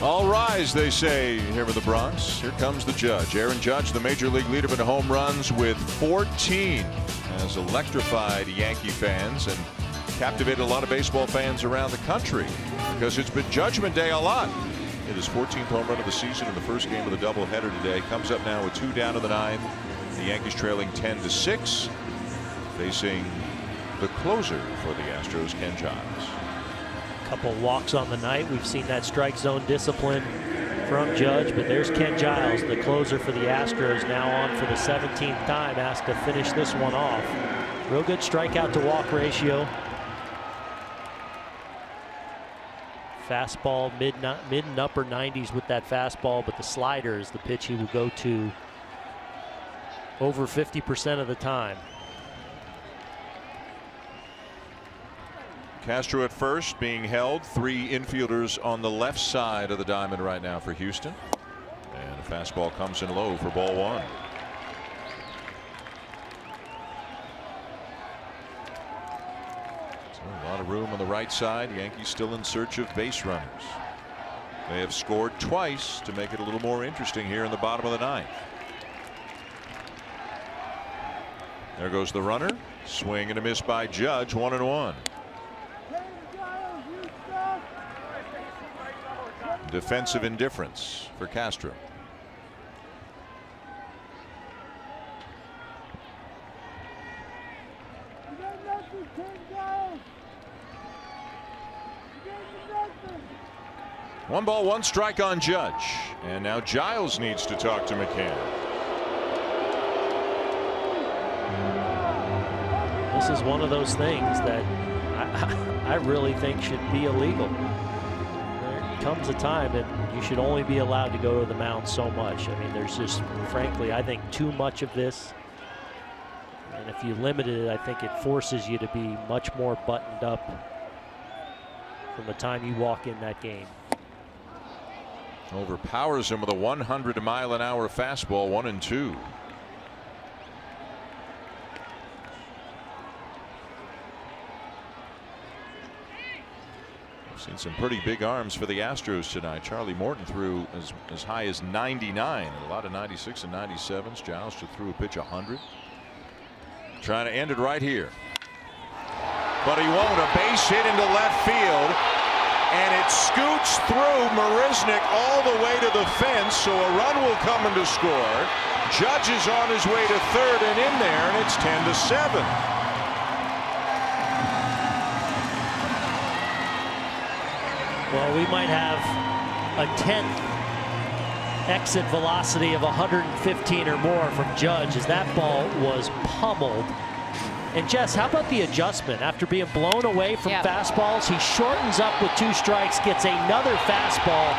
All rise, they say here with the Bronx. Here comes the Judge. Aaron Judge, the major league leader in home runs with 14, has electrified Yankee fans and captivated a lot of baseball fans around the country because it's been Judgment Day a lot. It is 14th home run of the season in the first game of the doubleheader today. Comes up now with 2 down in the 9th. The Yankees trailing 10-6, facing the closer for the Astros, Ken Giles. Couple walks on the night. We've seen that strike zone discipline from Judge, but there's Ken Giles, the closer for the Astros, now on for the 17th time, asked to finish this one off. Real good strikeout to walk ratio. Fastball mid and upper 90s with that fastball, but the slider is the pitch he will go to over 50% of the time. Castro at first, being held. 3 infielders on the left side of the diamond right now for Houston. And a fastball comes in low for ball 1. So a lot lot of room on the right side. Yankees still in search of base runners. They have scored twice to make it a little more interesting here in the bottom of the ninth. There goes the runner. Swing and a miss by Judge. 1-1. Defensive indifference for Castro. One ball, one strike on Judge. And now Giles needs to talk to McCann. This is one of those things that I really think should be illegal. There comes a time that you should only be allowed to go to the mound so much. I mean, there's just, frankly, I think too much of this. And if you limit it, I think it forces you to be much more buttoned up from the time you walk in that game. Overpowers him with a 100-mile-an-hour fastball. 1-2. Seen some pretty big arms for the Astros tonight. Charlie Morton threw as high as 99. A lot of 96 and 97s. Giles just threw a pitch 100. Trying to end it right here. But he won't. A base hit into left field. And it scoots through Marisnick all the way to the fence, so a run will come in to score. Judge is on his way to third and in there, and it's 10-7. Well, we might have a 10th exit velocity of 115 or more from Judge as that ball was pummeled. And Jess, how about the adjustment? After being blown away from fastballs, he shortens up with 2 strikes, gets another fastball,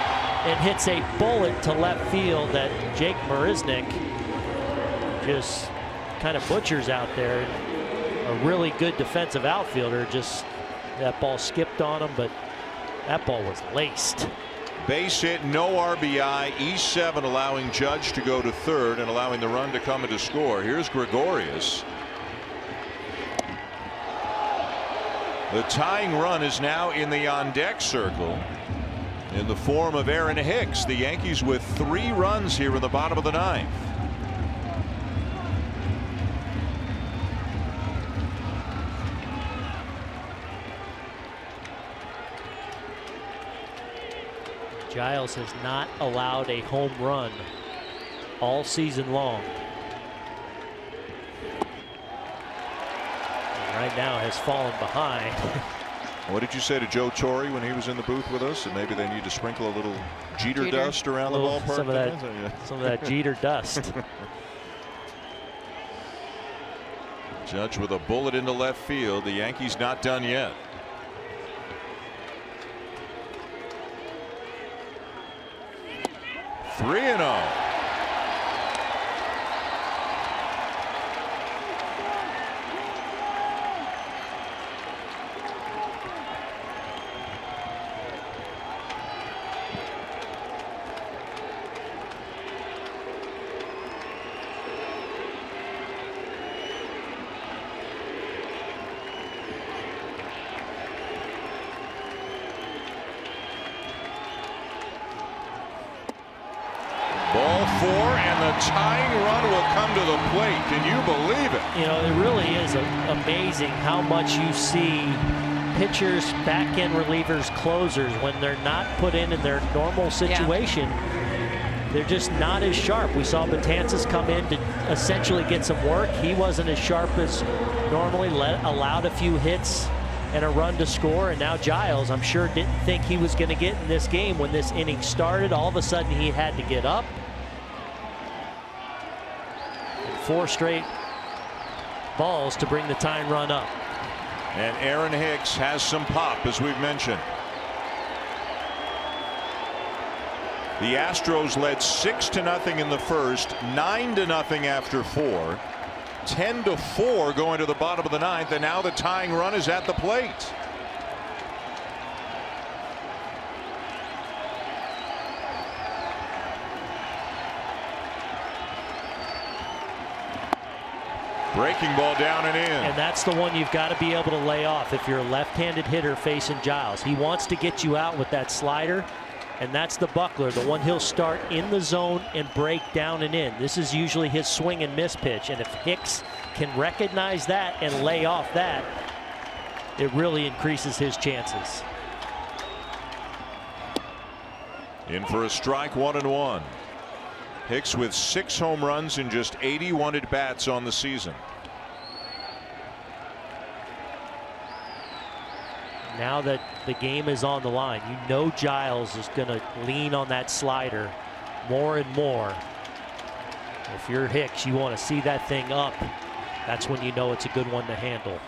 and hits a bullet to left field that Jake Marisnick just kind of butchers out there. A really good defensive outfielder. Just that ball skipped on him, but that ball was laced. Base hit, no RBI. E7 allowing Judge to go to third and allowing the run to come in to score. Here's Gregorius. The tying run is now in the on-deck circle in the form of Aaron Hicks. The Yankees with 3 runs here in the bottom of the ninth. Giles has not allowed a home run all season long. Right now has fallen behind. What did you say to Joe Torre when he was in the booth with us? And maybe they need to sprinkle a little Jeter dust around the ballpark. Some of that Jeter dust. Judge with a bullet into left field. The Yankees not done yet. Three and 0. Ball 4, and the tying run will come to the plate. Can you believe it? You know, it really is amazing how much you see pitchers, back-end relievers, closers, when they're not put in their normal situation, they're just not as sharp. We saw Betances come in to essentially get some work. He wasn't as sharp as normally, allowed a few hits and a run to score. And now Giles, I'm sure, didn't think he was going to get in this game when this inning started. All of a sudden, he had to get up. 4 straight balls to bring the tying run up. And Aaron Hicks has some pop, as we've mentioned. The Astros led 6-0 in the first, 9-0 after 4, 10-4 going to the bottom of the ninth, and now the tying run is at the plate. Breaking ball down and in. And that's the one you've got to be able to lay off if you're a left-handed hitter facing Giles. He wants to get you out with that slider, and that's the buckler, the one he'll start in the zone and break down and in. This is usually his swing and miss pitch, and if Hicks can recognize that and lay off that, it really increases his chances. In for a strike, 1-1. Hicks with 6 home runs in just 81 at-bats on the season. Now that the game is on the line, you know Giles is going to lean on that slider more and more. If you're Hicks, you want to see that thing up. That's when you know it's a good one to handle.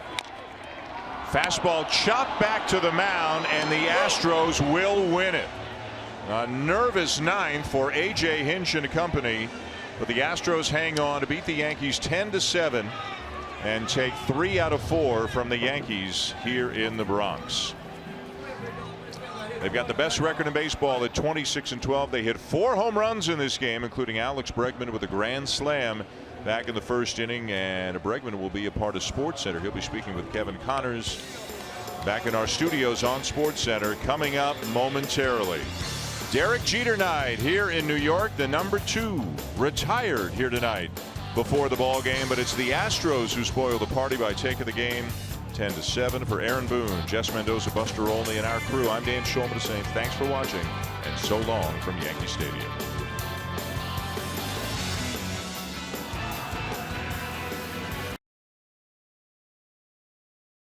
Fastball chopped back to the mound, and the Astros will win it. A nervous ninth for A.J. Hinch and company, but the Astros hang on to beat the Yankees 10-7 and take 3 out of 4 from the Yankees here in the Bronx. They've got the best record in baseball at 26-12. They hit 4 home runs in this game, including Alex Bregman with a grand slam back in the first inning, and Bregman will be a part of SportsCenter. He'll be speaking with Kevin Connors back in our studios on SportsCenter coming up momentarily. Derek Jeter night here in New York. The number 2 retired here tonight before the ball game, but it's the Astros who spoil the party by taking the game 10-7. For Aaron Boone, Jess Mendoza, Buster Olney, and our crew, I'm Dan Shulman saying thanks for watching and so long from Yankee Stadium.